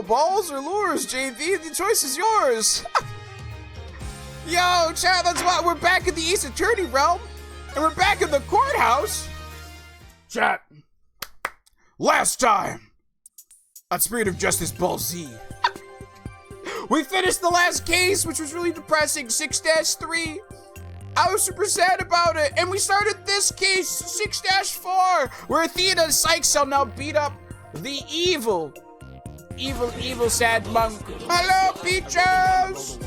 balls or lures, JV? The choice is yours. Yo, chat, that's why we're back in the Ace Attorney realm. And we're back in the courthouse. Chat. Last time. On Spirit of Justice Ball Z. We finished the last case, which was really depressing, 6-3. I was super sad about it. And we started this case, 6-4, where Athena and Psyxel now beat up the evil sad monk. Hello, Peaches!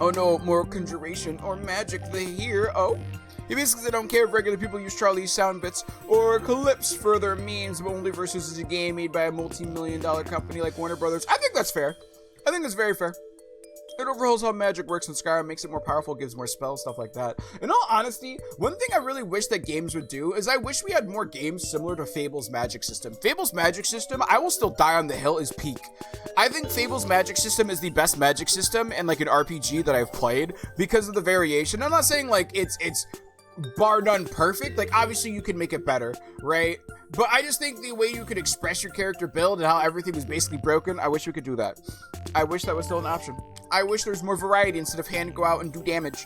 Oh no, more conjuration or magic they hear. Oh. He basically don't care if regular people use Charlie's sound bits or clips for their memes, but only Versus is a game made by a multi-million-dollar company like Warner Brothers. I think that's fair. I think that's very fair. It overhauls how magic works in Skyrim, makes it more powerful, gives more spells, stuff like that. In all honesty, one thing I really wish that games would do is I wish we had more games similar to Fable's magic system. Fable's magic system, I will still die on the hill, is peak. I think Fable's magic system is the best magic system in like an RPG that I've played because of the variation. I'm not saying like it's bar none perfect. Like obviously you can make it better, right? But I just think the way you could express your character build and how everything was basically broken, I wish we could do that. I wish that was still an option. I wish there's more variety instead of hand go out and do damage.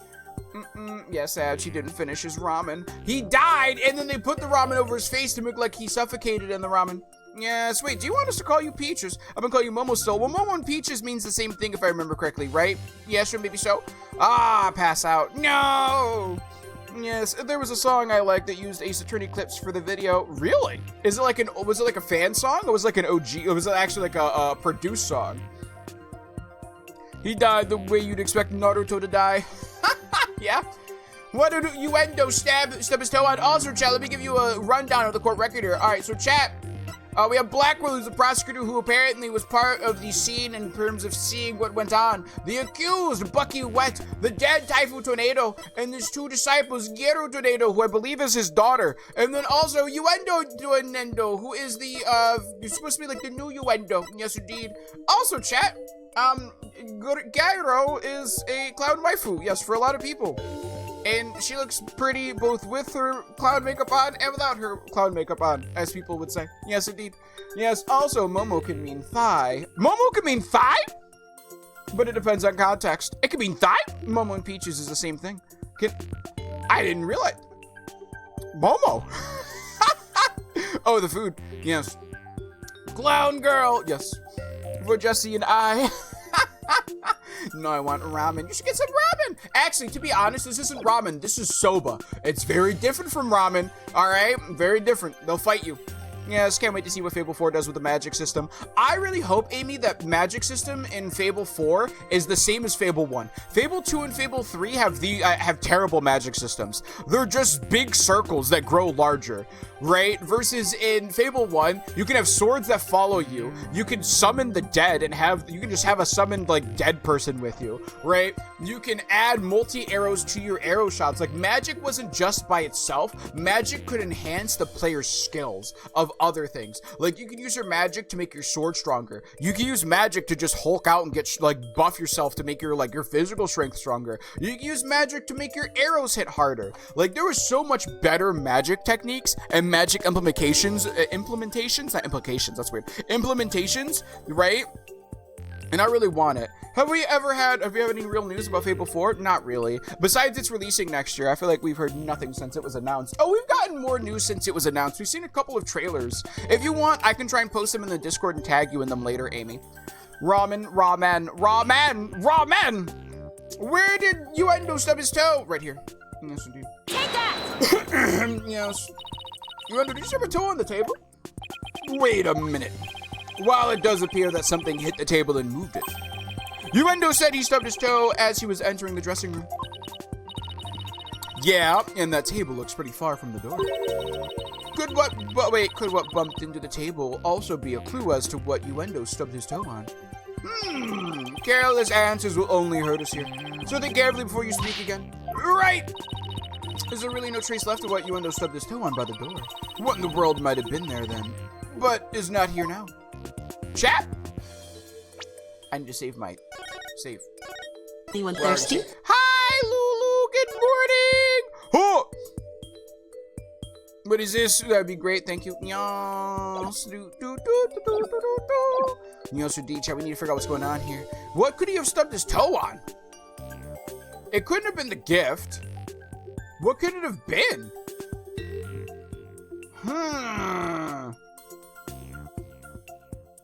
Yes, sad, he didn't finish his ramen. He died, and then they put the ramen over his face to make like he suffocated in the ramen. Yes, wait, do you want us to call you Peaches? I'm gonna call you Momo still. Well, Momo and Peaches means the same thing if I remember correctly, right? Yes, or maybe so. Ah, pass out. No! Yes, there was a song I liked that used Ace Attorney clips for the video. Really? Was it like a fan song, or was it like an OG, or was it actually like a produced song? He died the way you'd expect Naruto to die. Yeah. What did Uendo stub his toe on? Also, chat, let me give you a rundown of the court record here. Alright, so chat, we have Blackwell, who's the prosecutor who apparently was part of the scene in terms of seeing what went on. The accused, Bucky Wet, the dead Taifu Tornado, and his two disciples, Gero Tornado, who I believe is his daughter. And then also Uendo Duenendo, who is the, you're supposed to be like the new Uendo. Yes, indeed. Also, chat, Gyro is a clown waifu, yes, for a lot of people. And she looks pretty both with her clown makeup on and without her clown makeup on, as people would say. Yes, indeed. Yes, also, Momo can mean thigh. Momo can mean thigh? But it depends on context. It can mean thigh? Momo and Peaches is the same thing. I didn't realize. Momo. Oh, the food. Yes. Clown girl. Yes. For Jesse and I. No, I want ramen. You should get some ramen. Actually, to be honest, this isn't ramen. This is soba. It's very different from ramen. All right? Very different. They'll fight you. Yes, can't wait to see what Fable 4 does with the magic system. I really hope, Amy, that magic system in Fable 4 is the same as Fable 1. Fable 2 and Fable 3 have terrible magic systems. They're just big circles that grow larger, right? Versus in Fable 1, you can have swords that follow you. You can summon the dead and you can just have a summoned, like, dead person with you, right? You can add multi-arrows to your arrow shots. Like, magic wasn't just by itself. Magic could enhance the player's skills of other things. Like, you can use your magic to make your sword stronger. You can use magic to just Hulk out and get, like, buff yourself to make your physical strength stronger. You can use magic to make your arrows hit harder. Like, there was so much better magic techniques and magic implementations, right? And I really want it. Have you had any real news about Fable 4? Not really. Besides it's releasing next year, I feel like we've heard nothing since it was announced. Oh, we've gotten more news since it was announced. We've seen a couple of trailers. If you want, I can try and post them in the Discord and tag you in them later, Amy. Ramen. Where did Uendo stub his toe? Right here. Yes, indeed. Take that! Yes. Uendo, did you stub a toe on the table? Wait a minute. While it does appear that something hit the table and moved it, Uendo said he stubbed his toe as he was entering the dressing room. Yeah, and that table looks pretty far from the door. Could what bumped into the table also be a clue as to what Uendo stubbed his toe on? Careless answers will only hurt us here. So think carefully before you speak again. Right! Is there really no trace left of what Uendo stubbed his toe on by the door? What in the world might have been there then? But is not here now. Chat! I need to save my save. Anyone thirsty? Hi, Lulu! Good morning! Oh! What is this? That'd be great, thank you. Yes, indeed, chat. We need to figure out what's going on here. What could he have stubbed his toe on? It couldn't have been the gift. What could it have been?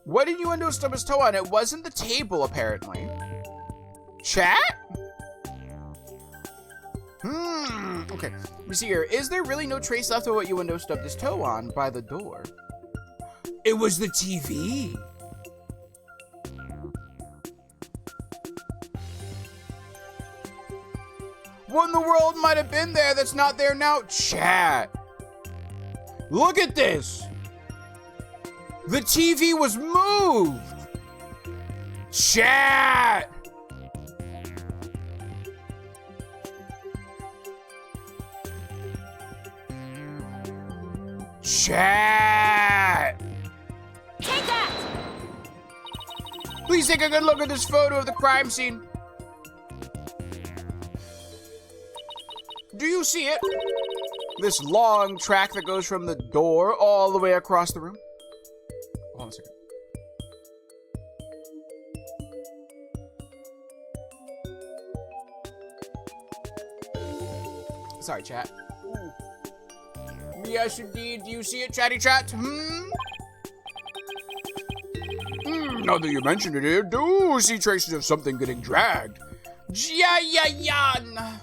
What did Yuendo stub his toe on? It wasn't the table, apparently. Chat? Okay. Let me see here. Is there really no trace left of what Yuendo stubbed his toe on by the door? It was the TV. What in the world might have been there that's not there now? Chat. Look at this. The TV was moved. Chat. Chat. Take that! Please take a good look at this photo of the crime scene. Do you see it? This long track that goes from the door all the way across the room. Hold on a second. Sorry, chat. Ooh. Yes, indeed. Do you see it, chatty chat? Now that you mention it, I do see traces of something getting dragged. Jayayan!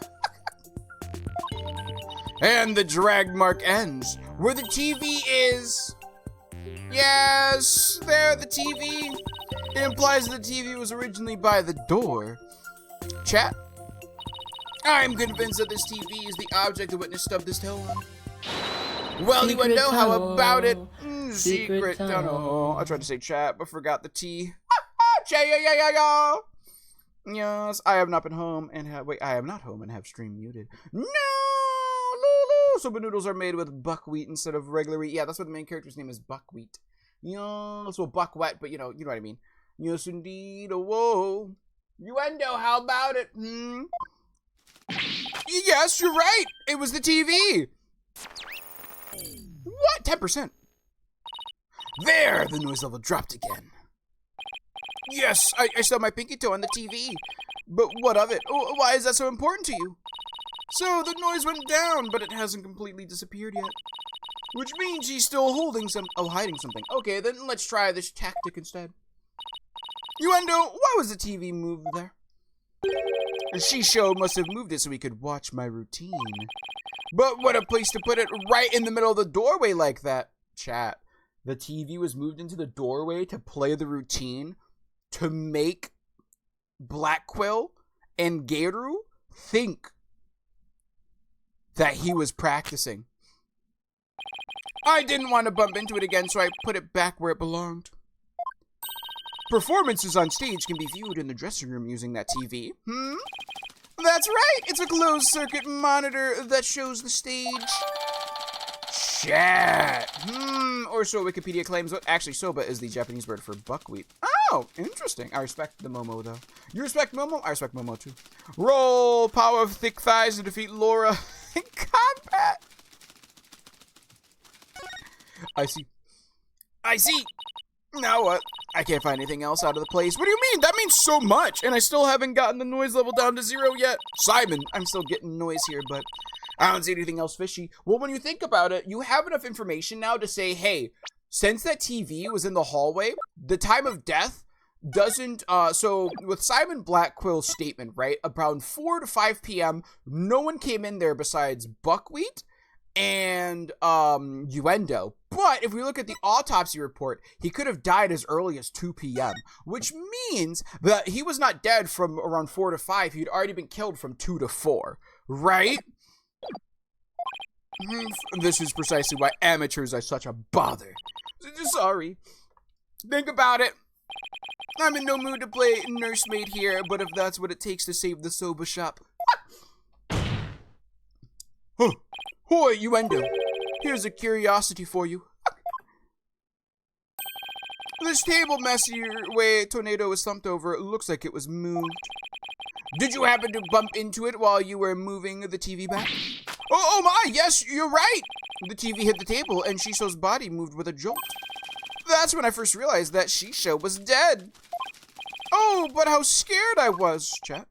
And the drag mark ends where the TV is. Yes, there, the TV. It implies the TV was originally by the door. Chat? I'm convinced that this TV is the object the witness stubbed his toe on. Well, you would know how about it. Secret tunnel. I tried to say chat, but forgot the T. Yes, I have not been home and have... Wait, I am not home and have stream muted. No! Lulu! Soba noodles are made with buckwheat instead of regular wheat. Yeah, that's what the main character's name is, buckwheat. Yes, well, buckwheat, but you know what I mean. Yes, indeed. Whoa. Yuendo, how about it? Yes, you're right. It was the TV. What? 10%. There, the noise level dropped again. Yes, I stubbed my pinky toe on the TV. But what of it? Why is that so important to you? So, the noise went down, but it hasn't completely disappeared yet. Which means he's still holding hiding something. Okay, then let's try this tactic instead. Yuendo, why was the TV moved there? Shisho must have moved it so we could watch my routine. But what a place to put it, right in the middle of the doorway like that. Chat, the TV was moved into the doorway to play the routine to make Black Quill and Geiru think that he was practicing. I didn't want to bump into it again, so I put it back where it belonged. Performances on stage can be viewed in the dressing room using that TV. That's right! It's a closed-circuit monitor that shows the stage. Chat. Or so Wikipedia claims. Actually, soba is the Japanese word for buckwheat. Oh, interesting. I respect the Momo, though. You respect Momo? I respect Momo, too. Roll power of thick thighs to defeat Laura in combat. I see. Now what? I can't find anything else out of the place. What do you mean? That means so much. And I still haven't gotten the noise level down to 0 yet. Simon, I'm still getting noise here, but I don't see anything else fishy. Well, when you think about it, you have enough information now to say, hey, since that TV was in the hallway, the time of death doesn't, so with Simon Blackquill's statement, right, around 4 to 5 p.m., no one came in there besides Buckwheat and Yuendo. But if we look at the autopsy report, he could have died as early as 2 p.m., which means that he was not dead from around 4 to 5. He'd already been killed from 2 to 4, right? This is precisely why amateurs are such a bother. Sorry. Think about it. I'm in no mood to play nursemaid here, but if that's what it takes to save the soba shop. Huh. Hoi, Yuendo. Here's a curiosity for you. This table messy way Tornado was slumped over looks like it was moved. Did you happen to bump into it while you were moving the TV back? Oh my, yes, you're right. The TV hit the table, and Shisho's body moved with a jolt. That's when I first realized that Shisho was dead. Oh, but how scared I was, chat.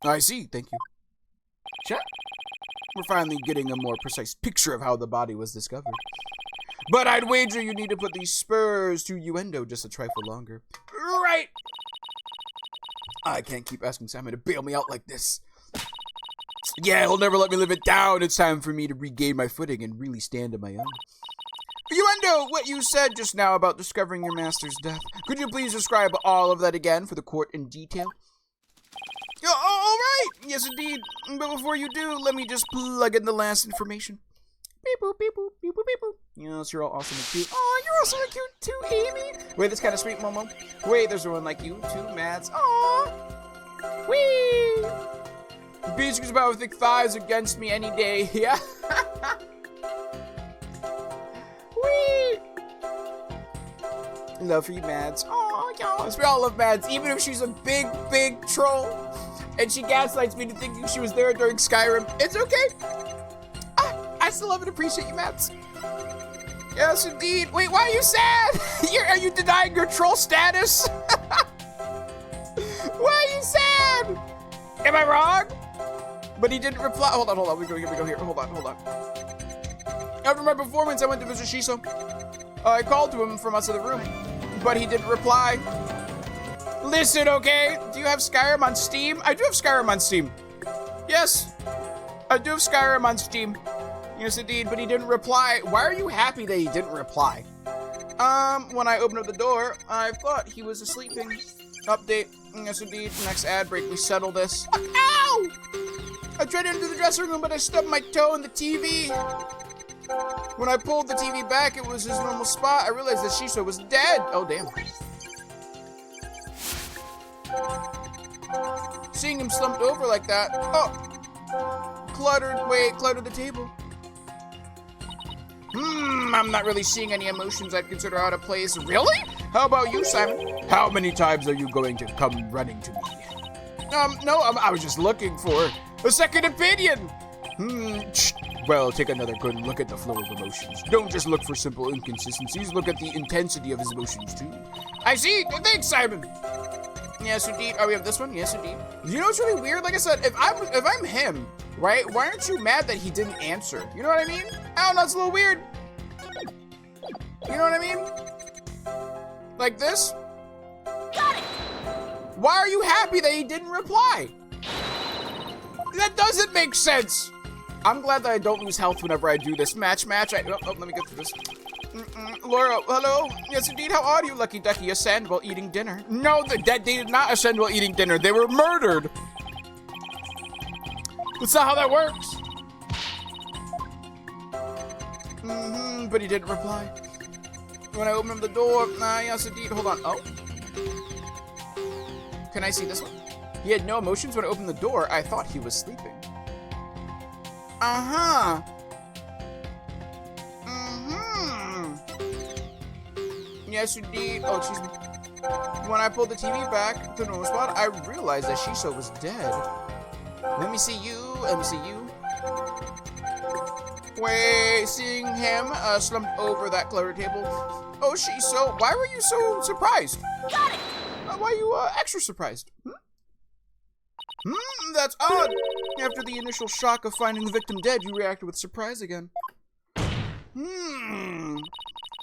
I see, thank you. Chat? We're finally getting a more precise picture of how the body was discovered. But I'd wager you need to put these spurs to Uendo just a trifle longer. Right! I can't keep asking Simon to bail me out like this. Yeah, he'll never let me live it down. It's time for me to regain my footing and really stand on my own. Uendo, what you said just now about discovering your master's death, could you please describe all of that again for the court in detail? All right. Yes, indeed. But before you do, let me just plug in the last information. Beep boop, beep boop, beep boop, beep boop. Yes, you're all awesome and cute. Oh, you're also cute too, Amy. Wait, that's kind of sweet, Momo. Wait, there's one like you too, Mads. Aw. Whee! Beach about with thick thighs against me any day. Yeah. Whee! Love for you, Mads. Aw, y'all. We all love Mads, even if she's a big, big troll. And she gaslights me to thinking she was there during Skyrim. It's okay. I still love and appreciate you, Mads. Yes, indeed. Wait, why are you sad? Are you denying your troll status? Why are you sad? Am I wrong? But he didn't reply. Hold on. We go here. Hold on. After my performance, I went to visit Shisho. I called to him from outside the room, but he didn't reply. Listen, okay? Do you have Skyrim on Steam? I do have Skyrim on Steam. Yes, I do have Skyrim on Steam. Yes, indeed, but he didn't reply. Why are you happy that he didn't reply? When I opened up the door, I thought he was sleeping. Update. Yes, indeed. Next ad break, we settle this. Ow! I tried to enter the dressing room, but I stubbed my toe in the TV. When I pulled the TV back, it was his normal spot. I realized that Shisho was dead. Oh, damn. Seeing him slumped over like that. Oh. Cluttered the table. I'm not really seeing any emotions I'd consider out of place. Really? How about you, Simon? How many times are you going to come running to me? No, I was just looking for a second opinion. Well, take another good look at the flow of emotions. Don't just look for simple inconsistencies. Look at the intensity of his emotions, too. I see. Thanks, Simon. Yes, indeed. Oh, we have this one? Yes, indeed. You know what's really weird? Like I said, if I'm him, right? Why aren't you mad that he didn't answer? You know what I mean? I don't know, it's a little weird. You know what I mean? Like this? Got it! Why are you happy that he didn't reply? That doesn't make sense. I'm glad that I don't lose health whenever I do this match. Let me get through this. Laura, hello? Yes, indeed. How are you, Lucky Ducky? Ascend while eating dinner. No, the dead they did not ascend while eating dinner. They were murdered. That's not how that works. But he didn't reply. When I opened up the door, yes, indeed. Hold on. Oh. Can I see this one? He had no emotions when I opened the door. I thought he was sleeping. Yes, indeed. Oh, excuse me. When I pulled the TV back to the normal spot, I realized that Shisho was dead. Let me see you. Wait, seeing him slumped over that cluttered table. Oh, Shisho, why were you so surprised? Got it! Why are you extra surprised? That's odd. After the initial shock of finding the victim dead, you reacted with surprise again.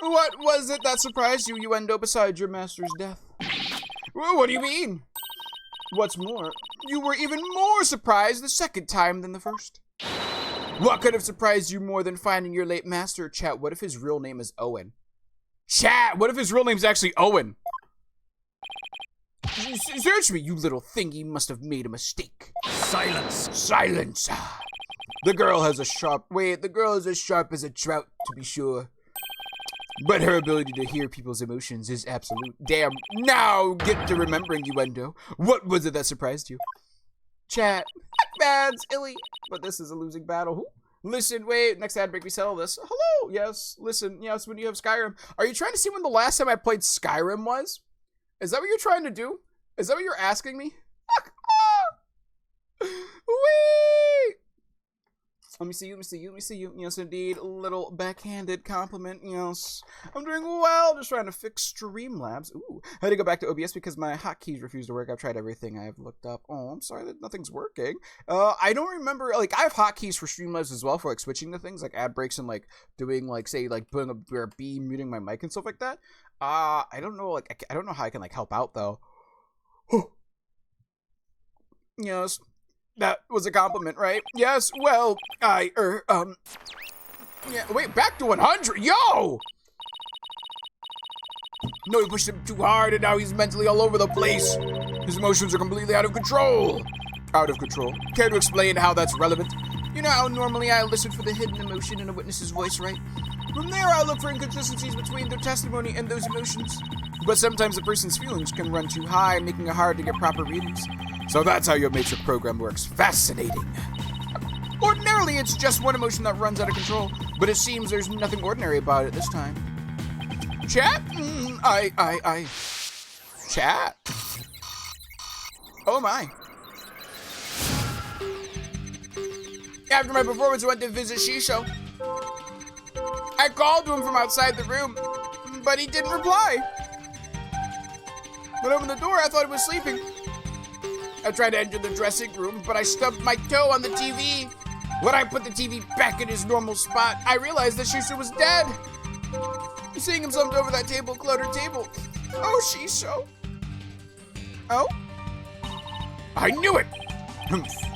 What was it that surprised you, Uendo, besides your master's death? What do you mean? What's more, you were even more surprised the second time than the first. What could have surprised you more than finding your late master? Chat, what if his real name is Owen? Chat, what if his real name's actually Owen? Search me, you little thingy must have made a mistake. Silence. The girl is as sharp as a trout, to be sure. But her ability to hear people's emotions is absolute. Damn, now get to remembering, Uendo. What was it that surprised you? Chat, Mads, Illy. But this is a losing battle. Listen, wait, next ad break, we settle this. Hello, yes, listen, yes, when you have Skyrim. Are you trying to see when the last time I played Skyrim was? Is that what you're trying to do? Is that what you're asking me? Whee! Let me see you, let me see you, let me see you. Yes, indeed. A little backhanded compliment. Yes. I'm doing well. Just trying to fix Streamlabs. Ooh. I had to go back to OBS because my hotkeys refuse to work. I've tried everything I have looked up. Oh, I'm sorry that nothing's working. I don't remember. Like, I have hotkeys for Streamlabs as well for, like, switching the things, like ad breaks and, like, doing, like, say, like, putting a B, muting my mic and stuff like that. I don't know, like, I don't know how I can, like, help out, though. Yes. That was a compliment, right? Yes, well, yeah, wait, back to 100, yo! No, he pushed him too hard, and now he's mentally all over the place. His emotions are completely out of control. Out of control. Care to explain how that's relevant? You know how normally I listen for the hidden emotion in a witness's voice, right? From there, I look for inconsistencies between their testimony and those emotions. But sometimes a person's feelings can run too high, making it hard to get proper readings. So that's how your Matrix program works. Fascinating. Ordinarily, it's just one emotion that runs out of control, but it seems there's nothing ordinary about it this time. Chat? Chat? Oh my. After my performance, I went to visit Shisho. I called to him from outside the room, but he didn't reply. When I opened the door, I thought he was sleeping. I tried to enter the dressing room, but I stubbed my toe on the TV. When I put the TV back in his normal spot, I realized that Shisho was dead. Seeing him slumped over that table, cluttered table. Oh, Shisho. Oh? I knew it!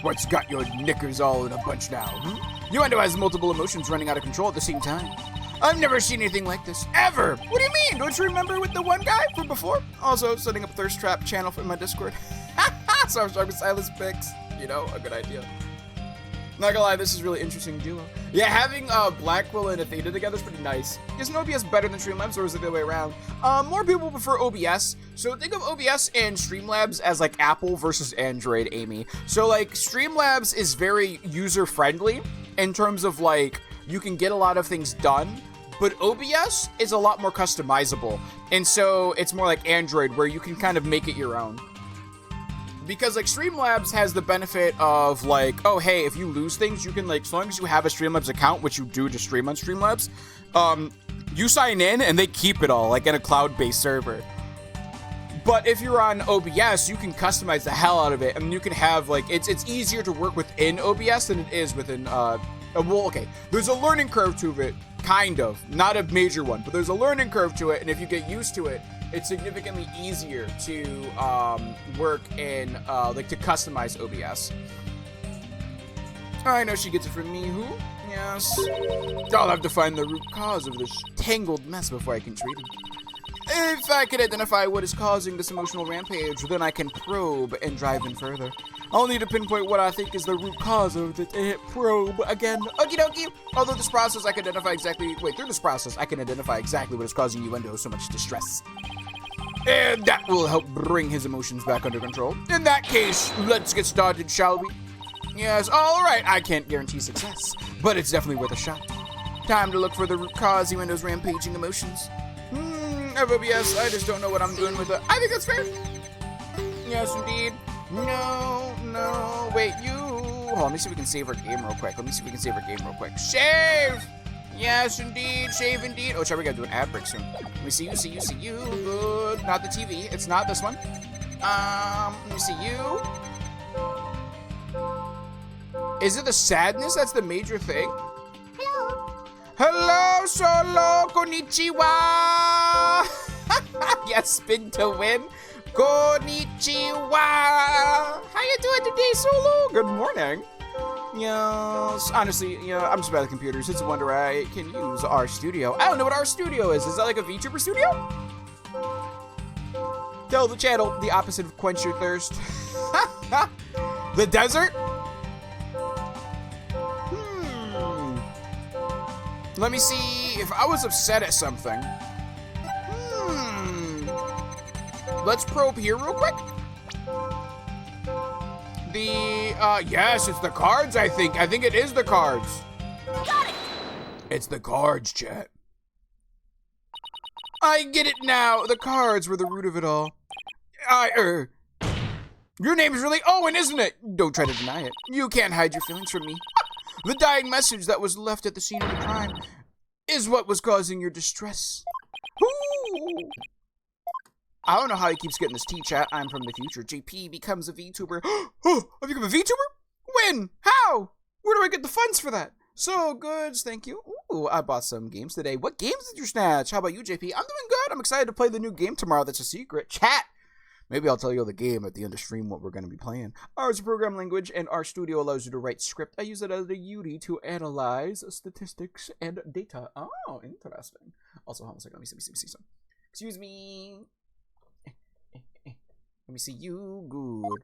What's got your knickers all in a bunch now? Yuendo has multiple emotions running out of control at the same time. I've never seen anything like this, ever! What do you mean? Don't you remember with the one guy from before? Also, setting up a thirst trap channel for my Discord. So I'm starting with Silas Picks. You know, a good idea. Not gonna lie, this is really interesting duo. Yeah, having Blackwell and Athena together is pretty nice. Isn't OBS better than Streamlabs, or is it the other way around? More people prefer OBS, so think of OBS and Streamlabs as like Apple versus Android, Amy. So like, Streamlabs is very user-friendly in terms of like, you can get a lot of things done, but OBS is a lot more customizable, and so it's more like Android, where you can kind of make it your own. Because, like, Streamlabs has the benefit of, like, oh, hey, if you lose things, you can, like, as long as you have a Streamlabs account, which you do to stream on Streamlabs, you sign in and they keep it all, like, in a cloud-based server. But if you're on OBS, you can customize the hell out of it, and you can have, like, it's easier to work within OBS than it is within, well, okay, there's a learning curve to it, kind of. Not a major one, but there's a learning curve to it, and if you get used to it, it's significantly easier to work in, like, to customize OBS. I know she gets it from me, who? Yes. I'll have to find the root cause of this tangled mess before I can treat him. If I can identify what is causing this emotional rampage, then I can probe and drive in further. I'll need to pinpoint what I think is the root cause of the probe again. Okie dokie. Although this process, I can identify exactly, through this process, I can identify exactly what is causing Yuendo so much distress. And that will help bring his emotions back under control. In that case, let's get started, shall we? Yes, alright, I can't guarantee success, but it's definitely worth a shot. Time to look for the root cause Yuendo's rampaging emotions. FOBS, I just don't know what I'm doing with it. I think that's fair. Yes, indeed. No, wait, you. Hold on, let me see if we can save our game real quick. Shave! Yes, indeed, shave indeed. Oh, sorry, we gotta do an ad break soon. Let me see you. Good. Not the TV. It's not this one. Let me see you. Is it the sadness that's the major thing? Hello, Solo, konnichiwa! Yes, spin to win. Konnichiwa! How you doing today, Solo? Good morning. Yes, honestly, I'm just bad at computers. It's a wonder I can use RStudio. I don't know what RStudio is. Is that like a VTuber studio? Tell the channel the opposite of quench your thirst. The desert? Let me see if I was upset at something. Let's probe here real quick. Yes, it's the cards, I think. I think it is the cards. Got it! It's the cards, chat. I get it now. The cards were the root of it all. Your name is really Owen, isn't it? Don't try to deny it. You can't hide your feelings from me. The dying message that was left at the scene of the crime is what was causing your distress. Ooh. I don't know how he keeps getting this T-chat. I'm from the future. JP becomes a VTuber. Oh, I've become a VTuber? When? How? Where do I get the funds for that? So goods, thank you. Ooh, I bought some games today. What games did you snatch? How about you, JP? I'm doing good. I'm excited to play the new game tomorrow. That's a secret. Chat. Maybe I'll tell you the game at the end of stream what we're going to be playing. R is a program language, and RStudio allows you to write script. I use it as a UDI to analyze statistics and data. Oh, interesting. Also, hold on a second. Let me see some. Excuse me. Let me see you. Good.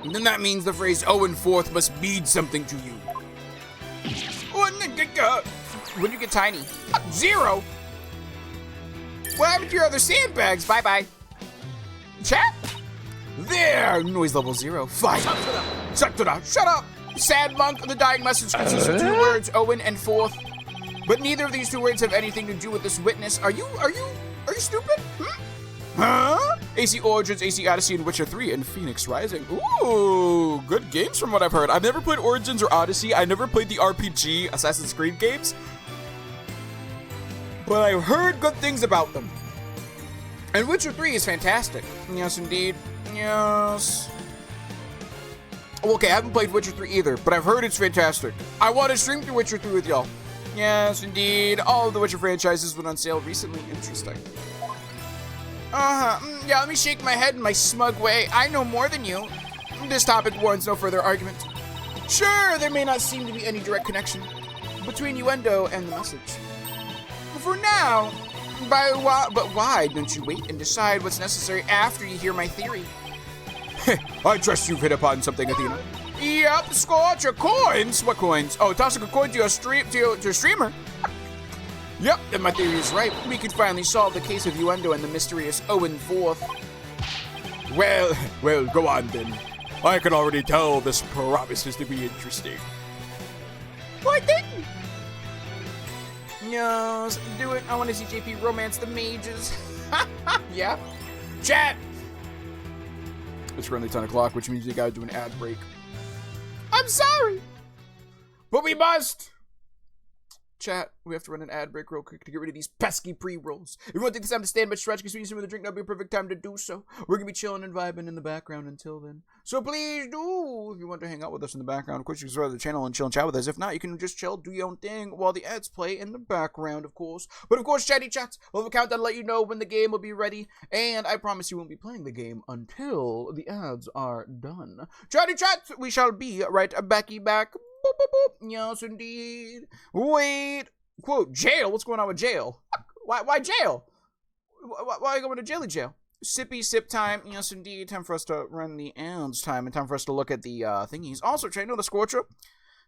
And then that means the phrase Owen Fourth must mean something to you. When you get tiny. 0. What happened to your other sandbags? Bye-bye. Chat? There! Noise level 0. Fine. Shut up! Sad monk, the dying message consists of 2 words, Owen and Fourth. But neither of these 2 words have anything to do with this witness. Are you stupid? Huh? AC Origins, AC Odyssey, and Witcher 3, and Phoenix Rising. Ooh, good games from what I've heard. I've never played Origins or Odyssey. I never played the RPG Assassin's Creed games. But I've heard good things about them. And Witcher 3 is fantastic. Yes, indeed. Yes. Okay, I haven't played Witcher 3 either, but I've heard it's fantastic. I want to stream through Witcher 3 with y'all. Yes, indeed. All of the Witcher franchises went on sale recently. Interesting. Yeah, let me shake my head in my smug way. I know more than you. This topic warrants no further argument. Sure, there may not seem to be any direct connection between Uendo and the message. For now, but why don't you wait and decide what's necessary after you hear my theory? I trust you've hit upon something, Athena. Yep, scorch your coins. What coins? Oh, tossing a coin to your streamer. Yep, and my theory is right. We could finally solve the case of Uendo and the mysterious Owen Fourth. Well, go on then. I can already tell this promises to be interesting. Why didn't? No, do it. I want to see JP romance the mages. Yeah. Chat. It's currently 10 o'clock, which means you gotta do an ad break. I'm sorry, but we must. Chat, we have to run an ad break real quick to get rid of these pesky pre-rolls. If you want to take this time to stand but stretch, because we need some of the drink, that'll be a perfect time to do so. We're going to be chilling and vibing in the background until then. So please do, if you want to hang out with us in the background, of course, you can subscribe to the channel and chill and chat with us. If not, you can just chill, do your own thing while the ads play in the background, of course. But of course, chatty chats, we'll have a countdown to let you know when the game will be ready. And I promise you won't be playing the game until the ads are done. Chatty chats, we shall be right back. Boop, boop, boop. Yes, indeed. Wait. Quote, jail? What's going on with jail? Why jail? Why are you going to jail? Sippy sip time. Yes, indeed. Time for us to run the ads time and time for us to look at the thingies. Also, Chano the Scorcher.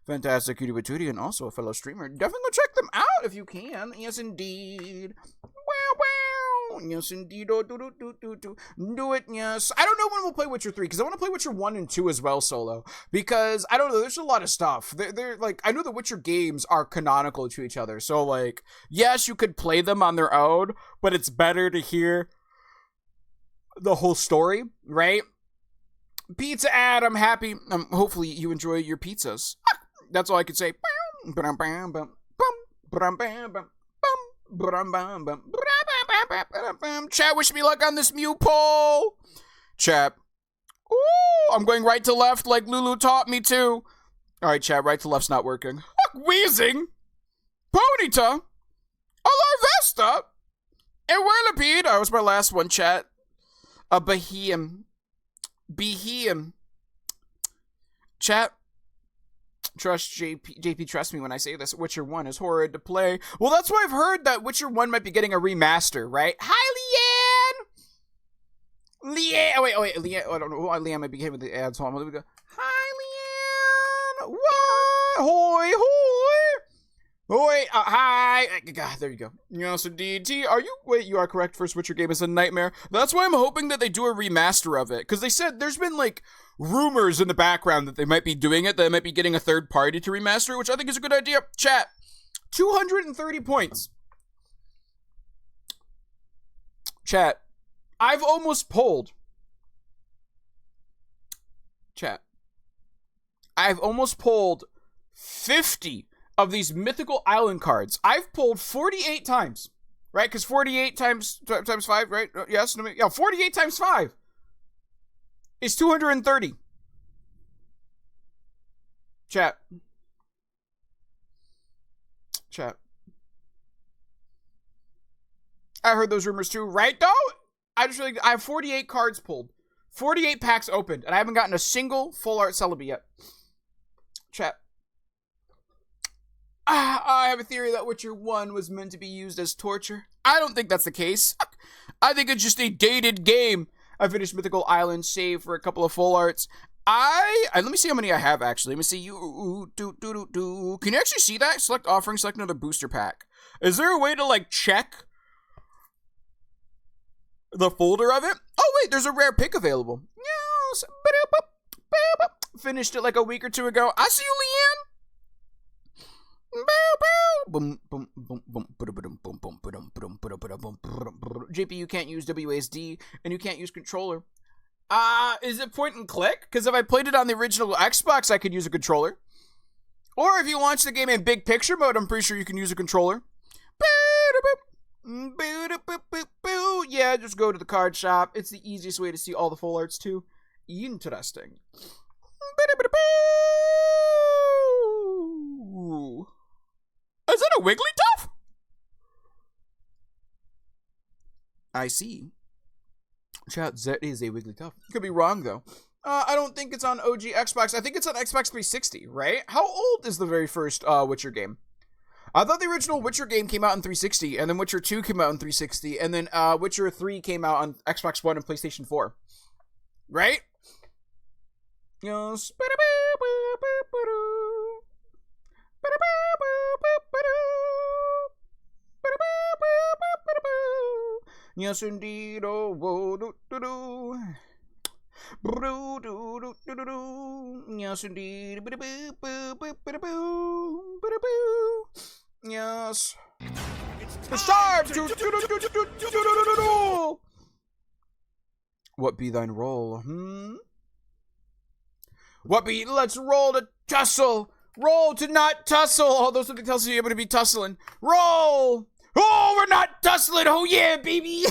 Fantastic cutie patootie and also a fellow streamer. Definitely go check them out if you can. Yes, indeed. Wow. Yes, indeed. Do it, yes. I don't know when we'll play Witcher 3, because I want to play Witcher 1 and 2 as well solo. Because, I don't know, there's a lot of stuff. They're like, I know the Witcher games are canonical to each other. So, like, yes, you could play them on their own, but it's better to hear the whole story, right? Pizza ad, I'm happy. Hopefully you enjoy your pizzas. That's all I could say. Chat, wish me luck on this Mew poll. Chat. Ooh, I'm going right to left like Lulu taught me to. Alright, chat, right to left's not working. Wheezing. Ponyta. Alarvesta. And Whirlipede. That was my last one, chat. A Behem. Chat. Trust JP, trust me when I say this. Witcher 1 is horrid to play. Well, that's why I've heard that Witcher 1 might be getting a remaster, right? Hi, Leanne! Oh, wait, Leanne. Oh, I don't know why Leanne might be giving the ads. Hold on, let me go. Hi, Leanne! What? Hoi! Hi! God, there you go. Yes, indeed. T, you are correct. First Witcher game is a nightmare. That's why I'm hoping that they do a remaster of it. Because they said there's been, like, rumors in the background that they might be doing it, that they might be getting a third party to remaster it, which I think is a good idea. Chat. 230 points. Chat. I've almost polled. Chat. I've almost polled 50 of these mythical island cards. I've pulled 48 times, right? Because 48 times 5, right? Yes, yeah, 48 times 5 is 230. Chat. I heard those rumors too, right? Though I have 48 cards pulled, 48 packs opened, and I haven't gotten a single full art Celebi yet. Chat. I have a theory that Witcher 1 was meant to be used as torture. I don't think that's the case. I think it's just a dated game. I finished Mythical Island, save for a couple of full arts. Let me see how many I have actually. Let me see. Can you actually see that? Select offering, select another booster pack. Is there a way to like check the folder of it? Oh wait, there's a rare pick available. Yes. Finished it like a week or two ago. I see you, Leanne. JP, you can't use WASD and you can't use controller. Is it point and click? Because if I played it on the original Xbox, I could use a controller. Or if you launch the game in big picture mode, I'm pretty sure you can use a controller. Yeah, just go to the card shop. It's the easiest way to see all the full arts too. Interesting. Is that a Wigglytuff? I see. Chat, that is a Wigglytuff. Could be wrong though. I don't think it's on OG Xbox. I think it's on Xbox 360, right? How old is the very first Witcher game? I thought the original Witcher game came out in 360, and then Witcher 2 came out in 360, and then Witcher 3 came out on Xbox One and PlayStation 4. Right? Yes. Yes, indeed. Oh, whoa, do, do, do. Do, do, do, do, do. Yes, indeed. Yes. It's time to. What be thine role? What be? Let's roll to tussle. Roll to not tussle. Although something tells you you're going to be tussling. Roll. Oh, we're not tussling. Oh, yeah, baby.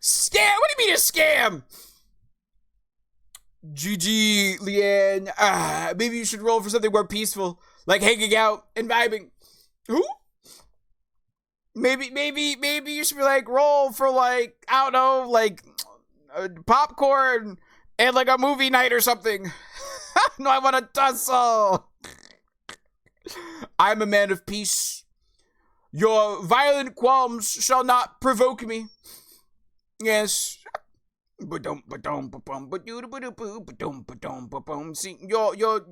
Scam. What do you mean a scam? GG, Leanne. Maybe you should roll for something more peaceful, like hanging out and vibing. Who? Maybe you should be like, roll for like, I don't know, like popcorn and like a movie night or something. No, I want to tussle. I'm a man of peace. Your violent qualms shall not provoke me. Yes. See,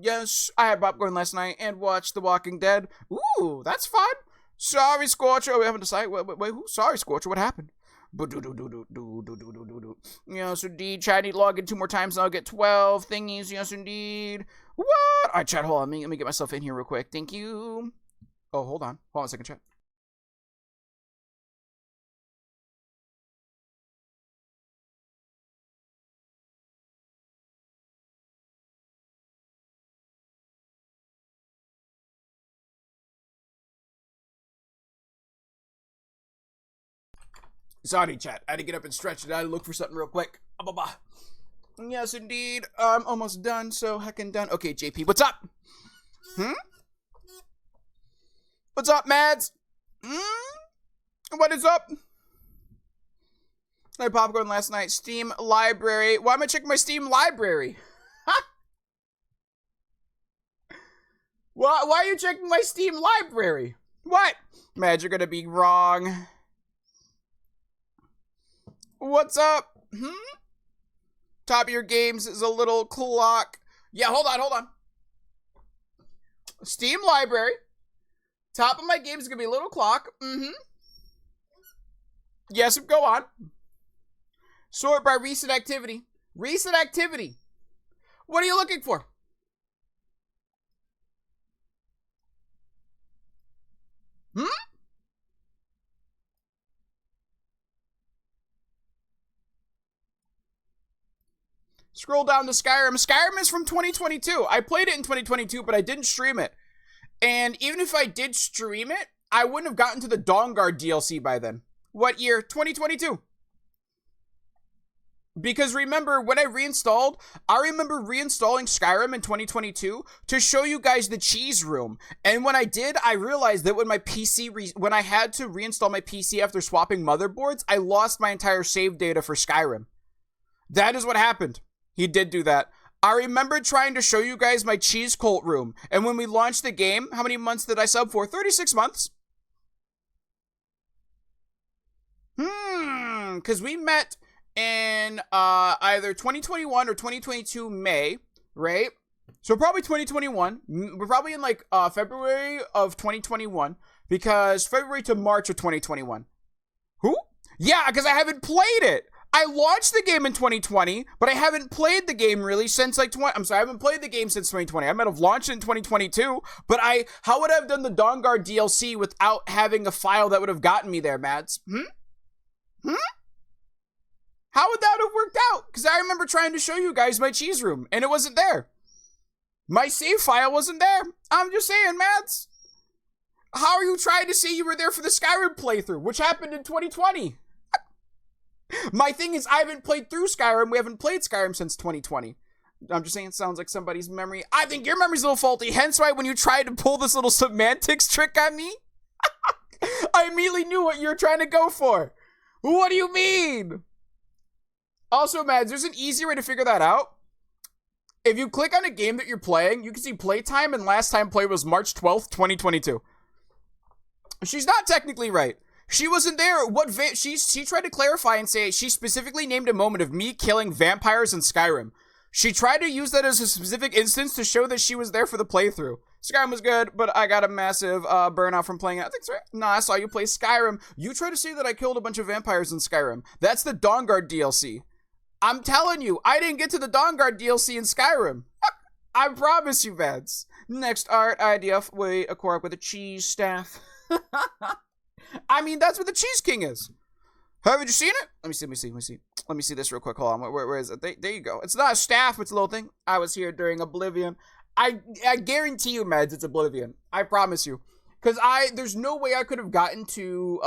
yes, I had popcorn last night and watched The Walking Dead. Ooh, that's fun. Sorry, Scorcher. We haven't decided. Wait, who? Sorry, Scorcher. What happened? Yes, indeed. Chat, I need to log in 2 more times and I'll get 12 thingies. Yes, indeed. What? All right, chat, hold on. Let me get myself in here real quick. Thank you. Oh, hold on. Hold on a second, chat. Sorry, chat. I had to get up and stretch it. I had to look for something real quick. Yes, indeed. I'm almost done, so heckin' done. Okay, JP, what's up? What's up, Mads? What is up? I had popcorn last night. Steam library. Why am I checking my Steam library? Why are you checking my Steam library? What? Mads, you're gonna be wrong. What's up? Top of your games is a little clock. Yeah, hold on. Steam library. Top of my games is gonna be a little clock. Yes, go on. Sort by recent activity. Recent activity. What are you looking for? Scroll down to Skyrim. Skyrim is from 2022. I played it in 2022, but I didn't stream it. And even if I did stream it, I wouldn't have gotten to the Dawnguard DLC by then. What year? 2022. Because remember, when I reinstalled, I remember reinstalling Skyrim in 2022 to show you guys the cheese room. And when I did, I realized that when my PC, when I had to reinstall my PC after swapping motherboards, I lost my entire save data for Skyrim. That is what happened. He did do that. I remember trying to show you guys my cheese cult room. And when we launched the game, how many months did I sub for? 36 months. Because we met in either 2021 or 2022 May, right? So probably 2021. We're probably in like February of 2021, because February to March of 2021. Who? Yeah, because I haven't played it. I launched the game in 2020, but I haven't played the game really since like I haven't played the game since 2020. I might have launched it in 2022, but how would I have done the Dawnguard DLC without having a file that would have gotten me there, Mads? How would that have worked out? Because I remember trying to show you guys my cheese room, and it wasn't there. My save file wasn't there. I'm just saying, Mads. How are you trying to say you were there for the Skyrim playthrough, which happened in 2020? My thing is, I haven't played through Skyrim. We haven't played Skyrim since 2020. I'm just saying it sounds like somebody's memory. I think your memory's a little faulty, hence why when you tried to pull this little semantics trick on me, I immediately knew what you were trying to go for. What do you mean? Also, Mads, there's an easy way to figure that out. If you click on a game that you're playing, you can see playtime, and last time played was March 12th, 2022. She's not technically right. She wasn't there. She tried to clarify and say she specifically named a moment of me killing vampires in Skyrim. She tried to use that as a specific instance to show that she was there for the playthrough. Skyrim was good, but I got a massive burnout from playing it. I think so. No, I saw you play Skyrim. You tried to say that I killed a bunch of vampires in Skyrim. That's the Dawnguard DLC. I'm telling you, I didn't get to the Dawnguard DLC in Skyrim. I promise you, Mads. Next art idea, we acquire with a cheese staff. I mean, that's what the Cheese King is. Haven't you seen it? Let me see. Let me see this real quick. Hold on. Where is it? There you go. It's not a staff. It's a little thing. I was here during Oblivion. I guarantee you, Mads, it's Oblivion. I promise you. Because there's no way I could have gotten to,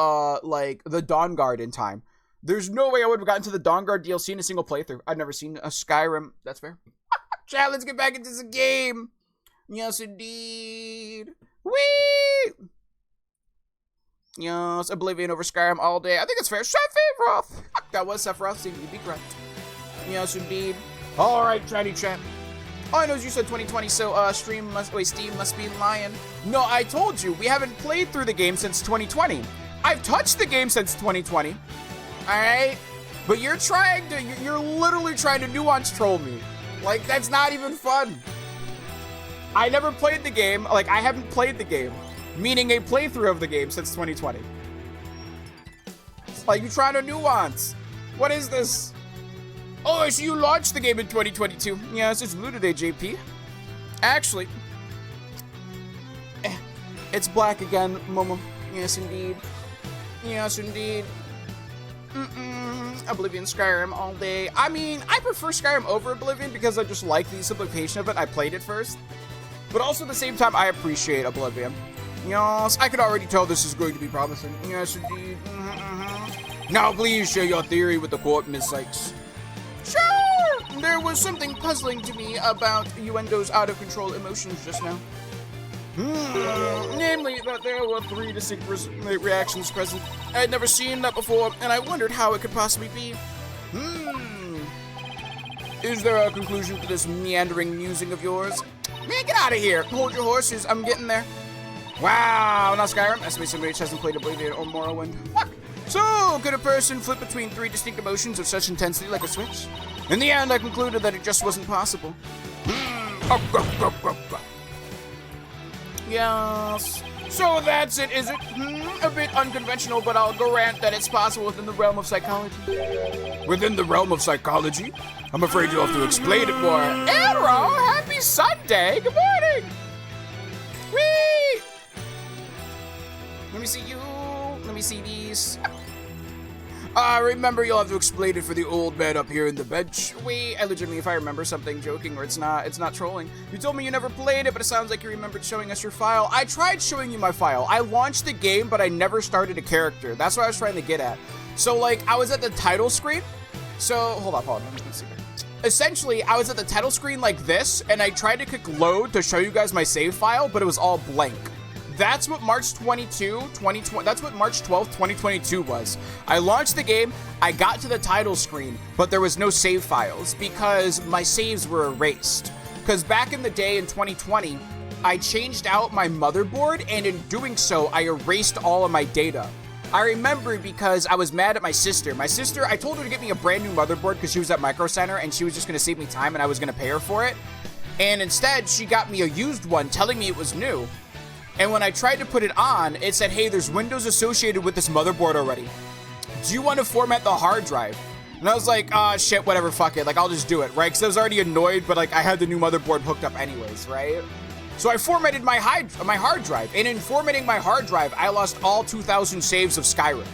like, the Dawnguard in time. There's no way I would have gotten to the Dawnguard DLC in a single playthrough. I've never seen a Skyrim. That's fair. Chat, let's get back into the game. Yes, indeed. Whee! Yes, Oblivion over Skyrim all day. I think it's fair. Sephiroth! That was Sephiroth, so you'd be correct. Yes, indeed. Alright, chatty chat. All I know is you said 2020, so Steam must be lying. No, I told you, we haven't played through the game since 2020. I've touched the game since 2020. Alright? But you're literally trying to nuance troll me. Like, that's not even fun. I never played the game. Like, I haven't played the game. Meaning a playthrough of the game since 2020. Like, you trying to nuance. What is this? Oh, so you launched the game in 2022. Yes, it's blue today, JP. Actually, it's black again, Momo. Yes, indeed. Yes, indeed. Oblivion, Skyrim all day. I mean, I prefer Skyrim over Oblivion because I just like the simplification of it. I played it first. But also at the same time, I appreciate Oblivion. Yes, I could already tell this is going to be promising. Yes, indeed. Now, please share your theory with the court, Ms. Sykes. Sure! There was something puzzling to me about Yuendo's out-of-control emotions just now. Namely, that there were 3 distinct reactions present. I had never seen that before, and I wondered how it could possibly be. Is there a conclusion to this meandering musing of yours? Man, get out of here! Hold your horses, I'm getting there. Wow, not Skyrim. Estimate which hasn't played Oblivion or Morrowind. Fuck! So, could a person flip between 3 distinct emotions of such intensity like a switch? In the end, I concluded that it just wasn't possible. Yes. So that's it, is it? A bit unconventional, but I'll grant that it's possible within the realm of psychology. Within the realm of psychology? I'm afraid you'll have to explain it more. Arrow, happy Sunday! Good morning! Whee! Let me see you. Let me see these. Remember, you'll have to explain it for the old man up here in the bench. Wait, I legitimately, if I remember something, joking, or it's not trolling. You told me you never played it, but it sounds like you remembered showing us your file. I tried showing you my file. I launched the game, but I never started a character. That's what I was trying to get at. So, like, I was at the title screen. So, hold on, let's see. Essentially, I was at the title screen like this, and I tried to click load to show you guys my save file, but it was all blank. That's what March 2020, that's what March 12th, 2022 was. I launched the game, I got to the title screen, but there was no save files because my saves were erased. Because back in the day in 2020, I changed out my motherboard, and in doing so, I erased all of my data. I remember because I was mad at my sister. My sister, I told her to get me a brand new motherboard because she was at Micro Center and she was just going to save me time and I was going to pay her for it. And instead, she got me a used one telling me it was new. And when I tried to put it on, it said, hey, there's Windows associated with this motherboard already. Do you want to format the hard drive? And I was like, shit, whatever, fuck it. Like, I'll just do it, right? Because I was already annoyed, but like, I had the new motherboard hooked up anyways, right? So I formatted my hard drive. And in formatting my hard drive, I lost all 2,000 saves of Skyrim.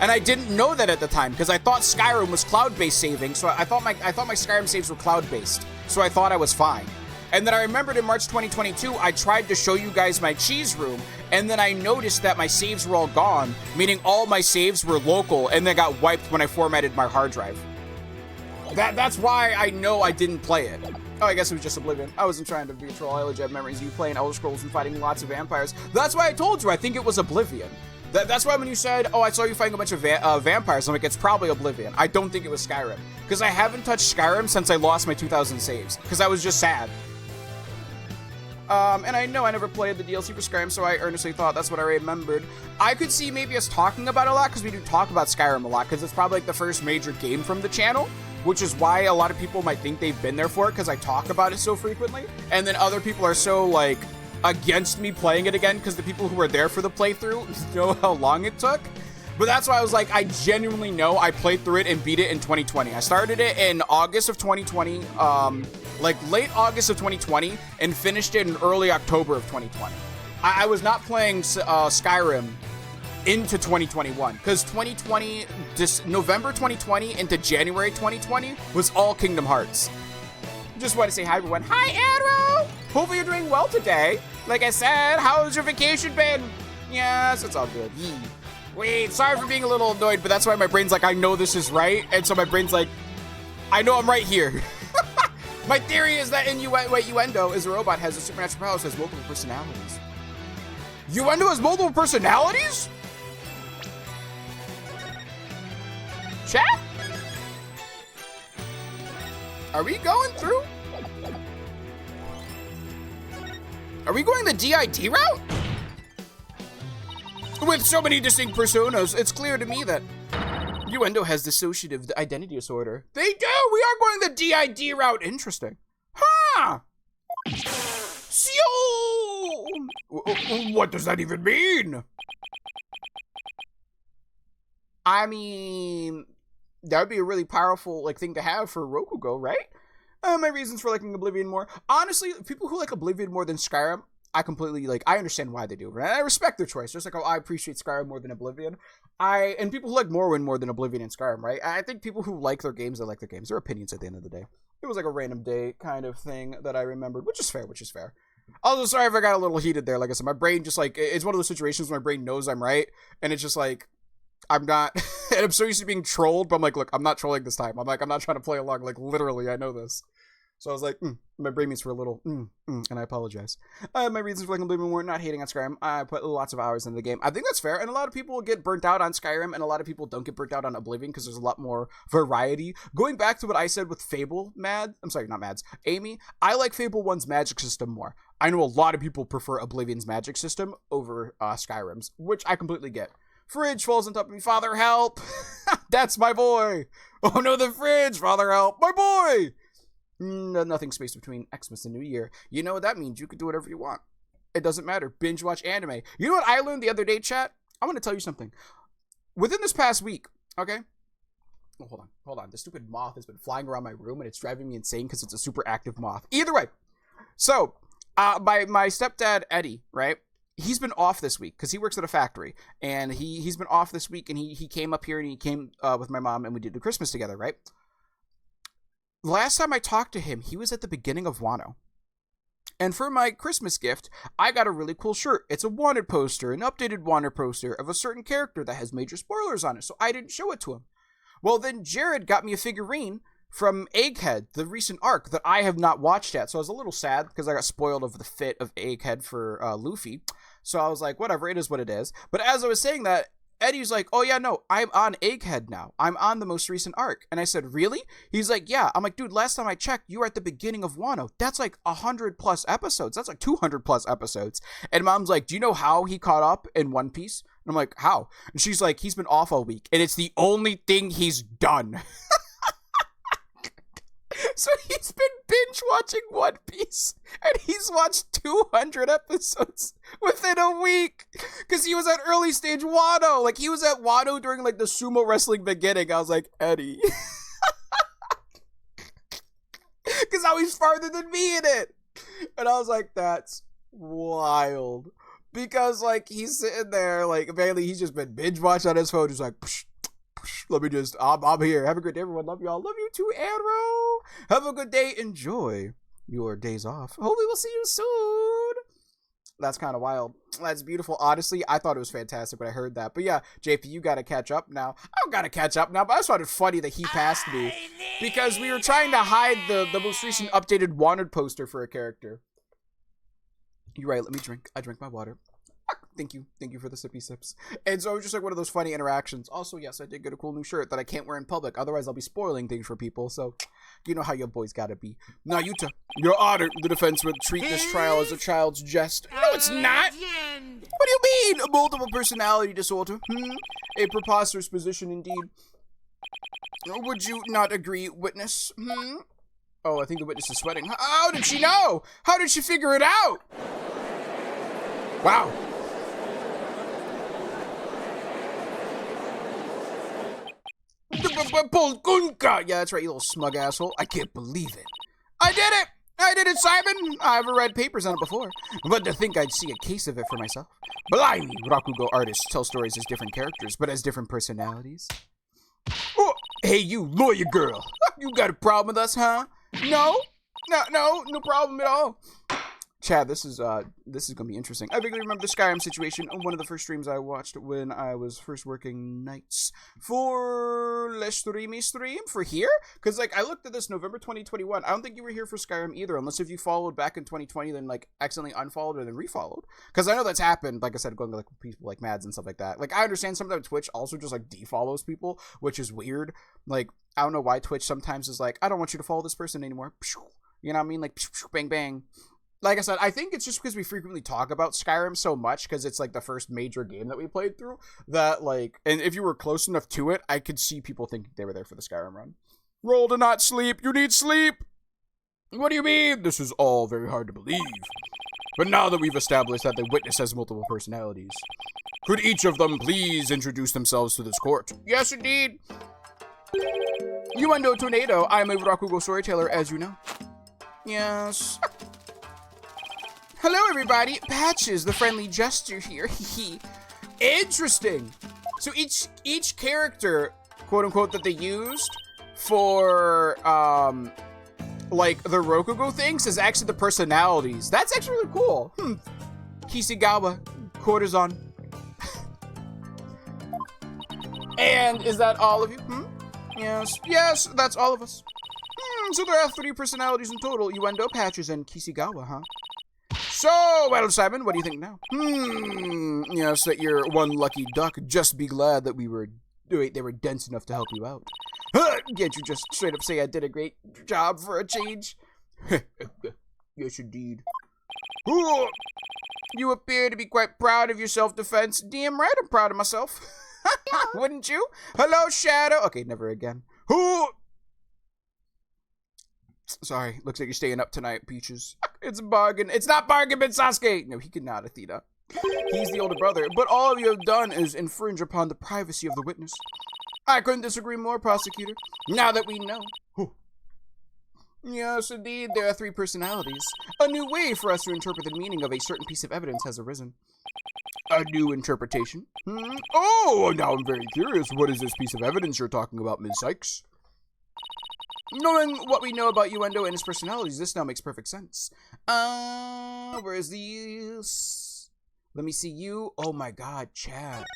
And I didn't know that at the time because I thought Skyrim was cloud-based saving. So I thought my Skyrim saves were cloud-based. So I thought I was fine. And then I remembered in March 2022, I tried to show you guys my cheese room, and then I noticed that my saves were all gone, meaning all my saves were local, and they got wiped when I formatted my hard drive. That's why I know I didn't play it. Oh, I guess it was just Oblivion. I wasn't trying to be a troll. I legit have memories of you playing Elder Scrolls and fighting lots of vampires. That's why I told you I think it was Oblivion. That's why when you said, oh, I saw you fighting a bunch of vampires, I'm like, it's probably Oblivion. I don't think it was Skyrim. Because I haven't touched Skyrim since I lost my 2,000 saves. Because I was just sad. And I know I never played the DLC for Skyrim, so I earnestly thought that's what I remembered. I could see maybe us talking about it a lot, because we do talk about Skyrim a lot, because it's probably like the first major game from the channel, which is why a lot of people might think they've been there for it, because I talk about it so frequently. And then other people are so, like, against me playing it again, because the people who were there for the playthrough know how long it took. But that's why I was like, I genuinely know I played through it and beat it in 2020. I started it in August of 2020, like late August of 2020, and finished it in early October of 2020. I was not playing Skyrim into 2021, because 2020, November 2020 into January 2020 was all Kingdom Hearts. Just want to say hi, everyone. Hi, Arrow! Hopefully you're doing well today. Like I said, how's your vacation been? Yes, it's all good. Yee. Wait, sorry for being a little annoyed, but that's why my brain's like, I know this is right, and so my brain's like, I know I'm right here. My theory is that Uendo is a robot, has a supernatural powers, has multiple personalities. Uendo has multiple personalities? Chat? Are we going through? Are we going the DID route? With so many distinct personas, it's clear to me that Uendo has dissociative identity disorder. They do! We are going the DID route. Interesting. Huh! So, what does that even mean? I mean, that would be a really powerful thing to have for Rokugo, right? My reasons for liking Oblivion more. Honestly, people who like Oblivion more than Skyrim, I completely, I understand why they do. Right? I respect their choice. Just like how I appreciate Skyrim more than Oblivion. And people who like Morrowind more than Oblivion and Skyrim, right? I think people who like their games, they like their games. Their opinions at the end of the day. It was like a random day kind of thing that I remembered, which is fair. Also, sorry if I got a little heated there. Like I said, my brain just it's one of those situations where my brain knows I'm right. And it's just I'm not, and I'm so used to being trolled, but I'm like, look, I'm not trolling this time. I'm not trying to play along. Literally, I know this. So I was like, my brain meets for a little, and I apologize. My reasons for liking Oblivion more, not hating on Skyrim. I put lots of hours into the game. I think that's fair, and a lot of people get burnt out on Skyrim, and a lot of people don't get burnt out on Oblivion because there's a lot more variety. Going back to what I said with Fable, Amy, I like Fable 1's magic system more. I know a lot of people prefer Oblivion's magic system over Skyrim's, which I completely get. Fridge falls on top of me. Father, help! That's my boy! Oh no, the fridge! Father, help! My boy! Nothing spaced between Xmas and New Year. You know what that means? You can do whatever you want. It doesn't matter. Binge watch anime. You know what I learned the other day, chat? I want to tell you something. Within this past week, okay? Oh, hold on. The stupid moth has been flying around my room and it's driving me insane because it's a super active moth. Either way. So, my stepdad, Eddie, right? he's been off this week because he works at a factory, and he's been off this week, and he came up here and he came with my mom, and we did the Christmas together, right? Last time I talked to him, he was at the beginning of Wano. And for my Christmas gift, I got a really cool shirt. It's a Wanted poster, an updated Wanted poster of a certain character that has major spoilers on it, so I didn't show it to him. Well, then Jared got me a figurine from Egghead, the recent arc that I have not watched yet, so I was a little sad because I got spoiled of the fit of Egghead for Luffy. So I was like, whatever, it is what it is. But as I was saying that, Eddie's like, oh yeah, no, I'm on Egghead now. I'm on the most recent arc. And I said, really? He's like, yeah. I'm like, dude, last time I checked, you were at the beginning of Wano. That's like 100+ episodes. That's like 200+ episodes. And Mom's like, do you know how he caught up in One Piece? And I'm like, how? And she's like, he's been off all week, and it's the only thing he's done. So he's been binge watching One Piece, and he's watched 200 episodes within a week, because he was at early stage Wano. Like, he was at Wano during like the sumo wrestling beginning. I was like, Eddie. Because now he's farther than me in it. And I was like, that's wild. Because like, he's sitting there, like, apparently he's just been binge watching on his phone, just like, psh, let me just, I'm here. Have a good day, everyone. Love y'all. Love you too, Arrow. Have a good day. Enjoy your days off. Hopefully we'll see you soon. That's kind of wild. That's beautiful. Honestly, I thought it was fantastic when I heard that. But yeah, JP, you got to catch up now. I don't got to catch up now, but I just found it funny that he passed me. Because we were trying to hide the most recent updated Wanted poster for a character. You're right. Let me drink. I drink my water. Thank you. Thank you for the sippy sips. And so it was just like one of those funny interactions. Also, yes, I did get a cool new shirt that I can't wear in public. Otherwise, I'll be spoiling things for people. So, you know how your boys gotta be. Nayuta, you're honored. The defense would treat this trial as a child's jest. No, it's not. What do you mean? A multiple personality disorder? A preposterous position indeed. Would you not agree, witness? Oh, I think the witness is sweating. How did she know? How did she figure it out? Wow. Yeah, that's right, you little smug asshole. I can't believe it. I did it! I did it, Simon! I've read papers on it before, but to think I'd see a case of it for myself. Blimey, Rakugo artists tell stories as different characters, but as different personalities. Oh, hey, you lawyer girl. You got a problem with us, huh? No problem at all. Chad, this is gonna be interesting. I vaguely remember the Skyrim situation on one of the first streams I watched when I was first working nights for Le Streamy stream for here. Cause like I looked at this November 2021. I don't think you were here for Skyrim either, unless if you followed back in 2020, then like accidentally unfollowed and then refollowed. Cause I know that's happened. Like I said, going to like people like Mads and stuff like that. Like I understand sometimes Twitch also just like defollows people, which is weird. Like I don't know why Twitch sometimes is like, I don't want you to follow this person anymore. You know what I mean? Like bang bang. Like I said, I think it's just because we frequently talk about Skyrim so much, because it's like the first major game that we played through, that like, and if you were close enough to it, I could see people thinking they were there for the Skyrim run. Roll to not sleep, you need sleep! What do you mean? This is all very hard to believe. But now that we've established that the witness has multiple personalities, could each of them please introduce themselves to this court? Yes, indeed! Yuendo Tornado, I'm a Rakugo storyteller, as you know. Yes. Hello, everybody. Patches, the friendly jester here. Interesting. So each character, quote unquote, that they used for like the Rokugo things is actually the personalities. That's actually really cool. Kisigawa, Courtesan. And is that all of you? Yes, that's all of us. So there are 3 personalities in total: Yuendo, Patches, and Kisigawa, huh? So, well, Simon, what do you think now? Yes, that you're one lucky duck. Just be glad that they were dense enough to help you out. Can't you just straight up say I did a great job for a change? Yes, indeed. Ooh, you appear to be quite proud of your self-defense. Damn right, I'm proud of myself. Wouldn't you? Hello, Shadow. Okay, never again. Ooh. Sorry, looks like you're staying up tonight, Peaches. It's a bargain. It's not bargain, but Sasuke! No, he could not, Athena. He's the older brother, but all of you have done is infringe upon the privacy of the witness. I couldn't disagree more, prosecutor. Now that we know. Yes, indeed, there are 3 personalities. A new way for us to interpret the meaning of a certain piece of evidence has arisen. A new interpretation? Oh, now I'm very curious. What is this piece of evidence you're talking about, Ms. Sykes? Knowing what we know about Uendo and his personalities, this now makes perfect sense. Where is these? Let me see you. Oh my god, chat.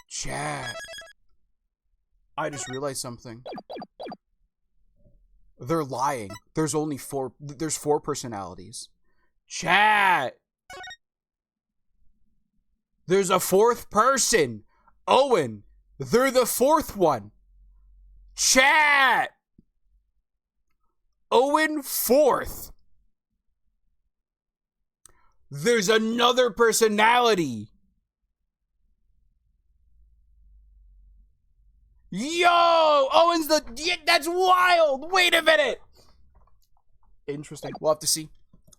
Chat. I just realized something. They're lying. There's four personalities. Chat. There's a fourth person. Owen. They're the fourth one. Chat. Owen fourth. There's another personality. Yo, Owen's that's wild. Wait a minute. Interesting. We'll have to see.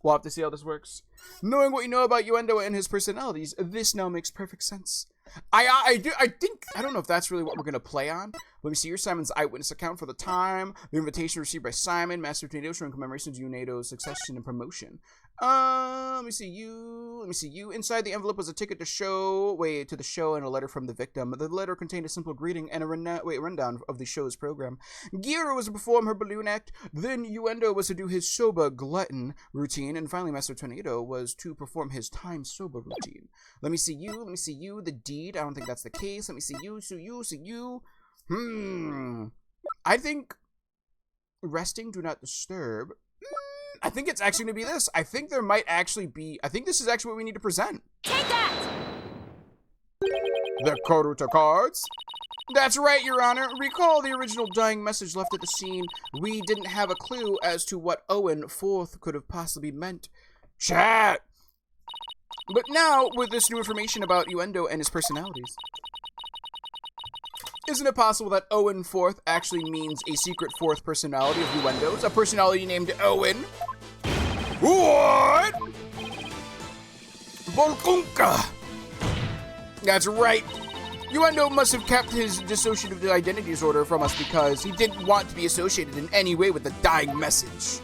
We'll have to see how this works. Knowing what you know about Uendo and his personalities, this now makes perfect sense. I don't know if that's really what we're gonna play on. Let me see your Simon's eyewitness account for the time. The invitation received by Simon, Master of Tornado, showing commemoration to Uendo's succession and promotion. Let me see you. Inside the envelope was a ticket to the show and a letter from the victim. The letter contained a simple greeting and a rundown of the show's program. Gira was to perform her balloon act. Then Uendo was to do his soba glutton routine, and finally Master Tornado was to perform his time soba routine. Let me see you. The deed. I don't think that's the case. Let me see you. I think resting, do not disturb. I think it's actually going to be this. I think there might actually be... I think this is actually what we need to present. Take that! The Karuta cards. That's right, Your Honor. Recall the original dying message left at the scene. We didn't have a clue as to what Owen Fourth could have possibly meant. Chat! But now, with this new information about Uendo and his personalities... Isn't it possible that Owen Fourth actually means a secret fourth personality of Uendo's? A personality named Owen? What? Volkunka! That's right. Uendo must have kept his dissociative identity disorder from us because he didn't want to be associated in any way with the dying message.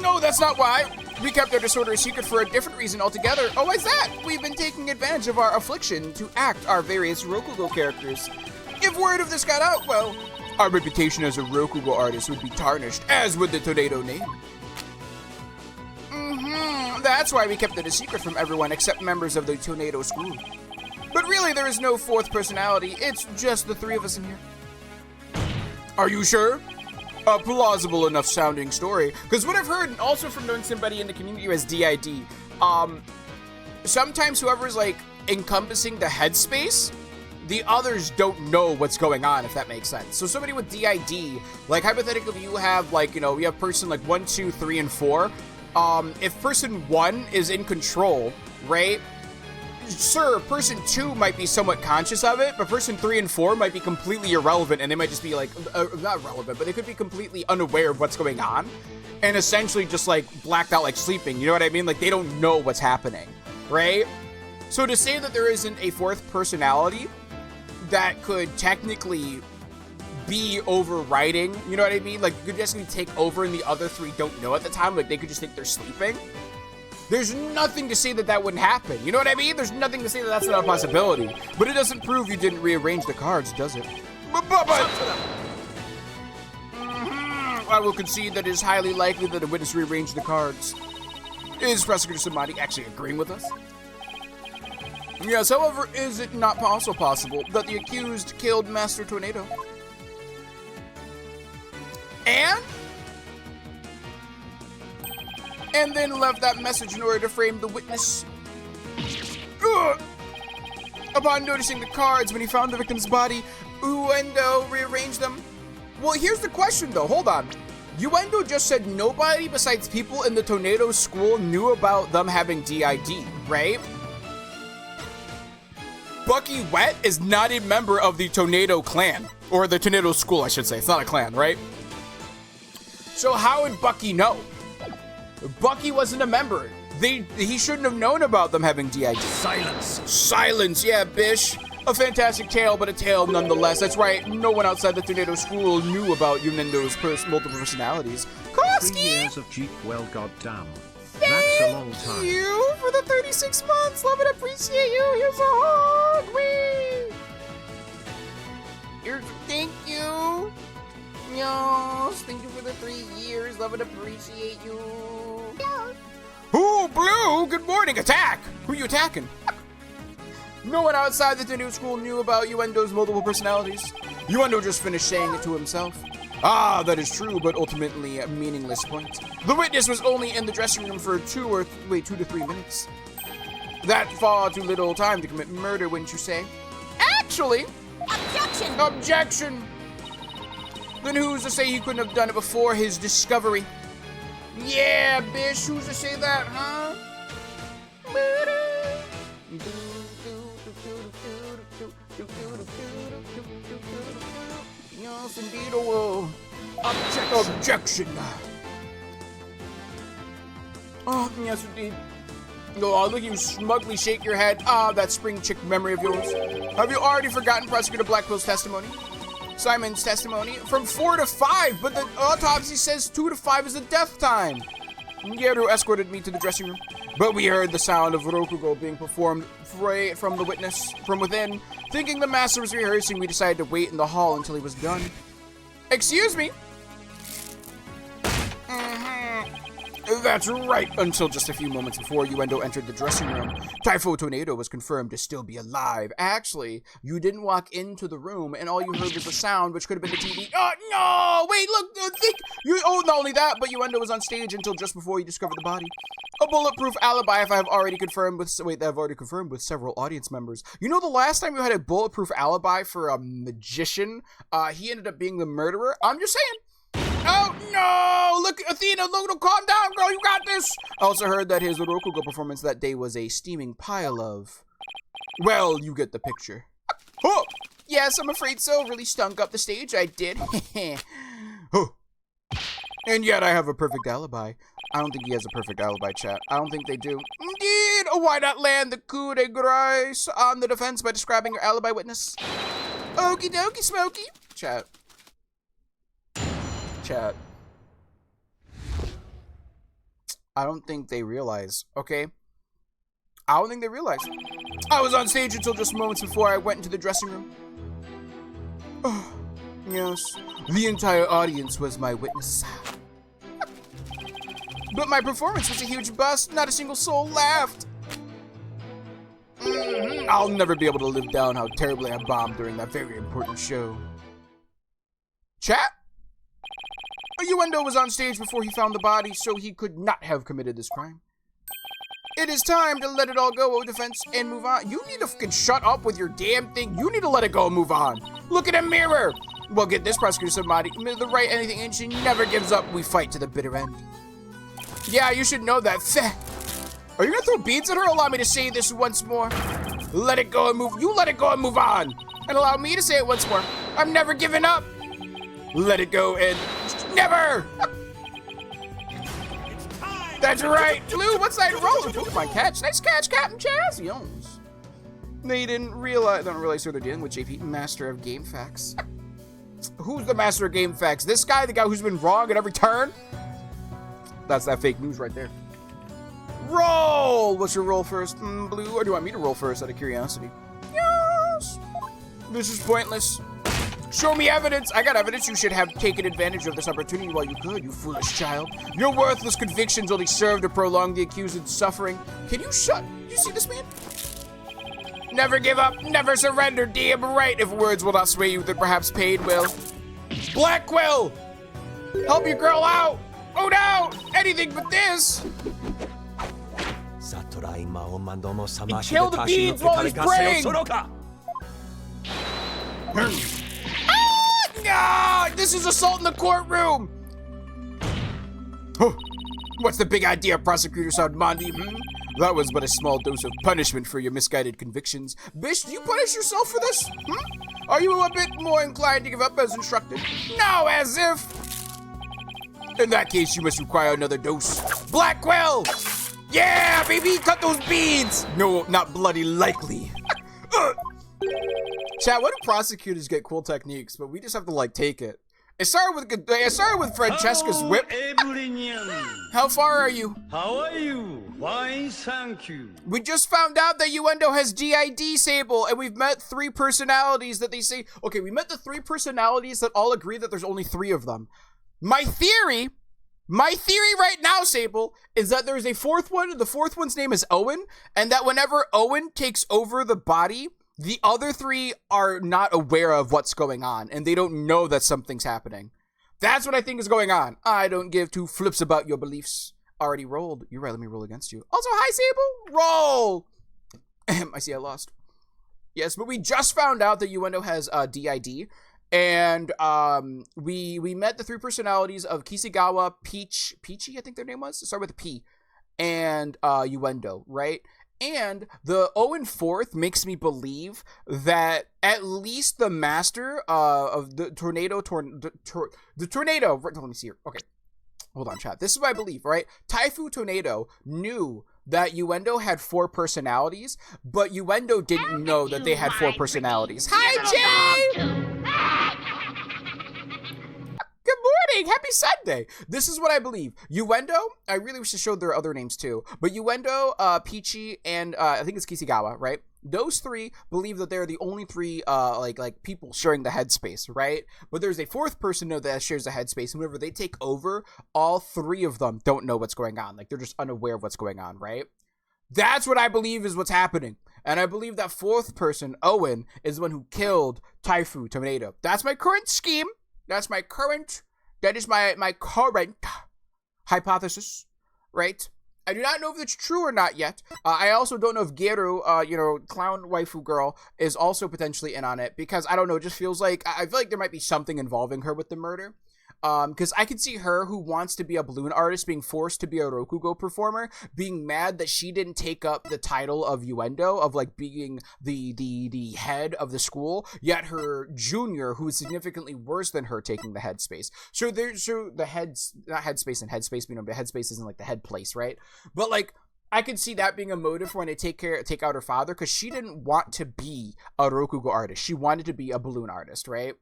No, that's not why. We kept our disorder a secret for a different reason altogether. Oh, why's that? We've been taking advantage of our affliction to act our various Rokugo characters. If word of this got out, well, our reputation as a Rokugo artist would be tarnished, as would the Tornado name. That's why we kept it a secret from everyone except members of the Tornado school. But really, there is no fourth personality. It's just the three of us in here. Are you sure? A plausible enough sounding story. Because what I've heard, and also from knowing somebody in the community who has DID, sometimes whoever's like encompassing the headspace, the others don't know what's going on, if that makes sense. So somebody with DID, like hypothetically you have like, you have person like 1, 2, 3, and 4. If person 1 is in control, right? Sure, person 2 might be somewhat conscious of it, but person 3 and 4 might be completely irrelevant, and they might just be like, not relevant, but they could be completely unaware of what's going on, and essentially just like blacked out like sleeping, you know what I mean? Like they don't know what's happening, right? So to say that there isn't a fourth personality that could technically be overriding, you know what I mean? Like, you could just take over and the other 3 don't know at the time, like they could just think they're sleeping. There's nothing to say that that wouldn't happen, you know what I mean? There's nothing to say that that's not a possibility. But it doesn't prove you didn't rearrange the cards, does it? I will concede that it is highly likely that a witness rearranged the cards. Is Prosecutor Samadhi actually agreeing with us? Yes, however, is it not also possible that the accused killed Master Tornado? And then left that message in order to frame the witness? Ugh. Upon noticing the cards when he found the victim's body, Uendo rearranged them? Well, here's the question though, hold on. Uendo just said nobody besides people in the Tornado school knew about them having DID, right? Bucky Wet is not a member of the Tornado clan, or the Tornado school, I should say. It's not a clan, right? So how would Bucky know? Bucky wasn't a member. He shouldn't have known about them having DID. Silence, yeah, bish. A fantastic tale, but a tale nonetheless. That's right, no one outside the Tornado school knew about Uendo's multiple personalities. 3 years of Jeep, well goddamn. That's a long time. You for the 36 months. Love and appreciate you. Here's a hug. Wee. Here's thank you. Yes, thank you for the 3 years. Love and appreciate you. Ooh, Blue. Good morning. Attack. Who are you attacking? No one outside the Nintendo school knew about Uendo's multiple personalities. Uendo just finished saying it to himself. Ah, that is true, but ultimately a meaningless point. The witness was only in the dressing room for 2 to 3 minutes. That far too little time to commit murder, wouldn't you say? Actually, Objection! objection. Then who's to say he couldn't have done it before his discovery? Yeah, bitch, who's to say that, huh? Yes, indeed, I will. Objection. Oh, yes, indeed. Oh, look, you smugly shake your head. Ah, that spring chick memory of yours. Have you already forgotten Prosecutor Blackwell's testimony? Simon's testimony? From 4 to 5, but the autopsy says 2 to 5 is the death time. Gyaru escorted me to the dressing room, but we heard the sound of Rokugo being performed from the witness from within. Thinking the master was rehearsing, we decided to wait in the hall until he was done. Excuse me? That's right, until just a few moments before Uendo entered the dressing room. Typho Tornado was confirmed to still be alive. Actually, you didn't walk into the room, and all you heard was a sound, which could have been the TV. Oh, no! Wait, look! Not only that, but Uendo was on stage until just before he discovered the body. A bulletproof alibi, if I've already confirmed with several audience members. You know, the last time you had a bulletproof alibi for a magician, he ended up being the murderer? I'm just saying. Oh, no! Look, Athena, look, calm down, girl, you got this! I also heard that his Rokugo performance that day was a steaming pile of... Well, you get the picture. Oh! Yes, I'm afraid so. Really stunk up the stage, I did. Oh. And yet I have a perfect alibi. I don't think he has a perfect alibi, chat. I don't think they do. Indeed! Oh, why not land the coup de grace on the defense by describing your alibi witness? Okie dokie, Smokey. Chat. I don't think they realize, okay? I don't think they realize. I was on stage until just moments before I went into the dressing room. Oh, yes. The entire audience was my witness. But my performance was a huge bust. Not a single soul laughed. I'll never be able to live down how terribly I bombed during that very important show. Chat? Uendo was on stage before he found the body, so he could not have committed this crime. It is time to let it all go, O defense, and move on. You need to fucking shut up with your damn thing. You need to let it go and move on. Look in a mirror. Well, get this, prosecutor somebody. The right anything, and she never gives up. We fight to the bitter end. Yeah, you should know that. Are you gonna throw beads at her? Allow me to say this once more. Let it go and move. You let it go and move on. And allow me to say it once more. I'm never giving up. Let it go and never. That's right. Blue, what's that rolling? Oh, my catch. Nice catch, Captain Chaz. Yones. They don't realize who they're dealing with. JP, master of game facts. Who's the master of game facts? This guy, the guy who's been wrong at every turn? That's that fake news right there. Roll! What's your roll first, Blue? Or do you want me to roll first out of curiosity? Yes! This is pointless. Show me evidence! I got evidence. You should have taken advantage of this opportunity while you could, you foolish child. Your worthless convictions only serve to prolong the accused's suffering. Can you shut? You see this man? Never give up, never surrender, damn right. If words will not sway you, then perhaps pain will. Blackwell! Help your girl out! Oh no! Anything but this! Kill the beads while he's praying! Ah, this is assault in the courtroom! What's the big idea, Prosecutor Sadmandi? That was but a small dose of punishment for your misguided convictions. Bish, do you punish yourself for this? Are you a bit more inclined to give up as instructed? No, as if... In that case, you must require another dose. Blackwell! Yeah, baby, cut those beads! No, not bloody likely. Chat, why do prosecutors get cool techniques, but we just have to, like, take it? It started with Francesca's Hello, whip. everyone. How far are you? How are you? Fine, thank you. We just found out that Uendo has DID, Sable, and we've met 3 personalities that they say. Okay, we met the 3 personalities that all agree that there's only 3 of them. My theory right now, Sable, is that there's a 4th one, and the 4th one's name is Owen, and that whenever Owen takes over the body, the other 3 are not aware of what's going on, and they don't know that something's happening. That's what I think is going on. I don't give 2 flips about your beliefs. Already rolled. You're right, let me roll against you. Also, hi, Sable. Roll. I see I lost. Yes, but we just found out that Uendo has DID, and we met the 3 personalities of Kisagawa, Peachy, I think their name was. Start with a P, and Uendo, right? And the Owen 4th makes me believe that at least the master of the tornado. Let me see here. Okay, hold on, chat. This is what I believe, right? Taifu Tornado knew that Uendo had 4 personalities, but Uendo didn't know that they had 4 personalities. Hi, Jay! Good morning! Happy Sunday! This is what I believe. Uendo, I really wish to show their other names too, but Uendo, Peachy, and I think it's Kisagawa, right? Those 3 believe that they're the only 3 like people sharing the headspace, right? But there's a 4th person that shares the headspace, and whenever they take over, all 3 of them don't know what's going on. Like, they're just unaware of what's going on, right? That's what I believe is what's happening. And I believe that 4th person, Owen, is the one who killed Taifu Tornado. That's my current scheme. That is my current hypothesis, right? I do not know if it's true or not yet. I also don't know if Geru, clown waifu girl, is also potentially in on it, because I don't know, it just feels like, I feel like there might be something involving her with the murder. Because I could see her, who wants to be a balloon artist, being forced to be a Rokugo performer, being mad that she didn't take up the title of Uendo, of like being the head of the school, yet her junior, who is significantly worse than her, taking the headspace. So the heads, not headspace and headspace, but headspace isn't like the head place, right? But like, I could see that being a motive for when they take out her father, because she didn't want to be a Rokugo artist. She wanted to be a balloon artist, right?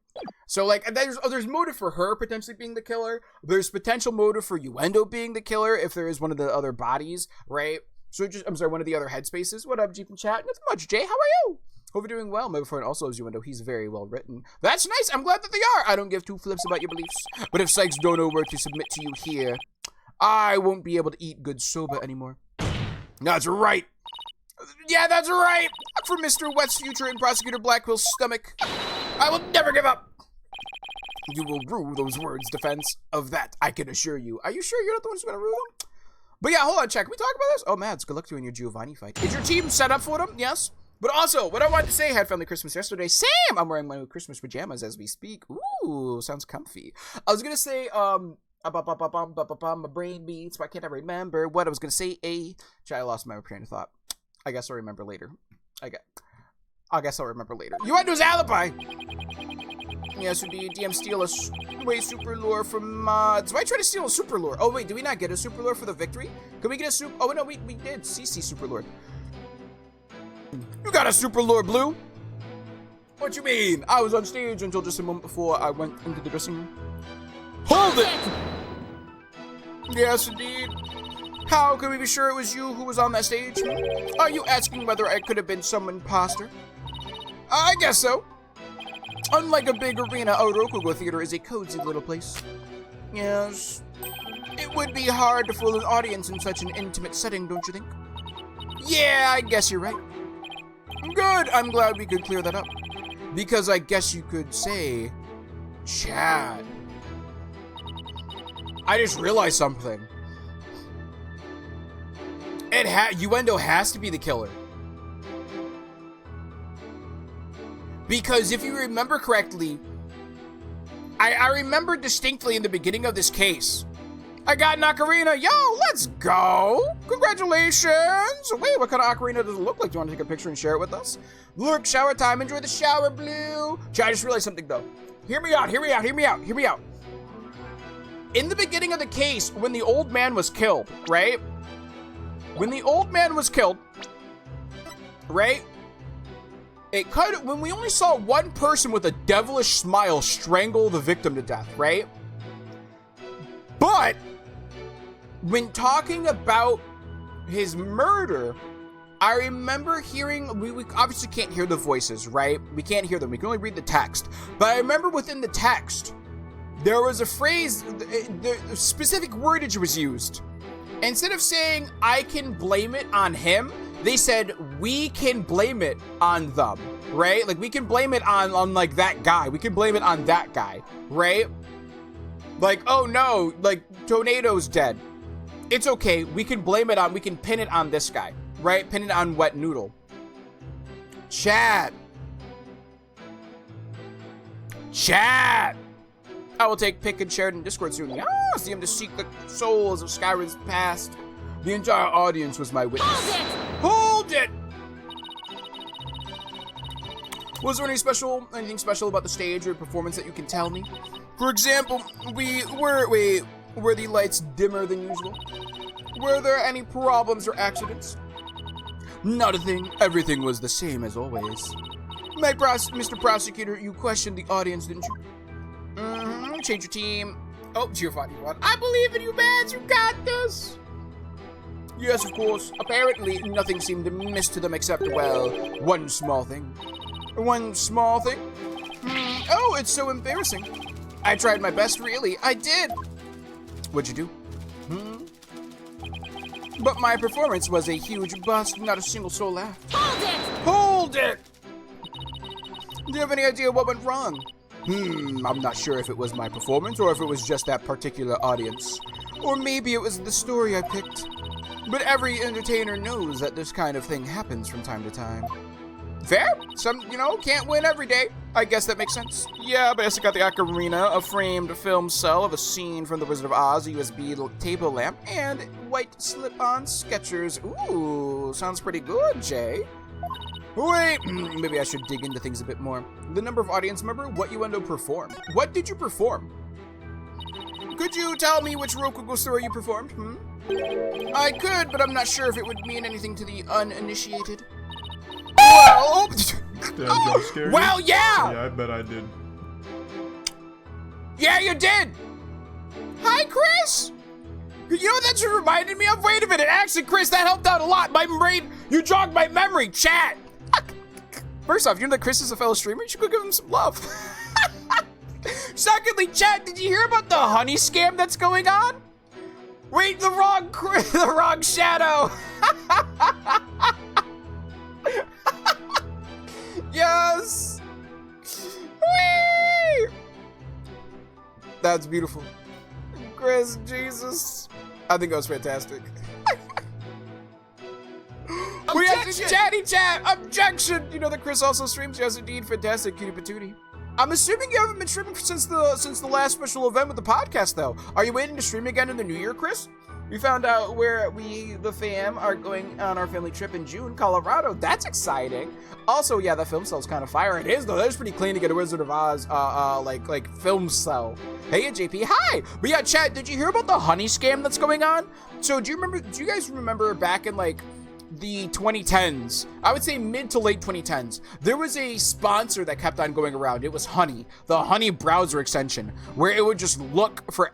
So like, there's motive for her potentially being the killer. There's potential motive for Uendo being the killer if there is one of the other bodies, right? So one of the other headspaces. What up, Jeep and chat? Nothing much, Jay. How are you? Hope you're doing well. My friend also loves Uendo. He's very well written. That's nice. I'm glad that they are. I don't give 2 flips about your beliefs. But if Sykes don't know where to submit to you here, I won't be able to eat good soba anymore. That's right. Yeah, that's right. For Mr. Wet's future in Prosecutor Blackwell's stomach, I will never give up. You will rue those words, defense. Of that, I can assure you. Are you sure you're not the one who's going to rue them? But yeah, hold on, check. Can we talk about this? Oh, Mads, good luck to you in your Giovanni fight. Is your team set up for them? Yes. But also, what I wanted to say, had family Christmas yesterday. Sam! I'm wearing my new Christmas pajamas as we speak. Ooh, sounds comfy. I was going to say, my brain beats, why can't I remember what I was gonna say? I lost my train of thought. I guess I'll remember later. I guess I'll remember later. Uendo's alibi! Yes, indeed. DM steal us. Wait, super lure from mods. Why try to steal a super lure? Oh, wait, did we not get a super lure for the victory? Can we get a super? Oh, no, we did. CC super lure. You got a super lure, Blue? What you mean? I was on stage until just a moment before I went into the dressing room. Hold it! Yes, indeed. How can we be sure it was you who was on that stage? Are you asking whether I could have been some imposter? I guess so. Unlike a big arena, a Rokugo theater is a cozy little place. Yes. It would be hard to fool an audience in such an intimate setting, don't you think? Yeah, I guess you're right. Good, I'm glad we could clear that up. Because I guess you could say, Chad. I just realized something. Uendo has to be the killer. Because if you remember correctly, I remember distinctly in the beginning of this case, I got an ocarina. Yo, let's go. Congratulations. Wait, what kind of ocarina does it look like? Do you want to take a picture and share it with us? Look, shower time. Enjoy the shower, Blue. I just realized something, though. Hear me out. In the beginning of the case, when the old man was killed, right? when we only saw one person with a devilish smile strangle the victim to death, right? But when talking about his murder, I remember hearing, we obviously can't hear the voices, right? We can't hear them. We can only read the text. But I remember within the text, there was a phrase, the specific wordage was used. Instead of saying, I can blame it on him, they said, we can blame it on them, right? Like, we can blame it on like, that guy. We can blame it on that guy, right? Like, oh no, like, Tornado's dead. It's okay. We can pin it on this guy, right? Pin it on Wet Noodle. Chat. I will take pick and share it in Discord soon. See him to seek the souls of Skyrim's past. The entire audience was my witness. Hold it! Was there anything special about the stage or performance that you can tell me? For example, were the lights dimmer than usual? Were there any problems or accidents? Not a thing. Everything was the same as always. Mr. Prosecutor, you questioned the audience, didn't you? Change your team. Oh, Giovanni won. I believe in you, man. You got this. Yes, of course. Apparently, nothing seemed amiss to them except, well, one small thing. One small thing? Oh, it's so embarrassing. I tried my best, really. I did. What'd you do? But my performance was a huge bust. Not a single soul laughed. Hold it! Do you have any idea what went wrong? I'm not sure if it was my performance or if it was just that particular audience. Or maybe it was the story I picked. But every entertainer knows that this kind of thing happens from time to time. Fair? Some, can't win every day. I guess that makes sense. Yeah, but I also got the Ocarina, a framed film cell of a scene from The Wizard of Oz, a USB table lamp, and white slip-on Skechers. Ooh, sounds pretty good, Jay. Wait, maybe I should dig into things a bit more. The number of audience member, what you performed. What did you perform? Could you tell me which Rokugo story you performed? I could, but I'm not sure if it would mean anything to the uninitiated. Well, Did I jump scare you? Well, yeah! Yeah, I bet I did. Yeah, you did! Hi, Chris! You know what that just reminded me of? Wait a minute, actually, Chris, that helped out a lot. My brain, you jogged my memory, chat! First off, you know that Chris is a fellow streamer? You should go give him some love. Secondly, chat, did you hear about the honey scam that's going on? Wait, the wrong shadow! Yes! Whee! That's beautiful. Chris, Jesus. I think that was fantastic. We have to chatty chat! Objection! You know that Chris also streams? Yes, indeed. Fantastic, cutie patootie. I'm assuming you haven't been streaming since the last special event with the podcast, though. Are you waiting to stream again in the new year, Chris? We found out where the fam, are going on our family trip in June, Colorado. That's exciting. Also, yeah, the film cell's kind of fire. It is, though. That is pretty clean to get a Wizard of Oz, like film cell. Hey, JP, hi! But yeah, chat, did you hear about the honey scam that's going on? So, do you guys remember back in, like, the 2010s, I would say mid to late 2010s, there was a sponsor that kept on going around. It was Honey, the Honey browser extension, where it would just look for,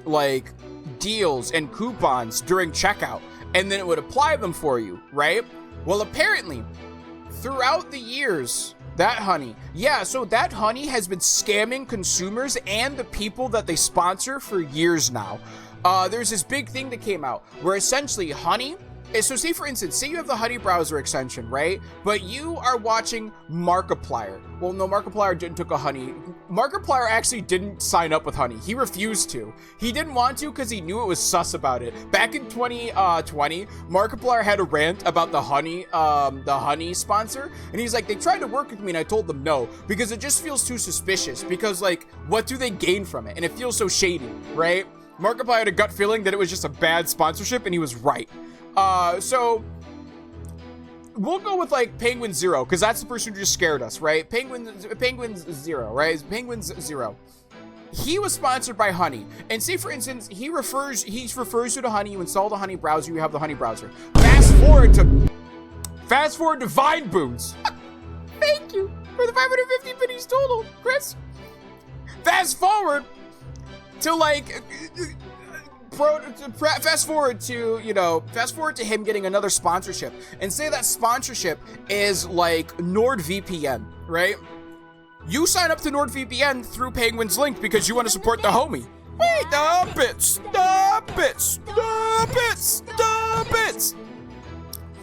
like deals and coupons during checkout, and then it would apply them for you, right? Well, apparently, throughout the years, that Honey has been scamming consumers and the people that they sponsor for years now. There's this big thing that came out where essentially Honey, so say for instance, say you have the Honey browser extension, right? But you are watching Markiplier. Well, no, Markiplier didn't took a Honey. Markiplier actually didn't sign up with Honey. He refused to. He didn't want to because he knew it was sus about it. Back in 2020, Markiplier had a rant about the Honey sponsor, and he's like, they tried to work with me and I told them no, because it just feels too suspicious, because like, what do they gain from it? And it feels so shady, right? Markiplier had a gut feeling that it was just a bad sponsorship, and he was right. So we'll go with like Penguin Zero, because that's the person who just scared us, right? Penguin's Zero, right? Penguin's Zero. He was sponsored by Honey, and say for instance, he refers to the Honey. You install the Honey browser, you have the Honey browser. Fast forward to Vine Boons. Thank you for the 550 pennies total, Chris. Fast forward to like fast forward to him getting another sponsorship, and say that sponsorship is like NordVPN, right? You sign up to NordVPN through Penguin's link because you want to support the homie. Wait, the bits.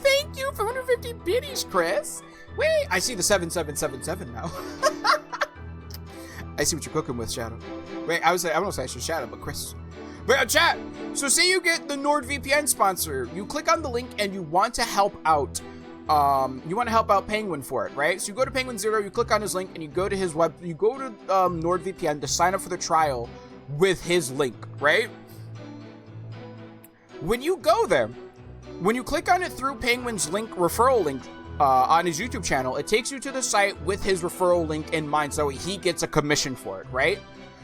Thank you for 150 biddies, Chris. Wait, I see the 7777 now. I see what you're cooking with, Shadow. Wait, I don't say Shadow, but Chris. Wait, chat. So say you get the NordVPN sponsor. You click on the link and you want to help out. Penguin for it, right? So you go to Penguin Zero, you click on his link, and you go to his you go to NordVPN to sign up for the trial with his link, right? When you go there, when you click on it through Penguin's referral link on his YouTube channel, it takes you to the site with his referral link in mind, so he gets a commission for it, right?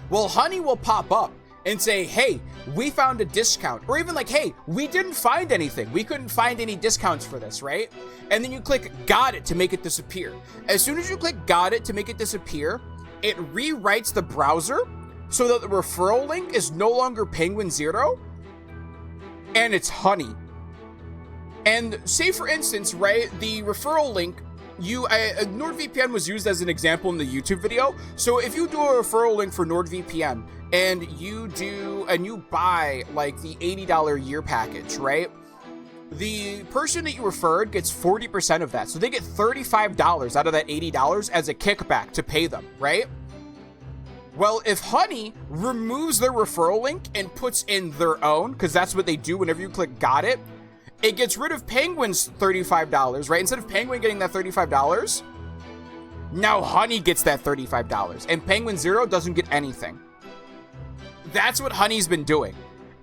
Well, Honey will pop up and say, hey, we found a discount. Or even like, hey, we didn't find anything. We couldn't find any discounts for this, right? And then you click got it to make it disappear. As soon as you click got it to make it disappear, it rewrites the browser so that the referral link is no longer Penguin Zero, and it's Honey. And say, for instance, right, the referral link, NordVPN was used as an example in the YouTube video. So if you do a referral link for NordVPN and you buy like the $80 year package, right? The person that you referred gets 40% of that. So they get $35 out of that $80 as a kickback to pay them, right? Well, if Honey removes their referral link and puts in their own, because that's what they do whenever you click got it, it gets rid of Penguin's $35, right? Instead of Penguin getting that $35, now Honey gets that $35, and Penguin Zero doesn't get anything. That's what Honey's been doing.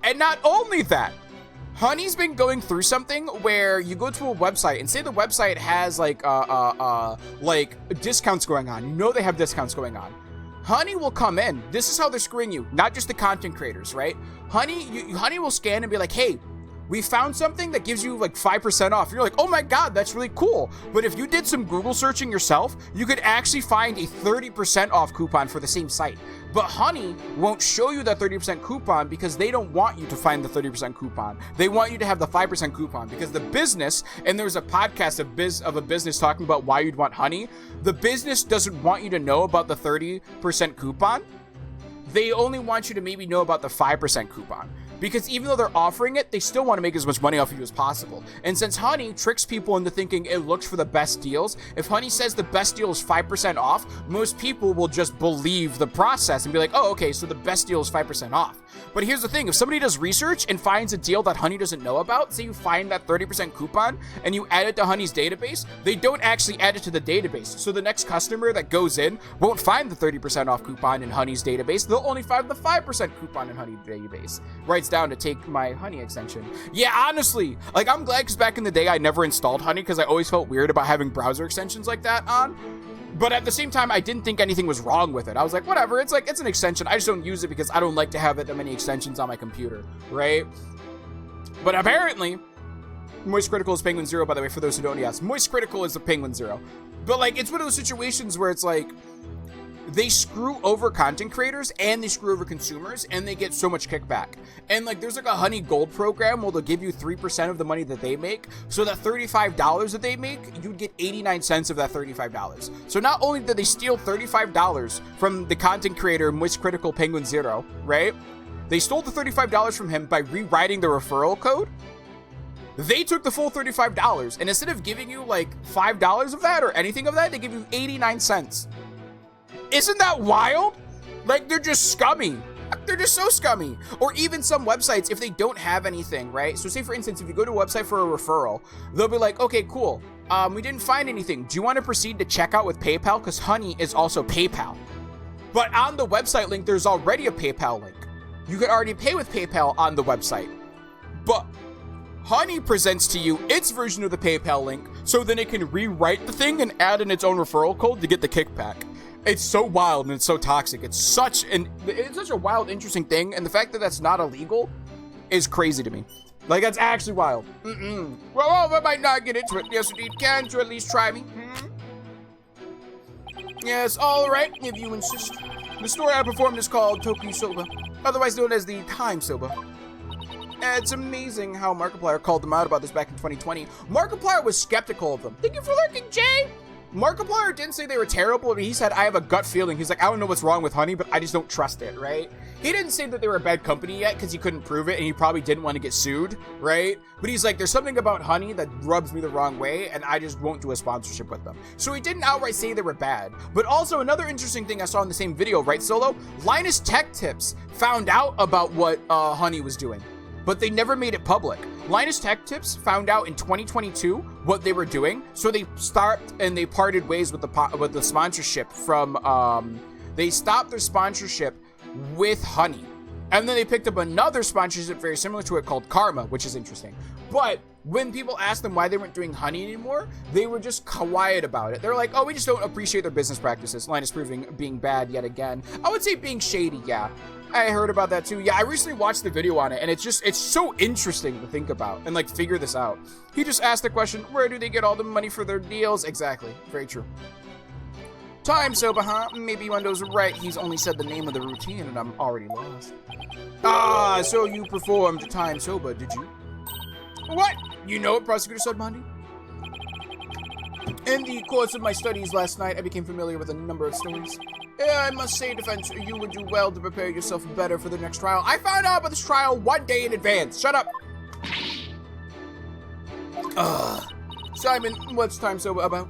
And not only that, Honey's been going through something where you go to a website and say the website has like discounts going on. You know they have discounts going on. Honey will come in. This is how they're screwing you, not just the content creators, right? Honey will scan and be like, hey, we found something that gives you like 5% off. You're like, oh my God, that's really cool. But if you did some Google searching yourself, you could actually find a 30% off coupon for the same site. But Honey won't show you that 30% coupon because they don't want you to find the 30% coupon. They want you to have the 5% coupon because the business, and there's a podcast of a business talking about why you'd want Honey. The business doesn't want you to know about the 30% coupon. They only want you to maybe know about the 5% coupon. Because even though they're offering it, they still want to make as much money off of you as possible. And since Honey tricks people into thinking it looks for the best deals, if Honey says the best deal is 5% off, most people will just believe the process and be like, oh, okay, so the best deal is 5% off. But here's the thing, if somebody does research and finds a deal that Honey doesn't know about, say you find that 30% coupon and you add it to Honey's database, they don't actually add it to the database. So the next customer that goes in won't find the 30% off coupon in Honey's database. They'll only find the 5% coupon in Honey's database. Writes down to take my Honey extension. Yeah, honestly, like I'm glad because back in the day I never installed Honey because I always felt weird about having browser extensions like that on. But at the same time, I didn't think anything was wrong with it. I was like, whatever, it's an extension. I just don't use it because I don't like to have that many extensions on my computer, right? But apparently, Moist Critical is Penguin Zero, by the way, for those who don't ask. Moist Critical is the Penguin Zero. But like, it's one of those situations where it's like, they screw over content creators and they screw over consumers and they get so much kickback. And like there's like a Honey Gold program where they'll give you 3% of the money that they make. So that $35 that they make, you'd get 89 cents of that $35. So not only did they steal $35 from the content creator Moist Critical Penguin Zero, right? They stole the $35 from him by rewriting the referral code. They took the full $35 and instead of giving you like $5 of that or anything of that, they give you 89 cents. Isn't that wild? Like, they're just scummy. They're just so scummy. Or even some websites, if they don't have anything, right? So say, for instance, if you go to a website for a referral, they'll be like, okay, cool. We didn't find anything. Do you want to proceed to checkout with PayPal? Because Honey is also PayPal. But on the website link, there's already a PayPal link. You could already pay with PayPal on the website. But Honey presents to you its version of the PayPal link, so then it can rewrite the thing and add in its own referral code to get the kickback. It's so wild and it's so toxic. It's such a wild, interesting thing. And the fact that that's not illegal is crazy to me. Like, that's actually wild. Well, I might not get into it. Yes, indeed. Can't you at least try me? Yes, all right, if you insist. The story I performed is called Tokyo Soba, otherwise known as the Time Soba. It's amazing how Markiplier called them out about this back in 2020. Markiplier was skeptical of them. Thank you for lurking, Jay! Markiplier didn't say they were terrible, but he said, I have a gut feeling. He's like, I don't know what's wrong with Honey, but I just don't trust it, right? He didn't say that they were a bad company yet because he couldn't prove it and he probably didn't want to get sued, right? But he's like, there's something about Honey that rubs me the wrong way and I just won't do a sponsorship with them. So he didn't outright say they were bad. But also another interesting thing I saw in the same video, right, Solo? Linus Tech Tips found out about what Honey was doing, but they never made it public. Linus Tech Tips found out in 2022 what they were doing, so they stopped and they parted ways with the sponsorship from. They stopped their sponsorship with Honey, and then they picked up another sponsorship very similar to it called Karma, which is interesting. But when people asked them why they weren't doing Honey anymore, they were just quiet about it. They're like, oh, we just don't appreciate their business practices. Linus being bad yet again. I would say being shady, yeah. I heard about that too. Yeah, I recently watched the video on it, and it's so interesting to think about and like figure this out. He just asked the question, where do they get all the money for their deals? Exactly. Very true. Time Soba, huh? Maybe Wendo's right. He's only said the name of the routine, and I'm already lost. Ah, so you performed Time Soba, did you? What? You know what, Prosecutor said, Mondi? In the course of my studies last night, I became familiar with a number of stories. I must say, defense, you would do well to prepare yourself better for the next trial. I found out about this trial 1 day in advance. Shut up. Simon, what's Time Soba about?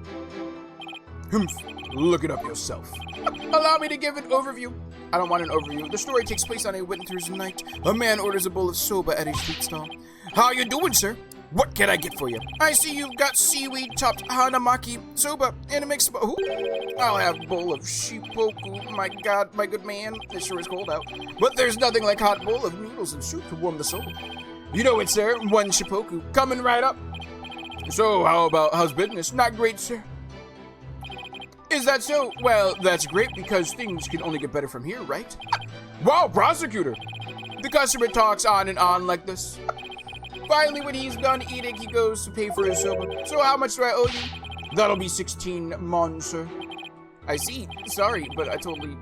Look it up yourself. Allow me to give an overview. I don't want an overview. The story takes place on a winter's night. A man orders a bowl of soba at a street stall. How you doing, sir? What can I get for you? I see you've got seaweed-topped hanamaki soba and a mixed... I'll have a bowl of shipoku. My God, my good man. It sure is cold out. But there's nothing like hot bowl of noodles and soup to warm the soul. You know it, sir. 1 shipoku. Coming right up. So, how's business? Not great, sir. Is that so? Well, that's great because things can only get better from here, right? Wow, prosecutor! The customer talks on and on like this. Finally, when he's done eating, he goes to pay for his soba. So how much do I owe you? That'll be 16 mon, sir. I see. Sorry, but I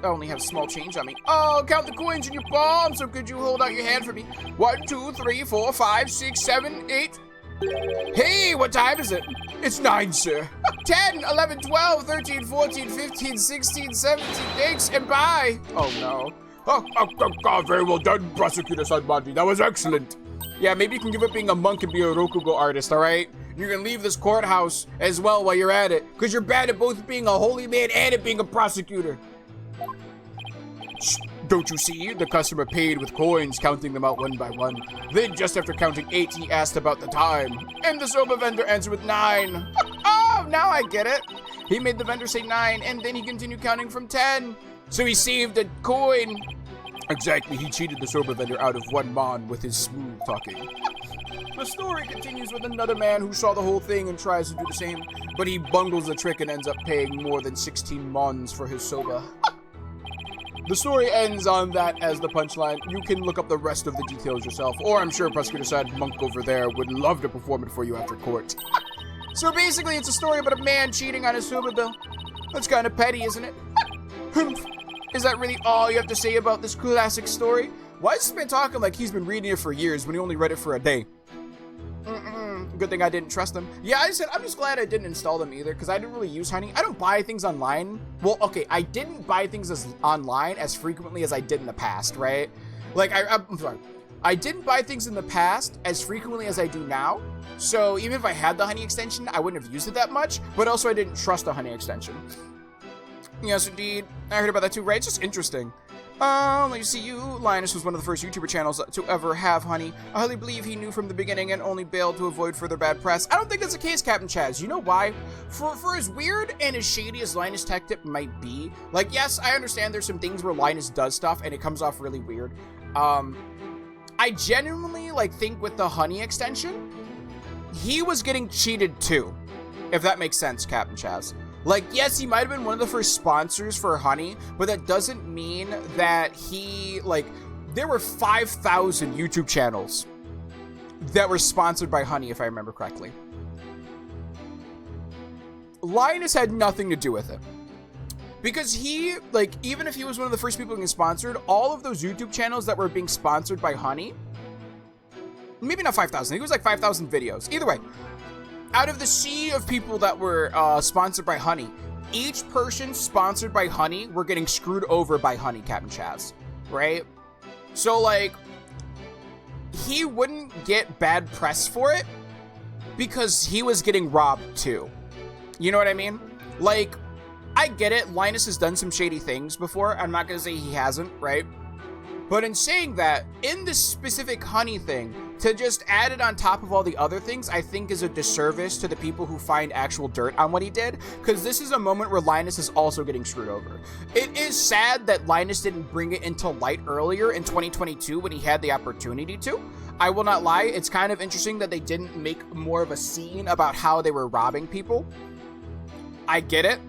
only have small change on me. Oh, count the coins in your palm, so could you hold out your hand for me? 1, 2, 3, 4, 5, 6, 7, 8... Hey, what time is it? It's 9, sir. 10, 11, 12, 13, 14, 15, 16, 17, thanks, and bye. Oh, no. Oh, very well done, Prosecutor Sanbandi. That was excellent. Yeah, maybe you can give up being a monk and be a Rokugo artist, all right? You can leave this courthouse as well while you're at it, because you're bad at both being a holy man and at being a prosecutor. Shh. Don't you see? The customer paid with coins, counting them out 1 by 1. Then, just after counting 8, he asked about the time. And the soba vendor answered with 9. Oh, now I get it. He made the vendor say 9, and then he continued counting from 10. So he saved a coin. Exactly, he cheated the soba vendor out of 1 mon with his smooth talking. The story continues with another man who saw the whole thing and tries to do the same, but he bungles the trick and ends up paying more than 16 mons for his soba. The story ends on that as the punchline. You can look up the rest of the details yourself, or I'm sure Prosecutor Sad Monk over there would love to perform it for you after court. So basically, it's a story about a man cheating on his soba bill. That's kind of petty, isn't it? Is that really all you have to say about this classic story? Why is this man talking like he's been reading it for years when he only read it for a day? Good thing I didn't trust them. Yeah, I said I'm just glad I didn't install them either because I didn't really use Honey. I don't buy things online. Well, okay, I didn't buy things online as frequently as I did in the past, right? Like, I'm sorry. I didn't buy things in the past as frequently as I do now. So even if I had the Honey extension, I wouldn't have used it that much. But also, I didn't trust the Honey extension. Yes, indeed. I heard about that too, right? It's just interesting. Let me see you. Linus was one of the first YouTuber channels to ever have Honey. I highly believe he knew from the beginning and only bailed to avoid further bad press. I don't think that's the case, Captain Chaz. You know why? For as weird and as shady as Linus Tech Tip might be, like, yes, I understand there's some things where Linus does stuff and it comes off really weird. I genuinely, like, think with the Honey extension, he was getting cheated too, if that makes sense, Captain Chaz. Like, yes, he might have been one of the first sponsors for Honey, but that doesn't mean that he, like, there were 5,000 YouTube channels that were sponsored by Honey, if I remember correctly. Linus had nothing to do with it. Because he, like, even if he was one of the first people getting sponsored, all of those YouTube channels that were being sponsored by Honey, maybe not 5,000, I think it was like 5,000 videos. Either way, out of the sea of people that were sponsored by Honey, each person sponsored by Honey were getting screwed over by Honey, Captain Chaz, right? So, like, he wouldn't get bad press for it because he was getting robbed too. You know what I mean? Like, I get it, Linus has done some shady things before. I'm not gonna say he hasn't, right? But in saying that, in this specific Honey thing, to just add it on top of all the other things, I think is a disservice to the people who find actual dirt on what he did, because this is a moment where Linus is also getting screwed over. It is sad that Linus didn't bring it into light earlier in 2022 when he had the opportunity to. I will not lie, it's kind of interesting that they didn't make more of a scene about how they were robbing people. I get it.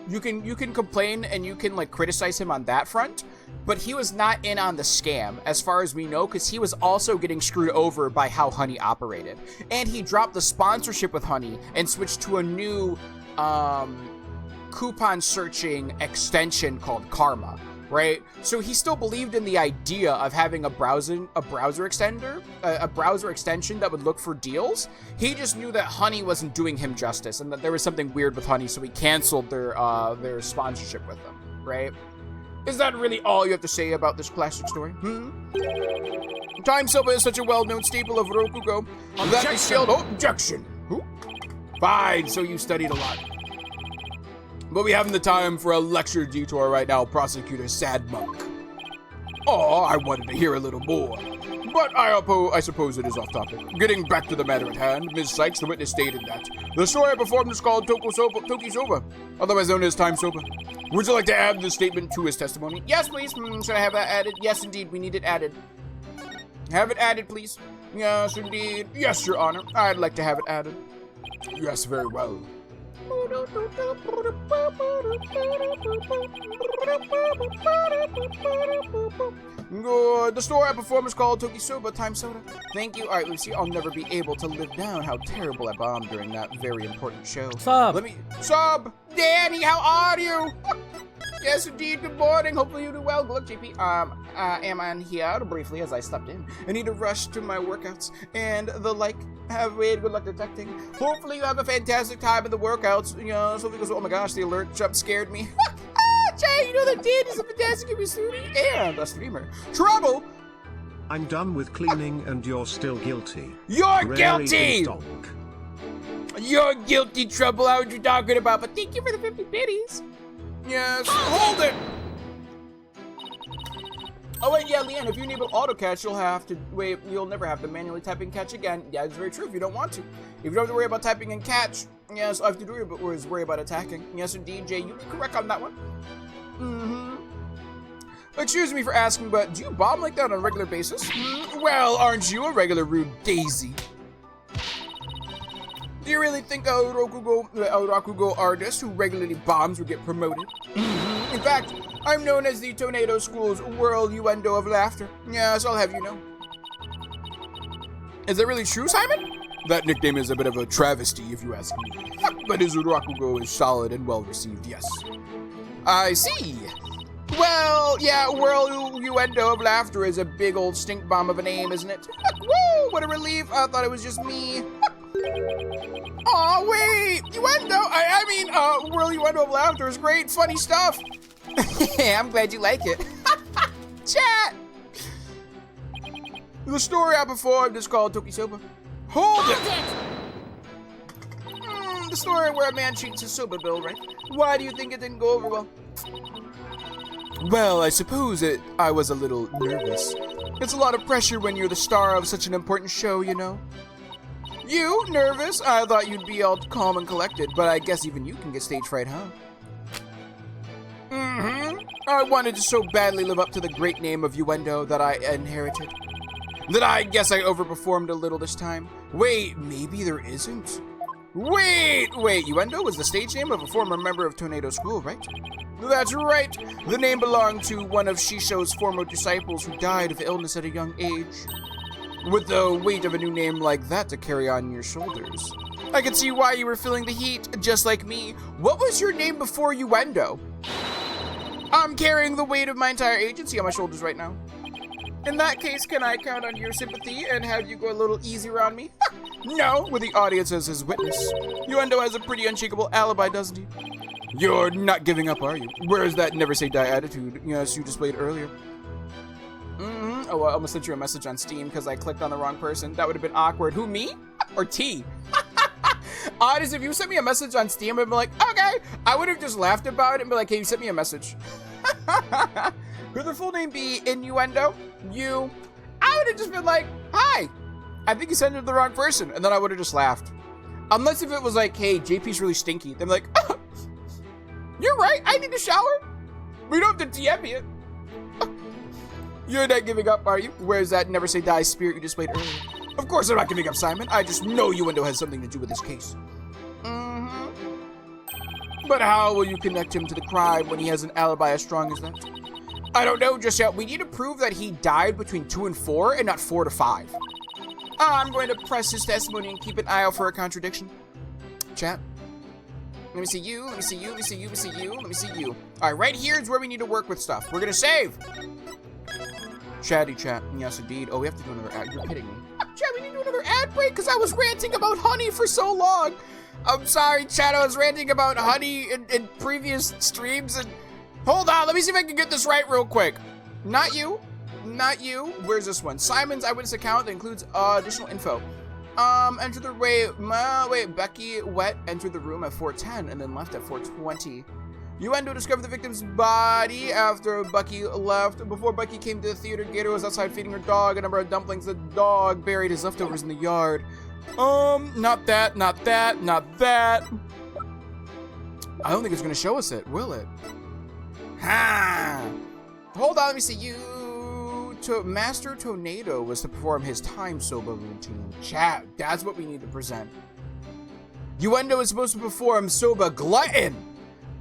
You can complain and you can like criticize him on that front, but he was not in on the scam as far as we know, because he was also getting screwed over by how Honey operated. And he dropped the sponsorship with Honey and switched to a new coupon searching extension called Karma, right? So he still believed in the idea of having a browser extension that would look for deals. He just knew that Honey wasn't doing him justice and that there was something weird with Honey, so he canceled their sponsorship with them, right? Is that really all you have to say about this classic story? Time Soba is such a well-known staple of Rokugo that we failed. Objection! Who? Fine, so you studied a lot. But we haven't the time for a lecture detour right now, Prosecutor Sad Monk. Oh, I wanted to hear a little more. But I suppose it is off topic. Getting back to the matter at hand, Ms. Sykes, the witness, stated that the story I performed is called Toki Soba, otherwise known as Time Soba. Would you like to add this statement to his testimony? Yes, please. Should I have that added? Yes, indeed. We need it added. Have it added, please. Yes, indeed. Yes, Your Honor. I'd like to have it added. Yes, very well. Good. The story I perform is called Toki Soba Time Soda. Thank you. Alright, Lucy, I'll never be able to live down how terrible I bombed during that very important show. Sub! Danny, how are you? Yes, indeed. Good morning. Hopefully you do well. Good luck, JP. Am on here briefly as I stepped in. I need to rush to my workouts and the like. Have good luck detecting. Hopefully you have a fantastic time in the workouts. You know, so because, oh my gosh, the alert jump scared me. Jay, you know that Dan is a fantastic student and a streamer. Trouble! I'm done with cleaning and you're still guilty. You're Rarely guilty! ding-dong. You're guilty, Trouble. How are you talking about? But thank you for the 50 biddies. Yes. Hold it! Oh wait, yeah, Leanne, if you enable auto catch, you'll never have to manually type in catch again. Yeah, it's very true if you don't want to. If you don't have to worry about typing in catch, yes, all I have to do is worry about attacking. Yes, indeed, Jay, you'd be correct on that one. Excuse me for asking, but do you bomb like that on a regular basis? Well, aren't you a regular rude daisy? Do you really think a Rakugo artist who regularly bombs would get promoted? In fact, I'm known as the Tornado School's World Uendo of Laughter. Yes, I'll have you know. Is that really true, Simon? That nickname is a bit of a travesty, if you ask me. But his Rakugo is solid and well received, yes. I see. Well, yeah, World Uendo of Laughter is a big old stink bomb of a name, isn't it? Woo! What a relief. I thought it was just me. Oh wait, World Uendo of Laughter is great, funny stuff. I'm glad you like it. Chat. The story I performed is called Toki Soba. Hold it! The story where a man cheats his soba bill, right? Why do you think it didn't go over well? Well, I suppose I was a little nervous. It's a lot of pressure when you're the star of such an important show, you know? You? Nervous? I thought you'd be all calm and collected, but I guess even you can get stage fright, huh? I wanted to so badly live up to the great name of Uendo that I inherited. That I guess I overperformed a little this time. Wait, maybe there isn't? Wait, Uendo was the stage name of a former member of Tornado School, right? That's right. The name belonged to one of Shisho's former disciples who died of illness at a young age. With the weight of a new name like that to carry on your shoulders. I can see why you were feeling the heat, just like me. What was your name before Uendo? I'm carrying the weight of my entire agency on my shoulders right now. In that case, can I count on your sympathy and have you go a little easy around me? No, with the audience as his witness. Uendo has a pretty unshakable alibi, doesn't he? You're not giving up, are you? Where's that never say die attitude you displayed earlier? Oh, well, I almost sent you a message on Steam because I clicked on the wrong person. That would have been awkward. Who, me? Or T? Honest, if you sent me a message on Steam, I'd be like, okay. I would have just laughed about it and be like, hey, you sent me a message. Could their full name be Innuendo? You? I would have just been like, hi. I think you sent it to the wrong person. And then I would have just laughed. Unless if it was like, hey, JP's really stinky. Then like, oh, you're right. I need a shower. We don't have to DM it. You're not giving up, are you? Where's that never say die spirit you displayed earlier? Of course I'm not giving up, Simon. I just know Uendo has something to do with this case. But how will you connect him to the crime when he has an alibi as strong as that? I don't know just yet. We need to prove that he died between 2 and 4 and not 4 to 5. I'm going to press his testimony and keep an eye out for a contradiction. Chat. Let me see you, let me see you, let me see you, let me see you, let me see you. All right, right here is where we need to work with stuff. We're gonna save. Chatty chat, yes indeed. Oh, we have to do another ad, you're kidding me. Chat, we need to do another ad break because I was ranting about honey for so long. I'm sorry, chat, I was ranting about honey in previous streams and... Hold on, let me see if I can get this right real quick. Not you, not you. Where's this one? Simon's eyewitness account that includes additional info. Enter the wait, Becky Wet entered the room at 4:10 and then left at 4:20. Uendo discovered the victim's body after Bucky left. Before Bucky came to the theater, Gator was outside feeding her dog a number of dumplings. The dog buried his leftovers in the yard. Not that, not that, not that. I don't think it's gonna show us it, will it? Ha! Hold on, let me see you. Master Tornado was to perform his time soba routine. Chat, that's what we need to present. Uendo is supposed to perform soba glutton.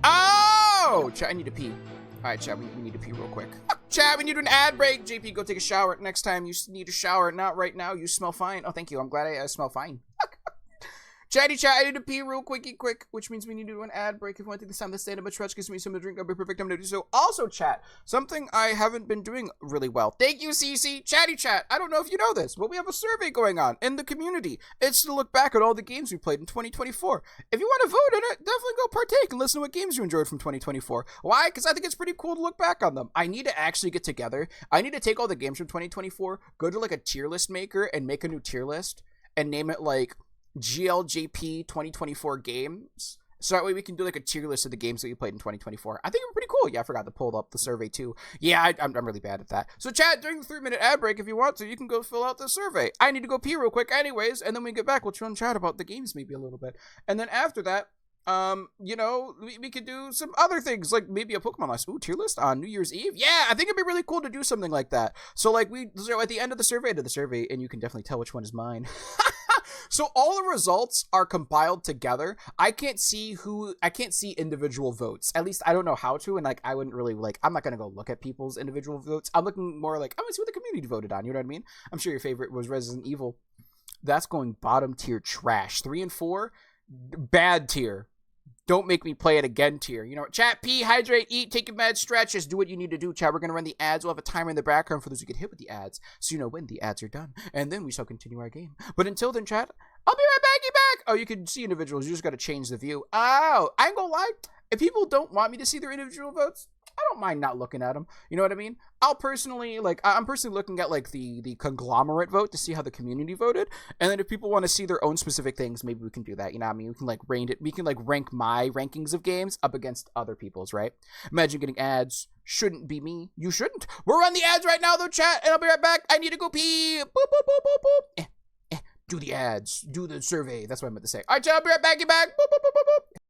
Oh! Chat, I need to pee. All right, chat, we need to pee real quick. Chat, we need an ad break. JP, go take a shower. Next time you need a shower, not right now. You smell fine. Oh, thank you. I'm glad I smell fine. Chatty chat, I need to pee real quick, which means we need to do an ad break. If you want to take this time to stand up, but Trudge gives me something to drink, I'll be perfect. I'm going to do so. Also, chat, something I haven't been doing really well. Thank you, CC. Chatty chat, I don't know if you know this, but we have a survey going on in the community. It's to look back at all the games we played in 2024. If you want to vote in it, definitely go partake and listen to what games you enjoyed from 2024. Why? Because I think it's pretty cool to look back on them. I need to actually get together. I need to take all the games from 2024, go to like a tier list maker and make a new tier list and name it like GLJP 2024 games. So that way we can do like a tier list of the games that we played in 2024. I think it would be pretty cool. Yeah, I forgot to pull up the survey too. Yeah, I'm really bad at that. So chat, during the 3-minute ad break, if you want to, you can go fill out the survey. I need to go pee real quick anyways, and then when we get back, we'll chill and chat about the games maybe a little bit. And then after that, you know, we could do some other things, like maybe a Pokemon list. Ooh, tier list on New Year's Eve? Yeah, I think it'd be really cool to do something like that. So like so at the end of the survey, and you can definitely tell which one is mine. So all the results are compiled together. I can't see individual votes. At least I don't know how to, and like I wouldn't really I'm not gonna go look at people's individual votes. I'm looking more like I want to see what the community voted on. You know what I mean? I'm sure your favorite was Resident Evil. That's going bottom tier trash. 3 and 4, bad tier. Don't make me play it again tier. You know, chat, pee, hydrate, eat, take a mad stretch. Just do what you need to do, chat. We're going to run the ads. We'll have a timer in the background for those who get hit with the ads. So you know when the ads are done. And then we shall continue our game. But until then, chat, I'll be right back, Oh, you can see individuals. You just got to change the view. Oh, I ain't gonna lie. If people don't want me to see their individual votes, I don't mind not looking at them. You know what I mean? I'm personally looking at like the conglomerate vote to see how the community voted. And then if people want to see their own specific things, maybe we can do that. You know what I mean? We can rank my rankings of games up against other people's, right? Imagine getting ads. Shouldn't be me. You shouldn't. We're on the ads right now though, chat, and I'll be right back. I need to go pee. Boop, boop, boop, boop, boop. Do the ads. Do the survey. That's what I meant to say. All right, chat, I'll be right back. Get back. Boop, boop, boop, boop, boop.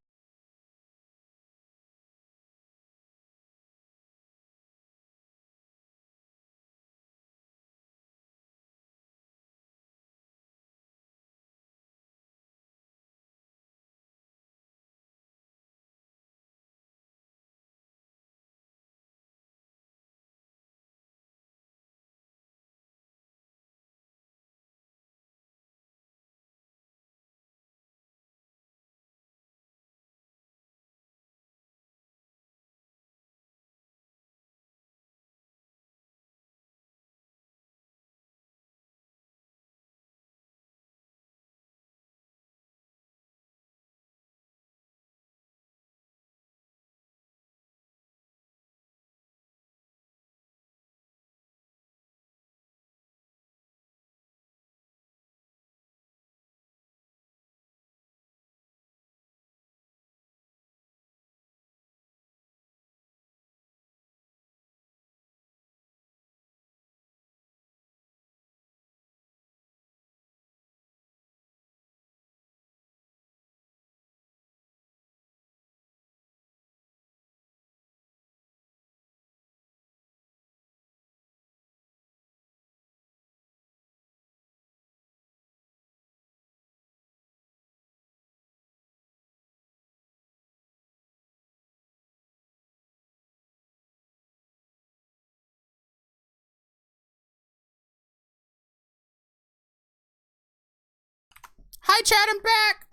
Hi, Chad, I'm back.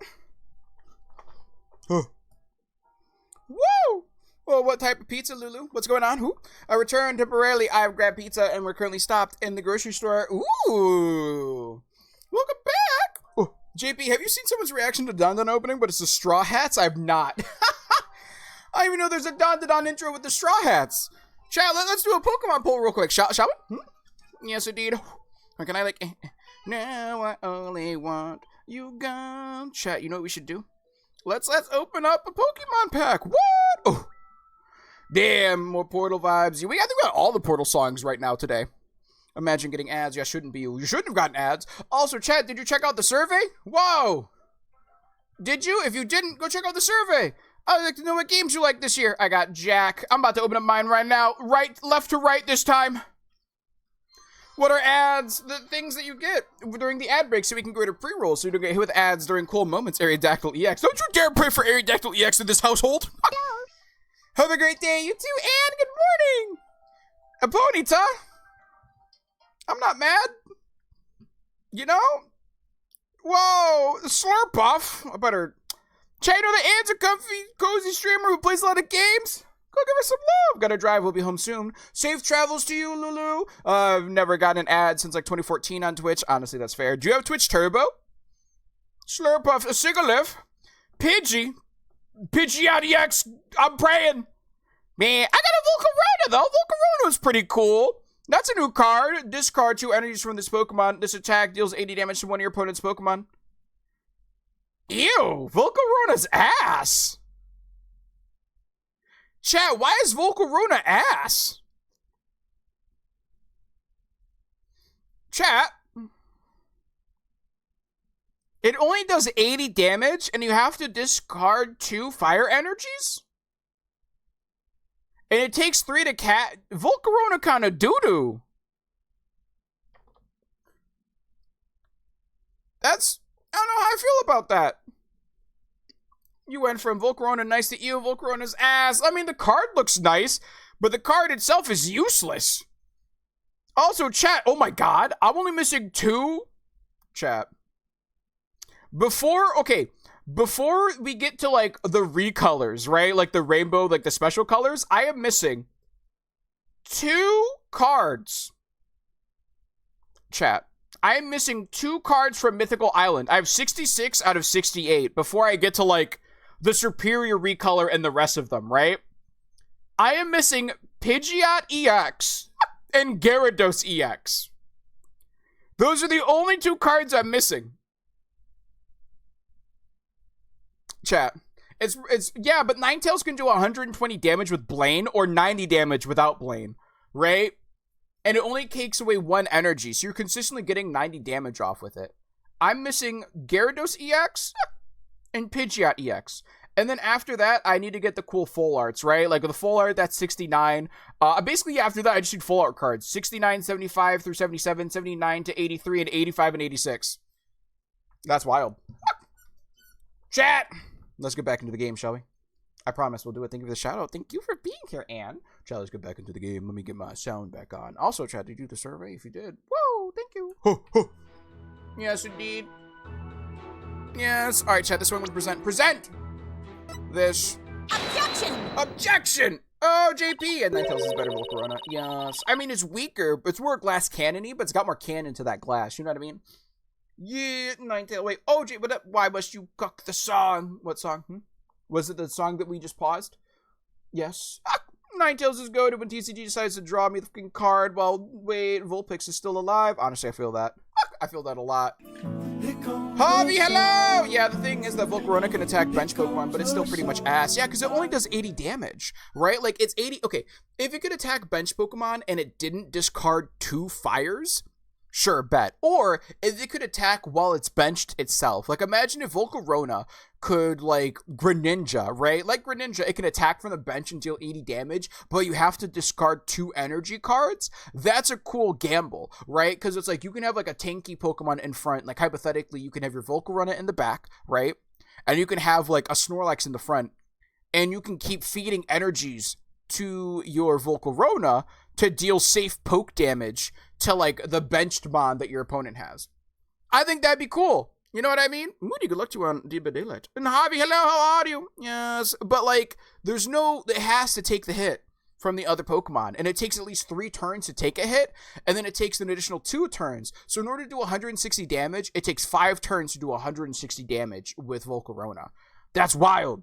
Woo! Well, what type of pizza, Lulu? What's going on? Who? I returned temporarily. I've grabbed pizza, and we're currently stopped in the grocery store. Ooh! Welcome back! Oh, JP, have you seen someone's reaction to Don Don opening, but it's the Straw Hats? I've not. I didn't even know there's a Don Don intro with the Straw Hats. Chat, let's do a Pokemon poll real quick. Shall we? Yes, indeed. Or can I, like... Now I only want you gone. Chat, you know what we should do? Let's open up a Pokemon pack. What? Oh. Damn, more Portal vibes. I think we got all the Portal songs right now today. Imagine getting ads. Yeah, shouldn't be you. You shouldn't have gotten ads. Also, chat, did you check out the survey? Whoa. Did you? If you didn't, go check out the survey. I'd like to know what games you like this year. I got Jack. I'm about to open up mine right now. Right, left to right this time. What are ads? The things that you get during the ad break so we can go to pre-roll so you don't get hit with ads during cool moments. Aerodactyl EX. Don't you dare pray for Aerodactyl EX in this household. Have a great day, you too, and good morning. Aponita. I'm not mad. You know? Whoa, Slurpuff. I better... Chino the Ants, a comfy, cozy streamer who plays a lot of games. Go give her some love. Gotta drive, we'll be home soon. Safe travels to you, Lulu. I've never gotten an ad since like 2014 on Twitch. Honestly, that's fair. Do you have Twitch Turbo? Slurpuff, a Sigalith. Pidgey. Pidgeotix, I'm praying. Man, I got a Volcarona though. Volcarona's pretty cool. That's a new card. Discard 2 energies from this Pokemon. This attack deals 80 damage to one of your opponent's Pokemon. Ew, Volcarona's ass. Chat, why is Volcarona ass? Chat. It only does 80 damage and you have to discard 2 fire energies? And it takes 3 to cat. Volcarona kind of doo-doo. That's... I don't know how I feel about that. You went from Volcarona nice to you, Volcarona's ass. I mean, the card looks nice, but the card itself is useless. Also, chat, oh my god, I'm only missing 2. Chat. Before we get to, like, the recolors, right? Like, the rainbow, like, the special colors, I am missing 2 cards. Chat. I am missing 2 cards from Mythical Island. I have 66 out of 68 before I get to, like, the superior recolor and the rest of them, right? I am missing Pidgeot EX and Gyarados EX. Those are the only 2 cards I'm missing. Chat. It's yeah, but Ninetales can do 120 damage with Blaine or 90 damage without Blaine, right? And it only takes away 1 energy, so you're consistently getting 90 damage off with it. I'm missing Gyarados EX and Pidgeot EX. And then after that, I need to get the cool full arts, right? Like, the full art, that's 69. Basically, after that, I just need full art cards. 69, 75 through 77, 79 to 83, and 85 and 86. That's wild. Chat! Let's get back into the game, shall we? I promise we'll do it. Thank you for the shout out. Thank you for being here, Anne. Chat, let's get back into the game. Let me get my sound back on. Also, chat, did you do the survey? If you did, whoa, thank you. Ho, ho. Yes, indeed. Yes. All right, chat, this one would present this. Objection! Oh, JP! And Ninetales is better Volcarona. Yes. I mean, it's weaker, but it's more glass cannon-y, but it's got more cannon to that glass. You know what I mean? Yeah, Ninetales. Wait, oh, why must you cuck the song? What song? Was it the song that we just paused? Yes. Ninetales is goated when TCG decides to draw me the fucking card while, wait, Vulpix is still alive. Honestly, I feel that. I feel that a lot. Javi, hello! Yeah, the thing is that Volcarona can attack bench Pokemon, but it's still pretty much ass. Yeah, because it only does 80 damage, right? Like, it's 80... Okay, if it could attack bench Pokemon and it didn't discard 2 fires... Sure, bet. Or, if it could attack while it's benched itself. Like, imagine if Volcarona could, like, Greninja, right? Like Greninja, it can attack from the bench and deal 80 damage, but you have to discard 2 energy cards. That's a cool gamble, right? Because it's like, you can have, like, a tanky Pokemon in front. Like, hypothetically, you can have your Volcarona in the back, right? And you can have, like, a Snorlax in the front. And you can keep feeding energies to your Volcarona to deal safe poke damage to, like, the benched mon that your opponent has. I think that'd be cool. You know what I mean? Moody, good luck to you on Deep by Daylight. And Javi, hello, how are you? Yes, but like, it has to take the hit from the other Pokemon, and it takes at least 3 turns to take a hit, and then it takes an additional 2 turns. So in order to do 160 damage, it takes 5 turns to do 160 damage with Volcarona. That's wild.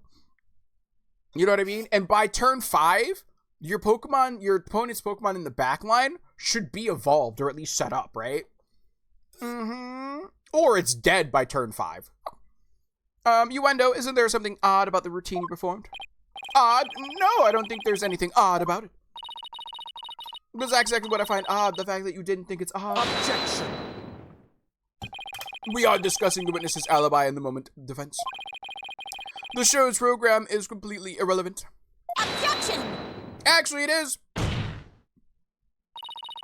You know what I mean? And by turn 5, your opponent's Pokemon in the back line should be evolved, or at least set up, right? Or it's dead by turn 5. Uendo, isn't there something odd about the routine you performed? Odd? No, I don't think there's anything odd about it. That's exactly what I find odd, the fact that you didn't think it's odd. Objection! We are discussing the witness's alibi in the moment of defense. The show's program is completely irrelevant. Objection! Actually, it is.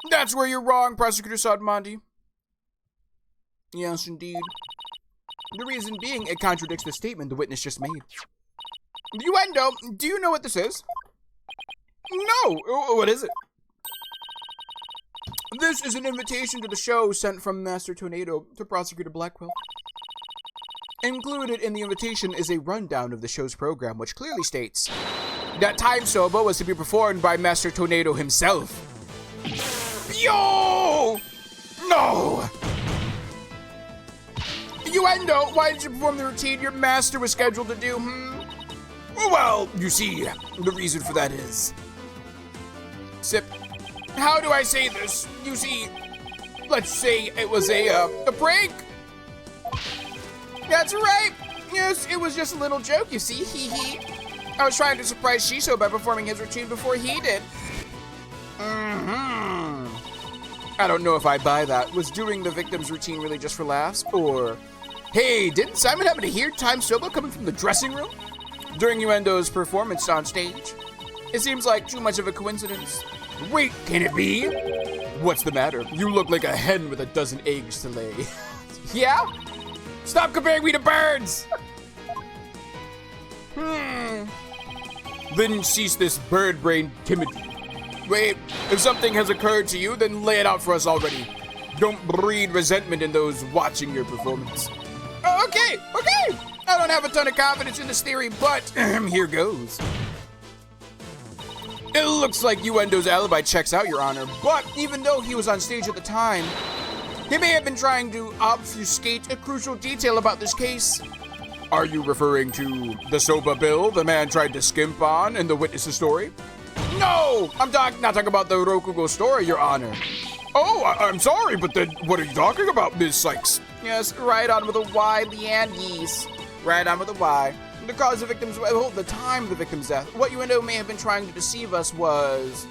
That's where you're wrong, Prosecutor Sadmonti. Yes, indeed. The reason being, it contradicts the statement the witness just made. Uendo, do you know what this is? No! What is it? This is an invitation to the show sent from Master Tornado to Prosecutor Blackwell. Included in the invitation is a rundown of the show's program, which clearly states that Time Soba was to be performed by Master Tornado himself. Yo! No! Uendo, why did you perform the routine your master was scheduled to do, Well, you see, the reason for that is... Sip. How do I say this? You see, let's say it was a prank. That's right. Yes, it was just a little joke, you see. Hee hee. I was trying to surprise Shiso by performing his routine before he did. I don't know if I buy that. Was doing the victim's routine really just for laughs? Or, hey, didn't Simon happen to hear Time Soba coming from the dressing room during Uendo's performance on stage? It seems like too much of a coincidence. Wait, can it be? What's the matter? You look like a hen with a dozen eggs to lay. Yeah? Stop comparing me to birds! Then cease this bird brain timidity. Wait, if something has occurred to you, then lay it out for us already. Don't breed resentment in those watching your performance. Okay. I don't have a ton of confidence in this theory, but here goes. It looks like Uendo's alibi checks out, Your Honor, but even though he was on stage at the time, he may have been trying to obfuscate a crucial detail about this case. Are you referring to the Soba bill the man tried to skimp on in the witness's story? No! I'm not talking about the Rokugo story, Your Honor. Oh, I'm sorry, but then what are you talking about, Ms. Sykes? Yes, right on with a Y, Leanne Yeast. Right on with a Y. The cause of the victim's... Well, the time of the victim's death. What Uendo may have been trying to deceive us was...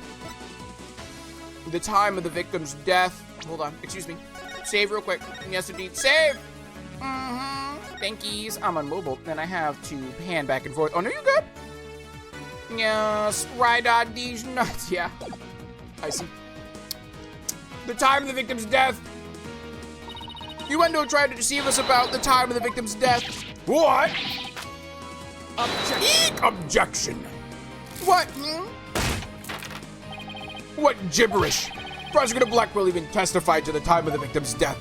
the time of the victim's death. Hold on, excuse me. Save real quick. Yes, indeed. Save! Thankies. I'm on mobile, and I have to pan back and forth. Oh, no, you good? Yes, right on these nuts. Yeah, I see. The time of the victim's death. Uendo tried to deceive us about the time of the victim's death. What? Objection. What? What gibberish? Prosecutor Blackwell even testified to the time of the victim's death.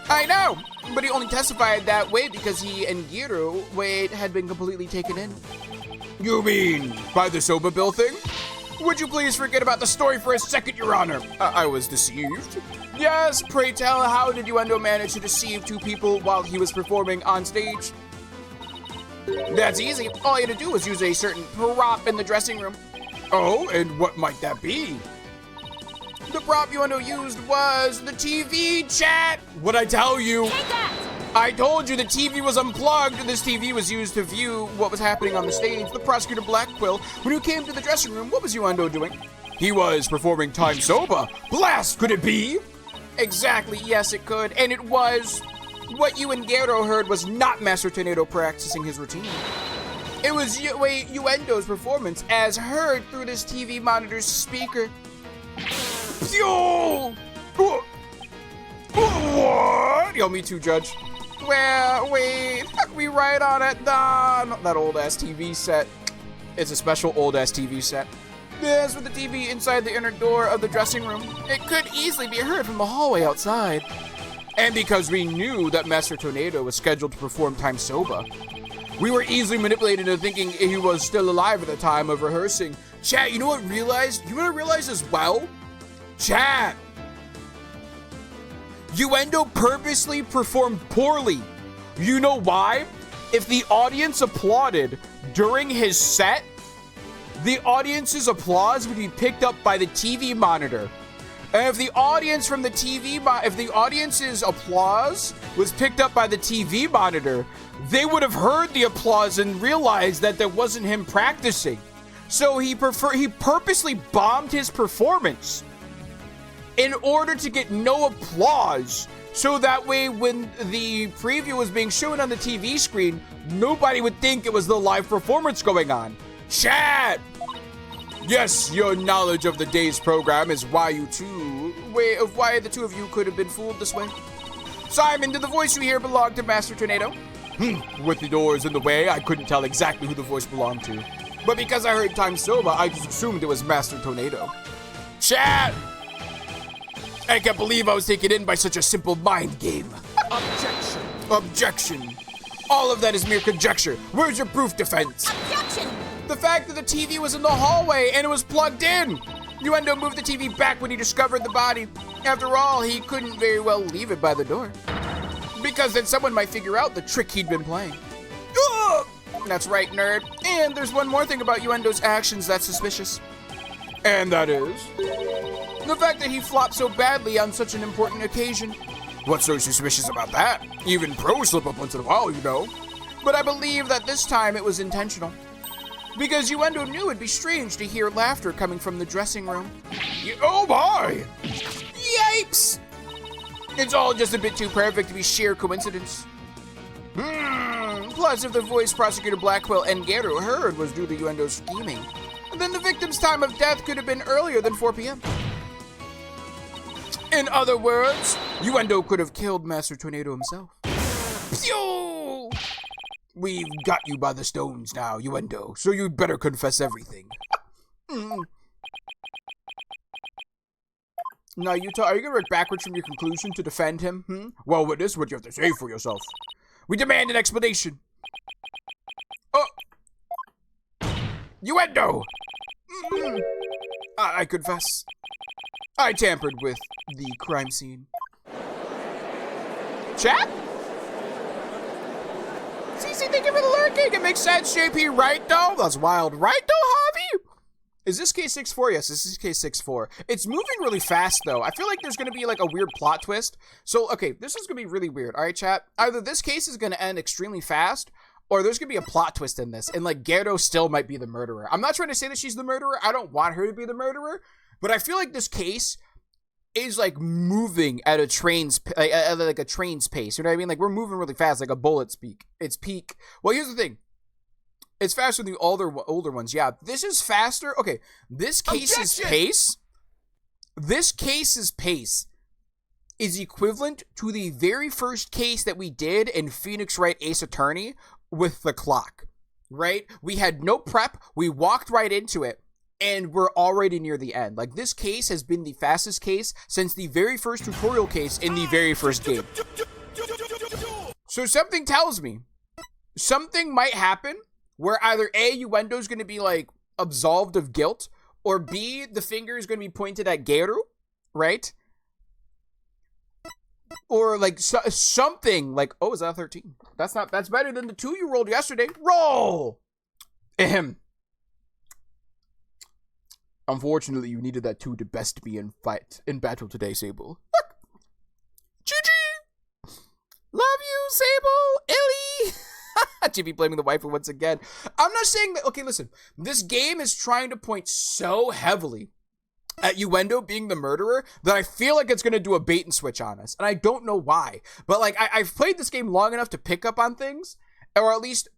I know, but he only testified that way because he and Giro had been completely taken in. You mean by the Soba bill thing? Would you please forget about the story for a second, Your Honor? I was deceived. Yes, pray tell, how did Uendo manage to deceive 2 people while he was performing on stage? That's easy. All you had to do was use a certain prop in the dressing room. Oh, and what might that be? The prop Uendo used was the TV, chat! What'd I tell you? Take that! I told you the TV was unplugged. This TV was used to view what was happening on the stage. The Prosecutor Blackwell, when you came to the dressing room, what was Uendo doing? He was performing Time Soba. Blast, could it be? Exactly, yes it could, and it was. What you and Gero heard was not Master Tornado practicing his routine. It was Uendo's performance as heard through this TV monitor's speaker. Yo! What? Yo, me too, Judge. Well, wait, we right on it, Don. That old-ass TV set. It's a special old-ass TV set. This with the TV inside the inner door of the dressing room. It could easily be heard from the hallway outside. And because we knew that Master Tornado was scheduled to perform Time Soba, we were easily manipulated into thinking he was still alive at the time of rehearsing. Chat, you know what I realized? You know what I realized as well? Chat! Uendo purposely performed poorly. You know why? If the audience applauded during his set, the audience's applause would be picked up by the TV monitor. And if the audience from the if the audience's applause was picked up by the TV monitor, they would have heard the applause and realized that that wasn't him practicing. So he purposely bombed his performance in order to get no applause. So that way, when the preview was being shown on the TV screen, nobody would think it was the live performance going on. Chat! Yes, your knowledge of the day's program is why the two of you could have been fooled this way. Simon, did the voice you hear belong to Master Tornado? With the doors in the way, I couldn't tell exactly who the voice belonged to. But because I heard Time Soba, I just assumed it was Master Tornado. Chat! I can't believe I was taken in by such a simple mind game. Objection. Objection. All of that is mere conjecture. Where's your proof, defense? Objection! The fact that the TV was in the hallway and it was plugged in. Uendo moved the TV back when he discovered the body. After all, he couldn't very well leave it by the door. Because then someone might figure out the trick he'd been playing. Ugh! That's right, nerd. And there's one more thing about Uendo's actions that's suspicious. And that is the fact that he flopped so badly on such an important occasion. What's so suspicious about that? Even pros slip up once in a while, you know. But I believe that this time it was intentional. Because Uendo knew it'd be strange to hear laughter coming from the dressing room. Oh my! Yipes! It's all just a bit too perfect to be sheer coincidence. Plus, if the voice Prosecutor Blackwell and Gero heard was due to Uendo's scheming, then the victim's time of death could have been earlier than 4 p.m. In other words, Uendo could have killed Master Tornado himself. Pew! We've got you by the stones now, Uendo, so you'd better confess everything. Now, Utah, are you gonna work backwards from your conclusion to defend him? Well, witness what you have to say for yourself. We demand an explanation. Oh! Uendo! I confess. I tampered with the crime scene. Chat? CC, thank you for the lurking. It makes sense, JP, right though? That's wild, right though, Javi? Is this case 6-4? Yes, this is case 6-4. It's moving really fast though. I feel like there's gonna be like a weird plot twist. So, okay, this is gonna be really weird. All right, chat? Either this case is gonna end extremely fast, or there's gonna be a plot twist in this, and like Gero still might be the murderer. I'm not trying to say that she's the murderer. I don't want her to be the murderer, but I feel like this case is like moving at a train's like a train's pace. You know what I mean? Like we're moving really fast, like a bullet's peak. It's peak. Well, here's the thing. It's faster than the older ones. Yeah, this is faster. Okay, this case's pace. This case's pace is equivalent to the very first case that we did in Phoenix Wright Ace Attorney with the clock. Right? We had no prep. We walked right into it. And we're already near the end. Like, this case has been the fastest case since the very first tutorial case in the very first game. So something tells me something might happen where either A, Uendo's going to be, like, absolved of guilt, or B, the finger is going to be pointed at Gero, right? Or, like, something like, oh, is that a 13? That's better than the 2 you rolled yesterday. Roll! Ahem. Unfortunately, you needed that 2 to best be in battle today, Sable. GG! Love you, Sable! Illy! GB blaming the waifu once again. I'm not saying that... Okay, listen. This game is trying to point so heavily at Uendo being the murderer that I feel like it's going to do a bait and switch on us. And I don't know why. But, like, I've played this game long enough to pick up on things. Or at least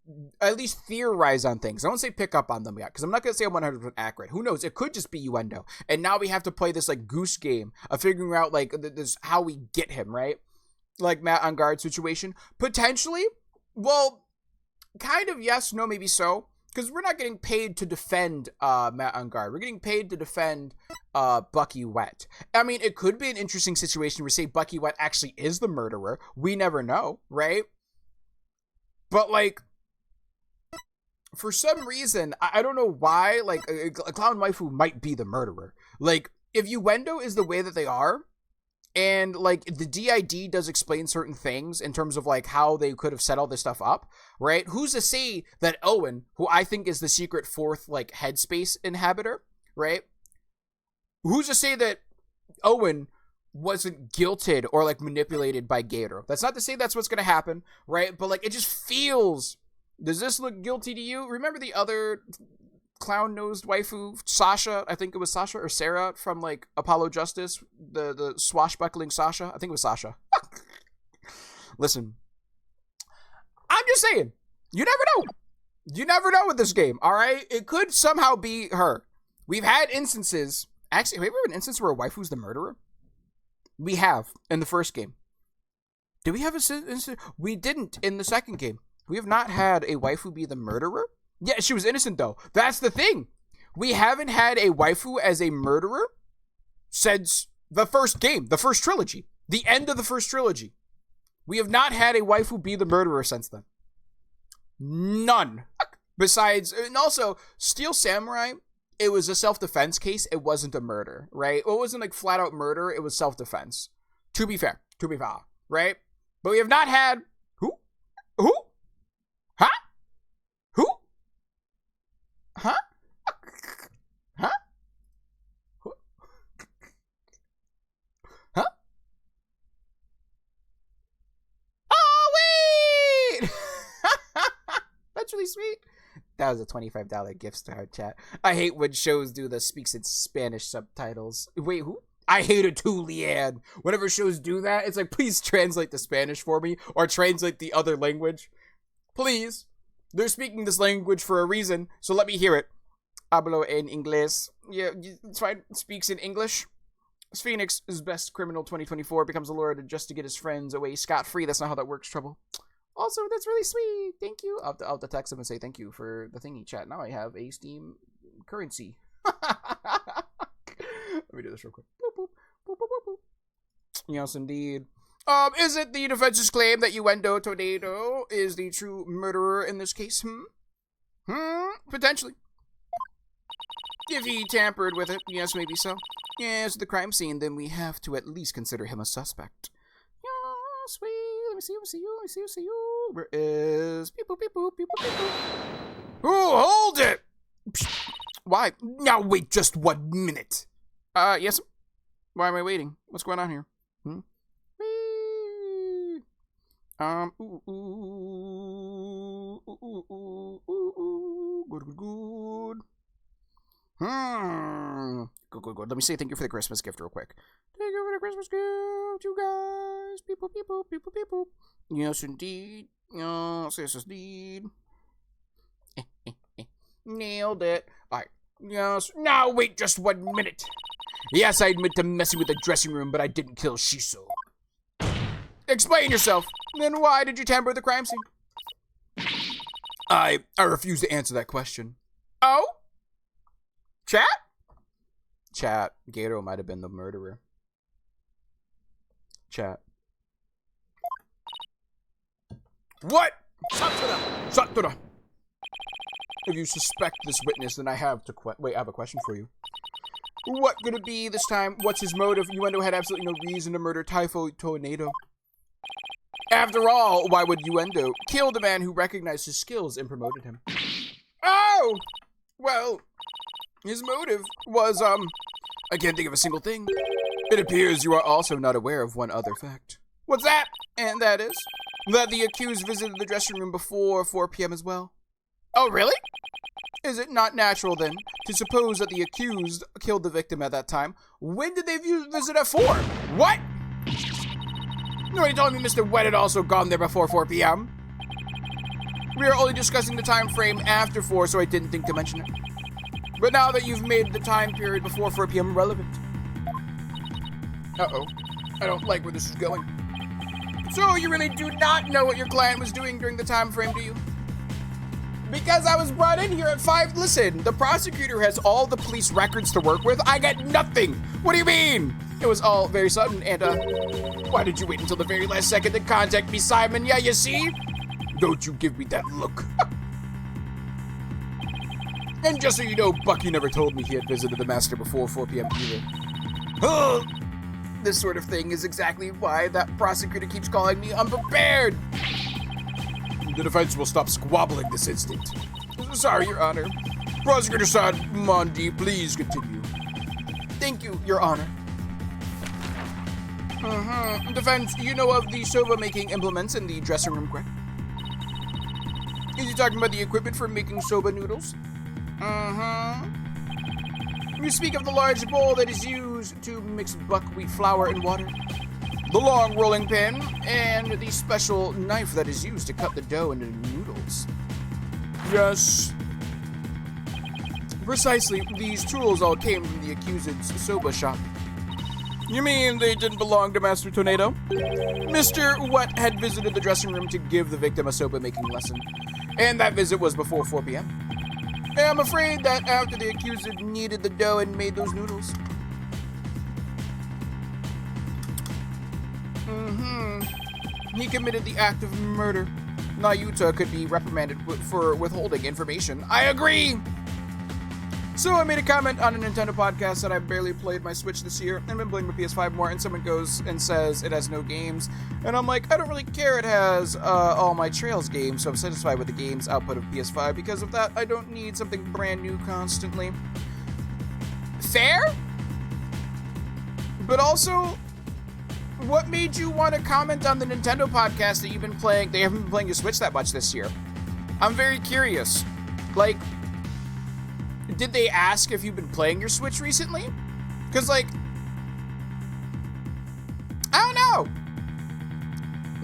theorize on things. I won't say pick up on them yet, because I'm not going to say I'm 100% accurate. Who knows? It could just be Uendo. And now we have to play this, like, goose game of figuring out, like, this how we get him, right? Like Matt on guard situation. Potentially, well, kind of yes, no, maybe so. because we're not getting paid to defend Matt Engarde. We're getting paid to defend Bucky Wet. I mean, it could be an interesting situation where, say, Bucky Wet actually is the murderer. We never know, right? But, like, for some reason, I don't know why, like, a clown waifu might be the murderer. Like, if Uendo is the way that they are, and, like, the DID does explain certain things in terms of, like, how they could have set all this stuff up, right? Who's to say that Owen, who I think is the secret fourth, like, headspace inhabitor, right? Who's to say that Owen wasn't guilted or, like, manipulated by Gator? That's not to say that's what's going to happen, right? But, like, it just feels... Does this look guilty to you? Remember the other clown-nosed waifu, Sasha? I think it was Sasha or Sarah from, like, Apollo Justice. The swashbuckling Sasha. I think it was Sasha. Listen. I'm just saying. You never know. You never know with this game, all right? It could somehow be her. We've had instances... Actually, have we ever had an instance where a waifu's the murderer? We have in the first game. Did we have an instance? We didn't in the second game. We have not had a waifu be the murderer. Yeah, she was innocent, though. That's the thing. We haven't had a waifu as a murderer since the first game, the first trilogy, the end of the first trilogy. We have not had a waifu be the murderer since then. None. Besides, and also, Steel Samurai, it was a self-defense case. It wasn't a murder, right? It wasn't like flat-out murder. It was self-defense. To be fair, right? But we have not had... Who? Huh? Who? Huh? Huh? Huh? Oh, wait! That's really sweet. That was a $25 gift card, chat. I hate when shows do the speaks in Spanish subtitles. Wait, who? I hate it too, Leanne. Whenever shows do that, it's like, please translate the Spanish for me or translate the other language. Please. They're speaking this language for a reason, so let me hear it. Hablo en inglés. Yeah, it's fine. Speaks in English. Phoenix is best criminal 2024, becomes a lord just to get his friends away scot-free. That's not how that works, Trouble. Also, that's really sweet. Thank you. I'll have to text him and say thank you for the thingy, chat. Now I have a Steam currency. Let me do this real quick. Boop, boop, boop, boop, boop, boop. Yes, indeed. Is it the defense's claim that Uendo Tornado is the true murderer in this case? Potentially. If he tampered with it, yes, maybe so. Yes, the crime scene, then we have to at least consider him a suspect. Yes, let me see you. Where is... Beep, boop, beep, boop, beep, boop, beep, boop. Oh, hold it! Psst. Why? Now wait just 1 minute. Yes? Why am I waiting? What's going on here? Good. Good. Let me say thank you for the Christmas gift real quick. Thank you for the Christmas gift, you guys. Beep, boop, beep, boop, beep, boop, beep, boop. Yes, indeed. Yes, indeed. Nailed it. Alright. Yes. Now wait just 1 minute. Yes, I admit to messing with the dressing room, but I didn't kill Shiso. Explain yourself. Then why did you tamper with the crime scene? I refuse to answer that question. Oh? Chat, Gato might have been the murderer. Chat. What? Satura. If you suspect this witness, then I have to I have a question for you. What could it be this time? What's his motive? Uendo had absolutely no reason to murder Typho Tornado. After all, why would Uendo kill the man who recognized his skills and promoted him? Oh! Well, his motive was, I can't think of a single thing. It appears you are also not aware of one other fact. What's that? And that is that the accused visited the dressing room before 4 p.m. as well. Oh, really? Is it not natural, then, to suppose that the accused killed the victim at that time? When did they visit at 4? What? Nobody told me Mr. Wet had also gone there before 4 p.m. We are only discussing the time frame after 4, so I didn't think to mention it. But now that you've made the time period before 4 p.m. relevant. Uh-oh. I don't like where this is going. So you really do not know what your client was doing during the time frame, do you? Because I was brought in here at 5. Listen, the prosecutor has all the police records to work with. I got nothing. What do you mean? It was all very sudden, and, why did you wait until the very last second to contact me, Simon? Yeah, you see? Don't you give me that look. And just so you know, Bucky never told me he had visited the Master before 4 p.m. either. Oh, this sort of thing is exactly why that prosecutor keeps calling me unprepared. The defense will stop squabbling this instant. Sorry, Your Honor. Prosecutor Mondi, please continue. Thank you, Your Honor. Defense, you know of the soba-making implements in the dressing room, correct? Is he talking about the equipment for making soba noodles? You speak of the large bowl that is used to mix buckwheat flour and water, the long rolling pin, and the special knife that is used to cut the dough into noodles. Yes. Precisely, these tools all came from the accused's soba shop. You mean they didn't belong to Master Tornado? Mr. Wet had visited the dressing room to give the victim a soba-making lesson, and that visit was before 4 p.m. I'm afraid that after the accused kneaded the dough and made those noodles. He committed the act of murder. Nayuta could be reprimanded for withholding information. I agree! So I made a comment on a Nintendo podcast that I barely played my Switch this year and been playing my PS5 more, and someone goes and says it has no games. And I'm like, I don't really care, it has all my Trails games, so I'm satisfied with the games output of PS5. Because of that, I don't need something brand new constantly. Fair? But also, what made you want to comment on the Nintendo podcast that you've been playing? They haven't been playing your Switch that much this year. I'm very curious. Like, did they ask if you've been playing your Switch recently? Because, like, I don't know.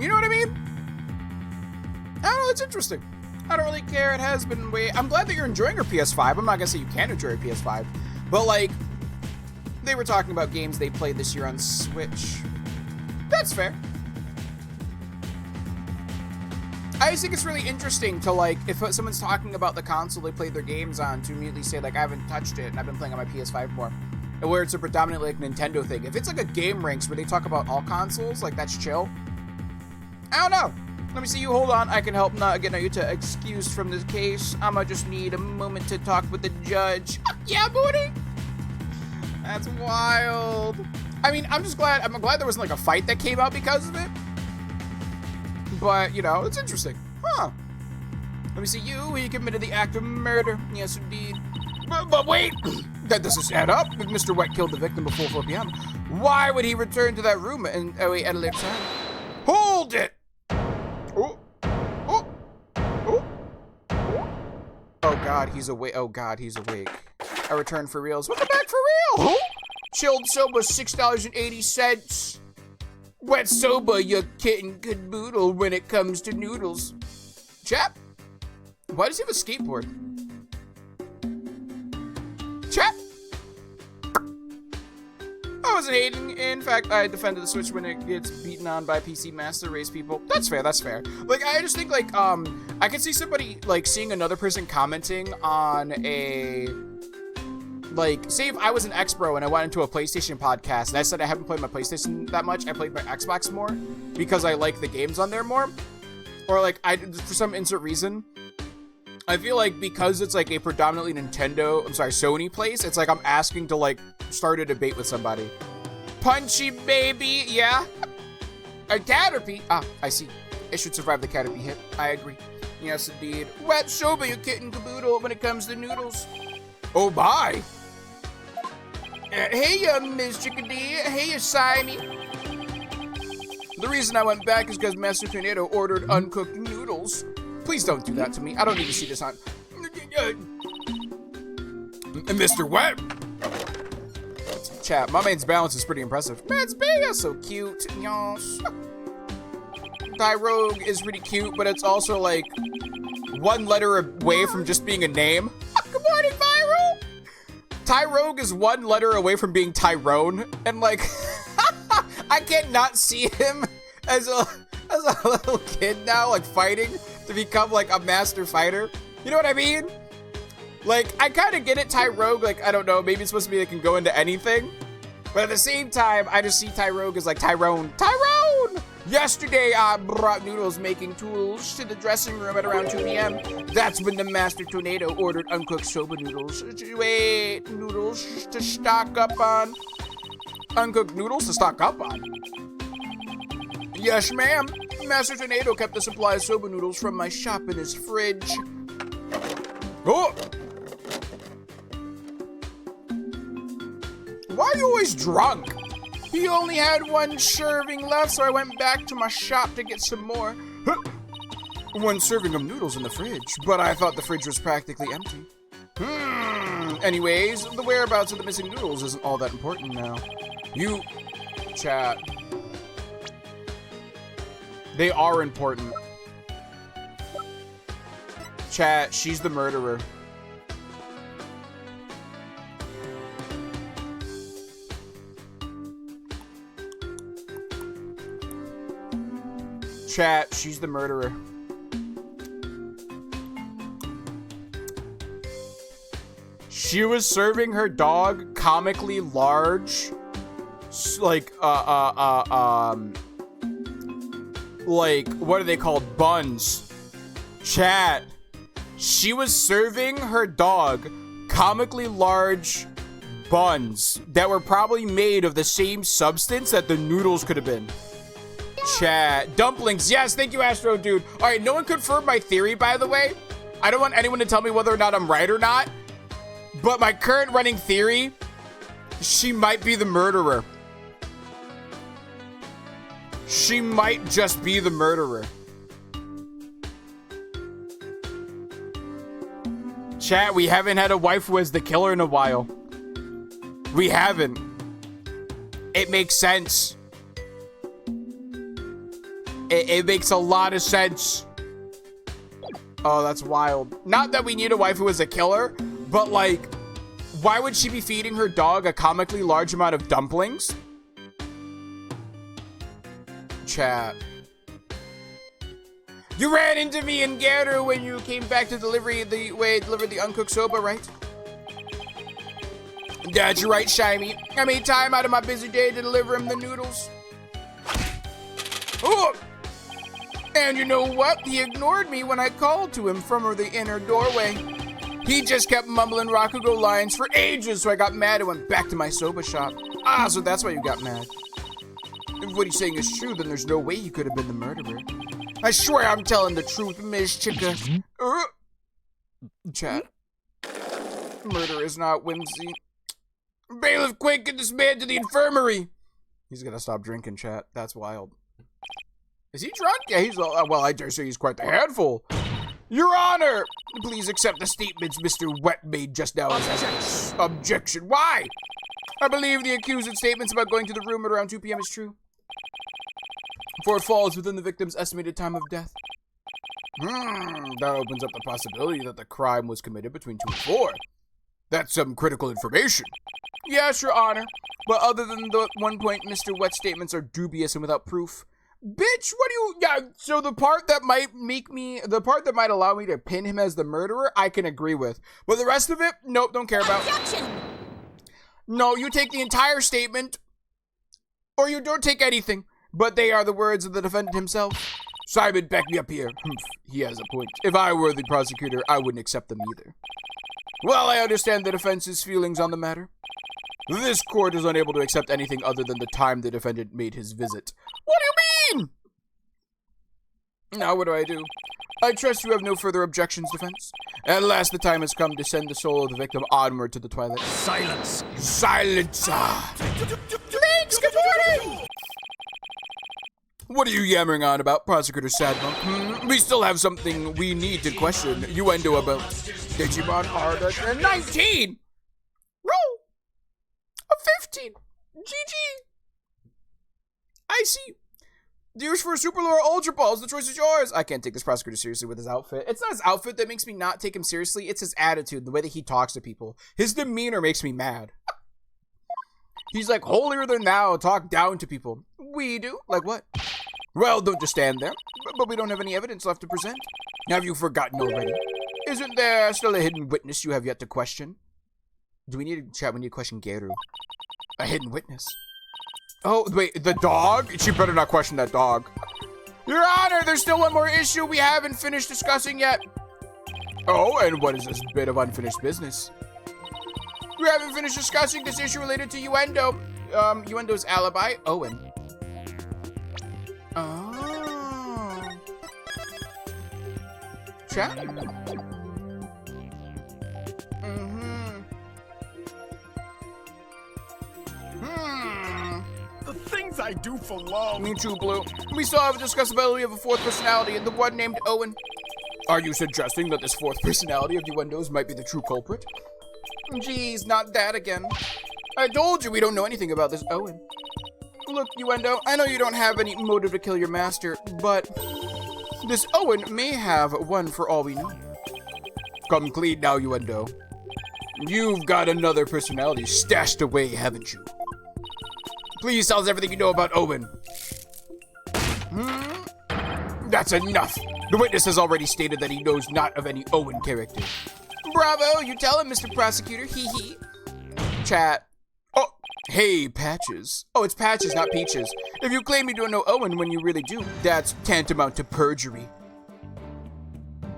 You know what I mean? I don't know, it's interesting. I don't really care. It has been I'm glad that you're enjoying your PS5. I'm not gonna say you can't enjoy your PS5. But, like, they were talking about games they played this year on Switch. That's fair. I just think it's really interesting to, like, if someone's talking about the console they played their games on, to immediately say, like, I haven't touched it and I've been playing on my PS5 more. And where it's a predominantly, like, Nintendo thing. If it's, like, a Game Ranks where they talk about all consoles, like, that's chill. I don't know. Let me see you. Hold on. I can help not get Nayuta excused from this case. I'ma just need a moment to talk with the judge. Yeah, booty! That's wild. I mean, I'm glad there wasn't, like, a fight that came out because of it. But, you know, it's interesting. Huh. Let me see you. He committed the act of murder. Yes, indeed. But wait! That doesn't add up. If Mr. Wet killed the victim before 4 p.m., why would he return to that room and wait at a later time? Hold it! Oh. Oh. Oh. Oh, God, he's awake. Oh, God, he's awake. I returned for reals. Welcome back for real! Who? Chilled soba, $6.80. Wet soba, you kitten caboodle when it comes to noodles. Chap, why does he have a skateboard? Chap! I wasn't hating. In fact, I defended the Switch when it gets beaten on by PC Master Race people. That's fair, that's fair. Like, I just think, like, I could see somebody, like, seeing another person commenting on a... Like, say if I was an X-Bro and I went into a PlayStation podcast and I said I haven't played my PlayStation that much, I played my Xbox more because I like the games on there more. Or, like, for some insert reason, I feel like because it's, like, a predominantly Sony place, it's like I'm asking to, like, start a debate with somebody. Punchy baby, yeah? A Caterpie? Ah, I see. It should survive the Caterpie hit. I agree. Yes, indeed. Wet soba, you kitten caboodle when it comes to noodles. Oh, bye. Hey, Miss Chickadee. Hey, Simey. The reason I went back is because Master Tornado ordered uncooked noodles. Please don't do that to me. I don't need to see this on... Mr. Wet. Chat, my man's balance is pretty impressive. Man's big, so cute. Yes. Tyrogue is pretty cute, but it's also, like, one letter away from just being a name. Good morning, Viral! Tyrogue is one letter away from being Tyrone, and, like, I can't not see him as a little kid now, like, fighting to become, like, a master fighter. You know what I mean? Like, I kind of get it, Tyrogue. Like, I don't know. Maybe it's supposed to be it can go into anything. But at the same time, I just see Tyrogue as like Tyrone. Tyrone! Yesterday, I brought Noodles making tools to the dressing room at around 2 p.m. That's when the Master Tornado ordered uncooked soba noodles. Wait, noodles to stock up on. Uncooked noodles to stock up on? Yes, ma'am. Master Tornado kept the supply of soba noodles from my shop in his fridge. Oh! Why are you always drunk? He only had one serving left, so I went back to my shop to get some more. One serving of noodles in the fridge, but I thought the fridge was practically empty. Anyways, the whereabouts of the missing noodles isn't all that important now. You... Chat. They are important. Chat, she's the murderer. Chat, she's the murderer. She was serving her dog comically large, like, what are they called? Buns. Chat, she was serving her dog comically large buns that were probably made of the same substance that the noodles could have been. Chat. Dumplings. Yes, thank you, Astro Dude. All right, no one confirmed my theory, by the way. I don't want anyone to tell me whether or not I'm right or not. But my current running theory, she might be the murderer. She might just be the murderer. Chat, we haven't had a wife who is the killer in a while. We haven't. It makes sense. It makes a lot of sense. Oh, that's wild. Not that we need a wife who is a killer, but like, why would she be feeding her dog a comically large amount of dumplings? Chat. You ran into me in Gator when you came back to deliver the uncooked soba, right? That's right, Shiny. I made time out of my busy day to deliver him the noodles. Oh! And you know what? He ignored me when I called to him from the inner doorway. He just kept mumbling Rakugo lines for ages, so I got mad and went back to my soba shop. Ah, so that's why you got mad. If what he's saying is true, then there's no way you could have been the murderer. I swear I'm telling the truth, Miss Chica. Chat. Murder is not whimsy. Bailiff, quick, get this man to the infirmary. He's gonna stop drinking, chat. That's wild. Is he drunk? Yeah, he's, well, I dare say he's quite the handful. Your Honor! Please accept the statements Mr. Wet made just now as evidence. Objection. Why? I believe the accused's statements about going to the room at around 2 p.m. is true. For it falls within the victim's estimated time of death. That opens up the possibility that the crime was committed between 2 and 4. That's some critical information. Yes, Your Honor. But other than the one point, Mr. Wet's statements are dubious and without proof. Bitch, what do you... Yeah, so the part that might allow me to pin him as the murderer, I can agree with. But the rest of it, nope, don't care about. Objection! No, you take the entire statement, or you don't take anything. But they are the words of the defendant himself. Simon, back me up here. He has a point. If I were the prosecutor, I wouldn't accept them either. Well, I understand the defense's feelings on the matter. This court is unable to accept anything other than the time the defendant made his visit. What do you mean? Now what do? I trust you have no further objections, defense. At last the time has come to send the soul of the victim onward to the twilight. Silence. Silence! Thanks, good morning! What are you yammering on about, Prosecutor Sadmonk? We still have something we need to question. Uendo about Digimon Ardent 19! Roll! A 15! GG! I see. Dears for Super Lore Ultra Balls, the choice is yours. I can't take this prosecutor seriously with his outfit. It's not his outfit that makes me not take him seriously. It's his attitude, the way that he talks to people. His demeanor makes me mad. He's like, holier than thou, talk down to people. We do? Like what? Well, don't just stand there. But we don't have any evidence left to present. Have you forgotten already? Isn't there still a hidden witness you have yet to question? Do we need to chat? We need to question Geru. A hidden witness. Oh, wait, the dog? She better not question that dog. Your Honor, there's still one more issue we haven't finished discussing yet. Oh, and what is this bit of unfinished business? We haven't finished discussing this issue related to Uendo. Uendo's alibi, Owen. Oh. Chat? The things I do for love. Me too, Blue. We still have a discussability of a fourth personality, and the one named Owen. Are you suggesting that this fourth personality of Uendo's might be the true culprit? Jeez, not that again. I told you we don't know anything about this Owen. Look, Uendo, I know you don't have any motive to kill your master, but this Owen may have one for all we know. Come clean now, Uendo. You've got another personality stashed away, haven't you? Please tell us everything you know about Owen. That's enough. The witness has already stated that he knows not of any Owen character. Bravo, you tell him, Mr. Prosecutor, hee hee. Chat. Oh, hey, Patches. Oh, it's Patches, not Peaches. If you claim you don't know Owen when you really do, that's tantamount to perjury.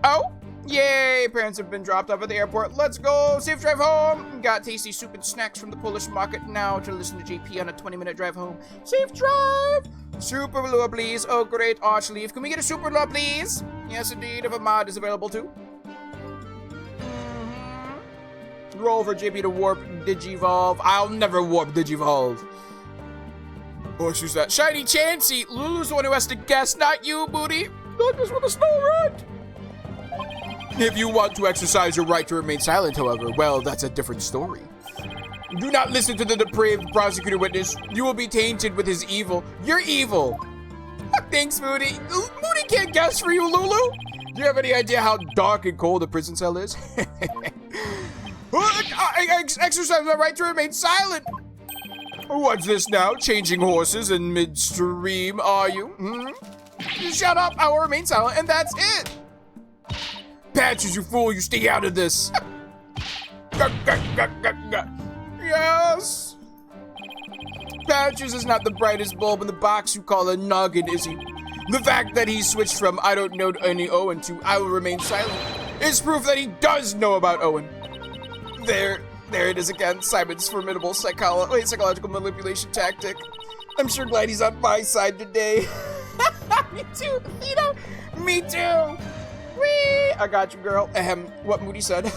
Oh, yay, parents have been dropped off at the airport. Let's go, safe drive home. Got tasty soup and snacks from the Polish market now to listen to JP on a 20-minute drive home. Safe drive. Super Lua, please. Oh, great, Archleaf. Can we get a Super Lua, please? Yes, indeed, if a mod is available too. Roll for JP to warp Digivolve. I'll never warp Digivolve. Oh, who's that? Shiny Chansey. Lulu's the one who has to guess, not you, booty. Look, this with a snow red. If you want to exercise your right to remain silent, however, well, that's a different story. Do not listen to the depraved prosecutor witness. You will be tainted with his evil. You're evil. Thanks, Moody. Moody can't guess for you, Lulu. Do you have any idea how dark and cold a prison cell is? I exercise my right to remain silent. What's this now? Changing horses in midstream, are you? Shut up, I will remain silent, and that's it. Patches, you fool, you stay out of this. Yes. Patches is not the brightest bulb in the box you call a noggin, is he? The fact that he switched from I don't know any Owen to I will remain silent is proof that he does know about Owen. There it is again, Simon's formidable psychological manipulation tactic. I'm sure glad he's on my side today. Me too, Vito. Me too. Whee! I got you, girl. What Moody said.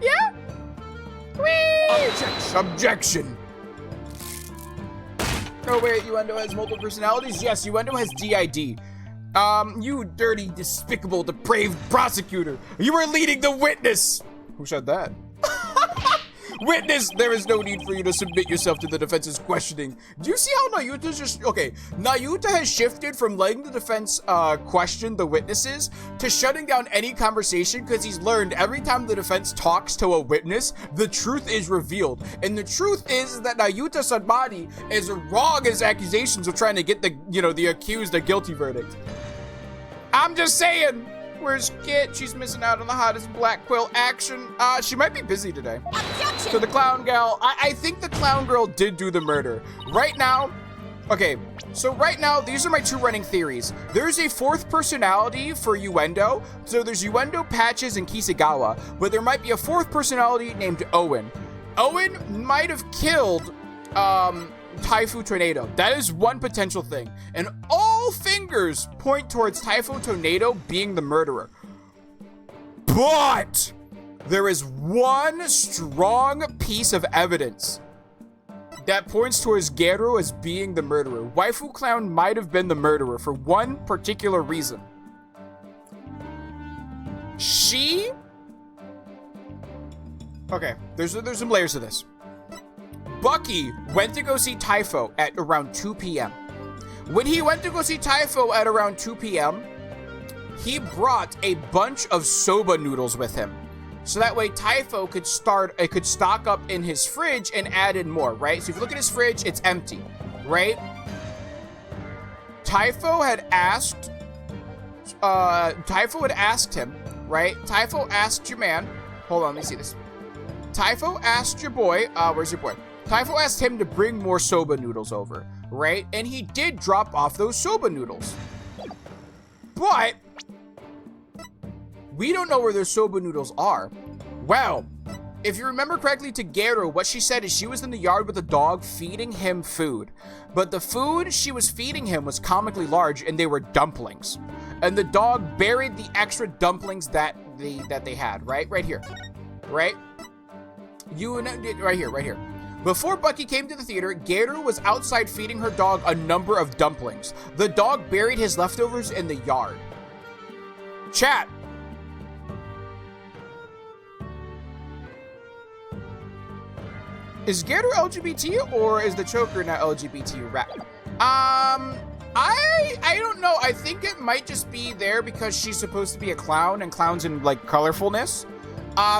Yeah? Whee! Objection. Oh wait, Uendo has multiple personalities? Yes, Uendo has DID. You dirty, despicable, depraved prosecutor. You were leading the witness. Who said that? Witness, there is no need for you to submit yourself to the defense's questioning. Do you see how Nayuta's just... Okay, Nayuta has shifted from letting the defense question the witnesses to shutting down any conversation because he's learned every time the defense talks to a witness, the truth is revealed. And the truth is that Nayuta Sanbari is wrong in his accusations of trying to get the accused a guilty verdict. I'm just saying. Where's Kit? She's missing out on the hottest Black Quill action. She might be busy today. Objection! So the clown gal, I think the clown girl did do the murder. Right now, okay, so right now, these are my two running theories. There's a fourth personality for Uendo. So there's Uendo, Patches, and Kisagawa, but there might be a fourth personality named Owen. Owen might have killed, Typhoon Tornado. That is one potential thing. And all fingers point towards Typhoon Tornado being the murderer. But there is one strong piece of evidence that points towards Geru as being the murderer. Waifu Clown might have been the murderer for one particular reason. Okay, there's some layers to this. Bucky went to go see Typho at around 2 p.m. When he went to go see Typho at around 2 p.m., he brought a bunch of soba noodles with him. So that way Typho could stock up in his fridge and add in more, right? So if you look at his fridge, it's empty, right? Typho had asked Typho had asked him, right? Typho asked your man. Hold on, let me see this. Typho asked your boy, where's your boy? Typho asked him to bring more soba noodles over, right? And he did drop off those soba noodles. But we don't know where those soba noodles are. Well, if you remember correctly to Geru, what she said is she was in the yard with the dog feeding him food. But the food she was feeding him was comically large and they were dumplings. And the dog buried the extra dumplings that they had, right? Right here. Right? Right here. Before Bucky came to the theater, Geru was outside feeding her dog a number of dumplings. The dog buried his leftovers in the yard. Chat. Is Geru LGBT or is the choker not LGBT rap? I don't know. I think it might just be there because she's supposed to be a clown and clowns in like colorfulness.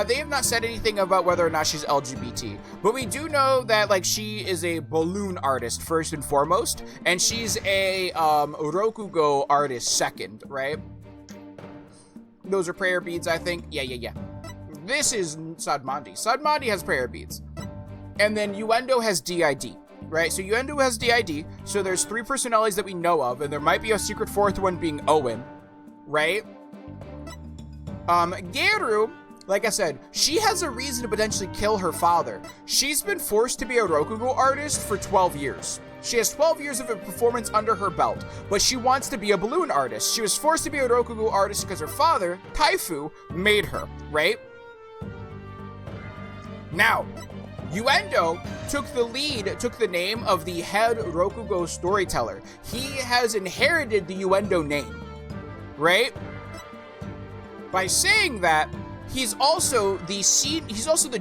They have not said anything about whether or not she's LGBT, but we do know that like she is a balloon artist first and foremost, and she's a Rokugo artist second, right? Those are prayer beads, I think. Yeah. This is Sadmandi. Sadmandi has prayer beads, and then Uendo has DID. Right, so Uendo has DID, so there's 3 personalities that we know of, and there might be a secret 4th one being Owen, right? Geru, like I said, she has a reason to potentially kill her father. She's been forced to be a Rokugo artist for 12 years. She has 12 years of a performance under her belt, but she wants to be a balloon artist. She was forced to be a Rokugo artist because her father, Taifu, made her, right? Now, Uendo took the name of the head Rokugo storyteller. He has inherited the Uendo name, right? By saying that, he's also the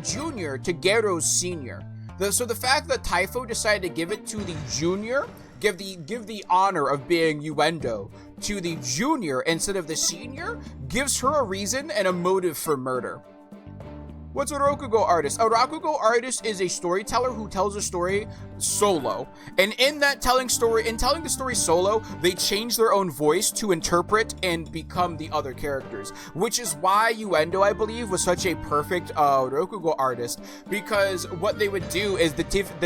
junior to Geru's senior. So the fact that Typho decided to give it to the junior, give the honor of being Uendo to the junior instead of the senior, gives her a reason and a motive for murder. What's a Rokugo artist? A Rokugo artist is a storyteller who tells a story solo. And in telling the story solo, they change their own voice to interpret and become the other characters. Which is why Uendo, I believe, was such a perfect Rokugo artist. Because what they would do is the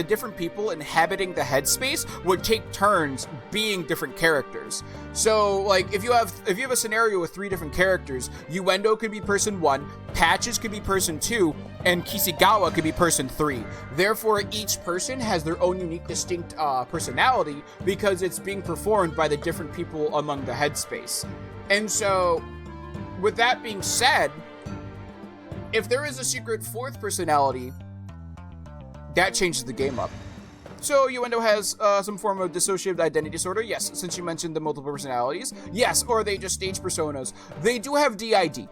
different people inhabiting the headspace would take turns being different characters. So, like, if you have a scenario with 3 different characters, Uendo could be person 1, Patches could be person 2, and Kisigawa could be person 3. Therefore, each person has their own unique, distinct personality because it's being performed by the different people among the headspace. And so, with that being said, if there is a secret 4th personality, that changes the game up. So, Uendo has some form of dissociative identity disorder. Yes, since you mentioned the multiple personalities. Yes, or they just stage personas. They do have DID.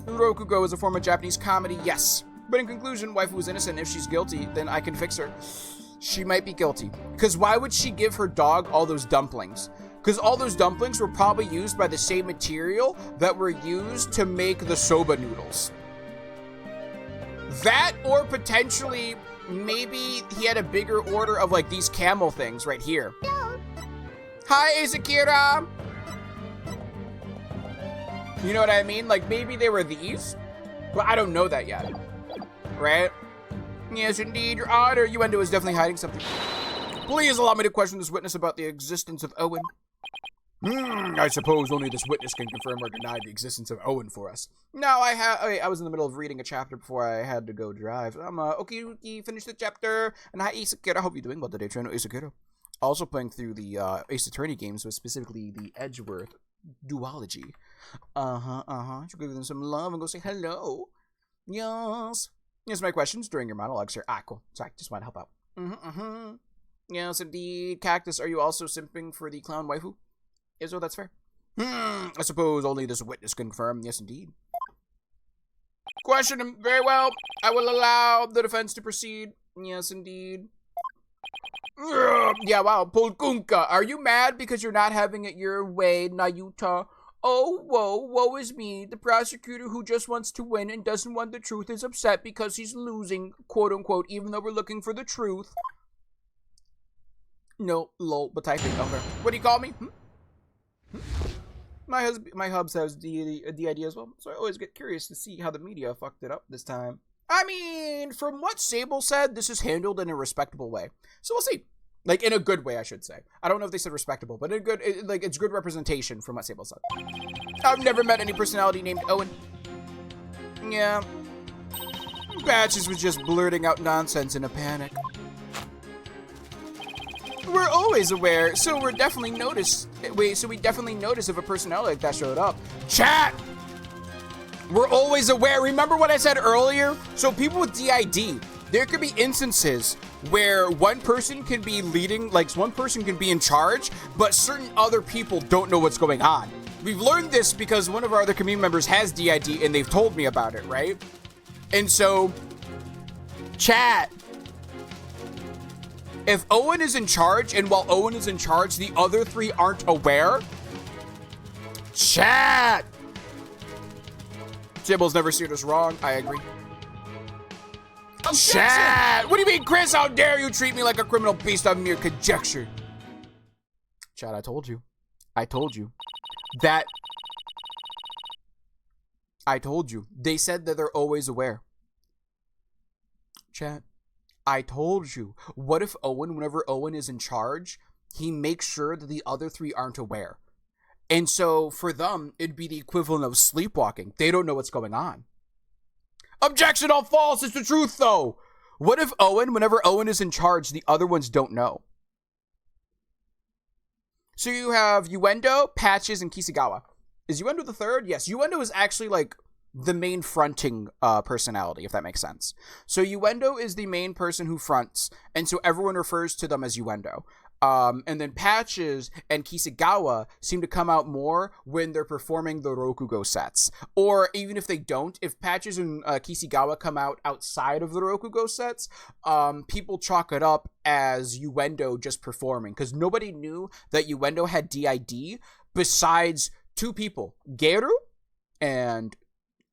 Rokugo is a form of Japanese comedy, yes. But in conclusion, waifu is innocent. If she's guilty, then I can fix her. She might be guilty. Because why would she give her dog all those dumplings? Because all those dumplings were probably used by the same material that were used to make the soba noodles. That, or potentially, maybe he had a bigger order of like these camel things right here. Hi, Izakira! You know what I mean? Like, maybe they were these, but I don't know that yet. Right? Yes, indeed, Your Honor. Uendo is definitely hiding something. Please allow me to question this witness about the existence of Owen. I suppose only this witness can confirm or deny the existence of Owen for us. Now, I was in the middle of reading a chapter before I had to go drive. Okay, finish the chapter. And hi, Isakira. I hope you're doing well today, Trainer Isakira. Also playing through the Ace Attorney games, but specifically the Edgeworth duology. You give them some love and go say hello. Yes. Yes, my questions during your monologue, sir. Cool. Sorry, just want to help out. Yes, indeed. Cactus, are you also simping for the clown waifu? Yes, that's fair. I suppose only this witness can confirm. Yes, indeed. Question him. Very well. I will allow the defense to proceed. Yes, indeed. Yeah, wow. Polkunka, are you mad because you're not having it your way, Nayuta? Oh, woe is me. The prosecutor who just wants to win and doesn't want the truth is upset because he's losing, quote unquote, even though we're looking for the truth. No, lol, but typing. Okay. What do you call me? My hubs has DID as well, so I always get curious to see how the media fucked it up this time. I mean, from what Sable said, this is handled in a respectable way. So we'll see. Like, in a good way, I should say. I don't know if they said respectable, but it's good representation from what Sable said. I've never met any personality named Owen. Yeah. Patches was just blurting out nonsense in a panic. We're always aware, so we definitely notice if a personality like that showed up. Chat! We're always aware. Remember what I said earlier? So people with DID, there could be instances where one person can be leading, like one person can be in charge, but certain other people don't know what's going on. We've learned this because one of our other community members has DID and they've told me about it, right? And so, chat, if Owen is in charge, and while Owen is in charge, the other three aren't aware, chat! Sibyl's never steered us wrong. I agree. Chat! What do you mean, Chris? How dare you treat me like a criminal based on mere conjecture? Chat, I told you. I told you. That... I told you. They said that they're always aware. Chat, I told you. What if Owen, whenever Owen is in charge, he makes sure that the other three aren't aware? And so, for them, it'd be the equivalent of sleepwalking. They don't know what's going on. Objection, all false. It's the truth, though. What if Owen, whenever Owen is in charge, the other ones don't know? So you have Uendo, Patches, and Kisagawa. Is Uendo the third? Yes, Uendo is actually, like, the main fronting personality, if that makes sense. So Uendo is the main person who fronts, and so everyone refers to them as Uendo. And then Patches and Kisagawa seem to come out more when they're performing the Rokugo sets. Or even if they don't, if Patches and Kisagawa come out outside of the Rokugo sets, people chalk it up as Uendo just performing. Because nobody knew that Uendo had DID besides two people, Geru and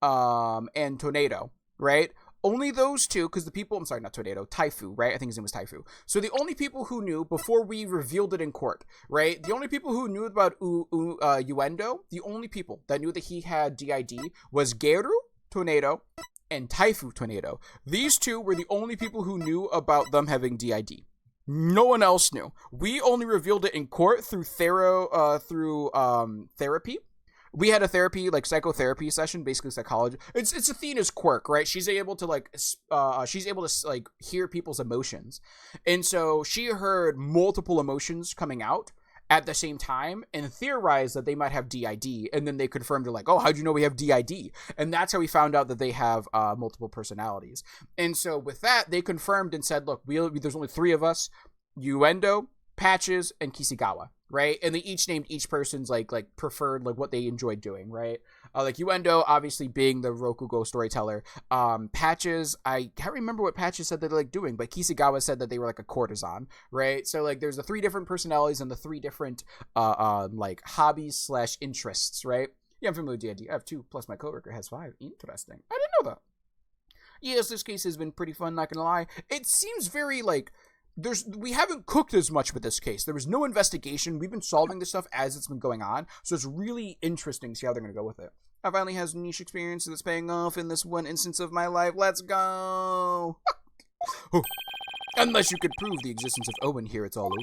Tornado, right? Only those two, because the people, I'm sorry, not Tornado, Taifu, right? I think his name was Taifu. So the only people who knew before we revealed it in court, right? The only people who knew about Uendo, the only people that knew that he had DID was Geru, Tornado, and Taifu, Tornado. These two were the only people who knew about them having DID. No one else knew. We only revealed it in court through therapy. We had a therapy, like, psychotherapy session, basically psychology. It's Athena's quirk, right? She's able to hear people's emotions. And so she heard multiple emotions coming out at the same time and theorized that they might have DID. And then they confirmed, like, oh, how'd you know we have DID? And that's how we found out that they have multiple personalities. And so with that, they confirmed and said, look, there's only three of us, Uendo, Patches, and Kisagawa, right? And they each named each person's like preferred, like, what they enjoyed doing, right? Like Uendo obviously being the Rokugo storyteller. Patches, I can't remember what Patches said that they like doing, but Kisagawa said that they were like a courtesan, right? So like there's the three different personalities and the three different like hobbies / interests, right? Yeah, I'm familiar with D&D. I have 2 plus my coworker has 5. Interesting. I didn't know that. Yes, this case has been pretty fun, not gonna lie. It seems very like we haven't cooked as much with this case. There was no investigation. We've been solving this stuff as it's been going on. So it's really interesting to see how they're going to go with it. I finally has niche experience that's paying off in this one instance of my life. Let's go. Unless you could prove the existence of Owen here, it's all over.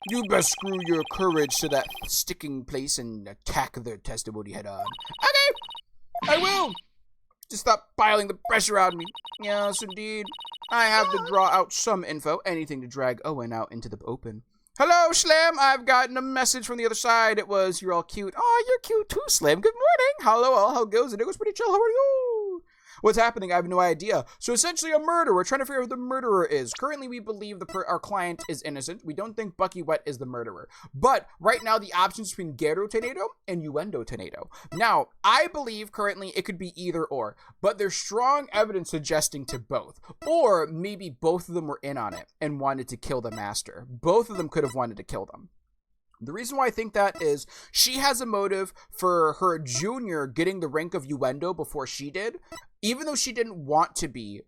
You best screw your courage to that sticking place and attack their testimony head on. Okay, I will. Just stop piling the pressure on me. Yes, indeed. I have to draw out some info, anything to drag Owen out into the open. Hello, Slim. I've gotten a message from the other side. It was, you're all cute. Oh, you're cute too, Slim. Good morning. Hello, all. How goes it? It goes pretty chill. How are you? What's happening? I have no idea. So essentially a murder. We're trying to figure out who the murderer is. Currently, we believe our client is innocent. We don't think Bucky Wet is the murderer. But right now, the options between Geru Tornado and Uendo Tornado. Now, I believe currently it could be either or. But there's strong evidence suggesting to both. Or maybe both of them were in on it and wanted to kill the master. Both of them could have wanted to kill them. The reason why I think that is she has a motive for her junior getting the rank of Uendo before she did, even though she didn't want to be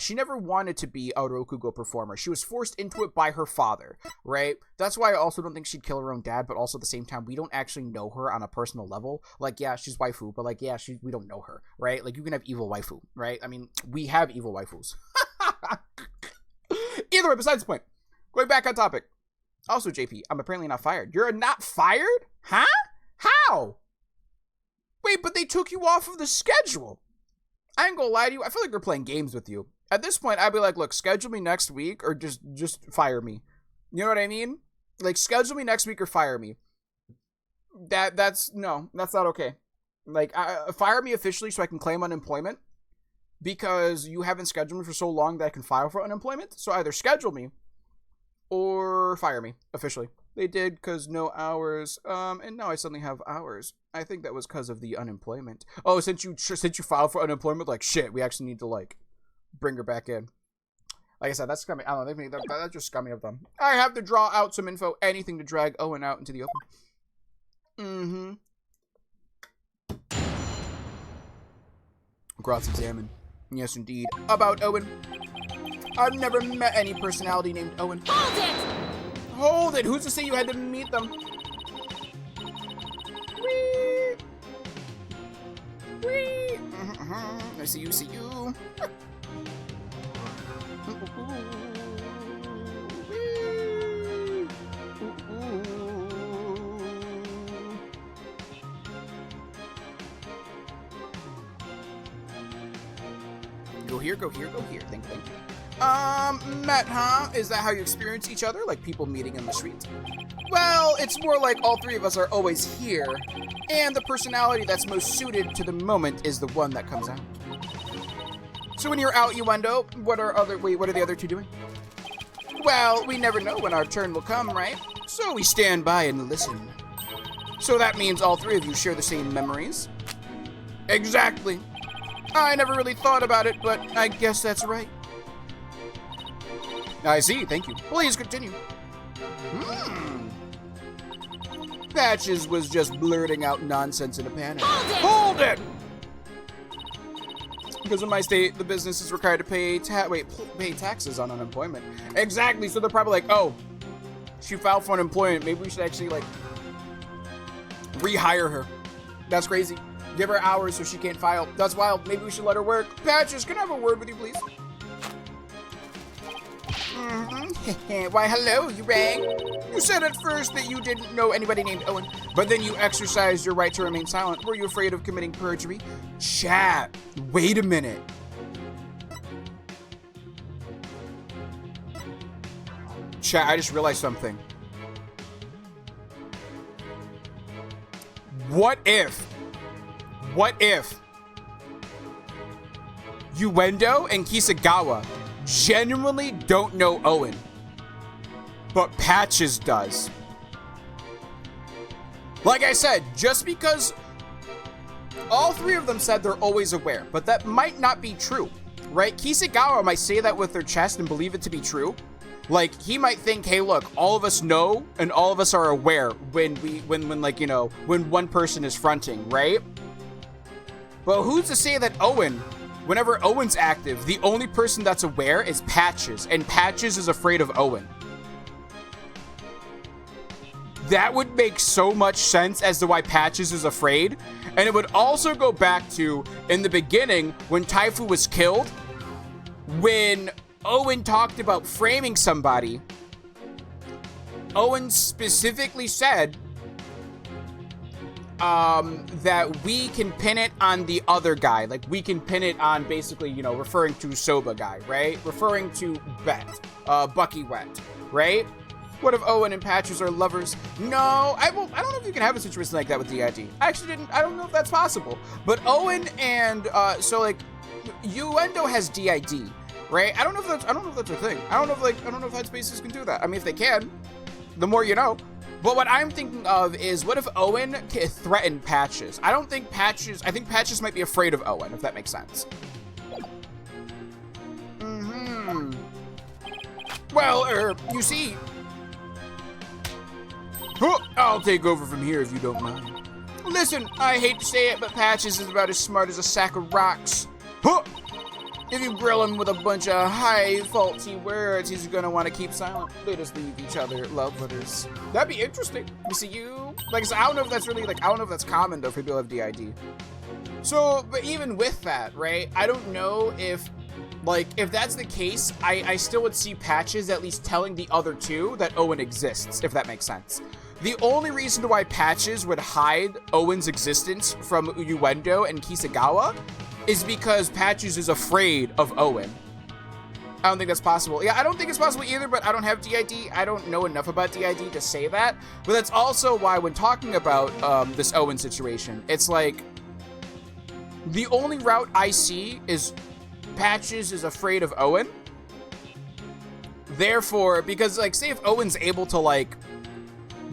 she never wanted to be a Rokugo performer. She was forced into it by her father, right? That's why I also don't think she'd kill her own dad, but also at the same time, we don't actually know her on a personal level. Like, yeah, she's waifu, but like, yeah, we don't know her, right? Like, you can have evil waifu, right? I mean, we have evil waifus. Either way, besides the point. Going back on topic. Also, JP, I'm apparently not fired. You're not fired? Huh? How? Wait, but they took you off of the schedule. I ain't gonna lie to you. I feel like they're playing games with you. At this point, I'd be like, look, schedule me next week or just fire me. You know what I mean? Like, schedule me next week or fire me. That's not okay. Like, fire me officially so I can claim unemployment because you haven't scheduled me for so long that I can file for unemployment. So either schedule me or fire me officially. They did because no hours. And now I suddenly have hours. I think that was because of the unemployment. Oh, since you filed for unemployment, like shit, we actually need to like bring her back in. Like I said, that's scummy. I don't know. That's just scummy of them. I have to draw out some info. Anything to drag Owen out into the open. Cross-examine. Yes, indeed. About Owen. I've never met any personality named Owen. Hold it! Hold it! Who's to say you had to meet them? Whee! Whee! I see you, Go here, go here, go here. Thank you. Met, huh? Is that how you experience each other? Like people meeting in the street? Well, it's more like all three of us are always here, and the personality that's most suited to the moment is the one that comes out. So when you're out, Uendo, what are the other two doing? Well, we never know when our turn will come, right? So we stand by and listen. So that means all three of you share the same memories? Exactly. I never really thought about it, but I guess that's right. I see, thank you. Please continue. Patches was just blurting out nonsense in a panic. Hold it! Because in my state, the business is required to pay taxes on unemployment. Exactly, so they're probably like, oh, she filed for unemployment. Maybe we should actually, like, rehire her. That's crazy. Give her hours so she can't file. That's wild. Maybe we should let her work. Patches, can I have a word with you, please? Why, hello, you rang? You said at first that you didn't know anybody named Owen, but then you exercised your right to remain silent. Were you afraid of committing perjury? Chat, wait a minute. Chat, I just realized something. What if Uendo and Kisagawa genuinely don't know Owen, but Patches does? Like I said, just because all three of them said they're always aware, but that might not be true, right? Kisagawa might say that with their chest and believe it to be true. Like, he might think, hey, look, all of us know and all of us are aware when one person is fronting, right? But who's to say that Owen, whenever Owen's active, the only person that's aware is Patches, and Patches is afraid of Owen? That would make so much sense as to why Patches is afraid. And it would also go back to, in the beginning, when Taifu was killed, when Owen talked about framing somebody, Owen specifically said that we can pin it on the other guy. Like, we can pin it on basically, referring to Soba guy, right? Referring to Bucky Wet, right? What if Owen and Patches are lovers? No, I don't know if you can have a situation like that with DID. I don't know if that's possible. But Owen and, Uendo has DID, right? I don't know if that's a thing. I don't know if Headspaces can do that. I mean, if they can, the more you know. But what I'm thinking of is, what if Owen threatened Patches? I think Patches might be afraid of Owen, if that makes sense. Well, you see... I'll take over from here if you don't mind. Listen, I hate to say it, but Patches is about as smart as a sack of rocks. If you grill him with a bunch of high, faulty words, he's gonna want to keep silent. They just leave each other love letters. That'd be interesting. You see, like, so I don't know if that's really, like, I don't know if that's common, though, for people who have DID. So, but even with that, right, I don't know if, like, if that's the case, I still would see Patches at least telling the other two that Owen exists, if that makes sense. The only reason why Patches would hide Owen's existence from Uendo and Kisagawa is because Patches is afraid of Owen. I don't think that's possible. Yeah, I don't think it's possible either, but I don't have DID. I don't know enough about DID to say that. But that's also why when talking about this Owen situation, it's like, the only route I see is Patches is afraid of Owen. Therefore, because, like, say if Owen's able to, like,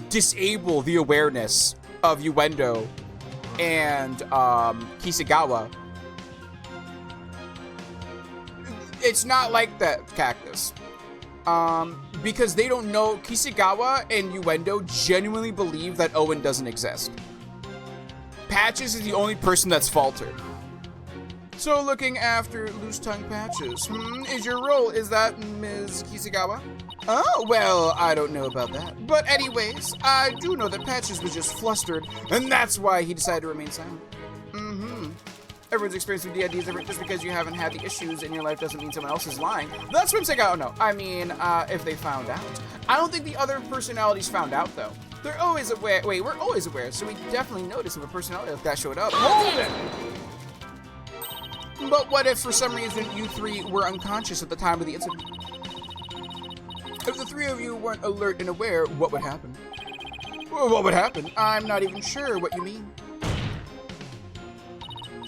disable the awareness of Uendo and Kisagawa, it's not like that, Cactus. Because they don't know, Kisagawa and Uendo genuinely believe that Owen doesn't exist. Patches is the only person that's faltered. So looking after loose tongue Patches, is your role, is that Ms. Kisagawa? Oh, well, I don't know about that. But anyways, I do know that Patches was just flustered, and that's why he decided to remain silent. Everyone's experience with DID is different. Just because you haven't had the issues in your life doesn't mean someone else is lying. That's what I'm saying. I don't know. I mean, if they found out. I don't think the other personalities found out, though. They're always aware. Wait, we're always aware, so we definitely notice if a personality like that showed up. Hold it! But what if, for some reason, you three were unconscious at the time of the incident? If the three of you weren't alert and aware, what would happen? Well, what would happen? I'm not even sure what you mean.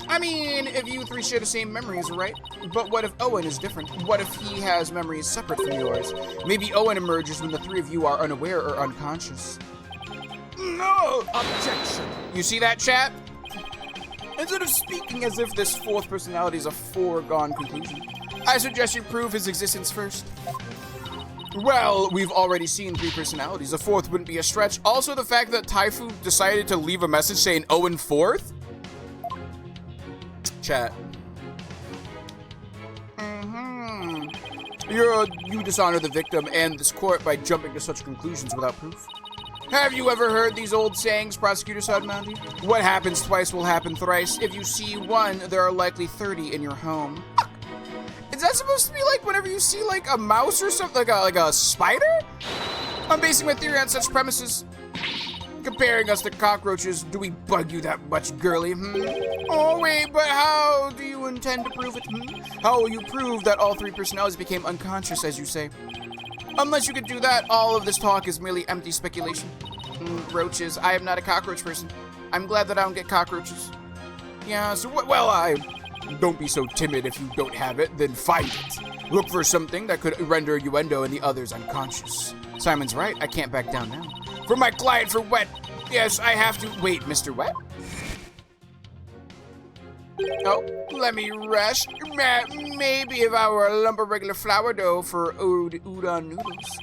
I mean, if you three share the same memories, right? But what if Owen is different? What if he has memories separate from yours? Maybe Owen emerges when the three of you are unaware or unconscious. No! Objection! You see that, chat? Instead of speaking as if this fourth personality is a foregone conclusion, I suggest you prove his existence first. Well, we've already seen three personalities. A fourth wouldn't be a stretch. Also, the fact that Taifu decided to leave a message saying Owen fourth? Chat. You dishonor the victim and this court by jumping to such conclusions without proof. Have you ever heard these old sayings, Prosecutor Sadmandi? What happens twice will happen thrice. If you see one, there are likely 30 in your home. Is that supposed to be like whenever you see like a mouse or something, like a spider? I'm basing my theory on such premises. Comparing us to cockroaches, do we bug you that much, girly? Oh wait, but how do you intend to prove it? How will you prove that all three personalities became unconscious, as you say? Unless you could do that, all of this talk is merely empty speculation. Roaches, I am not a cockroach person. I'm glad that I don't get cockroaches. Yeah, so what? Well, don't be so timid. If you don't have it, then find it. Look for something that could render Uendo and the others unconscious. Simon's right, I can't back down now. For my client, for Wet. Yes, I have to. Wait, Mr. Wet? Oh, let me rest. Maybe if I were a lump of regular flour dough for udon noodles.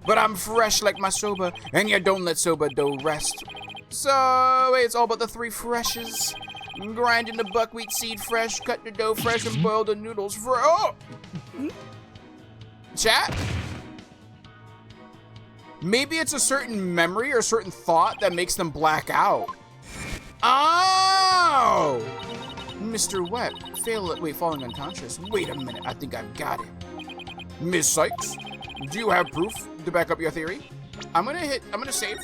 But I'm fresh like my soba, and you don't let soba dough rest. So, it's all about the three freshes. Grinding the buckwheat seed fresh, cut the dough fresh, and boil the noodles for. Oh! Chat? Maybe it's a certain memory or a certain thought that makes them black out. Oh! Mr. Wet, falling unconscious. Wait a minute, I think I've got it. Ms. Sykes, do you have proof to back up your theory? I'm gonna save.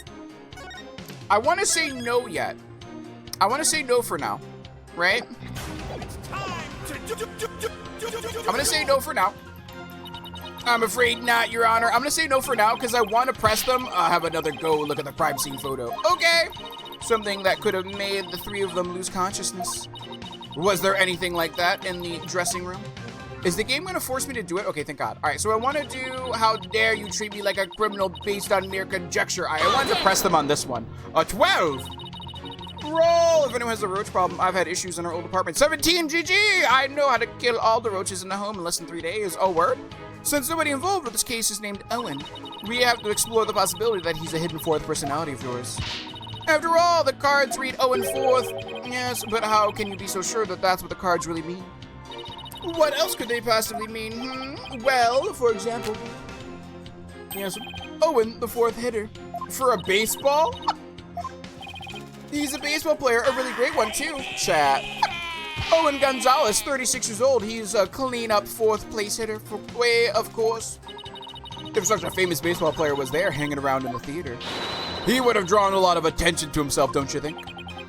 I wanna say no yet. I wanna say no for now, right? I'm gonna say no for now. I'm afraid not, Your Honor. I'm gonna say no for now because I want to press them. Have another go look at the crime scene photo. Okay. Something that could have made the three of them lose consciousness. Was there anything like that in the dressing room? Is the game gonna force me to do it? Okay, thank God. All right, so I want to do How Dare You Treat Me Like a Criminal Based on Mere Conjecture. I wanted to press them on this one. 12. Roll! If anyone has a roach problem, I've had issues in our old apartment. 17, GG! I know how to kill all the roaches in the home in less than 3 days. Oh, word? Since nobody involved with this case is named Owen, we have to explore the possibility that he's a hidden fourth personality of yours. After all, the cards read Owen fourth. Yes, but how can you be so sure that that's what the cards really mean? What else could they possibly mean? Well, for example, yes, Owen, the fourth hitter. For a baseball? He's a baseball player, a really great one too, chat. Owen Gonzalez, 36 years old. He's a clean-up fourth place hitter for Way, of course. If such a famous baseball player was there hanging around in the theater, he would have drawn a lot of attention to himself, don't you think?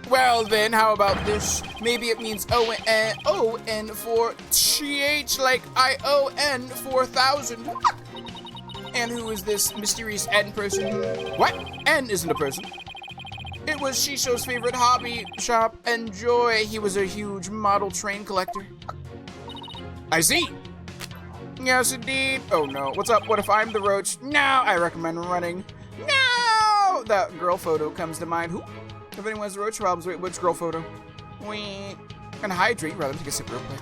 Well then, how about this? Maybe it means O-N for TH, like I-O-N 4000. And who is this mysterious N person? What? N isn't a person. It was Shisho's favorite hobby shop, Enjoy. He was a huge model train collector. I see. Yes, indeed. Oh no, what's up? What if I'm the roach? No, I recommend running. No! That girl photo comes to mind. Who? If anyone has roach problems, wait, which girl photo? We can hydrate rather than take a sip real quick.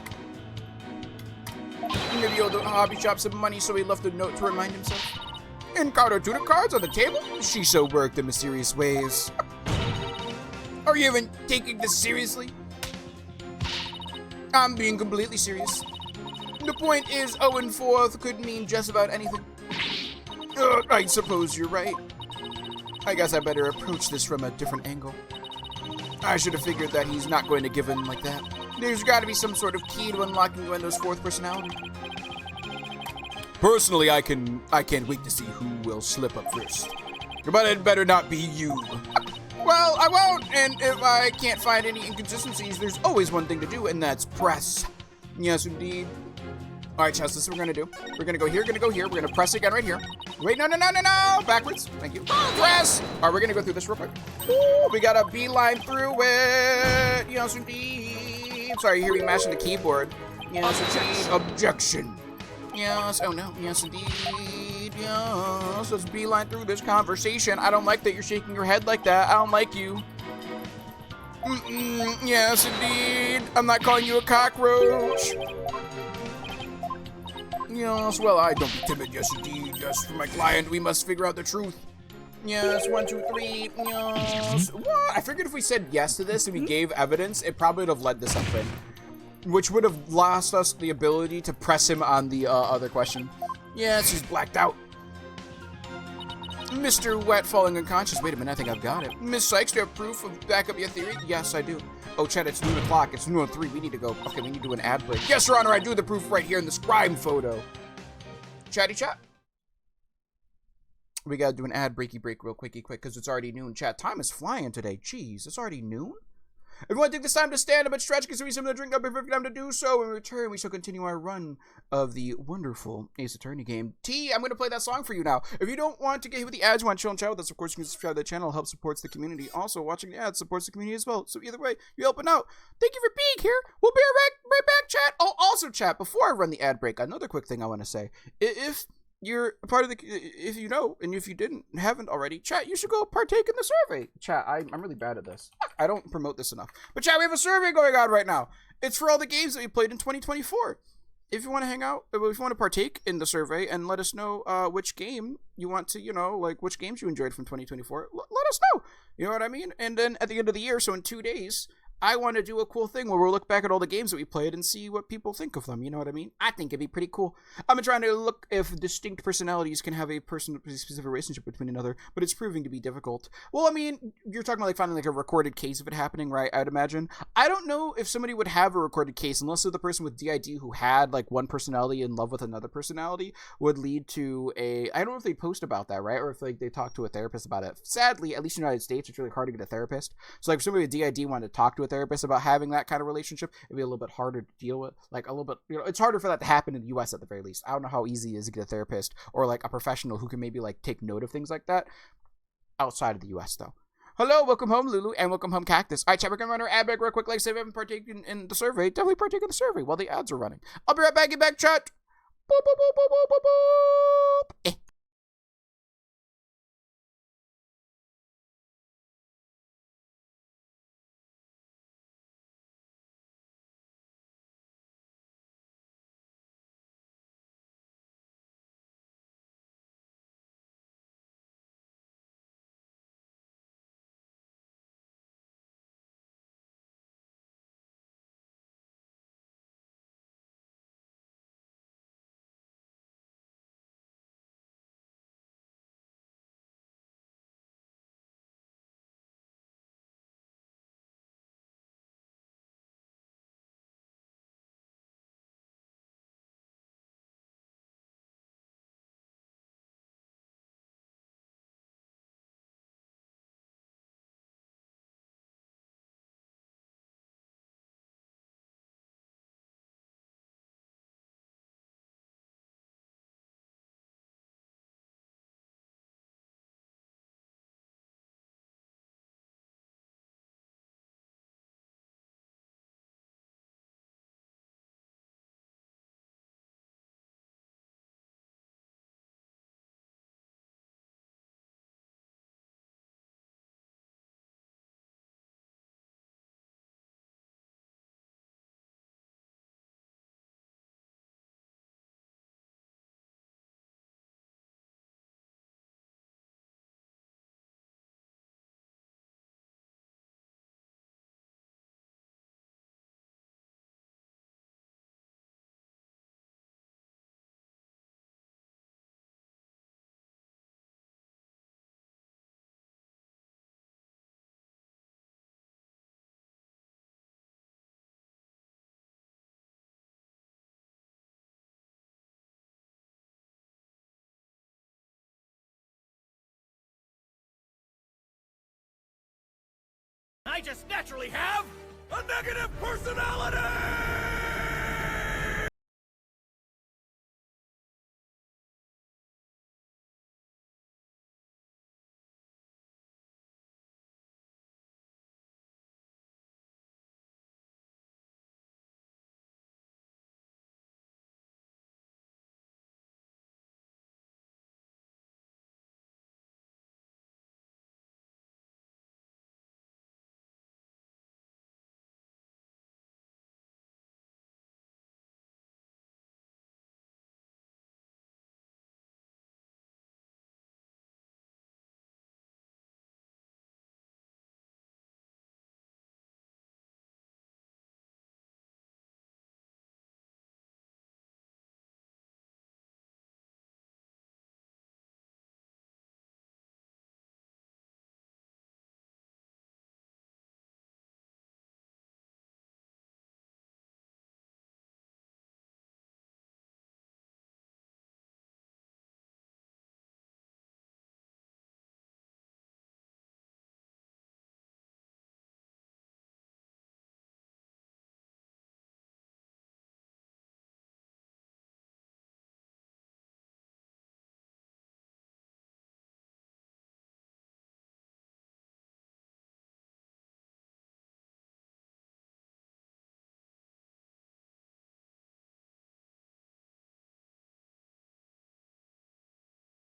Maybe owed the hobby shop some money, so he left a note to remind himself. And Carter Tudor cards on the table? Shisho worked in mysterious ways. Are you even taking this seriously? I'm being completely serious. The point is, Owen Fourth could mean just about anything. I suppose you're right. I guess I better approach this from a different angle. I should have figured that he's not going to give in like that. There's got to be some sort of key to unlocking Wendo's fourth personality. Personally, I can't wait to see who will slip up first. But it better not be you. Well, I won't, and if I can't find any inconsistencies, there's always one thing to do, and that's press. Yes, indeed. All right, Chess, this is what we're gonna do. We're gonna go here, we're gonna press again right here. Wait, no, backwards. Thank you. Press! All right, we're gonna go through this real quick. Ooh, we got a beeline through it. Yes, indeed. Sorry, you hear me mashing the keyboard. Yes, indeed. Objection. Yes, oh no, yes, indeed. Yes, let's beeline through this conversation. I don't like that you're shaking your head like that. I don't like you. Yes, indeed. I'm not calling you a cockroach. Yes, well, don't be timid. Yes, indeed. Yes, for my client, we must figure out the truth. Yes, 1, 2, 3. Yes. What? I figured if we said yes to this and we gave evidence, it probably would have led to something, which would have lost us the ability to press him on the other question. Yes, he's blacked out. Mr. Wet falling unconscious. Wait a minute, I think I've got it. Miss Sykes, do you have proof of back up your theory? Yes, I do. Oh, Chad, it's noon o'clock. It's noon 03. We need to go. Okay, we need to do an ad break. Yes, Your Honor, I do the proof right here in this crime photo. Chatty chat. We gotta do an ad breaky break real quick, because it's already noon. Chat, time is flying today. Jeez, it's already noon? Everyone take this time to stand up and stretch, because we something to drink up. If we time to do so, in return, we shall continue our run of the wonderful Ace Attorney game. T, I'm going to play that song for you now. If you don't want to get hit with the ads, you want to chill and chat with us, of course, you can subscribe to the channel. It helps supports the community. Also, watching the ads supports the community as well. So either way, you're helping out. Thank you for being here. We'll be right back, chat. Oh, also, chat, before I run the ad break, another quick thing I want to say. If you're a part of the, if you know, and if you haven't already, chat, you should go partake in the survey. Chat, I'm really bad at this. I don't promote this enough. But chat, we have a survey going on right now. It's for all the games that we played in 2024. If you want to hang out, if you want to partake in the survey and let us know which game you want to, like which games you enjoyed from 2024, let us know. You know what I mean? And then at the end of the year, so in 2 days, I want to do a cool thing where we'll look back at all the games that we played and see what people think of them. You know what I mean? I think it'd be pretty cool. I'm trying to look if distinct personalities can have a specific relationship between another, but it's proving to be difficult. Well, I mean, you're talking about like finding like a recorded case of it happening, right? I'd imagine. I don't know if somebody would have a recorded case unless they're the person with DID who had like one personality in love with another personality would lead to a. I don't know if they post about that, right? Or if like they talk to a therapist about it. Sadly, at least in the United States, it's really hard to get a therapist. So like if somebody with DID wanted to talk to a therapist about having that kind of relationship, it'd be a little bit harder to deal with, like a little bit, it's harder for that to happen in the US at the very least. I don't know how easy it is to get a therapist or like a professional who can maybe like take note of things like that outside of the US though. Hello, welcome home Lulu, and welcome home Cactus. Alright, chat, we're gonna run our ad break real quick. Like I said, if you haven't partaken in the survey, definitely partake in the survey while the ads are running. I'll be right back, get back, chat. Boop, boop, boop, boop, boop, boop, boop. I just naturally have a negative personality!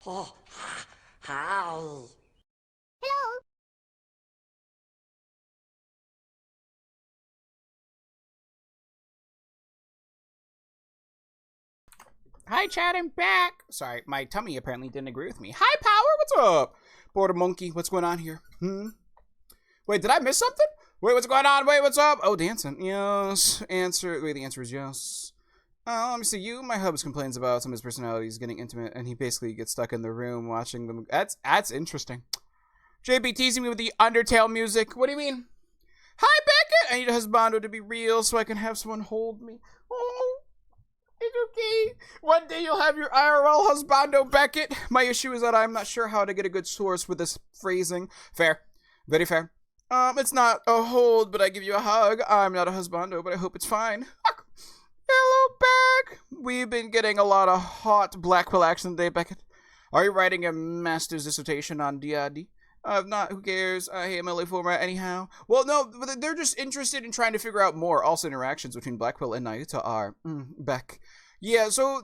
Oh, hi. Hi, Chad, I'm back. Sorry, my tummy apparently didn't agree with me. Hi, Power, what's up? Border Monkey, what's going on here? Wait, did I miss something? Wait, what's going on? Wait, what's up? Oh, dancing. Yes. Wait, the answer is yes. Let me see. My hubs complains about some of his personalities getting intimate, and he basically gets stuck in the room watching them. That's interesting. JB teasing me with the Undertale music. What do you mean? Hi, Beckett. I need a husbando to be real so I can have someone hold me. Oh, it's okay. One day you'll have your IRL husbando, Beckett. My issue is that I'm not sure how to get a good source with this phrasing. Fair. Very fair. It's not a hold, but I give you a hug. I'm not a husbando, but I hope it's fine. Hello, Beck. We've been getting a lot of hot Blackwell action today, Beckett. Are you writing a master's dissertation on DID? If not, who cares? I hate MLA format anyhow. Well, no, they're just interested in trying to figure out more. Also, interactions between Blackwell and Nayuta are. Beck. Yeah, so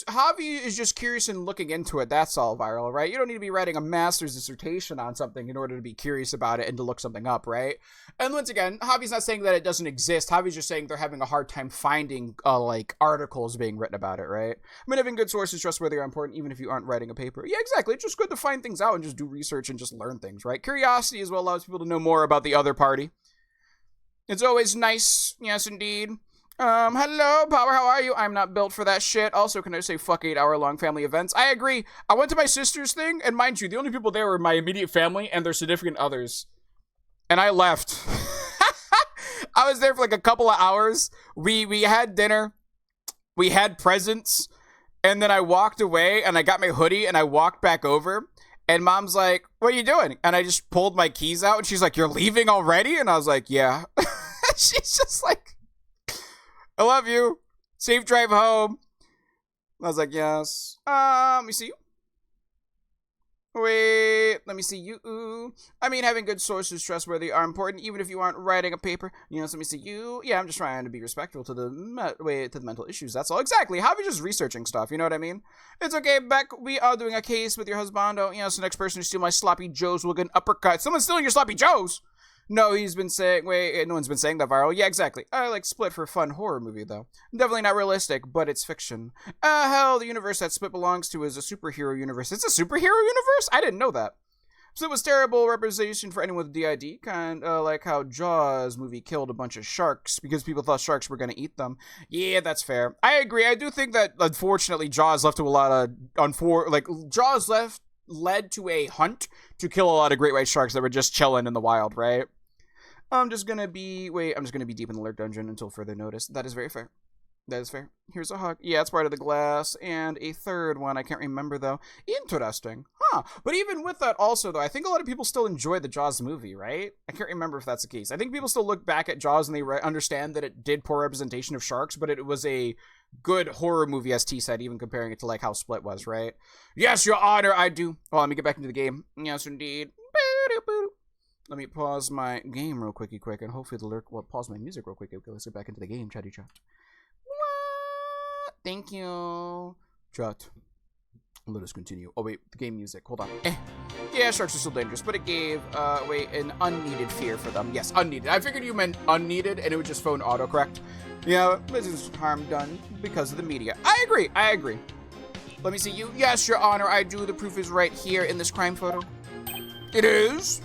Javi is just curious and looking into it. That's all, Viral, right? You don't need to be writing a master's dissertation on something in order to be curious about it and to look something up, right? And once again, Javi's not saying that it doesn't exist. Javi's just saying they're having a hard time finding, like, articles being written about it, right? I mean, having good sources, trustworthy, are important, even if you aren't writing a paper. Yeah, exactly. It's just good to find things out and just do research and just learn things, right? Curiosity as well allows people to know more about the other party. It's always nice. Yes, indeed. Hello, Power, how are you? I'm not built for that shit. Also, can I say fuck 8-hour-long family events? I agree. I went to my sister's thing, and mind you, the only people there were my immediate family and their significant others. And I left. I was there for like a couple of hours. We had dinner. We had presents. And then I walked away, and I got my hoodie, and I walked back over. And Mom's like, what are you doing? And I just pulled my keys out, and she's like, you're leaving already? And I was like, yeah. She's just like, I love you. Safe drive home. I was like, yes. Let me see you. Wait, let me see you. I mean, having good sources, trustworthy, are important, even if you aren't writing a paper. Yes, let me see you. Yeah, I'm just trying to be respectful to the mental issues. That's all. Exactly. How are we just researching stuff? You know what I mean? It's okay, Beck. We are doing a case with your husbando. Yes, the next person to steal my sloppy joes will get an uppercut. Someone's stealing your sloppy joes. No, he's been saying, no one's been saying that, Viral. Yeah, exactly. I like Split for a fun horror movie, though. Definitely not realistic, but it's fiction. Hell, the universe that Split belongs to is a superhero universe. It's a superhero universe? I didn't know that. Split was terrible representation for anyone with DID, kind of like how Jaws movie killed a bunch of sharks because people thought sharks were going to eat them. Yeah, that's fair. I agree. I do think that, unfortunately, Jaws left to a lot of, Jaws led to a hunt to kill a lot of great white sharks that were just chilling in the wild, right? I'm just gonna be deep in the lurk dungeon until further notice. That is very fair. That is fair. Here's a hug. Yeah, it's part of the glass. And a third one. I can't remember, though. Interesting. Huh. But even with that also, though, I think a lot of people still enjoy the Jaws movie, right? I can't remember if that's the case. I think people still look back at Jaws and they understand that it did poor representation of sharks, but it was a good horror movie, as T said, even comparing it to, like, how Split was, right? Yes, Your Honor, I do. Well, let me get back into the game. Yes, indeed. Let me pause my game real quick, and hopefully the lurk will pause my music real quick. Okay, let's get back into the game, chatty chat. What? Thank you. Chat. Let us continue. Oh, wait, the game music. Hold on. Yeah, sharks are still dangerous, but it gave, an unneeded fear for them. Yes, unneeded. I figured you meant unneeded, and it would just phone autocorrect. Yeah, this is harm done because of the media. I agree. Let me see you. Yes, Your Honor, I do. The proof is right here in this crime photo. It is?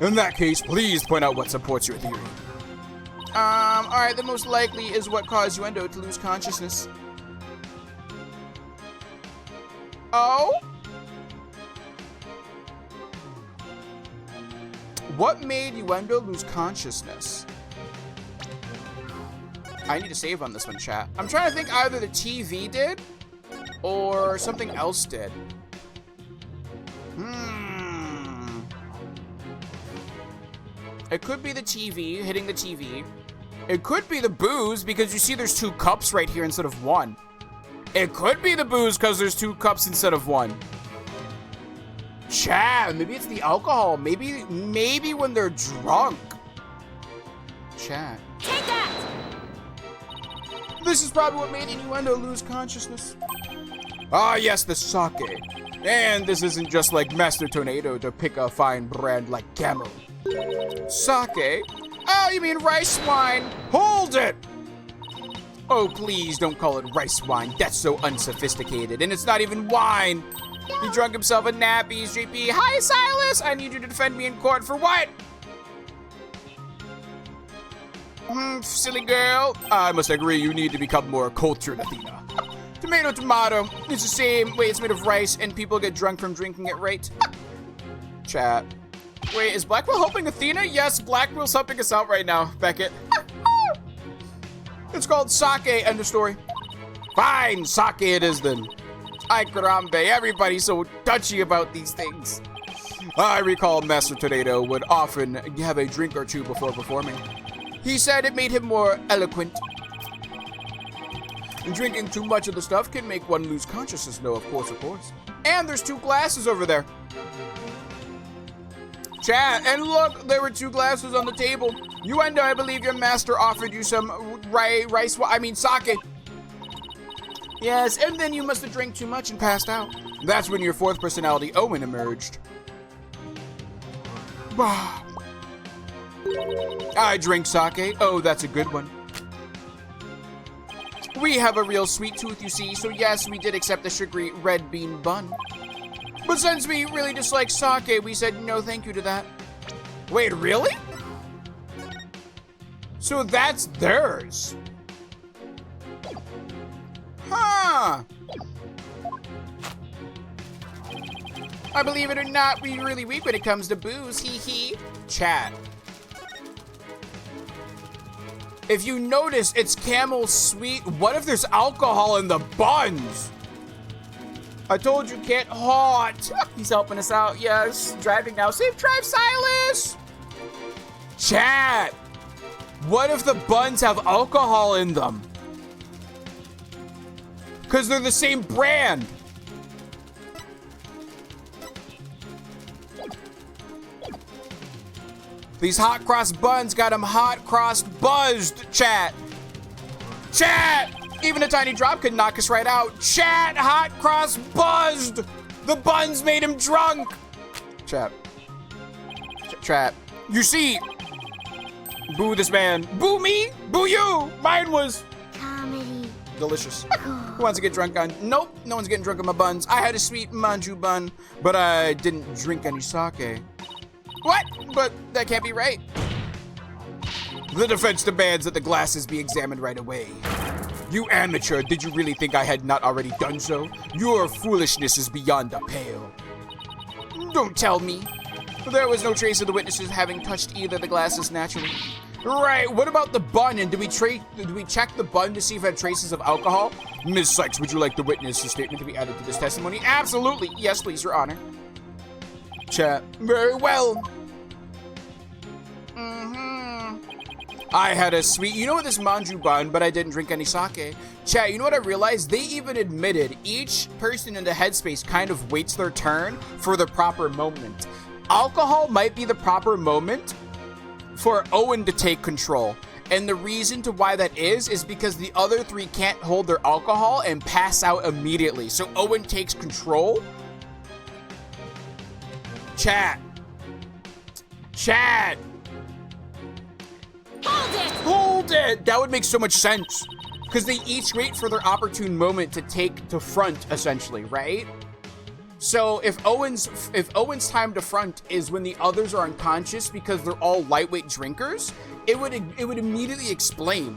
In that case, please point out what supports your theory. Alright, the most likely is what caused Uendo to lose consciousness. Oh? What made Uendo lose consciousness? I need to save on this one, chat. I'm trying to think either the TV did or something else did. It could be the TV, hitting the TV. It could be the booze, because you see there's 2 cups right here instead of 1. It could be the booze, because there's 2 cups instead of 1. Chat, maybe it's the alcohol. Maybe when they're drunk. Chat. Take that! This is probably what made Innuendo lose consciousness. Ah, yes, the sake. And this isn't just like Master Tornado to pick a fine brand like Camel. Sake? Oh, you mean rice wine? Hold it! Oh, please don't call it rice wine. That's so unsophisticated. And it's not even wine. He drunk himself a nappies, JP. Hi, Silas! I need you to defend me in court for what? Silly girl. I must agree, you need to become more cultured, Athena. Tomato, tomato. It's the same way it's made of rice, and people get drunk from drinking it, right? Chat. Wait, is Blackwell helping Athena? Yes, Blackwell's helping us out right now, Beckett. It's called sake, end of story. Fine, sake it is then. Ay carambe, everybody's so touchy about these things. I recall Master Tornado would often have a drink or two before performing. He said it made him more eloquent. And drinking too much of the stuff can make one lose consciousness. No, of course. And there's 2 glasses over there. Chat, and look, there were 2 glasses on the table. Uendo, I believe your master offered you some sake. Yes, and then you must have drank too much and passed out. That's when your 4th personality, Owen, emerged. I drink sake. Oh, that's a good one. We have a real sweet tooth, you see, so yes, we did accept the sugary red bean bun. But since we really dislike sake, we said no thank you to that. Wait, really? So that's theirs. Huh. I believe it or not, we're really weak when it comes to booze, hee hee. Chat. If you notice, it's Camel Sweet. What if there's alcohol in the buns? I told you, can't haunt. He's helping us out, yes. Driving now. Safe drive, Silas. Chat. What if the buns have alcohol in them? Because they're the same brand. These hot cross buns got him hot cross buzzed, chat. Chat! Even a tiny drop could knock us right out. Chat, hot cross buzzed. The buns made him drunk. Chat. Chat. You see, boo this man. Boo me, boo you. Mine was Comedy. delicious. Who wants to get drunk on? Nope, no one's getting drunk on my buns. I had a sweet manju bun, but I didn't drink any sake. What? But that can't be right. The defense demands that the glasses be examined right away. You amateur, did you really think I had not already done so? Your foolishness is beyond the pale. Don't tell me. There was no trace of the witnesses having touched either of the glasses naturally. Right, what about the bun? And did we check the bun to see if it had traces of alcohol? Ms. Sykes, would you like the witness's statement to be added to this testimony? Absolutely. Yes, please, Your Honor. Chat. Very well. I had a sweet, you know what, this manju bun, but I didn't drink any sake. Chat, you know what I realized? They even admitted each person in the headspace kind of waits their turn for the proper moment. Alcohol might be the proper moment for Owen to take control. And the reason to why that is because the other three can't hold their alcohol and pass out immediately. So Owen takes control. Chat. Hold it! That would make so much sense. Because they each wait for their opportune moment to take to front, essentially, right? So if Owen's time to front is when the others are unconscious because they're all lightweight drinkers, it would immediately explain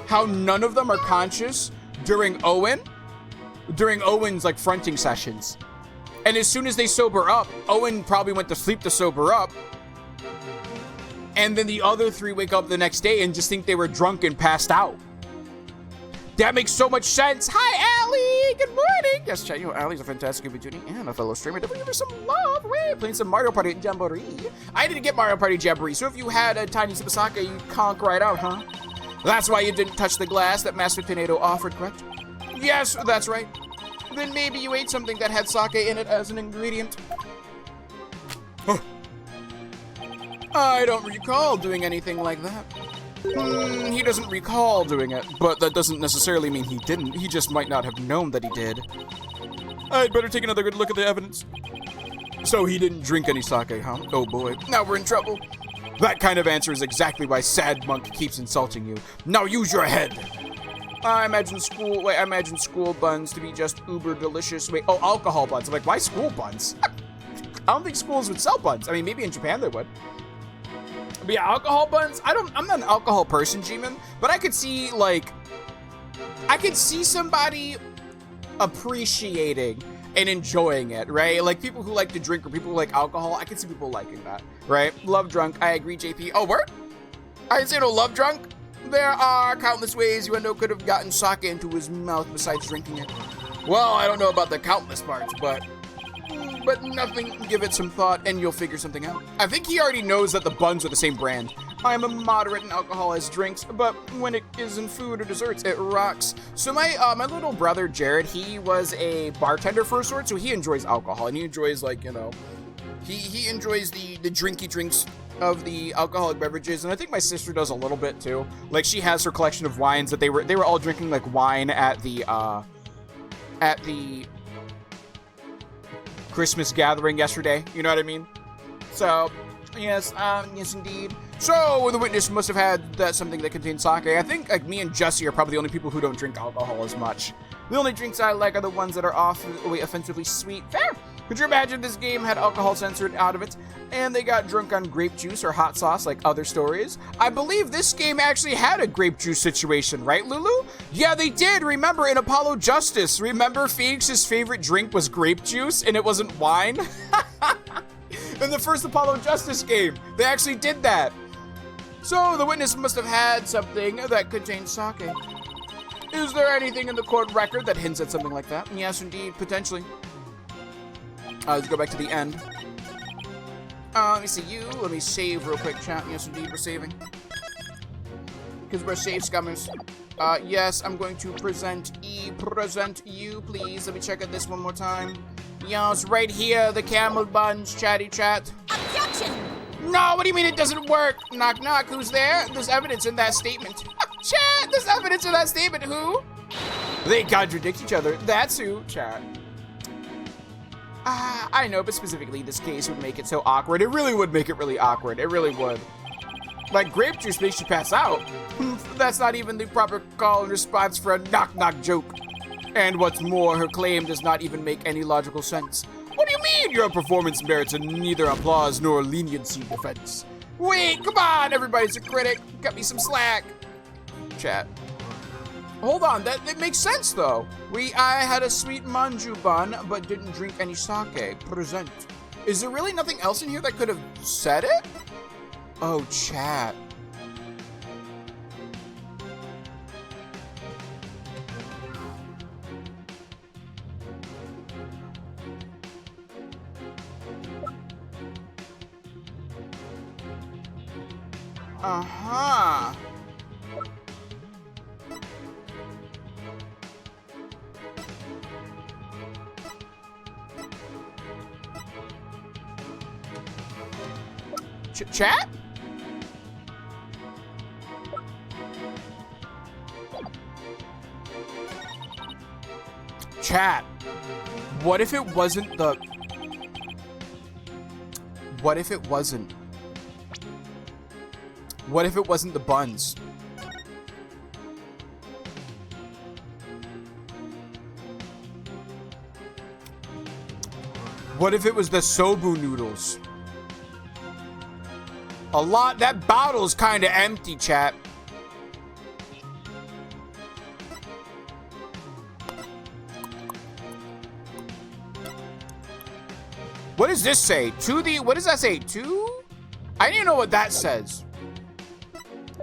how none of them are conscious during Owen's like fronting sessions. And as soon as they sober up, Owen probably went to sleep to sober up. And then the other three wake up the next day and just think they were drunk and passed out. That makes so much sense. Hi, Allie. Good morning. Yes, chat. You know, Allie's a fantastic Scooby Doo and a fellow streamer. Definitely give her some love. We're playing some Mario Party Jamboree. I didn't get Mario Party Jamboree, so if you had a tiny sip of sake, you'd conk right out, huh? That's why you didn't touch the glass that Master Tornado offered, correct? Yes, that's right. Then maybe you ate something that had sake in it as an ingredient. Huh. I don't recall doing anything like that. He doesn't recall doing it, but that doesn't necessarily mean he didn't. He just might not have known that he did. I'd better take another good look at the evidence. So he didn't drink any sake, huh? Oh boy, now we're in trouble. That kind of answer is exactly why Sad Monk keeps insulting you. Now use your head. I imagine school buns to be just uber delicious. Wait, oh, alcohol buns. I'm like, why school buns? I don't think schools would sell buns. I mean, maybe in Japan they would. But yeah, alcohol buns, I'm not an alcohol person, G-Man, but I could see somebody appreciating and enjoying it, right? Like people who like to drink or people who like alcohol, I can see people liking that, right? Love drunk, I agree, JP. Oh, word? I didn't say no love drunk. There are countless ways Yuendo could have gotten sake into his mouth besides drinking it. Well, I don't know about the countless parts, but nothing. Give it some thought and you'll figure something out. I think he already knows that the buns are the same brand. I'm a moderate in alcohol as drinks, but when it is in food or desserts, it rocks. So my little brother Jared, he was a bartender for a sort, so he enjoys alcohol and he enjoys, like, you know, he enjoys the drinky drinks of the alcoholic beverages, and I think my sister does a little bit too. Like she has her collection of wines that they were all drinking like wine at the Christmas gathering yesterday, you know what I mean? So, yes indeed. So, the witness must have had something that contains sake. I think, like, me and Jesse are probably the only people who don't drink alcohol as much. The only drinks I like are the ones that are offensively sweet. Fair! Could you imagine this game had alcohol censored out of it, and they got drunk on grape juice or hot sauce like other stories? I believe this game actually had a grape juice situation, right, Lulu? Yeah, they did. Remember, in Apollo Justice, remember Phoenix's favorite drink was grape juice, and it wasn't wine? In the first Apollo Justice game, they actually did that. So, the witness must have had something that contained sake. Is there anything in the court record that hints at something like that? Yes, indeed, potentially. Let's go back to the end. Let me see you. Let me save real quick, chat. Yes, indeed, we're saving. Because we're save scummers. Yes, I'm going to present you, please. Let me check at this one more time. Yes, right here, the camel buns, chatty chat. Objection! No, what do you mean it doesn't work? Knock, knock, who's there? There's evidence in that statement. Chat, there's evidence in that statement. Who? They contradict each other. That's who, chat. I know, but specifically this case would make it so awkward. It really would make it really awkward. It really would. Like, grape juice makes you pass out. That's not even the proper call and response for a knock-knock joke. And what's more, her claim does not even make any logical sense. What do you mean your performance merits neither applause nor leniency defense? Wait, come on, everybody's a critic. Cut me some slack. Chat. Hold on, that makes sense though. I had a sweet manju bun, but didn't drink any sake. Present. Is there really nothing else in here that could have said it? Oh, chat. Uh-huh. Chat? Chat. What if it wasn't the... What if it wasn't? What if it wasn't the buns? What if it was the sobu noodles? That bottle's kind of empty, chat. What does this say? What does that say? I didn't know what that says.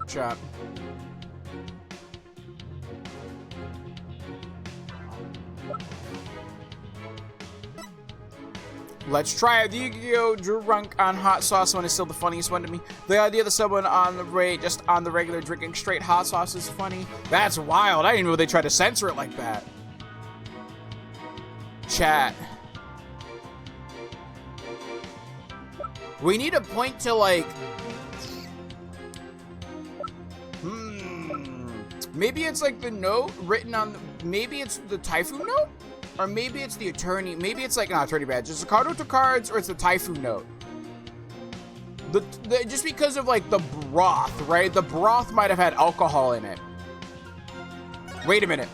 Chat. Let's try it. The Yu-Gi-Oh! Drunk on hot sauce one is still the funniest one to me. The idea that someone on the just on the regular drinking straight hot sauce is funny. That's wild. I didn't know they tried to censor it like that. Chat. We need to point to like... Maybe it's like the note written on the... Maybe it's the Typhoon note? Or maybe it's the attorney. Maybe it's like, not attorney badge. It's the card to cards, or it's the Typhoon note. Just because of like the broth, right? The broth might have had alcohol in it. Wait a minute.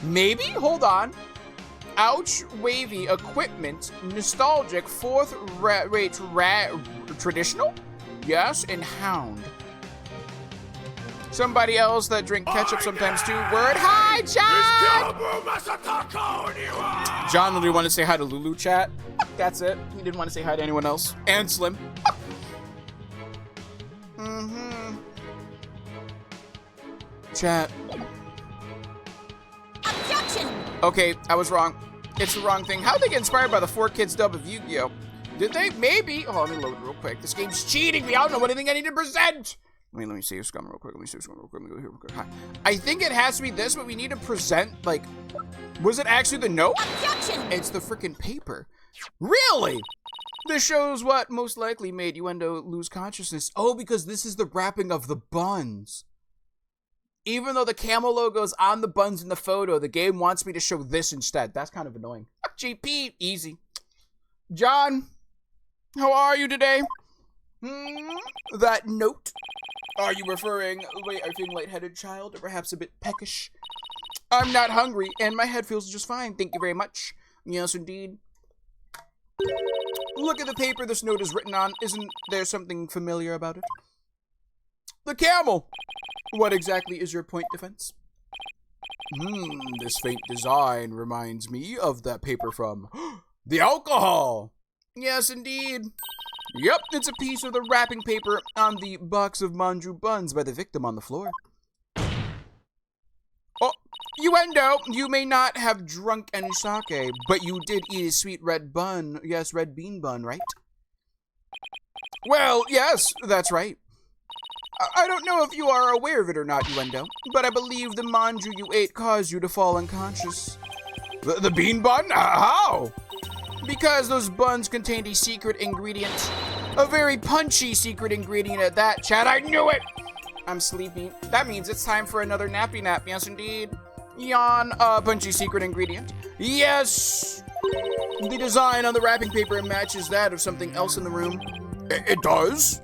Maybe? Hold on. Ouch, wavy, equipment, nostalgic, fourth rate, traditional? Yes, and hound. Somebody else that drink ketchup sometimes too. Word, hi, John! John literally wanted to say hi to Lulu, chat. That's it. He didn't want to say hi to anyone else. And Slim. Chat. Objection! Okay, I was wrong. It's the wrong thing. How'd they get inspired by the 4Kids dub of Yu-Gi-Oh? Did they? Maybe. Oh, let me load real quick. This game's cheating me. I don't know anything I need to present. Let me see Scum real quick. Let me go here real quick. Hi. I think it has to be this, but we need to present, like... Was it actually the note? Objection! It's the freaking paper. Really? This shows what most likely made Uendo lose consciousness. Oh, because this is the wrapping of the buns. Even though the camel logo's on the buns in the photo, the game wants me to show this instead. That's kind of annoying. GP, easy. John, how are you today? That note? Are you referring, are you feeling lightheaded, child, or perhaps a bit peckish? I'm not hungry, and my head feels just fine. Thank you very much. Yes, indeed. Look at the paper this note is written on. Isn't there something familiar about it? The camel! What exactly is your point, defense? This faint design reminds me of that paper from the alcohol. Yes, indeed. Yep, it's a piece of the wrapping paper on the box of manju buns by the victim on the floor. Oh, Uendo, you may not have drunk any sake, but you did eat a sweet red bun. Yes, red bean bun, right? Well, yes, that's right. I don't know if you are aware of it or not, Uendo, but I believe the manju you ate caused you to fall unconscious. The bean bun? How? Because those buns contained a secret ingredient. A very punchy secret ingredient at that, chat. I knew it! I'm sleepy. That means it's time for another nappy nap. Yes, indeed. Yawn, punchy secret ingredient. Yes! The design on the wrapping paper matches that of something else in the room. It does?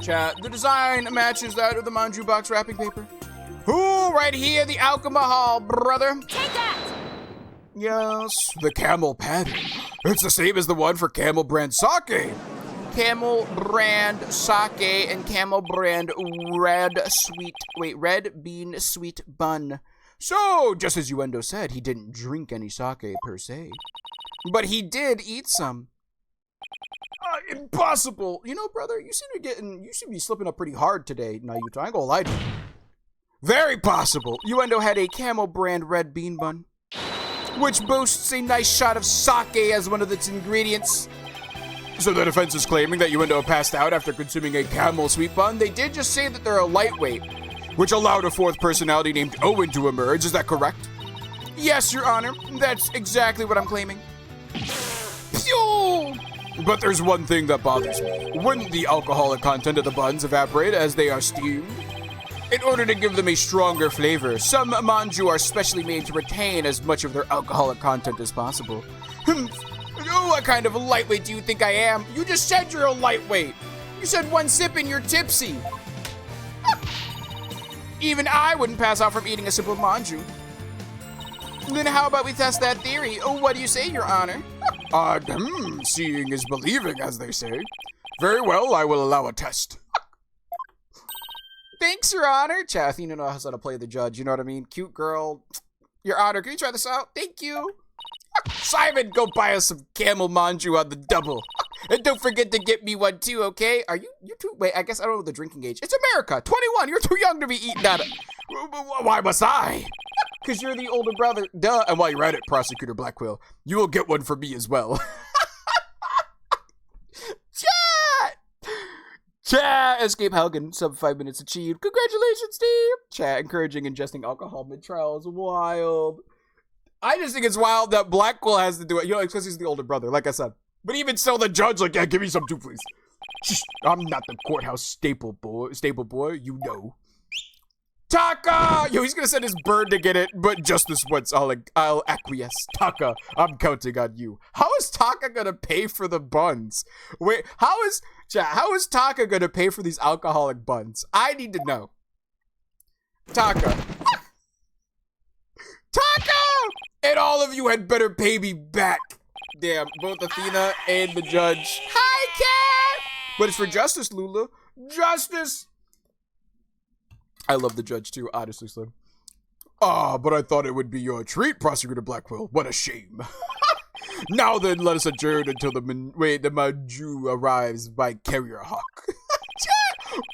Chat, the design matches that of the manju box wrapping paper. Ooh, right here, the alcohol, brother. Take that! Yes, the camel pattern. It's the same as the one for Camel brand sake. Camel brand sake and Camel brand red bean sweet bun. So, just as Uendo said, he didn't drink any sake per se. But he did eat some. Impossible. You know, brother, you seem to be slipping up pretty hard today, Naruto. I ain't gonna lie to you. Very possible. Uendo had a Camel brand red bean bun, which boasts a nice shot of sake as one of its ingredients. So the defense is claiming that Uendo passed out after consuming a camel sweet bun. They did just say that they're a lightweight, which allowed a fourth personality named Owen to emerge. Is that correct? Yes, Your Honor. That's exactly what I'm claiming. Pew! But there's one thing that bothers me. Wouldn't the alcoholic content of the buns evaporate as they are steamed? In order to give them a stronger flavor, some manju are specially made to retain as much of their alcoholic content as possible. What kind of a lightweight do you think I am? You just said you're a lightweight. You said one sip and you're tipsy. Even I wouldn't pass out from eating a simple manju. Then how about we test that theory? Oh, what do you say, Your Honor? Seeing is believing, as they say. Very well, I will allow a test. Thanks, Your Honor. Chat, Athena knows how to play the judge, you know what I mean? Cute girl. Your Honor, can you try this out? Thank you. Simon, go buy us some camel manju on the double. And don't forget to get me one too, okay? Are you too, wait, I guess I don't know the drinking age. It's America, 21, you're too young to be eating that. Why must I? Because you're the older brother, duh. And while you're at it, Prosecutor Blackwell, you will get one for me as well. Chat! Escape Helgen, sub 5 minutes achieved. Congratulations, Steve! Chat, encouraging ingesting alcohol mid-trial is wild. I just think it's wild that Blackwell has to do it, you know, because he's the older brother, like I said. But even still, the judge, like, yeah, give me some too, please. Shh, I'm not the courthouse staple boy, you know. Taka! Yo, he's gonna send his bird to get it, but just this once, I'll acquiesce. Taka, I'm counting on you. How is Taka gonna pay for the buns? Wait, how is Taka gonna pay for these alcoholic buns? I need to know. Taka! And all of you had better pay me back. Damn, both Athena and the judge. Hi, cat! But it's for justice, Lula. Justice! I love the judge too, honestly, Slim. But I thought it would be your treat, Prosecutor Blackwell. What a shame. Now then, let us adjourn until the manju arrives by Carrier Hawk.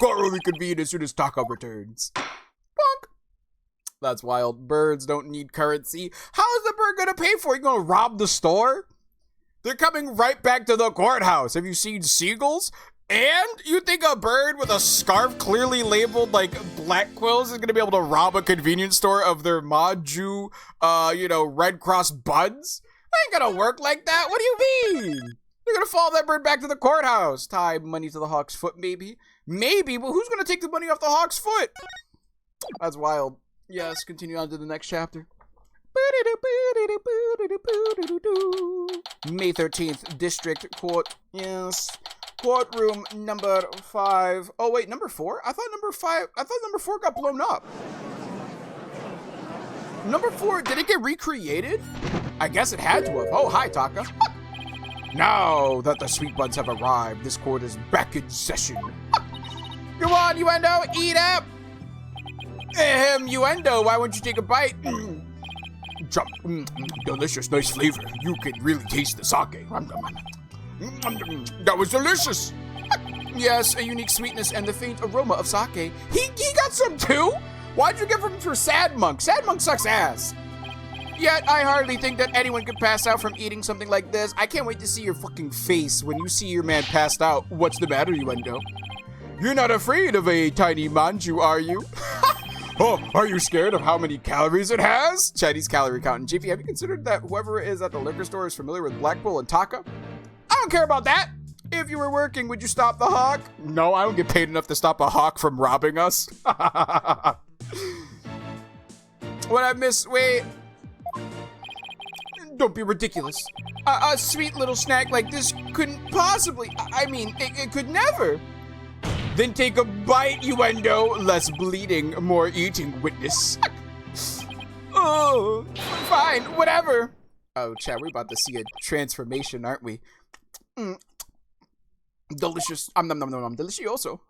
Court will reconvene as soon as Taka returns. Bonk. That's wild. Birds don't need currency. How is the bird gonna pay for it? You gonna rob the store? They're coming right back to the courthouse. Have you seen seagulls? And you think a bird with a scarf clearly labeled like Blackwell's is gonna be able to rob a convenience store of their manju, Red Cross buns? That ain't gonna work like that. What do you mean? They're gonna follow that bird back to the courthouse. Tie money to the hawk's foot, maybe. Maybe, but who's gonna take the money off the hawk's foot? That's wild. Yes, continue on to the next chapter. May 13th, District Court. Yes. Courtroom number 5. Oh, wait, number 4? I thought number 4 got blown up. Number 4, did it get recreated? I guess it had to have. Oh, hi, Taka. Now that the sweet buns have arrived, this court is back in session. Come on, Uendo, eat up! Uendo, why won't you take a bite? Delicious, nice flavor. You can really taste the sake. That was delicious. Yes, a unique sweetness and the faint aroma of sake. He got some too? Why'd you give him for Sad Monk? Sad Monk sucks ass. Yet, I hardly think that anyone could pass out from eating something like this. I can't wait to see your fucking face when you see your man passed out. What's the matter, Uendo? You're not afraid of a tiny manju, are you? Oh, are you scared of how many calories it has? Chinese calorie counting. JP, have you considered that whoever is at the liquor store is familiar with Blackwell and Taka? I don't care about that. If you were working, would you stop the hawk? No, I don't get paid enough to stop a hawk from robbing us. What I miss, wait. Don't be ridiculous. A sweet little snack like this couldn't possibly, it could never. Then take a bite, Uendo. Less bleeding, more eating, witness. Oh, fine, whatever. Oh, chat, we're about to see a transformation, aren't we? Delicious. Nom nom nom. Delicioso.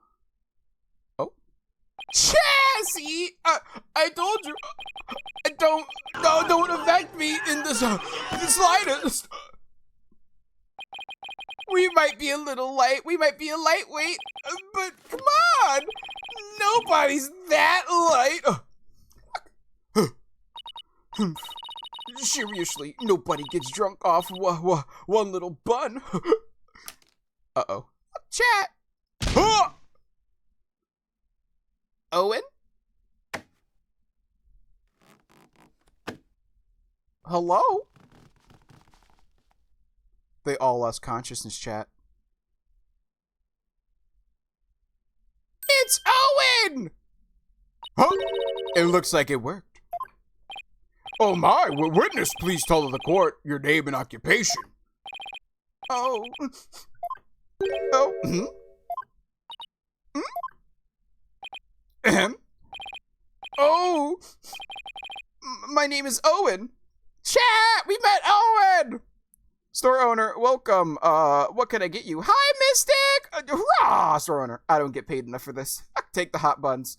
Oh. Chassis! I told you. Don't affect me in the slightest. We might be a little light. We might be a lightweight. But come on. Nobody's that light. Seriously, nobody gets drunk off one little bun. Uh-oh. Chat! Huh! Owen? Hello? They all lost consciousness, chat. It's Owen! Huh? It looks like it worked. Oh my, witness, please tell the court your name and occupation. Oh. Oh. Oh. My name is Owen. Chat, we met Owen! Store owner, welcome. What can I get you? Hi, Mystic! Hurrah! Store owner, I don't get paid enough for this. Take the hot buns.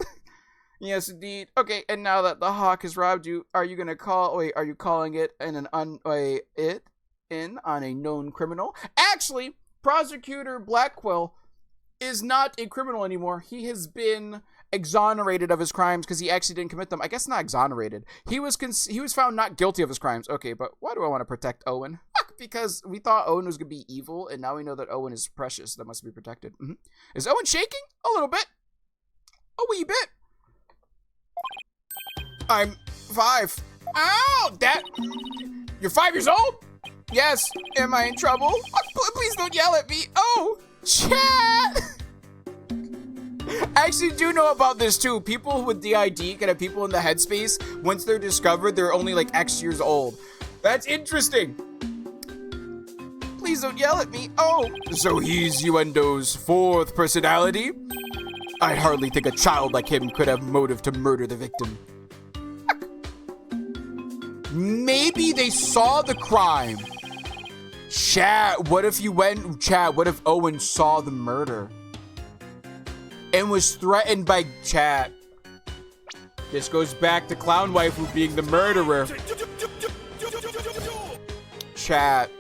Yes, indeed. Okay, and now that the hawk has robbed you, are you gonna call? Wait, are you calling it on a known criminal? Actually, Prosecutor Blackwell is not a criminal anymore. He has been exonerated of his crimes because he actually didn't commit them. I guess not exonerated. He was found not guilty of his crimes. Okay, but why do I want to protect Owen? Because we thought Owen was gonna be evil, and now we know that Owen is precious. That must be protected. Is Owen shaking? A little bit. A wee bit. I'm 5. Ow! You're 5 years old? Yes. Am I in trouble? Oh, please don't yell at me. Oh, chat! I actually do know about this too. People with DID can have people in the headspace. Once they're discovered, they're only like X years old. That's interesting. Please don't yell at me. Oh, so he's Uendo's 4th personality? I hardly think a child like him could have motive to murder the victim. Maybe they saw the crime. Chat, what if what if Owen saw the murder? And was threatened by chat? This goes back to Clown Waifu being the murderer. Chat.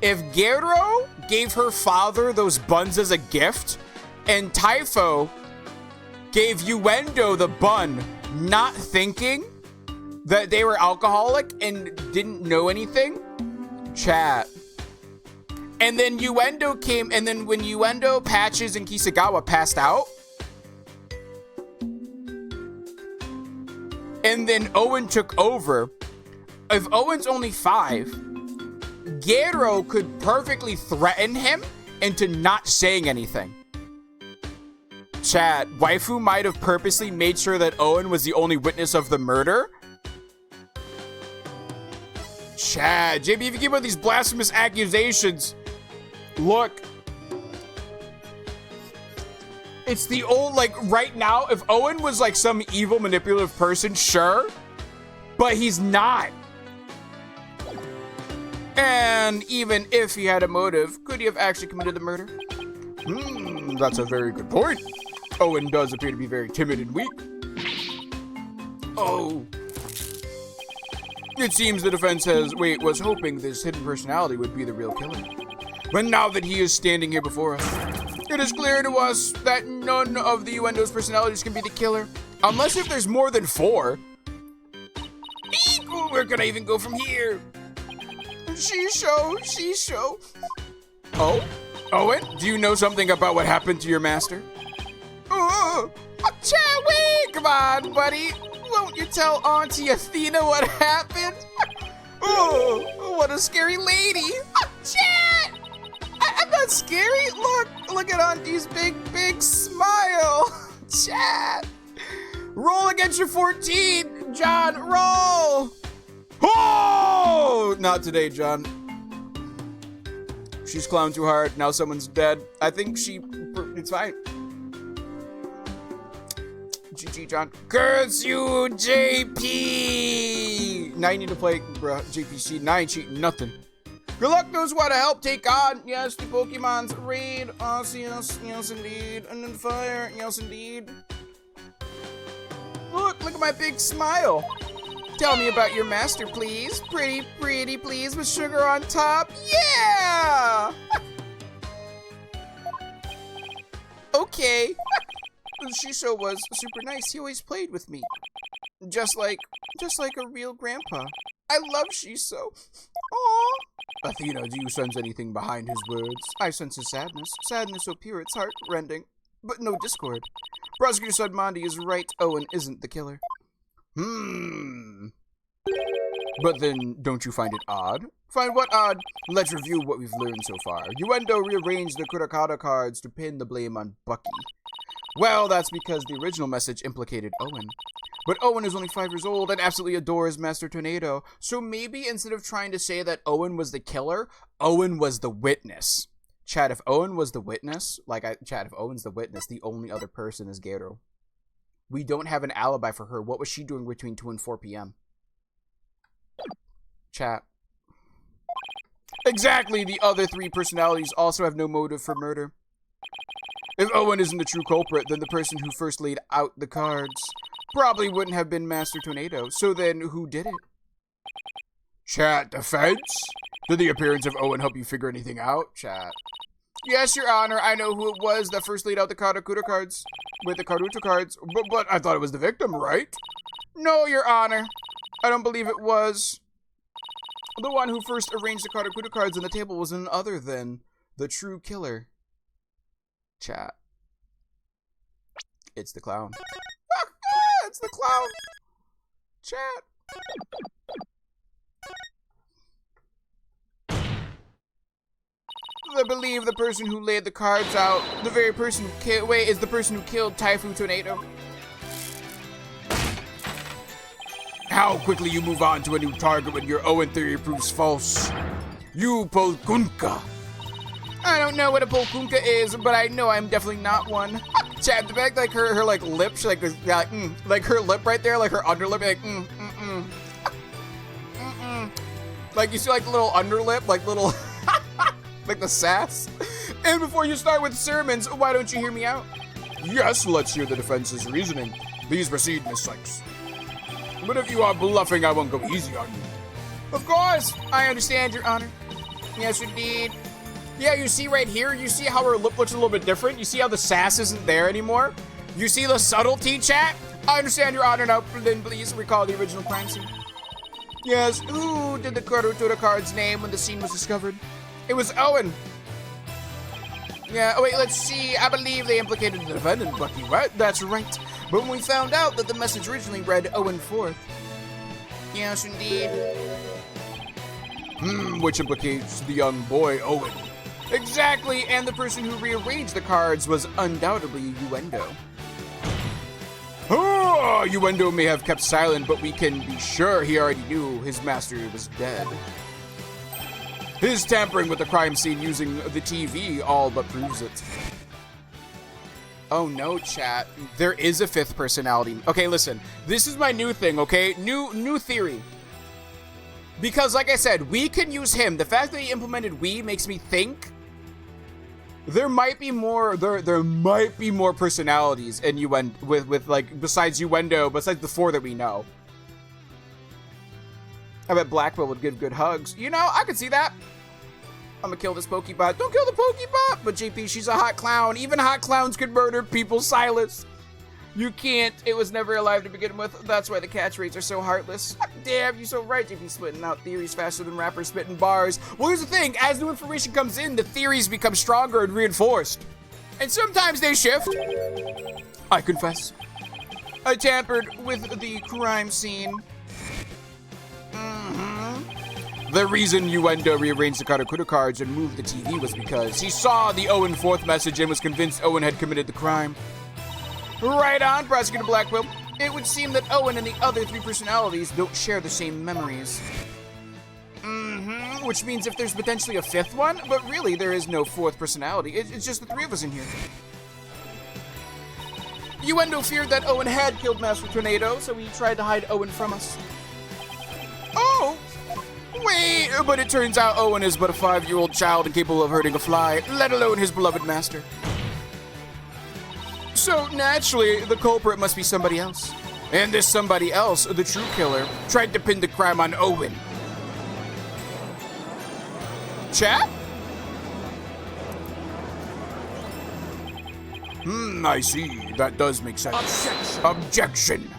If Gero gave her father those buns as a gift, and Typho gave Uendo the bun, not thinking that they were alcoholic and didn't know anything, chat. And then Uendo came, and then when Uendo, Patches, and Kisagawa passed out, and then Owen took over, if Owen's only 5, Gero could perfectly threaten him into not saying anything. Chat, Waifu might have purposely made sure that Owen was the only witness of the murder. Chat, JB, if you keep up these blasphemous accusations, look. It's the old, like, right now, if Owen was like some evil manipulative person, sure. But he's not. And even if he had a motive, could he have actually committed the murder? That's a very good point. Owen does appear to be very timid and weak. Oh. It seems the defense was hoping this hidden personality would be the real killer. But now that he is standing here before us, it is clear to us that none of the Uendo's personalities can be the killer. Unless if there's more than 4. Where can I even go from here? Shisho. Oh? Owen, do you know something about what happened to your master? Wait, come on, buddy. Won't you tell Auntie Athena what happened? Oh, what a scary lady. Chat! I'm not scary. Look at Auntie's big smile. Chat. Roll against your 14, John, roll. Oh! Not today, John. She's clowned too hard. Now someone's dead. I think it's fine. GG, John. Curse you, JP! Now you need to play, bruh, JPC. Now I ain't cheating nothing. Good luck knows what to help take on. Yes, the Pokemon's raid. Yes, indeed. And then fire. Yes, indeed. Look at my big smile. Tell me about your master, please. Pretty, please, with sugar on top. Yeah! Okay. Shisho was super nice. He always played with me. Just like a real grandpa. I love Shisho. Aww. Athena, do you sense anything behind his words? I sense his sadness. Sadness so pure it's heart-rending. But no discord. Prosecutor Sudmondi is right. Owen isn't the killer. But then, don't you find it odd? Find what odd? Let's review what we've learned so far. Uendo rearranged the Kurakata cards to pin the blame on Bucky. Well, that's because the original message implicated Owen. But Owen is only 5 years old and absolutely adores Master Tornado. So maybe instead of trying to say that Owen was the killer, Owen was the witness. Chat, if Owen was the witness, Chat, if Owen's the witness, the only other person is Gero. We don't have an alibi for her. What was she doing between 2 and 4 p.m.? Chat. Exactly, the other 3 personalities also have no motive for murder. If Owen isn't the true culprit, then the person who first laid out the cards probably wouldn't have been Master Tornado. So then, who did it? Chat, defense? Did the appearance of Owen help you figure anything out? Chat. Yes, Your Honor, I know who it was that first laid out the Karakura cards. With the Karuta cards. But I thought it was the victim, right? No, Your Honor. I don't believe it was. The one who first arranged the Karakura cards on the table was none other than the true killer. Chat. It's the clown. It's the clown. Chat. I believe the person who laid the cards out, the very person who is the person who killed Typhoon Tornado. How quickly you move on to a new target when your Owen theory proves false. You Polkunka. I don't know what a Polkunka is, but I know I'm definitely not one. Chat, the fact like her like lip, she, like her lip right there, like her underlip, like like you see like little underlip, like little like the sass. And before you start with sermons, why don't you hear me out? Yes, let's hear the defense's reasoning. Please proceed, Miss Sykes. But if you are bluffing, I won't go easy on you. Of course, I understand, Your Honor. Yes, indeed. Yeah, you see right here, you see how her lip looks a little bit different? You see how the sass isn't there anymore? You see the subtlety, chat? I understand, Your Honor. Now, then please recall the original crime scene. Yes, who did the Karuta card's name when the scene was discovered? It was Owen. Yeah, oh wait, let's see. I believe they implicated the defendant, Bucky, right? That's right. But when we found out that the message originally read Owen 4th. Yes, indeed. Which implicates the young boy, Owen. Exactly, and the person who rearranged the cards was undoubtedly Uendo. Oh, Uendo may have kept silent, but we can be sure he already knew his master was dead. His tampering with the crime scene using the TV all but proves it. Oh no, chat. There is a 5th personality. Okay, listen. This is my new thing, okay? New theory. Because like I said, we can use him. The fact that he implemented we makes me think there might be more there might be more personalities in Uendo with like besides Uendo, besides the 4 that we know. I bet Blackwell would give good hugs. You know, I could see that. I'm gonna kill this Pokebot. Don't kill the Pokebot! But JP, she's a hot clown. Even hot clowns can murder people, Silas. You can't. It was never alive to begin with. That's why the catch rates are so heartless. Damn, you're so right, JP, spitting out theories faster than rappers spitting bars. Well, here's the thing. As new information comes in, the theories become stronger and reinforced. And sometimes they shift. I confess. I tampered with the crime scene. The reason Uendo rearranged the Karakura cards and moved the TV was because he saw the Owen 4th message and was convinced Owen had committed the crime. Right on, Prosecutor Blackwell. It would seem that Owen and the other 3 personalities don't share the same memories. Which means if there's potentially a 5th one, but really there is no 4th personality. It's just the 3 of us in here. Uendo feared that Owen had killed Master Tornado, so he tried to hide Owen from us. Oh! Wait, but it turns out Owen is but a 5-year-old child incapable of hurting a fly, let alone his beloved master. So naturally, the culprit must be somebody else. And this somebody else, the true killer, tried to pin the crime on Owen. Chat? I see. That does make sense. Objection.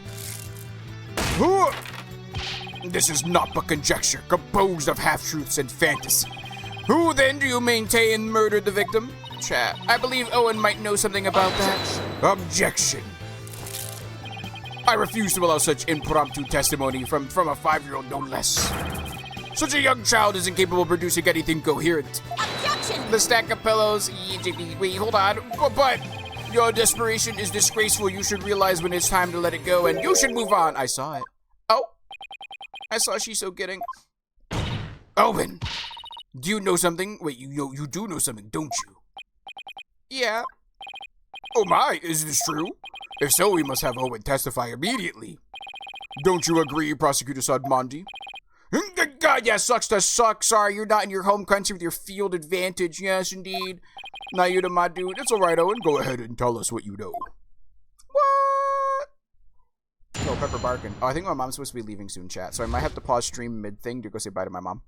This is not but conjecture, composed of half-truths and fantasy. Who then do you maintain murdered the victim? Chat. I believe Owen might know something about that. Objection. I refuse to allow such impromptu testimony from a 5-year-old, no less. Such a young child isn't capable of producing anything coherent. Objection! The stack of pillows. Wait, hold on. But your desperation is disgraceful. You should realize when it's time to let it go, and you should move on. I saw it. Oh. I saw Shiso getting... Owen. Do you know something? Wait, you do know something, don't you? Yeah. Oh my, is this true? If so, we must have Owen testify immediately. Don't you agree, Prosecutor Sadmondi? God, yeah, sucks to suck. Sorry, you're not in your home country with your field advantage. Yes, indeed. Nayuda, my dude. It's alright, Owen. Go ahead and tell us what you know. What? Oh, Pepper barking. Oh, I think my mom's supposed to be leaving soon, chat. So I might have to pause stream mid-thing to go say bye to my mom.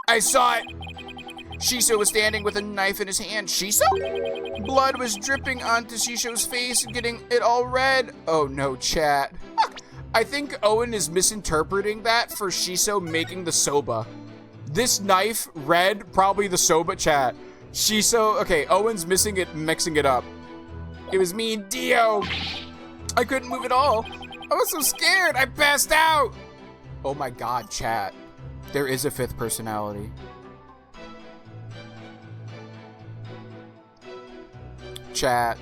I saw it! Shiso was standing with a knife in his hand. Shiso? Blood was dripping onto Shisho's face, getting it all red. Oh no, chat. I think Owen is misinterpreting that for Shiso making the soba. This knife, red, probably the soba, chat. Shiso, okay, Owen's mixing it up. It was me and Dio. I couldn't move at all. I was so scared, I passed out. Oh my god, chat. There is a fifth personality. Chat.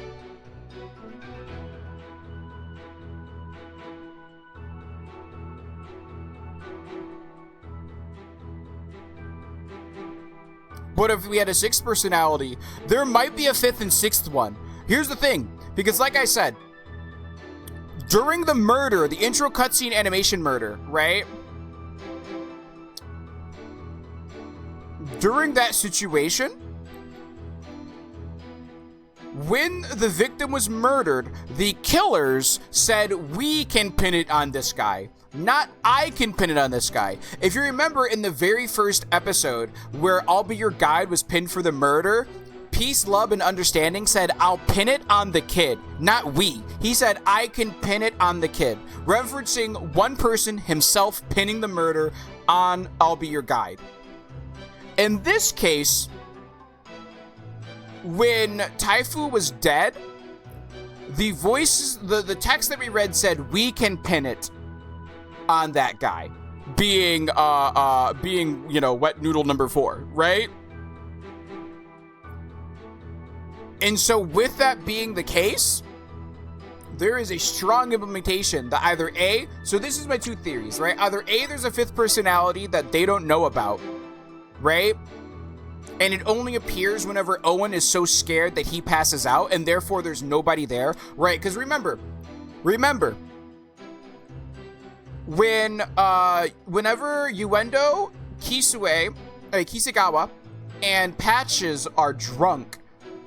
What if we had a sixth personality? There might be a fifth and sixth one. Here's the thing, because like I said, during the murder, the intro cutscene animation murder, right? During that situation, when the victim was murdered, the killers said, we can pin it on this guy, not I can pin it on this guy. If you remember in the very first episode where I'll Be Your Guide was pinned for the murder, Peace, Love, and Understanding said, I'll pin it on the kid, not we. He said, I can pin it on the kid, referencing one person himself pinning the murder on I'll Be Your Guide. In this case, when Taifu was dead, the voices, the text that we read said, we can pin it on that guy, being, you know, wet noodle number 4, right? And so with that being the case, there is a strong implementation that either A, so this is my two theories, right? Either A, there's a fifth personality that they don't know about, right? And it only appears whenever Owen is so scared that he passes out, and therefore there's nobody there, right? Because remember, when, whenever Uendo, Kisegawa, and Patches are drunk,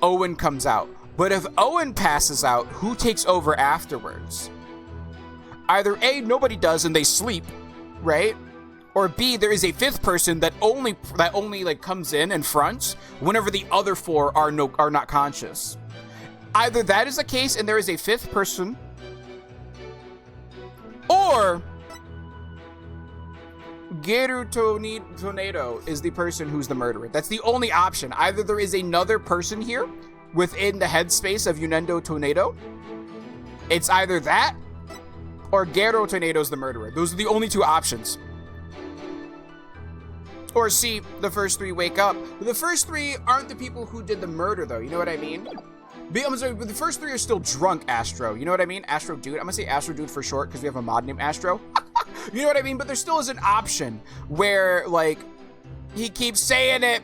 Owen comes out. But if Owen passes out, who takes over afterwards? Either A, nobody does and they sleep, right? Or B, there is a fifth person that only like comes in and fronts whenever the other 4 are not conscious. Either that is the case and there is a fifth person, or Geru Tornado is the person who's the murderer. That's the only option. Either there is another person here within the headspace of Unendo Tornado. It's either that or Geru Tornado's the murderer. Those are the only two options. Or C, the first 3 wake up. The first 3 aren't the people who did the murder, though. You know what I mean? I'm sorry, but the first 3 are still drunk, Astro. You know what I mean? Astro Dude. I'm gonna say Astro Dude for short because we have a mod named Astro. You know what I mean? But there still is an option where, like, he keeps saying it.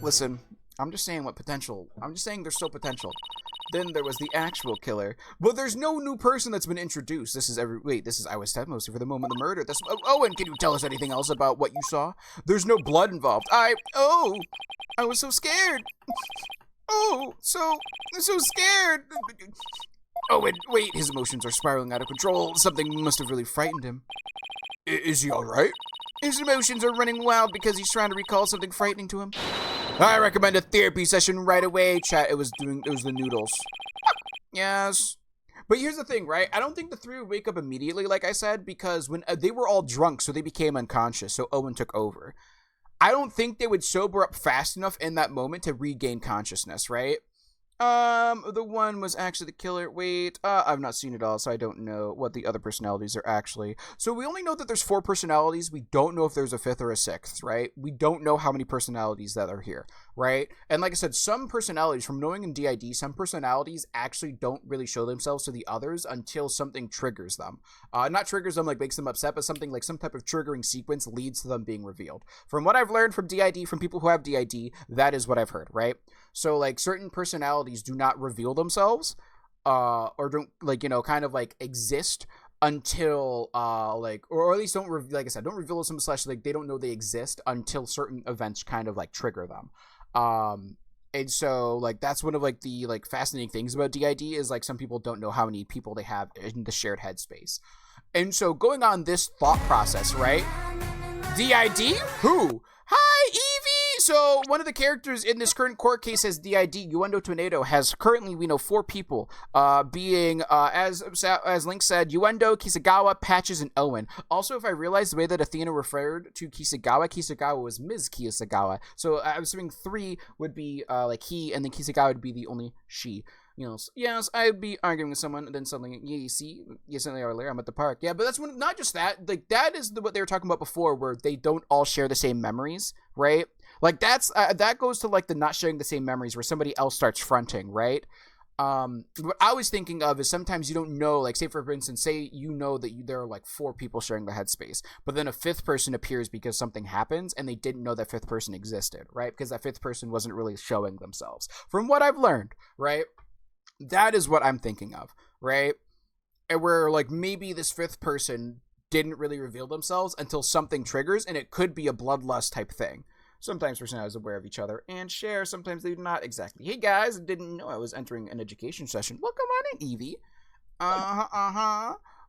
Listen, I'm just saying what potential. I'm just saying there's still potential. Then there was the actual killer. But there's no new person that's been introduced. This is I was dead mostly for the moment of the murder. That's, Owen, can you tell us anything else about what you saw? There's no blood involved. I was so scared. I'm so scared. Owen, wait, his emotions are spiraling out of control. Something must have really frightened him. Is he alright? His emotions are running wild because he's trying to recall something frightening to him. I recommend a therapy session right away. Chat, it was the noodles. Yes. But here's the thing, right? I don't think the three would wake up immediately, like I said, because when they were all drunk, so they became unconscious, so Owen took over. I don't think they would sober up fast enough in that moment to regain consciousness, right? The one was actually the killer. Wait, I've not seen it all, so I don't know what the other personalities are actually. So we only know that there's 4 personalities. We don't know if there's a 5th or a 6th, right? We don't know how many personalities that are here, right? And like I said, some personalities, from knowing in DID, some personalities actually don't really show themselves to the others until something triggers them. Not triggers them, like makes them upset, but something like some type of triggering sequence leads to them being revealed. From what I've learned from DID, from people who have DID, that is what I've heard, right? So, like, certain personalities do not reveal themselves, or don't, like, you know, kind of, like, exist until, like, or at least don't, like I said, don't reveal themselves, like, they don't know they exist until certain events kind of, like, trigger them. And so, like, that's one of, like, the, like, fascinating things about DID is, like, some people don't know how many people they have in the shared headspace. And so, going on this thought process, right? DID? Who? Hi, Evie! So, one of the characters in this current court case has DID. Yuendo Tornado has currently, we know, 4 people, being, as Link said, Yuendo, Kisagawa, Patches, and Owen. Also, if I realized the way that Athena referred to Kisagawa was Ms. Kisagawa. So, I'm assuming 3 would be, like, he, and then Kisagawa would be the only she. You know, yes, I'd be arguing with someone, and then suddenly, yeah, you see, yes, an hour later, I'm at the park. Yeah, but that's when, not just that, like, that is what they were talking about before, where they don't all share the same memories, right? Like, that's, that goes to, like, the not sharing the same memories, where somebody else starts fronting, right? What I was thinking of is sometimes you don't know, like, say, for instance, say you know that there are, like, 4 people sharing the headspace, but then a 5th person appears because something happens, and they didn't know that 5th person existed, right? Because that 5th person wasn't really showing themselves. From what I've learned, right? That is what I'm thinking of, right? And where, like, maybe this 5th person didn't really reveal themselves until something triggers, and it could be a bloodlust type thing. Sometimes personalities are aware of each other and share, sometimes they do not exactly. Hey guys, I didn't know I was entering an education session. Welcome on in, Evie.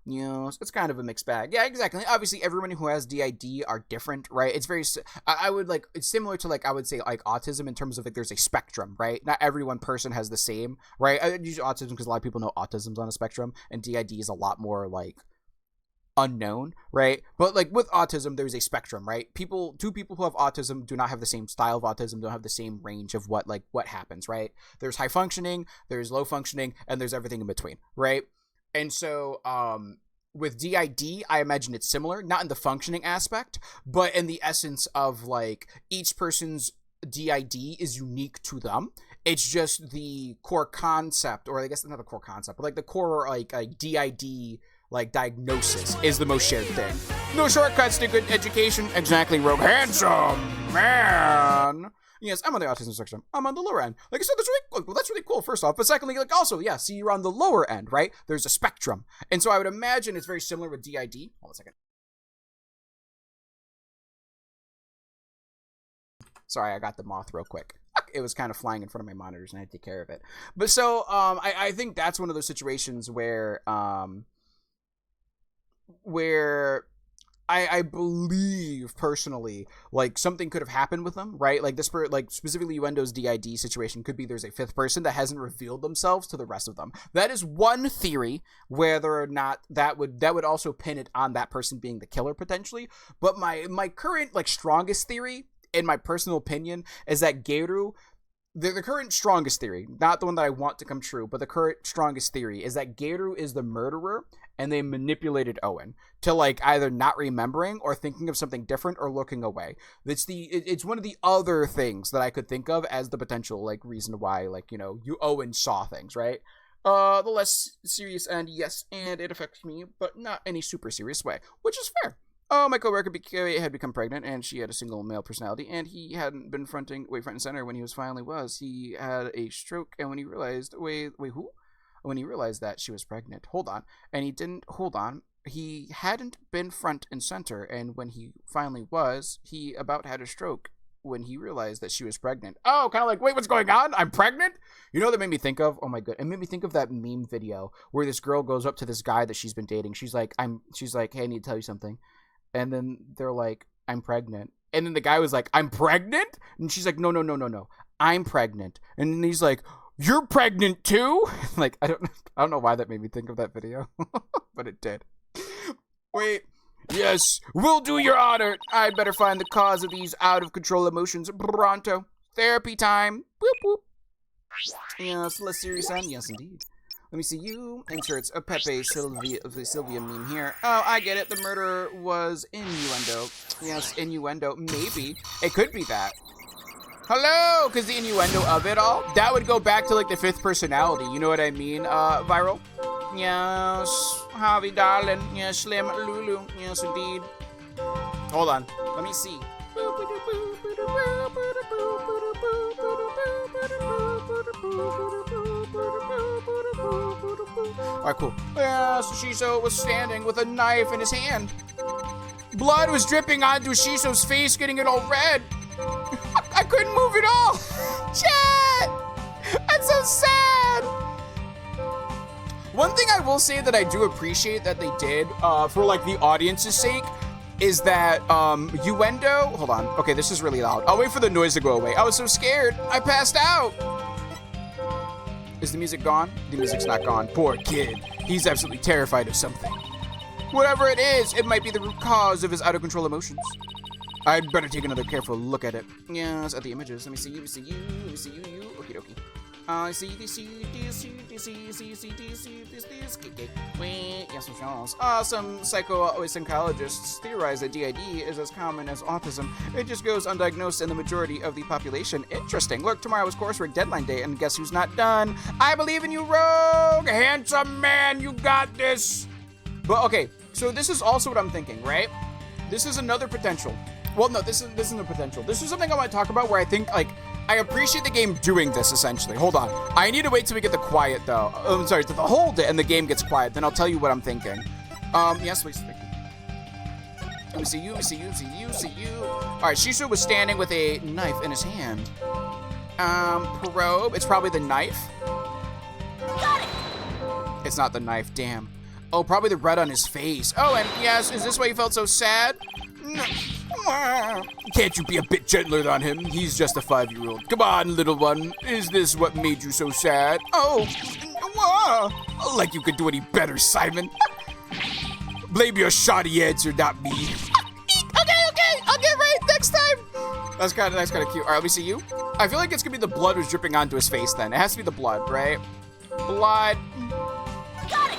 Yes, it's kind of a mixed bag. Yeah, exactly. Obviously, everyone who has DID are different, right? It's very, I would, like, it's similar to, like, I would say, like, autism in terms of, like, there's a spectrum, right? Not every one person has the same, right? I use autism because a lot of people know autism's on a spectrum, and DID is a lot more, like, unknown, right? But, like, with autism, there's a spectrum, right? Two people who have autism do not have the same style of autism, don't have the same range of what happens, right? There's high functioning, there's low functioning, and there's everything in between, right? And so, with DID, I imagine it's similar, not in the functioning aspect, but in the essence of, like, each person's DID is unique to them. It's just the core concept, or I guess not the core concept, but, like, the core, like DID, like, diagnosis is the most shared thing. No shortcuts to good education. Exactly, Rogue. Handsome man. Yes, I'm on the autism spectrum. I'm on the lower end. Like I said, that's really cool, first off. But secondly, like, also, yeah, see, you're on the lower end, right? There's a spectrum. And so I would imagine it's very similar with DID. Hold on a second. Sorry, I got the moth real quick. It was kind of flying in front of my monitors, and I had to take care of it. But so, I think that's one of those situations where I believe personally, like, something could have happened with them, right? Like, this, like, specifically Yuendo's DID situation could be there's a 5th person that hasn't revealed themselves to the rest of them. That is one theory, whether or not that would also pin it on that person being the killer potentially. But my current, like, strongest theory, in my personal opinion, is that Geiru, the current strongest theory, not the one that I want to come true, but the current strongest theory is that Geiru is the murderer, and they manipulated Owen to, like, either not remembering or thinking of something different or looking away. It's one of the other things that I could think of as the potential, like, reason why, like, you know, Owen saw things, right? The less serious end, yes, and it affects me, but not any super serious way, which is fair. Oh, my coworker had become pregnant, and she had a single male personality, and he hadn't been front and center when he finally was. He had a stroke, and when he realized, wait, who? When he realized that she was pregnant, he hadn't been front and center, and when he finally was, he about had a stroke when he realized that she was pregnant. Oh, kind of like, wait, what's going on? I'm pregnant? You know what that made me think of? Oh my god, it made me think of that meme video where this girl goes up to this guy that she's been dating. She's like, hey, I need to tell you something. And then they're like, I'm pregnant. And then the guy was like, I'm pregnant? And she's like, no, I'm pregnant. And he's like, you're pregnant too? Like, I don't know why that made me think of that video, but it did. Wait. Yes, we'll do your honor. I'd better find the cause of these out-of-control emotions pronto. Therapy time. Whoop, whoop. Yes, less serious end. Yes, indeed. Let me see you. Inserts a Pepe Sylvia meme here. Oh, I get it. The murder was innuendo. Yes, innuendo. Maybe. It could be that. Hello, because the innuendo of it all, that would go back to like the fifth personality. You know what I mean, Viral? Yes, Javi, darling. Yes, Slim, Lulu. Yes, indeed. Hold on. Let me see. Alright, cool. Yes, Shisho was standing with a knife in his hand. Blood was dripping onto Shisho's face, getting it all red. I couldn't move at all. Chat! That's so sad. One thing I will say that I do appreciate that they did, for like the audience's sake, is that Uendo. Hold on. Okay, this is really loud. I'll wait for the noise to go away. I was so scared. I passed out. Is the music gone? The music's not gone. Poor kid. He's absolutely terrified of something. Whatever it is, it might be the root cause of his out of control emotions. I'd better take another careful look at it. Yes, at the images. Let me see you, let me see you, let me see you, Okie dokie. I see this, yes, some psychologists theorize that DID is as common as autism. It just goes undiagnosed in the majority of the population. Interesting. Look, tomorrow is coursework deadline day, and guess who's not done? I believe in you, Rogue! Handsome man, you got this! But okay, so this is also what I'm thinking, right? This is another potential. Well, no, this isn't a potential. This is something I want to talk about where I think, like, I appreciate the game doing this, essentially. Hold on. I need to wait till we get the quiet, though. I'm sorry, till the hold it and the game gets quiet. Then I'll tell you what I'm thinking. Yes, please. Let me see you, let me see you, let me see you, see you. All right, Shisho was standing with a knife in his hand. Probe. It's probably the knife. Got it! It's not the knife, damn. Oh, probably the red on his face. Oh, and yes, is this why you felt so sad? Can't you be a bit gentler on him? He's just a 5-year-old. Come on, little one. Is this what made you so sad? Oh, like you could do any better, Simon. Blame your shoddy answer, not me. Okay, I'll get right next time. That's kind of cute. All right, let me see you. I feel like it's gonna be the blood was dripping onto his face then. It has to be the blood, right? Blood. Got it!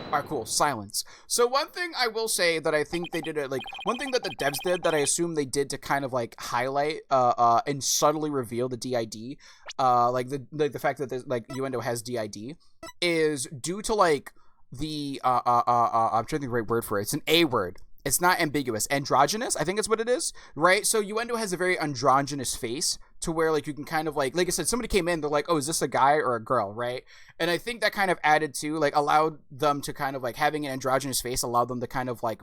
Alright, cool. Silence. So one thing I will say that I think they did it, like, one thing that the devs did that I assume they did to kind of, like, highlight, and subtly reveal the DID, like, the fact that, like, Uendo has DID, is due to, like, the, I'm trying to think of the right word for it. It's an A word. It's not ambiguous. Androgynous, I think that's what it is, right? So Uendo has a very androgynous face to where, like, you can kind of, like I said, somebody came in, they're like, oh, is this a guy or a girl, right? And I think that kind of added to, like, allowed them to kind of, like, having an androgynous face allowed them to kind of, like,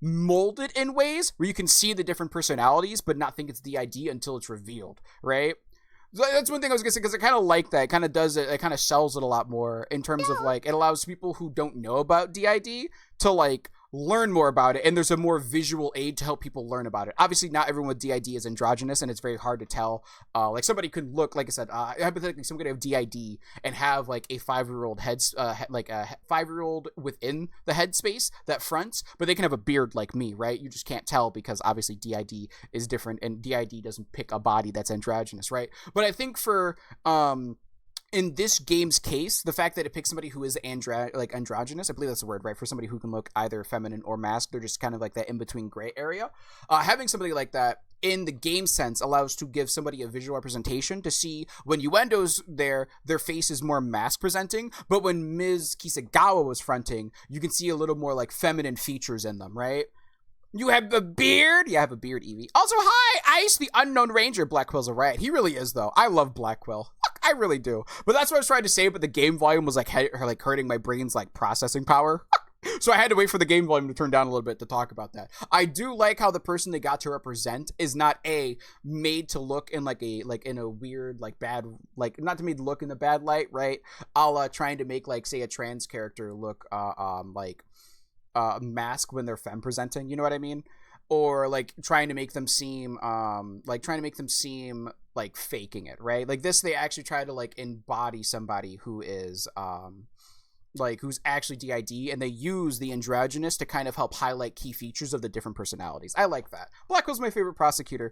mold it in ways where you can see the different personalities, but not think it's DID until it's revealed, right? So that's one thing I was gonna say, because I kind of like that. It kind of does it. It kind of sells it a lot more in terms of, like, it allows people who don't know about DID to, like, learn more about it, and there's a more visual aid to help people learn about it. Obviously, not everyone with DID is androgynous, and it's very hard to tell. Like, somebody could look, like I said, hypothetically, somebody could have DID and have, like, a 5-year-old like a 5-year-old within the headspace that fronts, but they can have a beard like me, right? You just can't tell because obviously DID is different, and DID doesn't pick a body that's androgynous, right? But I think for in this game's case, the fact that it picks somebody who is androgynous, I believe that's the word, right? For somebody who can look either feminine or masc, they're just kind of like that in-between gray area. Having somebody like that in the game sense allows to give somebody a visual representation to see when Uendo's there, their face is more masc presenting, but when Ms. Kisagawa was fronting, you can see a little more like feminine features in them, right? You have a beard? Yeah, I have a beard, Evie. Also, hi, Ice, the Unknown Ranger. Blackwell's a riot. He really is, though. I love Blackwell. I really do. But that's what I was trying to say, but the game volume was, like, hurting my brain's, like, processing power. So I had to wait for the game volume to turn down a little bit to talk about that. I do like how the person they got to represent is not made to look in in a weird, like, bad, like, not to made to look in the bad light, right? Trying to make, like, say a trans character look, mask when they're femme presenting, you know what I mean? Or like trying to make them seem like faking it, right? Like this, they actually try to like embody somebody who is like who's actually DID, and they use the androgynous to kind of help highlight key features of the different personalities. I like that. Blackwell's my favorite prosecutor.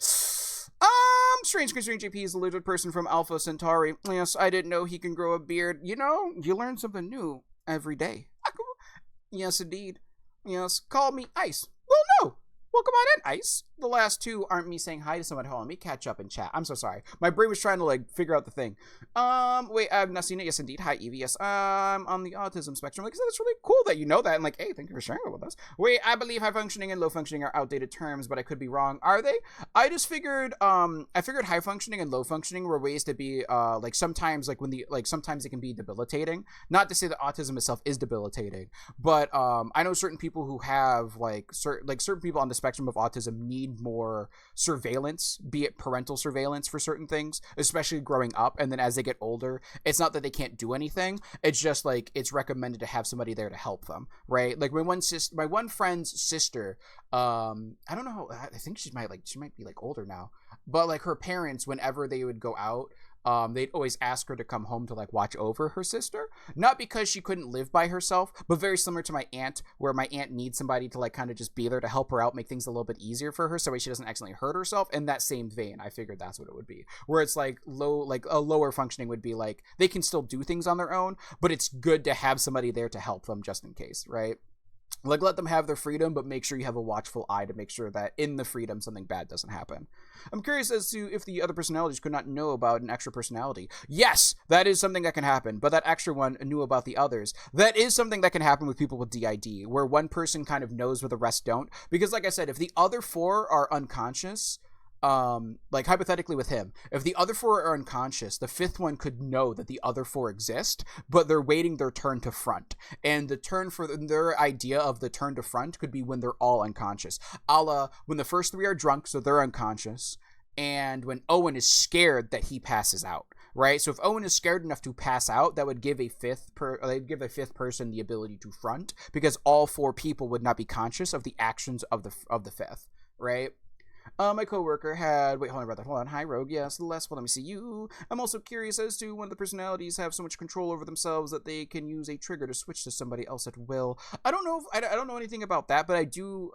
Strange considering JP is a lizard person from Alpha Centauri. Yes, I didn't know he can grow a beard. You know, you learn something new every day. Yes, indeed. Yes, call me Ice. Well, no. Welcome on in, Ice. The last two aren't me saying hi to someone. Hold on, let me catch up and chat. I'm so sorry. My brain was trying to, like, figure out the thing. Wait, I've not seen it. Yes, indeed. Hi, Evie. Yes, I'm on the autism spectrum. Like I said, it's really cool that you know that. And, like, hey, thank you for sharing it with us. Wait, I believe high functioning and low functioning are outdated terms, but I could be wrong. Are they? I just figured, I figured high functioning and low functioning were ways to be, like, sometimes, like, sometimes it can be debilitating. Not to say that autism itself is debilitating, but, I know certain people who have, certain people on the spectrum of autism need more surveillance, be it parental surveillance for certain things, especially growing up. And then as they get older, it's not that they can't do anything, it's just like it's recommended to have somebody there to help them, right? Like my one friend's sister, I don't know, I think she might be like older now, but like her parents, whenever they would go out, they'd always ask her to come home to like watch over her sister, not because she couldn't live by herself, but very similar to my aunt, where my aunt needs somebody to like kind of just be there to help her out, make things a little bit easier for her so she doesn't accidentally hurt herself. In that same vein, I figured that's what it would be, where it's like a lower functioning would be like they can still do things on their own, but it's good to have somebody there to help them just in case, right? Like, let them have their freedom, but make sure you have a watchful eye to make sure that in the freedom something bad doesn't happen. I'm curious as to if the other personalities could not know about an extra personality. Yes, that is something that can happen, but that extra one knew about the others. That is something that can happen with people with DID, where one person kind of knows where the rest don't. Because like I said, if the other four are unconscious, like hypothetically with him, if the other four are unconscious, the fifth one could know that the other four exist, but they're waiting their turn to front. And the turn for their idea of the turn to front could be when they're all unconscious. A la when the first three are drunk, so they're unconscious, and when Owen is scared that he passes out. Right, so if Owen is scared enough to pass out, that would give a fifth person the ability to front, because all four people would not be conscious of the actions of the fifth. Right. My coworker had, wait, hold on, hi Rogue, yes, Les, well, let me see you. I'm also curious as to when the personalities have so much control over themselves that they can use a trigger to switch to somebody else at will. I don't know anything about that, but I do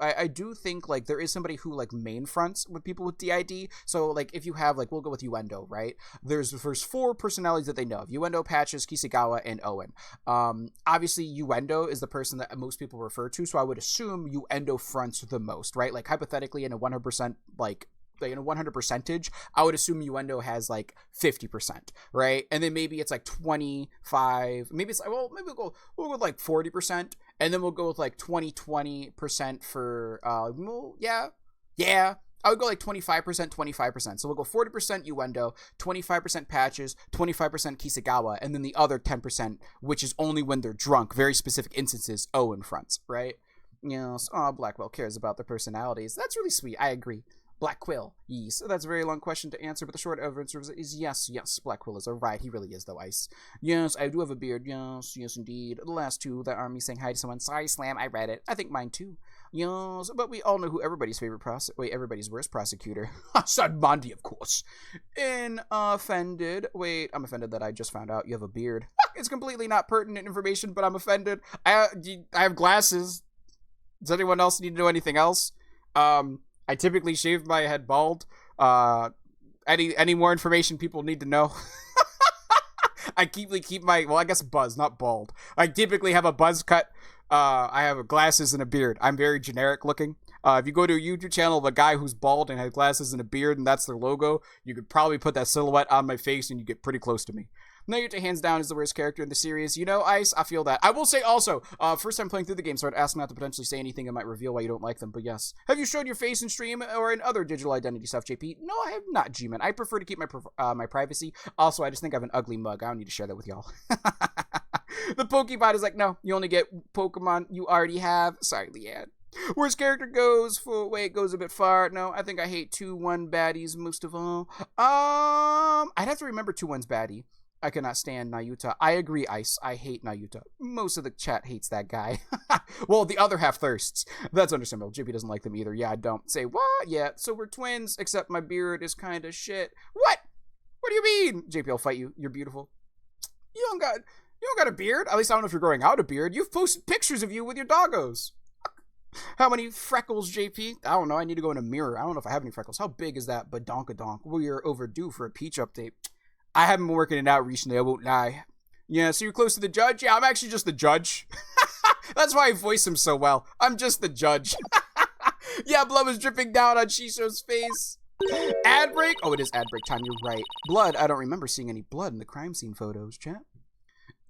think, like, there is somebody who, like, main fronts with people with DID, so, like, if you have, like, we'll go with Uendo, right? There's four personalities that they know of: Uendo, Patches, Kisagawa, and Owen. Obviously, Uendo is the person that most people refer to, so I would assume Uendo fronts the most, right? Like, hypothetically, in a 100%, like in a 100 percentage, I would assume Uendo has like 50%, right? And then maybe it's like 25, maybe it's like, well, maybe we'll go with like 40%, and then we'll go with like 20% for well, yeah, I would go like 25%. So we'll go 40% Uendo, 25% Patches, 25% Kisagawa, and then the other 10%, which is only when they're drunk, very specific instances, Owen fronts, right? Yes. Oh, Blackwell cares about their personalities. That's really sweet. I agree. Black Quill. Yes. That's a very long question to answer, but the short answer is yes. Black Quill is alright. He really is, though, Ice. Yes, I do have a beard. Yes, indeed. The last two that are me saying hi to someone. Sorry, Slam. I read it. I think mine, too. Yes, but we all know who everybody's everybody's worst prosecutor. Sad Mondi, of course. Offended. Wait, I'm offended that I just found out you have a beard. It's completely not pertinent information, but I'm offended. I have glasses. Does anyone else need to know anything else? I typically shave my head bald. Any more information people need to know? I keep my, well, I guess buzz, not bald. I typically have a buzz cut. I have glasses and a beard. I'm very generic looking. If you go to a YouTube channel of a guy who's bald and has glasses and a beard and that's their logo, you could probably put that silhouette on my face and you get pretty close to me. Naruto hands down is the worst character in the series. You know, Ice, I feel that. I will say also, first time playing through the game, so I'd ask not to potentially say anything that might reveal why you don't like them, but yes. Have you showed your face in stream or in other digital identity stuff, JP? No, I have not, G-Man. I prefer to keep my privacy. Also, I just think I have an ugly mug. I don't need to share that with y'all. The Pokebot is like, no, you only get Pokemon you already have. Sorry, Leanne. Worst character goes a bit far. No, I think I hate 2-1 baddies most of all. I'd have to remember 2-1's baddie. I cannot stand Nayuta. I agree, Ice. I hate Nayuta. Most of the chat hates that guy. Well, the other half thirsts. That's understandable. JP doesn't like them either. Yeah, I don't. Say, what? Yeah, so we're twins, except my beard is kind of shit. What? What do you mean? JP, I'll fight you. You're beautiful. You don't got a beard. At least I don't know if you're growing out a beard. You've posted pictures of you with your doggos. How many freckles, JP? I don't know. I need to go in a mirror. I don't know if I have any freckles. How big is that badonkadonk? We are overdue for a Peach update. I haven't been working it out recently. I won't lie. Yeah, so you're close to the judge? Yeah, I'm actually just the judge. That's why I voice him so well. I'm just the judge. Yeah, blood was dripping down on Shisho's face. Ad break? Oh, it is ad break time. You're right. Blood. I don't remember seeing any blood in the crime scene photos, chat.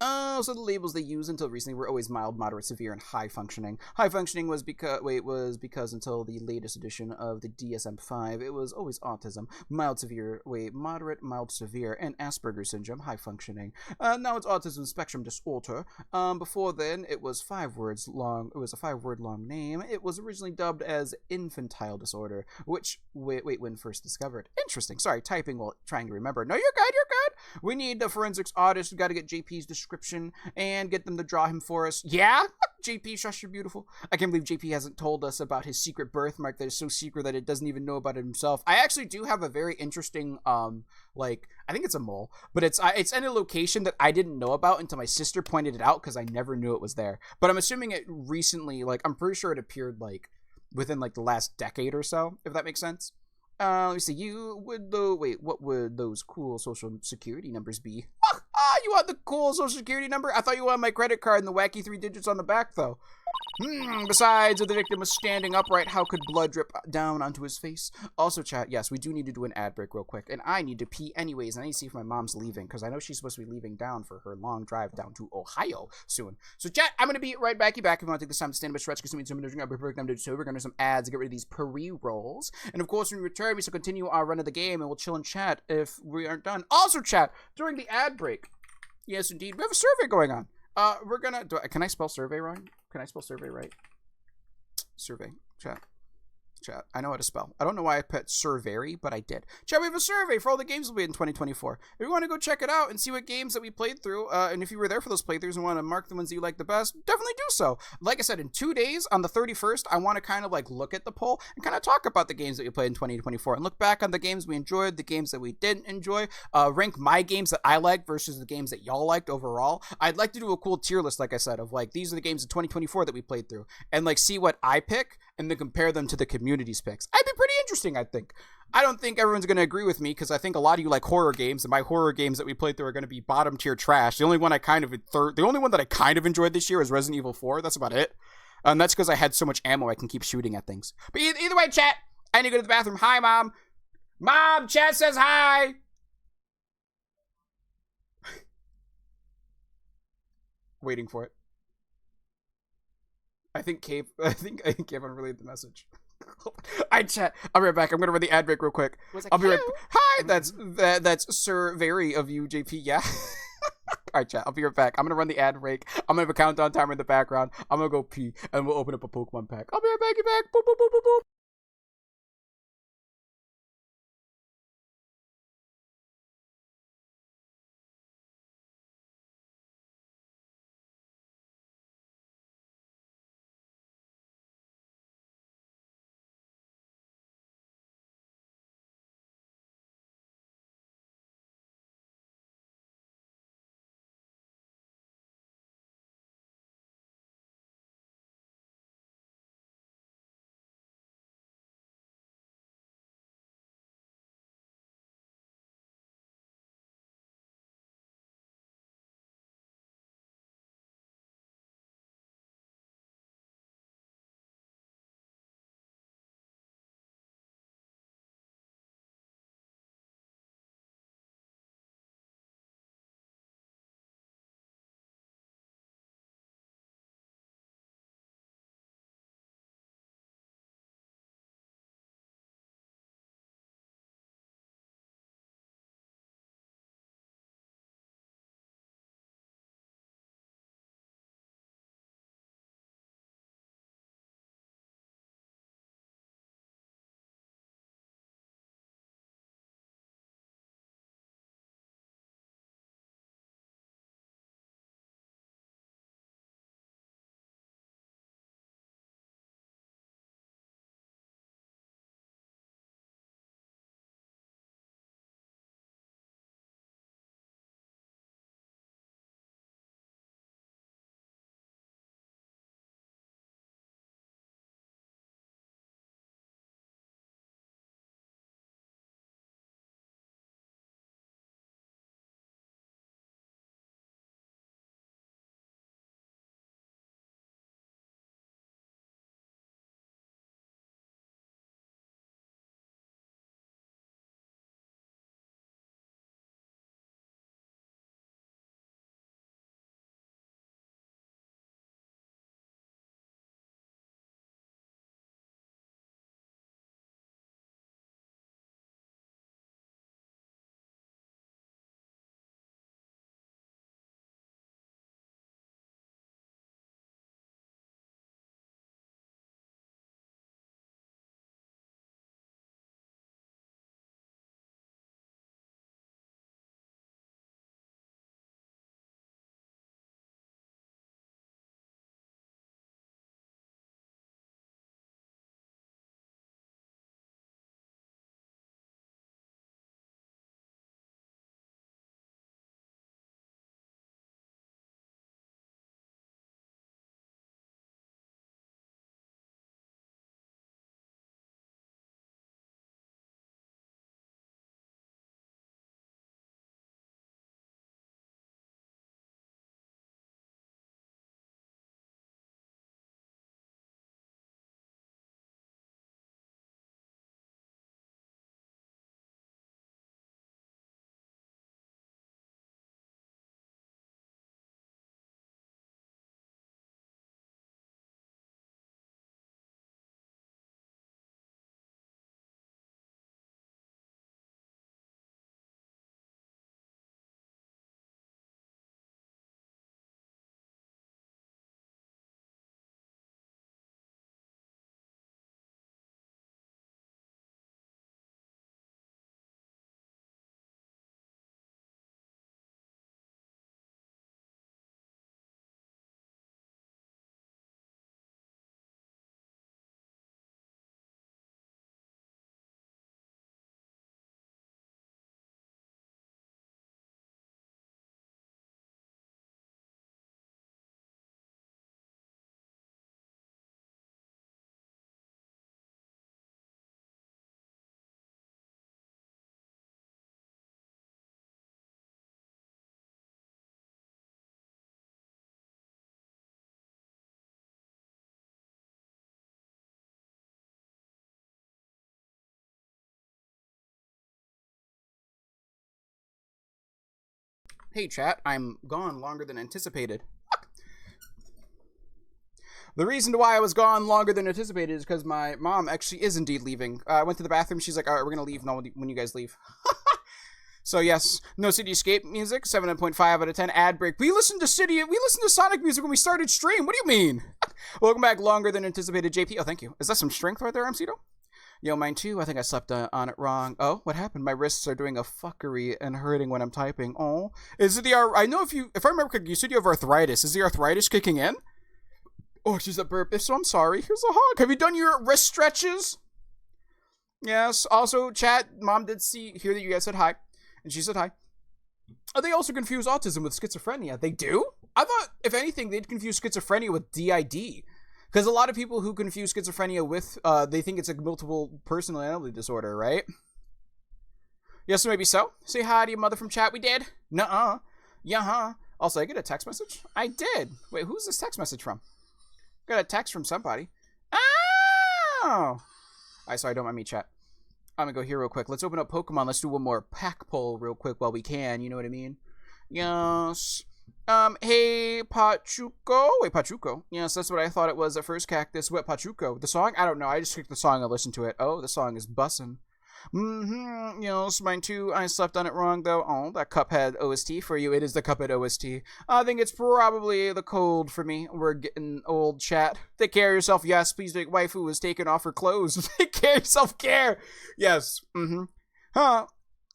Oh, so the labels they used until recently were always mild, moderate, severe, and high functioning. High functioning was because until the latest edition of the DSM-5, it was always autism. Mild, severe, moderate, mild, severe, and Asperger's syndrome, high functioning. Now it's autism spectrum disorder. Before then, it was 5 words long. It was a 5-word long name. It was originally dubbed as infantile disorder, which when first discovered. Interesting. Sorry, typing while trying to remember. No, you're good. You're good. We need the forensics artist. We got to get JP's description and get them to draw him for us. Yeah? JP, shush, you're beautiful. I can't believe JP hasn't told us about his secret birthmark that is so secret that it doesn't even know about it himself. I actually do have a very interesting, I think it's a mole, but it's in a location that I didn't know about until my sister pointed it out because I never knew it was there. But I'm assuming it recently, I'm pretty sure it appeared, within, the last decade or so, if that makes sense. Let me see. What would those cool social security numbers be? You want the cool social security number? I thought you wanted my credit card and the wacky 3 digits on the back, though. Besides, if the victim was standing upright, how could blood drip down onto his face? Also, chat, yes, we do need to do an ad break real quick. And I need to pee anyways, and I need to see if my mom's leaving, because I know she's supposed to be leaving down for her long drive down to Ohio soon. So, chat, I'm going to be right back. If you want to take this time to stand up, stretch, consume some drink, we're going to do some ads and get rid of these pre-rolls. And, of course, when we return, we shall continue our run of the game, and we'll chill and chat if we aren't done. Also, chat, during the ad break, yes, indeed, we have a survey going on. We're gonna can I spell survey wrong? Can I spell survey right? Survey, chat. I know how to spell. I don't know why I put survey, but I did. Chat, we have a survey for all the games we'll be in 2024. If you want to go check it out and see what games that we played through, and if you were there for those playthroughs and want to mark the ones that you like the best, definitely do so. Like I said, in 2 days, on the 31st, I want to kind of look at the poll and kind of talk about the games that we played in 2024 and look back on the games we enjoyed, the games that we didn't enjoy, rank my games that I liked versus the games that y'all liked overall. I'd like to do a cool tier list, like I said, of these are the games of 2024 that we played through and see what I pick and then compare them to the community's picks. I'd be pretty interesting, I think. I don't think everyone's going to agree with me because I think a lot of you like horror games, and my horror games that we played through are going to be bottom tier trash. The only one that I kind of enjoyed this year is Resident Evil 4. That's about it. And that's because I had so much ammo I can keep shooting at things. But either way, chat, I need to go to the bathroom. Hi, Mom. Mom, chat says hi. Waiting for it. I think Kevin relayed the message. I chat. I'll be right back. I'm gonna run the ad break real quick. I'll be right. Hi, that's Sir Very of you, JP. Yeah. Alright, chat. I'll be right back. I'm gonna run the ad break. I'm gonna have a countdown timer in the background. I'm gonna go pee, and we'll open up a Pokemon pack. I'll be right back. Get back. Boop, boop, boop, boop, boop. Hey, chat, I'm gone longer than anticipated. The reason why I was gone longer than anticipated is because my mom actually is indeed leaving. I went to the bathroom. She's like, all right, we're going to leave when you guys leave. So yes, no Cityscape music, 7.5 out of 10. Ad break. We listened to Sonic music when we started stream. What do you mean? Welcome back, longer than anticipated, JP. Oh, thank you. Is that some strength right there, MCdo? Yo, mine too. I think I slept on it wrong. Oh, what happened? My wrists are doing a fuckery and hurting when I'm typing. Oh, is it I know if I remember correctly, you said you have arthritis. Is the arthritis kicking in? Oh, she's a burp. If so, I'm sorry. Here's a hug. Have you done your wrist stretches? Yes. Also, chat, mom did hear that you guys said hi. And she said hi. They also confuse autism with schizophrenia. They do? I thought, if anything, they'd confuse schizophrenia with DID. Because a lot of people who confuse schizophrenia with, they think it's a multiple personality disorder, right? Yes, maybe so. Say hi to your mother from chat. We did? Nuh-uh. Yeah-huh. Also, I get a text message? I did. Wait, who's this text message from? Got a text from somebody. Oh! Alright, sorry, don't mind me, chat. I'm gonna go here real quick. Let's open up Pokemon. Let's do one more pack poll real quick while we can. You know what I mean? Yes. Hey, Pachuco. Wait, Pachuco. Yes, that's what I thought it was at first, Cactus. What, Pachuco? The song? I don't know. I just clicked the song and listened to it. Oh, the song is bussin'. Yes, mine too. I slept on it wrong, though. Oh, that Cuphead OST for you. It is the Cuphead OST. I think it's probably the cold for me. We're getting old, chat. Take care of yourself. Yes, please make waifu is taking off her clothes. Take care of self-care. Yes. Huh.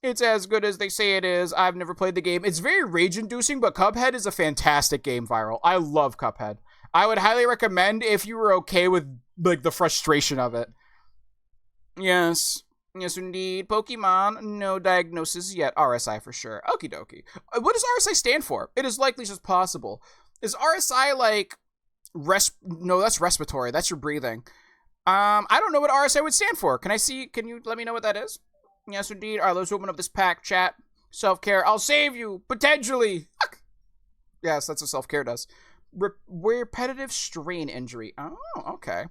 It's as good as they say it is. I've never played the game. It's very rage-inducing, but Cuphead is a fantastic game, Viral. I love Cuphead. I would highly recommend if you were okay with, like, the frustration of it. Yes. Yes, indeed. Pokemon, no diagnosis yet. RSI for sure. Okie dokie. What does RSI stand for? It is likely just possible. Is RSI like no, that's respiratory. That's your breathing. I don't know what RSI would stand for. Can you let me know what that is? Yes, indeed. All right, let's open up this pack, chat. Self-care. I'll save you, potentially. Yes, that's what self-care does. Repetitive strain injury. Oh, okay.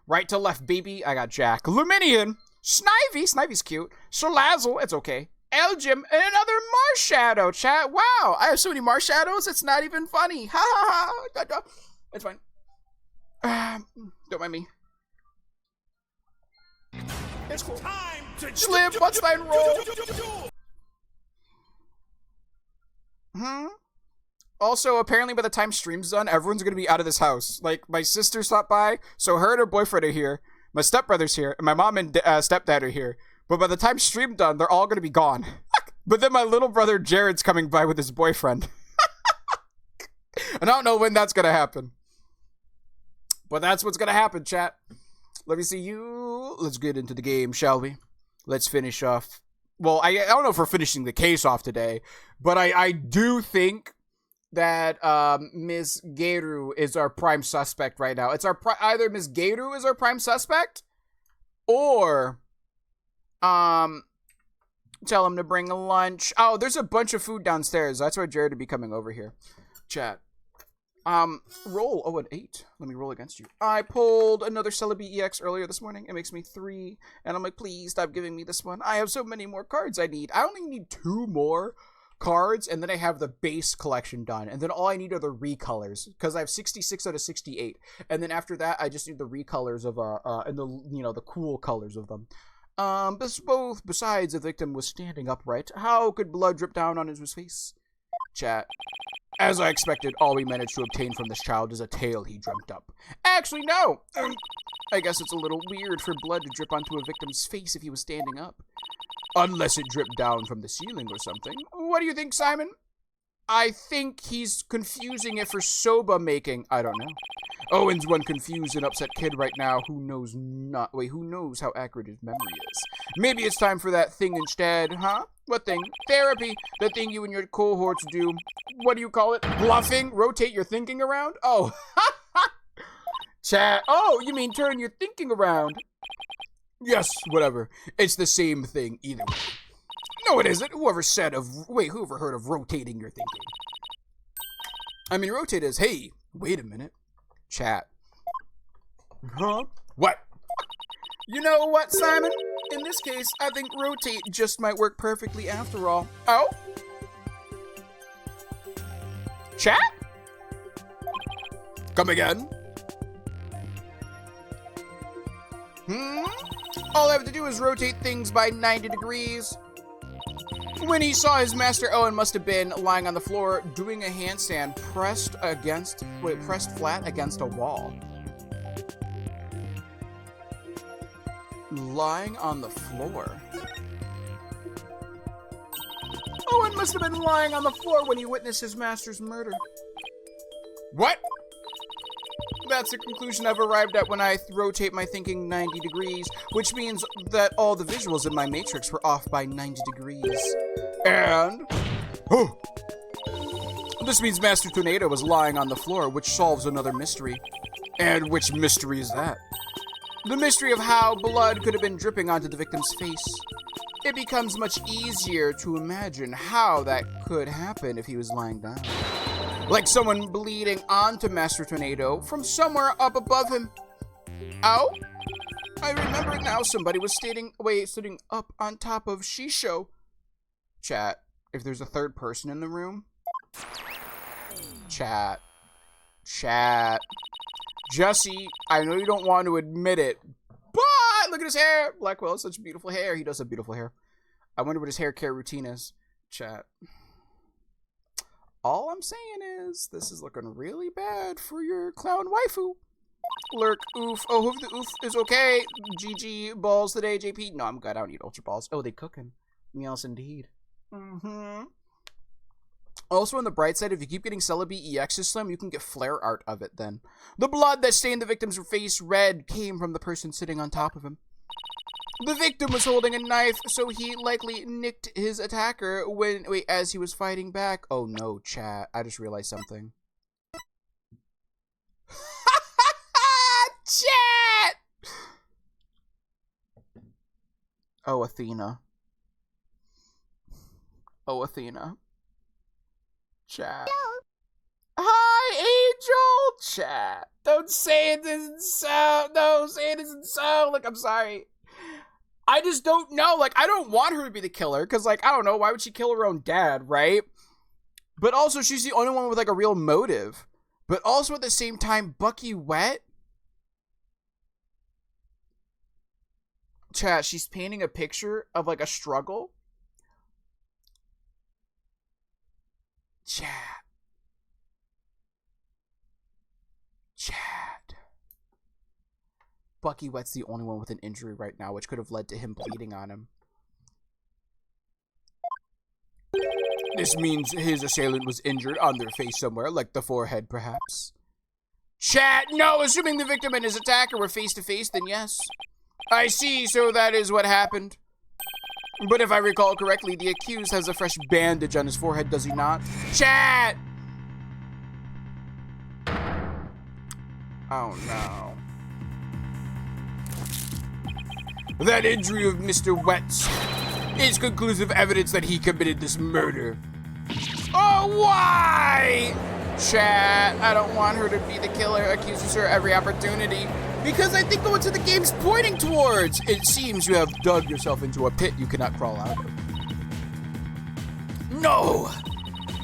Right to left, baby. I got Jack. Luminion. Snivy's cute. Salazzle, it's okay. Elgin, and another Marshadow, chat. Wow, I have so many Marshadows, it's not even funny. Ha ha ha. It's fine. Don't mind me. It's cool. Time to Slim, Buttstein roll. Also, apparently by the time stream's done, everyone's gonna be out of this house. Like, my sister stopped by, so her and her boyfriend are here. My stepbrother's here, and my mom and stepdad are here. But by the time stream's done, they're all going to be gone. But then my little brother Jared's coming by with his boyfriend. And I don't know when that's going to happen. But that's what's going to happen, chat. Let me see you. Let's get into the game, shall we? Let's finish off. Well, I don't know if we're finishing the case off today. But I do think that Ms. Geiru is our prime suspect right now. It's either Ms. Geiru is our prime suspect, or tell him to bring a lunch. Oh, there's a bunch of food downstairs. That's why Jared would be coming over here. Chat. Roll. Oh, an 8. Let me roll against you. I pulled another Celebi EX earlier this morning. It makes me 3. And I'm like, please stop giving me this one. I have so many more cards I need. I only need 2 more cards, and then I have the base collection done, and then all I need are the recolors, because I have 66 out of 68, and then after that I just need the recolors of and the cool colors of them. Besides, the victim was standing upright. How could blood drip down on his face? Chat. As I expected, all we managed to obtain from this child is a tale he dreamt up. Actually, no! I guess it's a little weird for blood to drip onto a victim's face if he was standing up. Unless it dripped down from the ceiling or something. What do you think, Simon? I think he's confusing it for soba making. I don't know. Owen's one confused and upset kid right now who knows how accurate his memory is. Maybe it's time for that thing instead, huh? What thing? Therapy. The thing you and your cohorts do. What do you call it? Bluffing? Rotate your thinking around? Oh. Chat. Oh, you mean turn your thinking around. Yes, whatever. It's the same thing either way. No, it isn't. Whoever heard of rotating your thinking? I mean, rotate is, hey, wait a minute. Chat. Huh? What? You know what, Simon? In this case, I think rotate just might work perfectly after all. Oh? Chat? Come again? All I have to do is rotate things by 90 degrees. When he saw his master, Owen must have been lying on the floor doing a handstand pressed flat against a wall. Lying on the floor. Owen must have been lying on the floor when he witnessed his master's murder. What? That's the conclusion I've arrived at when I rotate my thinking 90 degrees, which means that all the visuals in my matrix were off by 90 degrees. And... oh! This means Master Tornado was lying on the floor, which solves another mystery. And which mystery is that? The mystery of how blood could have been dripping onto the victim's face. It becomes much easier to imagine how that could happen if he was lying down. Like someone bleeding onto Master Tornado from somewhere up above him. Oh? I remember now, somebody was sitting up on top of Shisho. Chat, if there's a third person in the room. Chat. Jesse, I know you don't want to admit it, but look at his hair. Blackwell has such beautiful hair. He does have beautiful hair. I wonder what his hair care routine is. Chat. All I'm saying is, this is looking really bad for your clown waifu. Lurk, oof. Oh, hope the oof is okay. GG balls today, JP. No, I'm good. I don't need ultra balls. Oh, they cooking. Meows indeed. Also, on the bright side, if you keep getting Celebi EX's Slim, you can get flare art of it then. The blood that stained the victim's face red came from the person sitting on top of him. The victim was holding a knife, so he likely nicked his attacker as he was fighting back. Oh no, chat. I just realized something. Chat! Oh, Athena. Chat. Hi, Angel! Chat. Don't say it doesn't sound. No, say it doesn't sound. Like, I'm sorry. I just don't know. Like, I don't want her to be the killer, because, like, I don't know. Why would she kill her own dad, right? But also, she's the only one with, like, a real motive. But also, at the same time, Bucky wet? Chat, she's painting a picture of, like, a struggle. Chat. Bucky Wet's the only one with an injury right now, which could have led to him bleeding on him. This means his assailant was injured on their face somewhere, like the forehead, perhaps. Chat, no, assuming the victim and his attacker were face to face, then yes. I see, so that is what happened. But if I recall correctly, the accused has a fresh bandage on his forehead, does he not? Chat! Oh no. That injury of Mr. Wetz is conclusive evidence that he committed this murder. Oh, why? Chat, I don't want her to be the killer, accuses her every opportunity. Because I think that's what the game's pointing towards. It seems you have dug yourself into a pit you cannot crawl out of. No!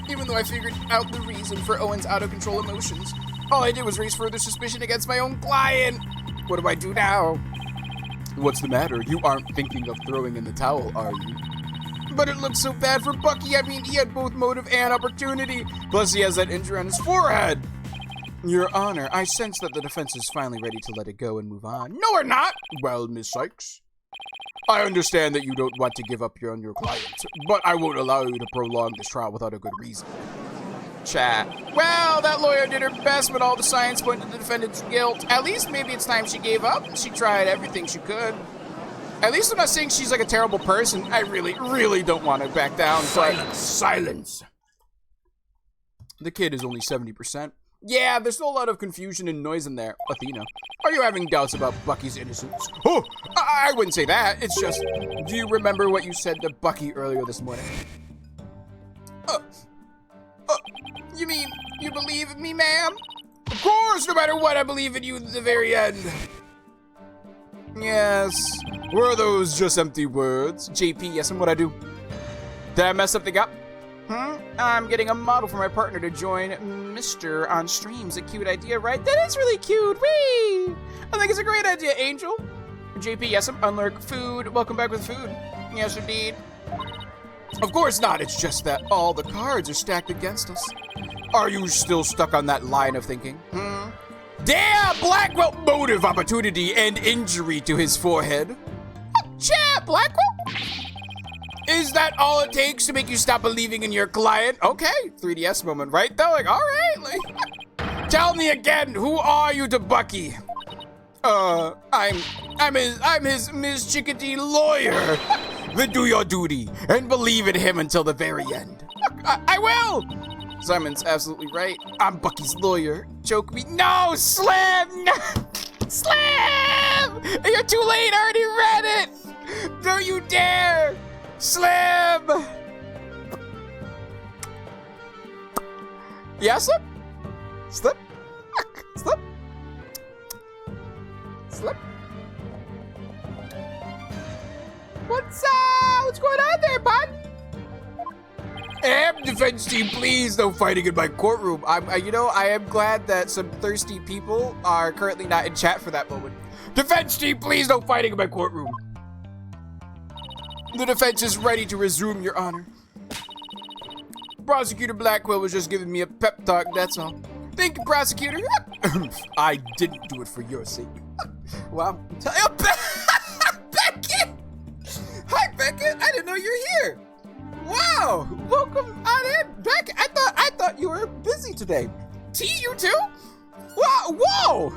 Even though I figured out the reason for Owen's out-of-control emotions, all I did was raise further suspicion against my own client. What do I do now? What's the matter? You aren't thinking of throwing in the towel, are you? But it looks so bad for Bucky. I mean, he had both motive and opportunity. Plus, he has that injury on his forehead. Your Honor, I sense that the defense is finally ready to let it go and move on. No, we're not. Well, Miss Sykes, I understand that you don't want to give up on your client, but I won't allow you to prolong this trial without a good reason. Chat. Well, that lawyer did her best, but all the signs point to the defendant's guilt. At least maybe it's time she gave up. She tried everything she could. At least I'm not saying she's like a terrible person. I really, really don't want to back down. Silence. The kid is only 70%. Yeah, there's still a lot of confusion and noise in there. Athena, are you having doubts about Bucky's innocence? Oh, I wouldn't say that. It's just, do you remember what you said to Bucky earlier this morning? You mean, you believe in me, ma'am? Of course, no matter what, I believe in you to the very end. Yes. Were those just empty words? JP, yes, and what I do? Did I mess something up? I'm getting a model for my partner to join Mr. on streams. A cute idea, right? That is really cute. Whee! I think it's a great idea, Angel. JP, yes, I'm unlurk food. Welcome back with food. Yes, indeed. Of course not. It's just that all the cards are stacked against us. Are you still stuck on that line of thinking? Damn, Blackwell motive, opportunity, and injury to his forehead. Chat, Blackwell? Is that all it takes to make you stop believing in your client? Okay, 3DS moment, right though? Like, all right, like, tell me again, who are you to Bucky? I'm his Ms. Chickadee lawyer. Then do your duty and believe in him until the very end. I will. Simon's absolutely right. I'm Bucky's lawyer. Joke me. No, Slim! No. Slim! You're too late. I already read it. Don't you dare. Slim! Yeah, Slim? Slim? Slim? Slim? What's going on there, bud? Defense team, please, no fighting in my courtroom. I am glad that some thirsty people are currently not in chat for that moment. Defense team, please, no fighting in my courtroom. The defense is ready to resume, Your Honor. Prosecutor Blackwell was just giving me a pep talk, that's all. Thank you, prosecutor. I didn't do it for your sake. Wow. Beckett! Hi, Beckett. I didn't know you're here. Wow. Welcome on in, Beckett. I thought you were busy today. T, you too? Wow. Whoa.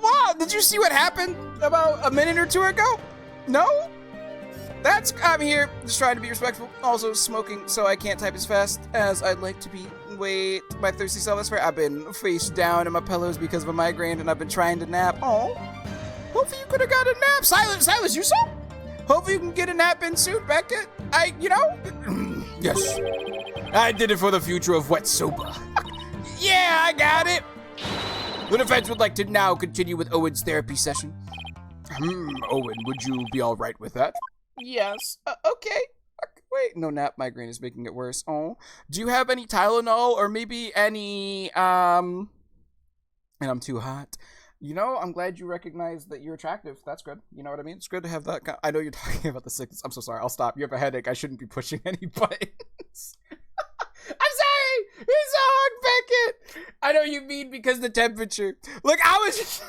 Wow. Did you see what happened about a minute or two ago? No? I'm here just trying to be respectful. Also smoking, so I can't type as fast as I'd like to be. Wait, my thirsty self is fair. I've been face down in my pillows because of a migraine, and I've been trying to nap. Oh, hopefully you could have got a nap. Silas, you saw? Hopefully you can get a nap in soon, Beckett. Yes. I did it for the future of Wet Soba. Yeah, I got it. The defense would like to now continue with Owen's therapy session. Owen, would you be all right with that? Yes. Okay. Wait, no, nap migraine is making it worse. Oh, do you have any Tylenol or maybe any, and I'm too hot. I'm glad you recognize that you're attractive. That's good. You know what I mean? It's good to have that. I know you're talking about the sickness. I'm so sorry. I'll stop. You have a headache. I shouldn't be pushing any buttons. I'm sorry. You're so hot, Beckett. I know you mean because the temperature. Look, I was just...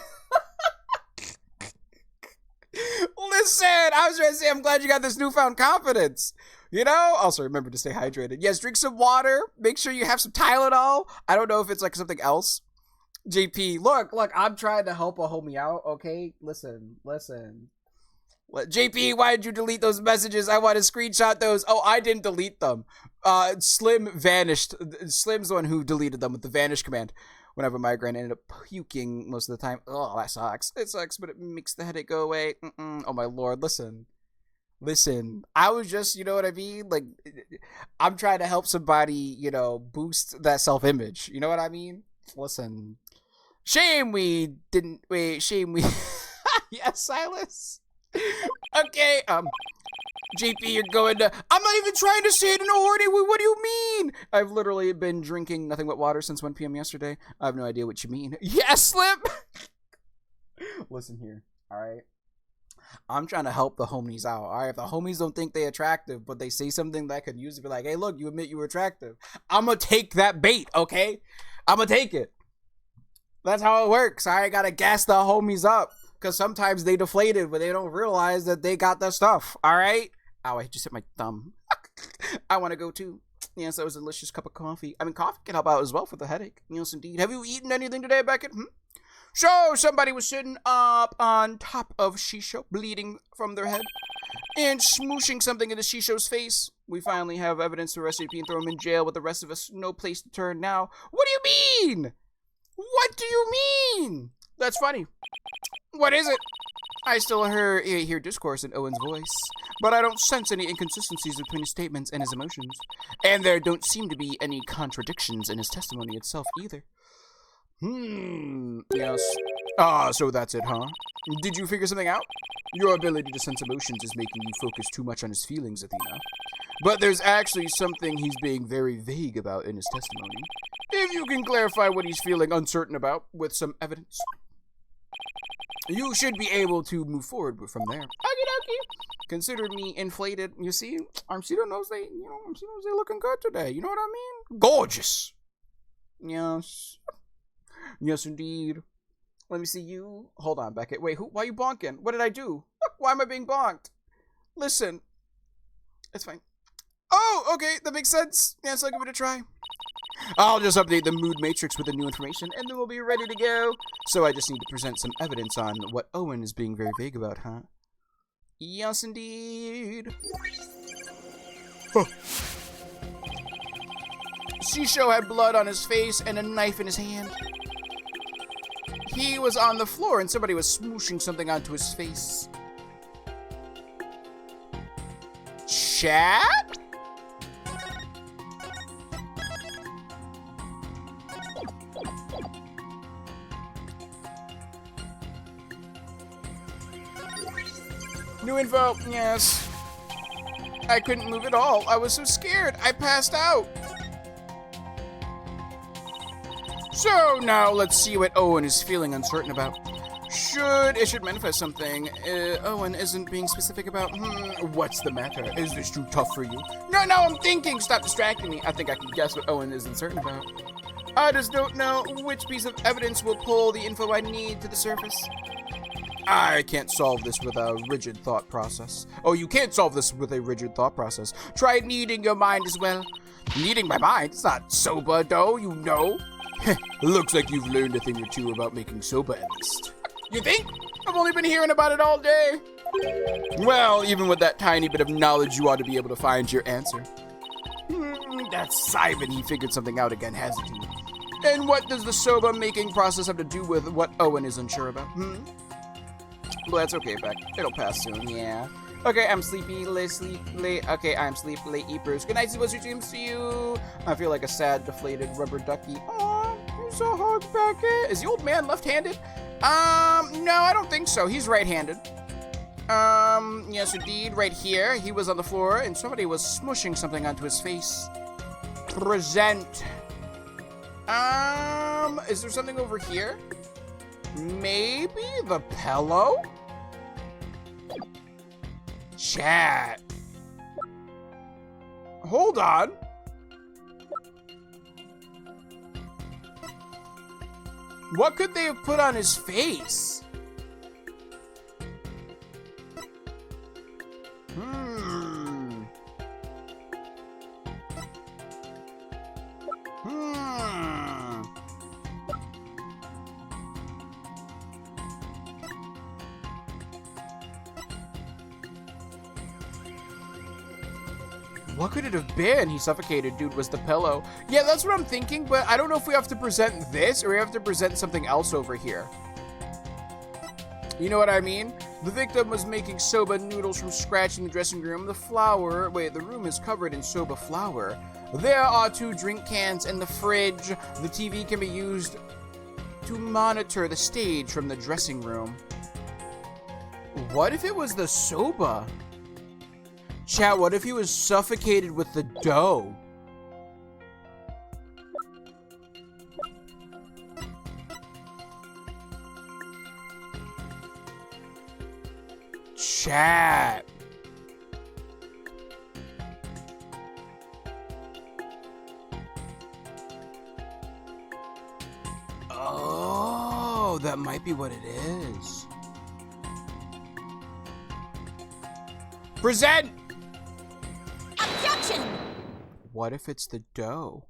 Listen, I was trying to say I'm glad you got this newfound confidence. Also remember to stay hydrated. Yes, drink some water. Make sure you have some Tylenol. I don't know if it's like something else. JP, look, I'm trying to help a homie out, okay? Listen. JP, why did you delete those messages? I want to screenshot those. Oh, I didn't delete them. Slim vanished. Slim's the one who deleted them with the vanish command. Whenever migraine, ended up puking most of the time. Oh, that sucks. It sucks, but it makes the headache go away. Oh my lord, listen. I was just, you know what I mean? Like, I'm trying to help somebody, boost that self-image. You know what I mean? Listen. Shame we didn't. Wait, shame we. Yes, Silas. Okay, JP, you're going to... I'm not even trying to say it in a horny way. What do you mean? I've literally been drinking nothing but water since 1 p.m. yesterday. I have no idea what you mean. Yes, Slim! Listen here, all right? I'm trying to help the homies out, all right? If the homies don't think they're attractive, but they say something that could use it, be like, hey, look, you admit you were attractive. I'm going to take that bait, okay? I'm going to take it. That's how it works, all right? Got to gas the homies up. Because sometimes they deflated, but they don't realize that they got the stuff, all right? Ow, I just hit my thumb. I want to go too. Yes, that was a delicious cup of coffee. I mean, coffee can help out as well for the headache. Yes, indeed. Have you eaten anything today, Beckett? So, somebody was sitting up on top of Shisho, bleeding from their head, and smooshing something into Shisho's face. We finally have evidence to arrest JP and throw him in jail, with the rest of us no place to turn now. What do you mean? What do you mean? That's funny. What is it? I still hear discourse in Owen's voice, but I don't sense any inconsistencies between his statements and his emotions. And there don't seem to be any contradictions in his testimony itself either. Yes. Ah, so that's it, huh? Did you figure something out? Your ability to sense emotions is making you focus too much on his feelings, Athena. But there's actually something he's being very vague about in his testimony. If you can clarify what he's feeling uncertain about with some evidence, you should be able to move forward from there. Okie dokie. Consider me inflated. You see, Armsito knows they looking good today. You know what I mean? Gorgeous. Yes. Yes, indeed. Let me see you. Hold on, Beckett. Wait, why are you bonking? What did I do? Why am I being bonked? Listen. It's fine. Oh, okay. That makes sense. Yeah, so I'll give it a try. I'll just update the mood matrix with the new information, and then we'll be ready to go. So I just need to present some evidence on what Owen is being very vague about, huh? Yes, indeed. Huh. Shisho had blood on his face and a knife in his hand. He was on the floor and somebody was smooshing something onto his face. Chat? New info, yes. I couldn't move at all. I was so scared. I passed out. So now let's see what Owen is feeling uncertain about. It should manifest something. Owen isn't being specific about, what's the matter? Is this too tough for you? No, I'm thinking. Stop distracting me. I think I can guess what Owen is uncertain about. I just don't know which piece of evidence will pull the info I need to the surface. I can't solve this with a rigid thought process. Oh, you can't solve this with a rigid thought process. Try kneading your mind as well. Kneading my mind? It's not soba dough, you know. Looks like you've learned a thing or two about making soba at least. You think? I've only been hearing about it all day. Well, even with that tiny bit of knowledge, you ought to be able to find your answer. That's Simon. He figured something out again, hasn't he? And what does the soba making process have to do with what Owen is unsure about? Well, that's okay, Beck. It'll pass soon, yeah. Okay, I'm sleepy, late. Okay, I'm sleep, late, eat Bruce. Good night, what's your dreams to you? I feel like a sad, deflated rubber ducky. Aw, you're so hard, Beckett. Is the old man left-handed? No, I don't think so. He's right-handed. Yes, indeed, right here. He was on the floor, and somebody was smushing something onto his face. Present. Is there something over here? Maybe the pillow? Chat. Hold on. What could they have put on his face? What could it have been? He suffocated, dude, was the pillow. Yeah, that's what I'm thinking, but I don't know if we have to present this or we have to present something else over here. You know what I mean? The victim was making soba noodles from scratch in the dressing room. The room is covered in soba flour. There are 2 drink cans in the fridge. The TV can be used to monitor the stage from the dressing room. What if it was the soba? Chat, what if he was suffocated with the dough? Chat. Oh, that might be what it is. Present! Objection! What if it's the dough?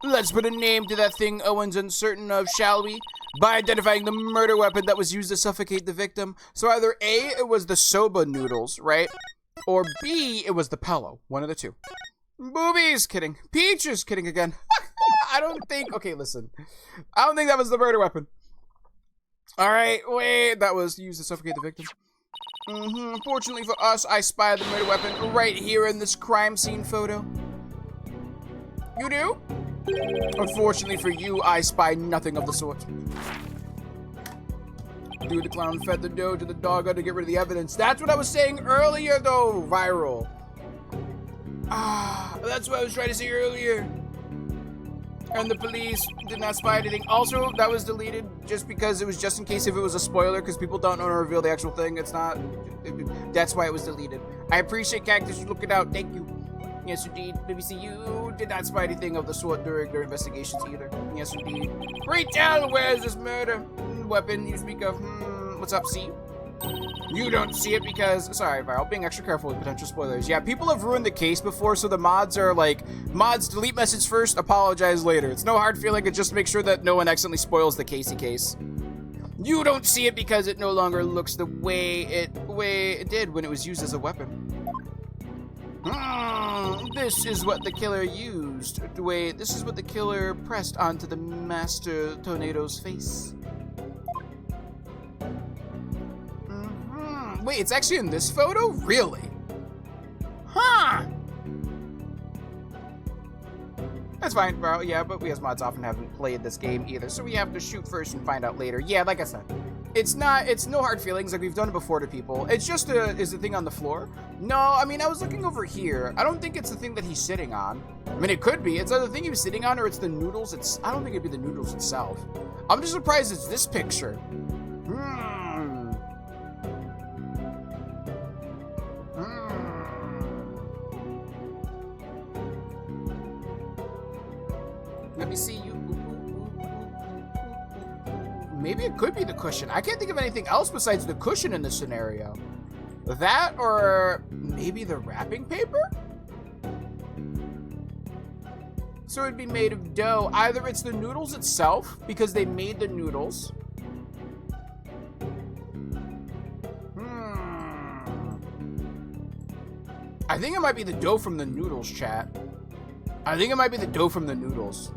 Let's put a name to that thing Owen's uncertain of, shall we? By identifying the murder weapon that was used to suffocate the victim. So either A, it was the soba noodles, right? Or B, it was the pillow. One of the two. Boobies! Kidding. Peaches! Kidding again. I don't think... Okay, listen. I don't think that was the murder weapon. Alright, wait. That was used to suffocate the victim. Fortunately for us, I spy the murder weapon right here in this crime scene photo. You do? Unfortunately for you, I spy nothing of the sort. Dude, the clown fed the dough to the dog to get rid of the evidence. That's what I was saying earlier, though, Viral. That's what I was trying to say earlier. And the police did not spy anything. Also, that was deleted just because it was just in case if it was a spoiler, because people don't know to reveal the actual thing. It's not. That's why it was deleted. I appreciate Cactus looking out. Thank you. Yes, indeed. Let me see. You did not spy anything of the sort during their investigations either. Yes, indeed. Retail, where is this murder weapon you speak of? What's up, C? You don't see it because, sorry, Viral, being extra careful with potential spoilers. Yeah, people have ruined the case before, so the mods are like, mods delete message first, apologize later. It's no hard feeling, it just makes sure that no one accidentally spoils the Casey case. You don't see it because it no longer looks the way it did when it was used as a weapon. This is what the killer used. Wait, this is what the killer pressed onto the Master Tornado's face. Wait, it's actually in this photo? Really? Huh! That's fine, bro. Yeah, but we as mods often haven't played this game either, so we have to shoot first and find out later. Yeah, like I said, it's no hard feelings, like we've done it before to people. It's just is the thing on the floor? No, I mean, I was looking over here. I don't think it's the thing that he's sitting on. I mean, it could be. It's either the thing he was sitting on or it's the noodles. I don't think it'd be the noodles itself. I'm just surprised it's this picture. Let me see you. Maybe it could be the cushion. I can't think of anything else besides the cushion in this scenario. That or maybe the wrapping paper? So it'd be made of dough. Either it's the noodles itself, because they made the noodles. I think it might be the dough from the noodles, chat. I think it might be the dough from the noodles.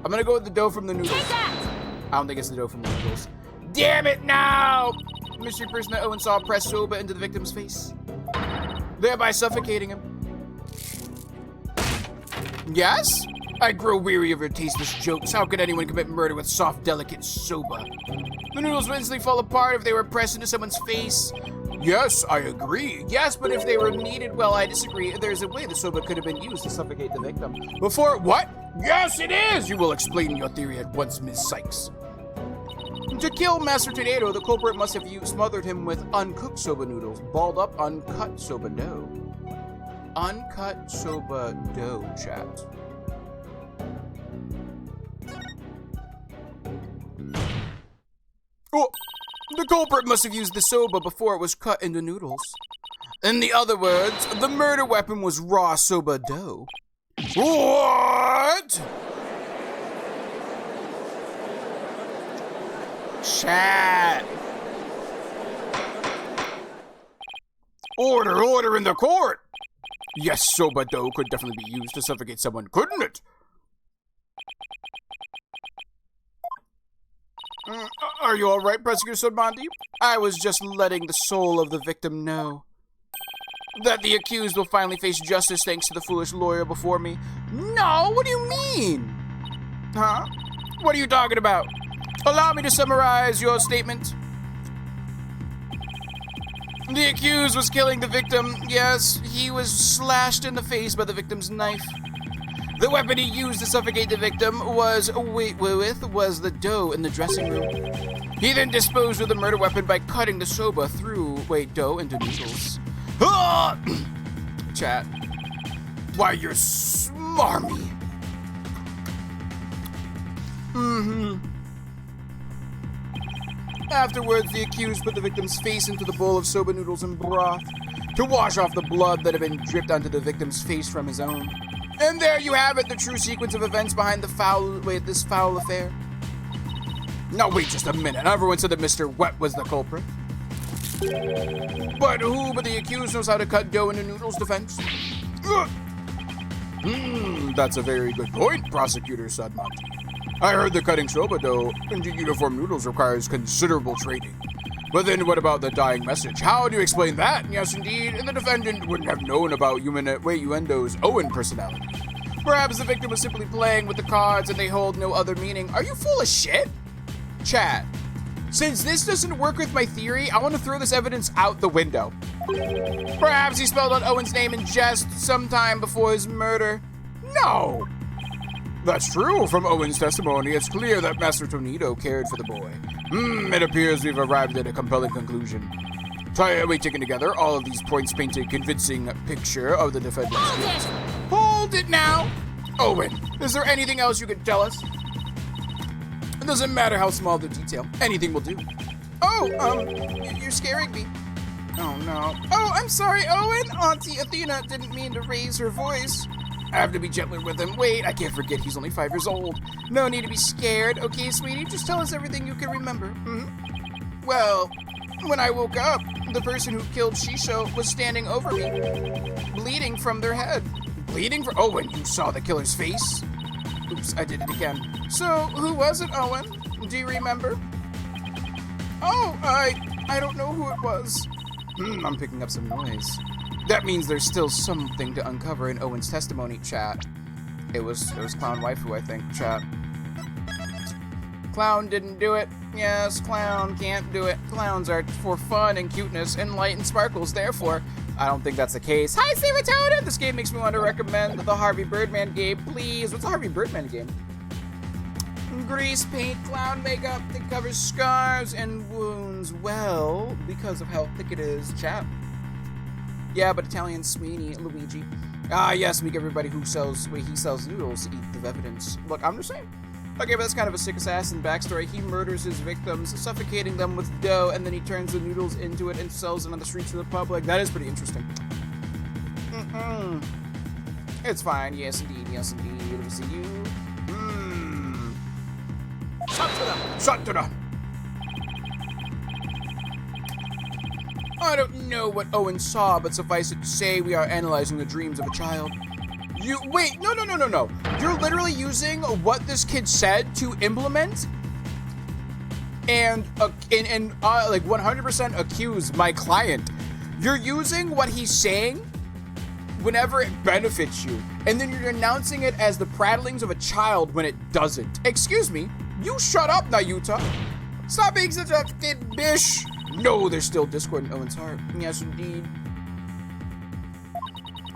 I'm gonna go with the dough from the noodles. I don't think it's the dough from the noodles. Damn it, no! Mystery person that Owen saw press soba into the victim's face, thereby suffocating him. Yes? I grow weary of your tasteless jokes. How could anyone commit murder with soft, delicate soba? The noodles would instantly fall apart if they were pressed into someone's face. Yes, I agree. Yes, but if they were needed, well, I disagree. There's a way the soba could have been used to suffocate the victim. Before, what? Yes, it is! You will explain your theory at once, Ms. Sykes. To kill Master Tornado, the culprit must have smothered him with uncooked soba noodles, balled up uncut soba dough. Uncut soba dough, chat. Oh, the culprit must have used the soba before it was cut into noodles. In the other words, the murder weapon was raw soba dough. What? Chat. Order in the court. Yes, soba dough could definitely be used to suffocate someone, couldn't it? Are you all right, Prosecutor Sodmonti? I was just letting the soul of the victim know that the accused will finally face justice thanks to the foolish lawyer before me. No, what do you mean? Huh? What are you talking about? Allow me to summarize your statement. The accused was killing the victim. Yes, he was slashed in the face by the victim's knife. The weapon he used to suffocate the victim was the dough in the dressing room. He then disposed of the murder weapon by cutting the soba through, dough into noodles. Ah! Chat. Why, you're smarmy. Afterwards, the accused put the victim's face into the bowl of soba noodles and broth to wash off the blood that had been dripped onto the victim's face from his own. And there you have it, the true sequence of events behind this foul affair. No, wait just a minute. Everyone said that Mr. Wet was the culprit. But who but the accused knows how to cut dough into noodles, defense? That's a very good point, Prosecutor Sodmonti. I heard that cutting soba dough into uniform noodles requires considerable training. But then what about the dying message? How do you explain that? Yes, indeed, and the defendant wouldn't have known about Uendo's Owen personality. Perhaps the victim was simply playing with the cards and they hold no other meaning. Are you full of shit? Chat. Since this doesn't work with my theory, I want to throw this evidence out the window. Perhaps he spelled out Owen's name in jest sometime before his murder. No. That's true. From Owen's testimony, it's clear that Master Tornado cared for the boy. It appears we've arrived at a compelling conclusion. We taken together all of these points paint a convincing picture of the defendant's guilt. Hold it now! Owen, is there anything else you could tell us? It doesn't matter how small the detail. Anything will do. Oh, you're scaring me. Oh, no. Oh, I'm sorry, Owen. Auntie Athena didn't mean to raise her voice. I have to be gentler with him. Wait, I can't forget he's only 5 years old. No need to be scared. Okay, sweetie, just tell us everything you can remember. Well, when I woke up, the person who killed Shisho was standing over me, bleeding from their head. Bleeding from... Owen, you saw the killer's face? Oops, I did it again. So, who was it, Owen? Do you remember? Oh, I don't know who it was. I'm picking up some noise. That means there's still something to uncover in Owen's testimony, chat. It was Clown Waifu, I think, chat. Clown didn't do it. Yes, Clown can't do it. Clowns are for fun and cuteness and light and sparkles, therefore, I don't think that's the case. Hi, Serotonin! This game makes me want to recommend the Harvey Birdman game, please. What's the Harvey Birdman game? Grease paint, clown makeup that covers scars and wounds well because of how thick it is, chat. Yeah, but Italian Sweeney, Luigi. Ah, yes, make everybody he sells noodles to eat the evidence. Look, I'm just saying. Okay, but that's kind of a sick assassin backstory. He murders his victims, suffocating them with dough, and then he turns the noodles into it and sells it on the streets of the public. That is pretty interesting. It's fine. Yes, indeed. Yes, indeed. Let me see you. Shut to them. I don't know what Owen saw, but suffice it to say we are analyzing the dreams of a child. Wait, no. You're literally using what this kid said to implement and like 100% accuse my client. You're using what he's saying whenever it benefits you, and then you're announcing it as the prattlings of a child when it doesn't. Excuse me, you shut up, Nayuta. Stop being such a kid bish. No, there's still discord in Owen's heart. Yes, indeed.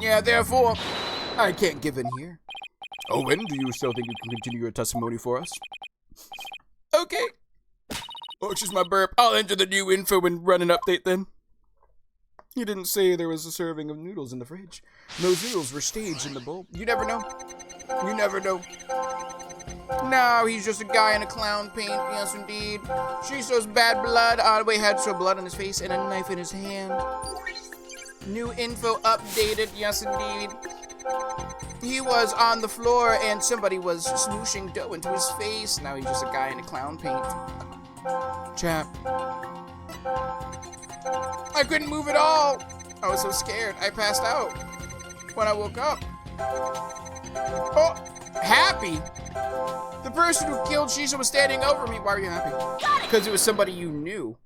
Yeah, therefore, I can't give in here. Owen, do you still think you can continue your testimony for us? Okay. Oh, it's just my burp. I'll enter the new info and run an update then. He didn't say there was a serving of noodles in the fridge. Those noodles were staged in the bowl. You never know. You never know. No, he's just a guy in a clown paint. Yes, indeed. Shisho's bad blood. Wait, had some blood on his face and a knife in his hand. New info updated. Yes, indeed. He was on the floor and somebody was smooshing dough into his face. Now he's just a guy in a clown paint. Chap. I couldn't move at all. I was so scared. I passed out. When I woke up. Oh, happy? The person who killed Shisha was standing over me. Why were you happy? Because it was somebody you knew.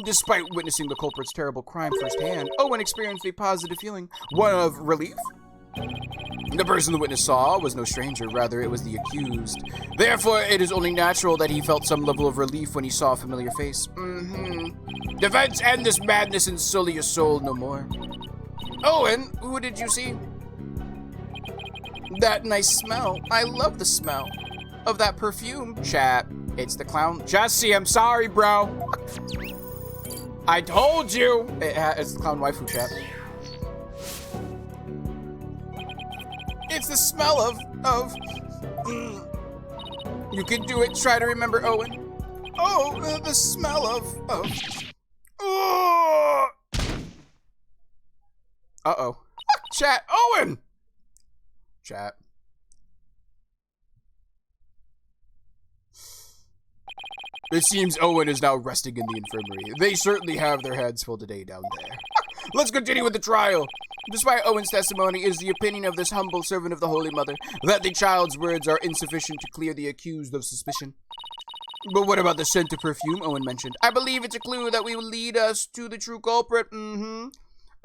Despite witnessing the culprit's terrible crime firsthand, Owen experienced a positive feeling, one of relief. The person the witness saw was no stranger, rather it was the accused. Therefore, it is only natural that he felt some level of relief when he saw a familiar face. Defense, end this madness and sully your soul no more. Owen, who did you see? That nice smell. I love the smell of that perfume. Chat, it's the clown. Jesse, I'm sorry, bro. I told you. It's the clown waifu, chat. It's the smell of. You can do it. Try to remember, Owen. Oh, the smell of. Oh. Uh-oh. Chat, Owen. Chat. It seems Owen is now resting in the infirmary. They certainly have their hands full today down there. Let's continue with the trial. Despite Owen's testimony, it is the opinion of this humble servant of the Holy Mother that the child's words are insufficient to clear the accused of suspicion. But what about the scent of perfume Owen mentioned? I believe it's a clue that will lead us to the true culprit.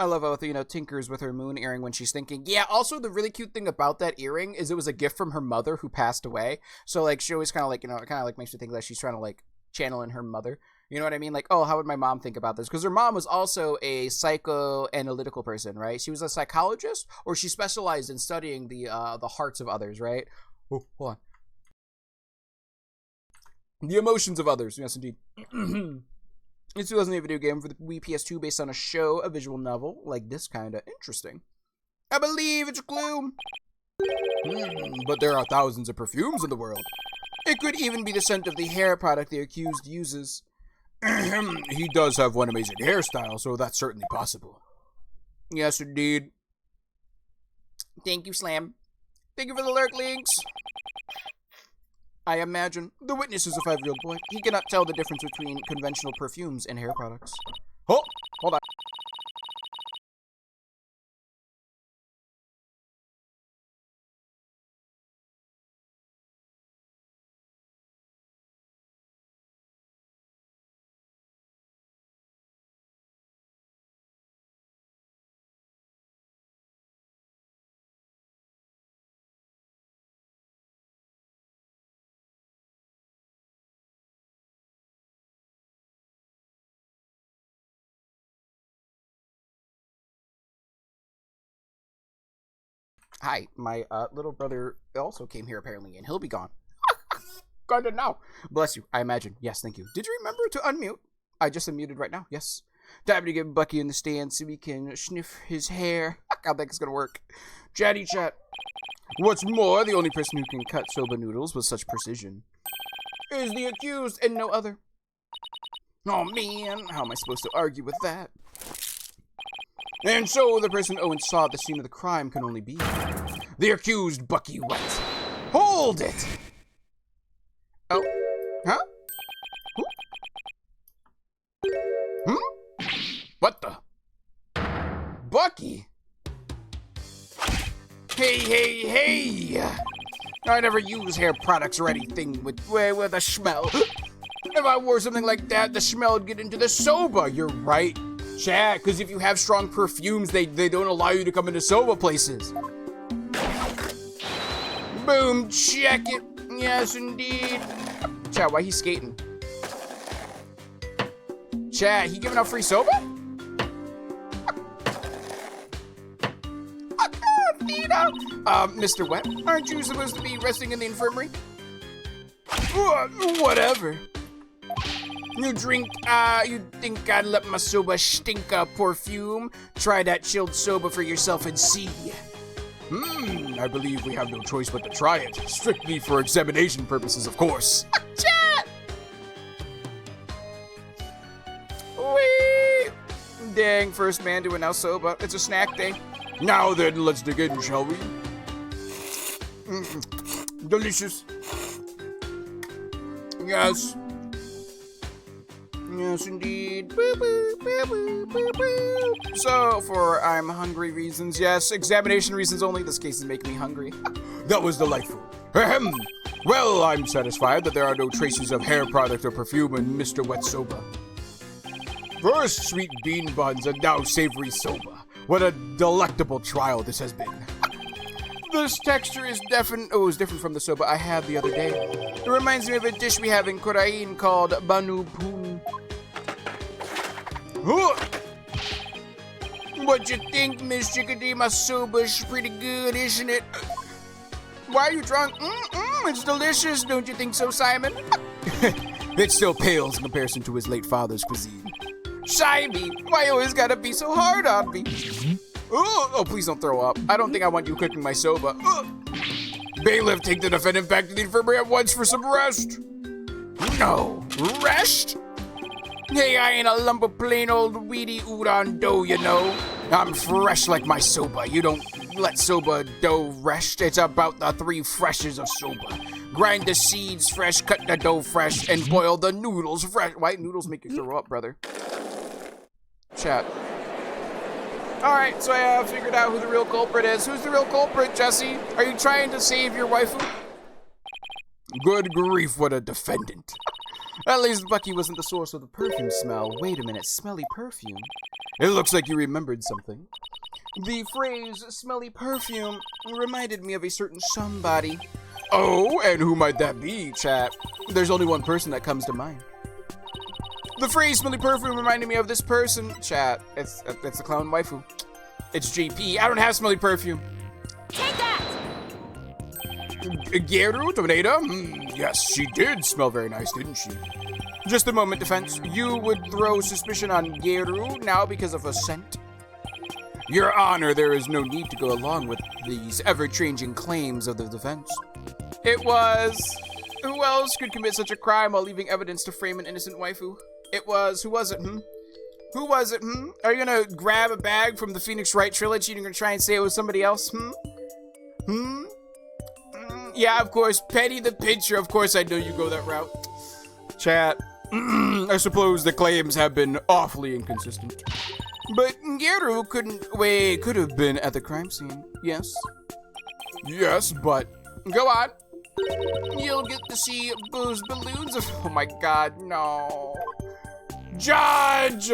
I love how, you know, tinkers with her moon earring when she's thinking. Yeah, also the really cute thing about that earring is it was a gift from her mother who passed away. So, like, she always kind of, like, you know, it kind of, like, makes me think that she's trying to, like, channel in her mother. You know what I mean? Like, oh, how would my mom think about this? Because her mom was also a psychoanalytical person, right? She was a psychologist, or she specialized in studying the hearts of others, right? Oh, hold on. The emotions of others. Yes, indeed. It's 2008 video game for the Wii PS2 based on a show, a visual novel, like this kinda. Interesting. I believe it's a clue. But there are thousands of perfumes in the world. It could even be the scent of the hair product the accused uses. He does have one amazing hairstyle, so that's certainly possible. Yes, indeed. Thank you, Slam. Thank you for the lurk links. I imagine the witness is a 5-year-old boy. He cannot tell the difference between conventional perfumes and hair products. Oh, hold on. Hi, my little brother also came here apparently, and he'll be gone. Gone now. Bless you, I imagine. Yes, thank you. Did you remember to unmute? I just unmuted right now, yes. Time to get Bucky in the stand so we can sniff his hair. I think it's gonna work. Chatty chat. What's more, the only person who can cut soba noodles with such precision is the accused and no other. Oh man, how am I supposed to argue with that? And so the person Owen saw at the scene of the crime can only be the accused Bucky White. Hold it! Oh, huh? Who? What the? Bucky? Hey! I never use hair products or anything with a smell. If I wore something like that, the smell would get into the soba. You're right, chat, because if you have strong perfumes, they don't allow you to come into soba places. Boom, check it. Yes, indeed. Chat, why he skating? Chat, he giving out free soba? Mr. Wet, aren't you supposed to be resting in the infirmary? Whatever. You think I'd let my soba stink up perfume? Try that chilled soba for yourself and see. I believe we have no choice but to try it. Strictly for examination purposes, of course. Chat! Wee! Dang, first man to announce soba. It's a snack day. Now then, let's dig in, shall we? Delicious. Yes. Yes, indeed. Boop, boop, boop, boop, boop, boop. So, for I'm hungry reasons, yes, examination reasons only, this case is making me hungry. That was delightful. Ahem. Well, I'm satisfied that there are no traces of hair product or perfume in Mr. Wet Soba. First, sweet bean buns, and now savory soba. What a delectable trial this has been. This texture is different from the soba I had the other day. It reminds me of a dish we have in Korean called Banu Pun. What you think, Miss Chickadee? My soba's pretty good, isn't it? Why are you drunk? It's delicious, don't you think so, Simon? It still pales in comparison to his late father's cuisine. Shimey, why you always gotta be so hard on me? Oh, please don't throw up. I don't think I want you cooking my soba. Bailiff, take the defendant back to the infirmary at once for some rest. No. Rest? Hey, I ain't a lump of plain old weedy udon dough, you know. I'm fresh like my soba. You don't let soba dough rest. It's about the 3 freshes of soba. Grind the seeds fresh, cut the dough fresh, and boil the noodles fresh. Why noodles make you throw up, brother? Chat. Alright, so I have figured out who the real culprit is. Who's the real culprit, Jesse? Are you trying to save your waifu? Good grief, what a defendant. At least Bucky wasn't the source of the perfume smell. Wait a minute, smelly perfume? It looks like you remembered something. The phrase smelly perfume reminded me of a certain somebody. Oh, and who might that be, chat? There's only one person that comes to mind. The phrase smelly perfume reminded me of this person, chat. It's the clown waifu. It's JP. I don't have smelly perfume. Take that! Geru, Tornado? Yes, she did smell very nice, didn't she? Just a moment, defense. You would throw suspicion on Geru now because of a scent? Your Honor, there is no need to go along with these ever-changing claims of the defense. It was... Who else could commit such a crime while leaving evidence to frame an innocent waifu? It was... Who was it, Who was it, Are you gonna grab a bag from the Phoenix Wright trilogy and you're gonna try and say it was somebody else, Yeah, of course. Penny the Pincher. Of course I know you go that route. Chat. I suppose the claims have been awfully inconsistent. But Geru could have been at the crime scene. Yes. Yes, but go on. You'll get to see those balloons of... Oh my god, no. Judge!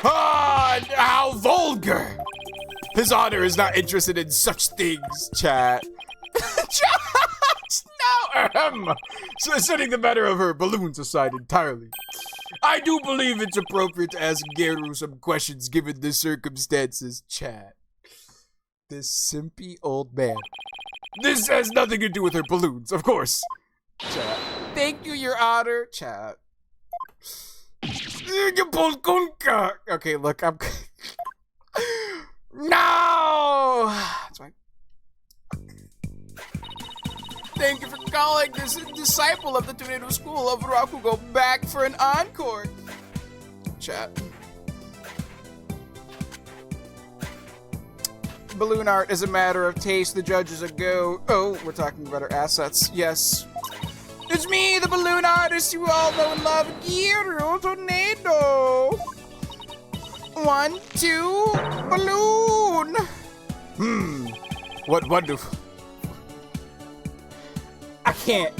Ah, how vulgar! His Honor is not interested in such things, chat. Judge! No! So setting the matter of her balloons aside entirely. I do believe it's appropriate to ask Geru some questions given the circumstances, chat. This simpy old man. This has nothing to do with her balloons, of course. Chat. Thank you, Your Honor. Chat. Okay, look, I'm... No! That's fine. Thank you for calling this disciple of the Tornado School of Rakugo back for an encore. Chat. Balloon art is a matter of taste. The judge is a go. Oh, we're talking about our assets. Yes. It's me, the balloon artist you all know and love, Geru Tornado. 1, 2, balloon. What wonderful. I can't.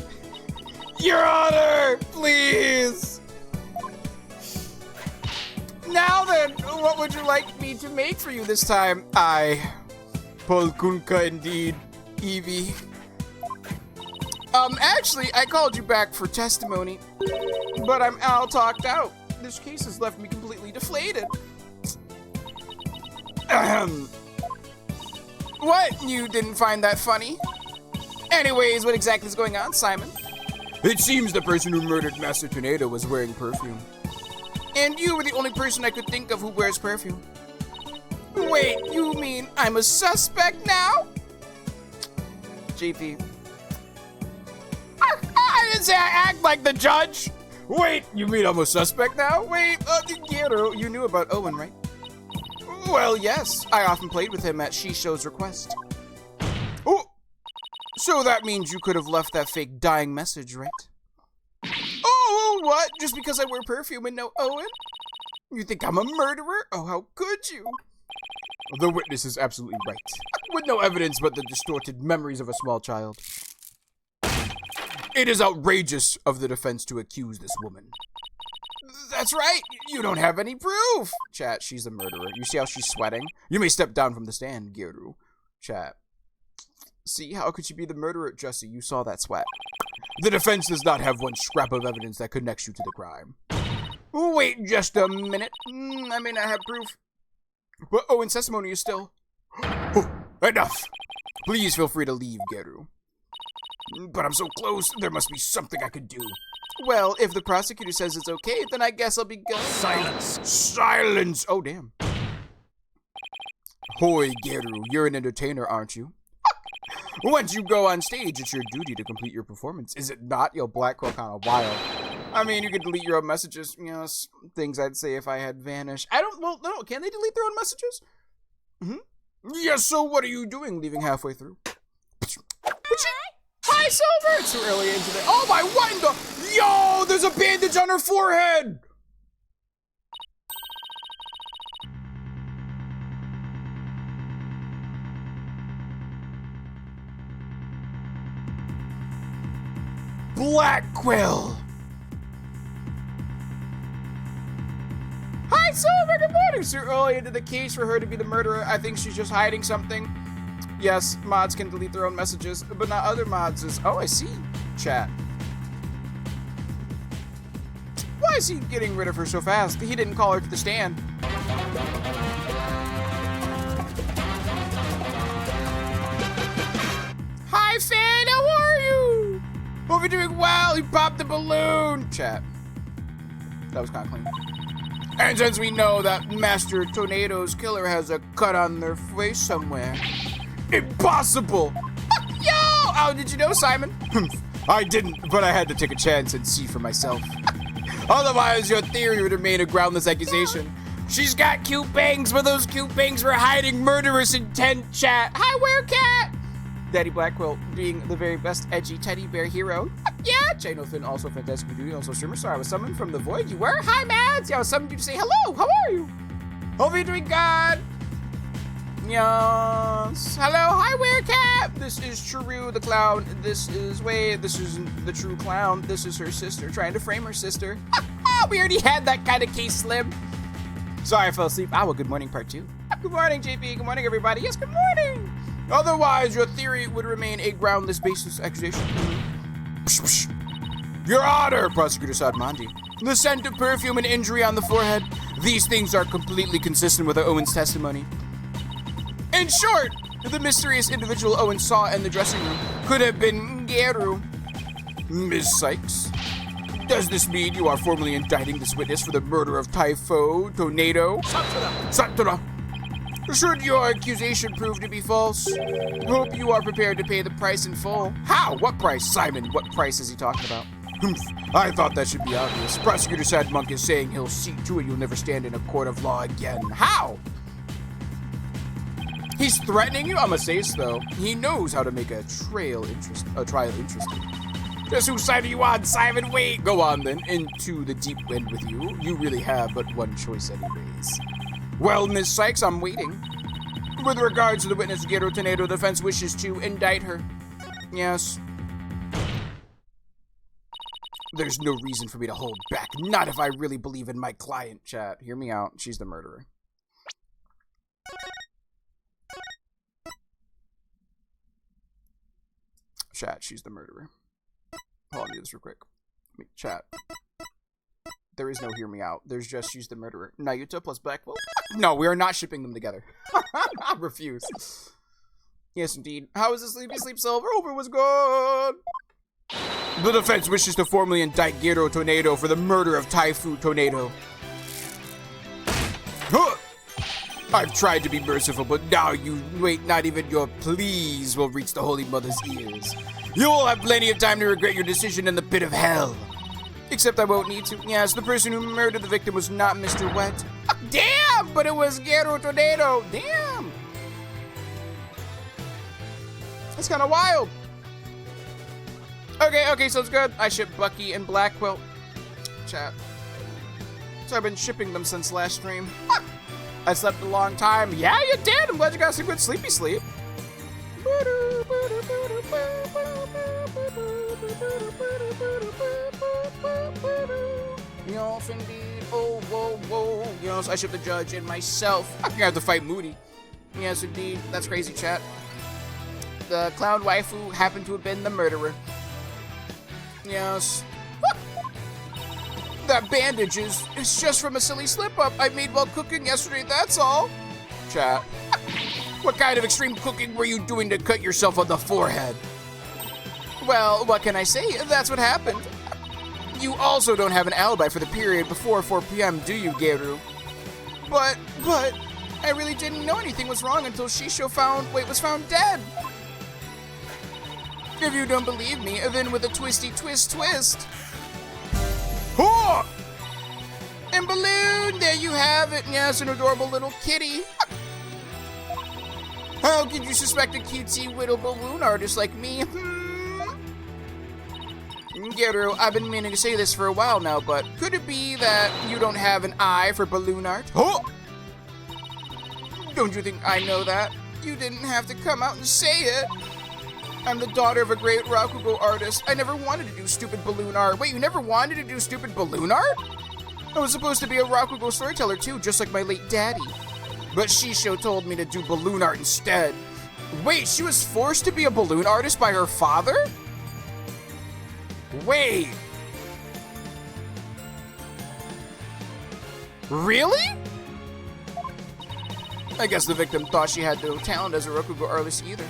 Your Honor, please. Now then, what would you like me to make for you this time? Polkunka indeed, Evie. Actually, I called you back for testimony, but I'm all talked out. This case has left me completely deflated. What? You didn't find that funny? Anyways, what exactly is going on, Simon? It seems the person who murdered Master Tornado was wearing perfume. And you were the only person I could think of who wears perfume. Wait, you mean I'm a suspect now? JP. I didn't say I act like the judge. Wait, you mean I'm a suspect now? Wait, Geru, you knew about Owen, right? Well, yes. I often played with him at Shisho's request. Oh, so that means you could have left that fake dying message, right? Oh, what? Just because I wear perfume and no Owen? You think I'm a murderer? Oh, how could you? The witness is absolutely right. With no evidence but the distorted memories of a small child. It is outrageous of the defense to accuse this woman. That's right. You don't have any proof. Chat, she's a murderer. You see how she's sweating? You may step down from the stand, Geru. Chat. See, how could she be the murderer, Jesse? You saw that sweat. The defense does not have one scrap of evidence that connects you to the crime. Wait just a minute. I may not have proof. But Owen's testimony is still... Enough! Please feel free to leave, Geru. But I'm so close, there must be something I could do. Well, if the prosecutor says it's okay, then I guess I'll be going. Silence! Silence! Oh, damn. Hoy, Geru, you're an entertainer, aren't you? Once you go on stage, it's your duty to complete your performance. Is it not? Yo, Black Crow kind of wild. I mean, you could delete your own messages. You know, things I'd say if I had vanished. Well, no, can they delete their own messages? Yes, so what are you doing leaving halfway through? Hi, Silver! It's too early into the... Oh my, what in the... Yo, there's a bandage on her forehead! Black Quill! Hi, it's over. Good morning. So early into the case for her to be the murderer. I think she's just hiding something. Yes, mods can delete their own messages, but not other mods. Oh, I see. Chat. Why is he getting rid of her so fast? He didn't call her to the stand. Hi, fan. How are you? Hope you're doing well. He popped the balloon. Chat. That was kind of clean. And since we know that Master Tornado's killer has a cut on their face somewhere. Impossible! Yo! Oh, did you know, Simon? I didn't, but I had to take a chance and see for myself. Otherwise, your theory would remain a groundless accusation. She's got cute bangs, but those cute bangs were hiding murderous intent, chat. Hi, Werecat! Daddy Blackquilt being the very best edgy teddy bear hero. Yeah, Janothan, also fantastic duty, also streamer. Sorry, I was summoned from the void. You were? Hi, Mads. Yeah, I was summoned you to say hello. How are you? Hope you're doing good. Yes. Hello, hi, Werecat. This is Chiru the clown. This is Wade. This is the true clown. This is her sister trying to frame her sister. We already had that kind of case, Slim. Sorry, I fell asleep. Well, good morning, part 2. Good morning, JP. Good morning, everybody. Yes, good morning. Otherwise, your theory would remain a groundless basis accusation. Your Honor, Prosecutor Sadmandi. The scent of perfume and injury on the forehead, these things are completely consistent with Owen's testimony. In short, the mysterious individual Owen saw in the dressing room could have been Geru. Ms. Sykes, does this mean you are formally indicting this witness for the murder of Typho Tornado? Satura. Should your accusation prove to be false, hope you are prepared to pay the price in full. How? What price? Simon, what price is he talking about? I thought that should be obvious. Prosecutor Sadmonk is saying he'll see to it you'll never stand in a court of law again. How? He's threatening you? I'ma say so. He knows how to make a trial interesting. Just whose side are you on, Simon? Wait. Go on then, into the deep end with you. You really have but one choice anyways. Well, Ms. Sykes, I'm waiting. With regards to the witness, Gero Tornado, the defense wishes to indict her. Yes. There's no reason for me to hold back. Not if I really believe in my client, chat. Hear me out. She's the murderer. Chat, she's the murderer. Hold on, do this real quick. Chat. There is no hear me out. There's just she's the murderer. Nayuta plus Blackwell? No, we are not shipping them together. I refuse. Yes, indeed. How is the sleepy sleep silver? Over was good. The defense wishes to formally indict Gero Tornado for the murder of Typho Tornado. Huh! I've tried to be merciful, but now you wait, not even your pleas will reach the Holy Mother's ears. You will have plenty of time to regret your decision in the pit of hell. Except I won't need to. Yes, the person who murdered the victim was not Mr. Wet. Damn, but it was Gero Tornado. Damn. That's kind of wild. Okay, so it's good. I ship Bucky and Blackwell. Chat. So I've been shipping them since last stream. I slept a long time. Yeah, you did. I'm glad you got some good sleepy sleep. Yes, indeed. Oh, whoa, whoa. Yes, I ship the judge and myself. I'm gonna have to fight Moody. Yes, indeed. That's crazy, chat. The clown waifu happened to have been the murderer. Yes. That bandage is just from a silly slip-up I made while cooking yesterday, that's all. Chat. What kind of extreme cooking were you doing to cut yourself on the forehead? Well, what can I say? That's what happened. You also don't have an alibi for the period before 4 p.m., do you, Geru? But, I really didn't know anything was wrong until Shisho was found dead. If you don't believe me, then with a twisty twist. Oh! And Balloon, there you have it. Yes, an adorable little kitty. How could you suspect a cutesy little balloon artist like me? Geru, I've been meaning to say this for a while now, but could it be that you don't have an eye for balloon art? Oh! Don't you think I know that? You didn't have to come out and say it. I'm the daughter of a great Rakugo artist. I never wanted to do stupid balloon art. Wait, you never wanted to do stupid balloon art? I was supposed to be a Rakugo storyteller too, just like my late daddy. But Shisho told me to do balloon art instead. Wait, she was forced to be a balloon artist by her father? Wait. Really? I guess the victim thought she had no talent as a Rakugo artist either.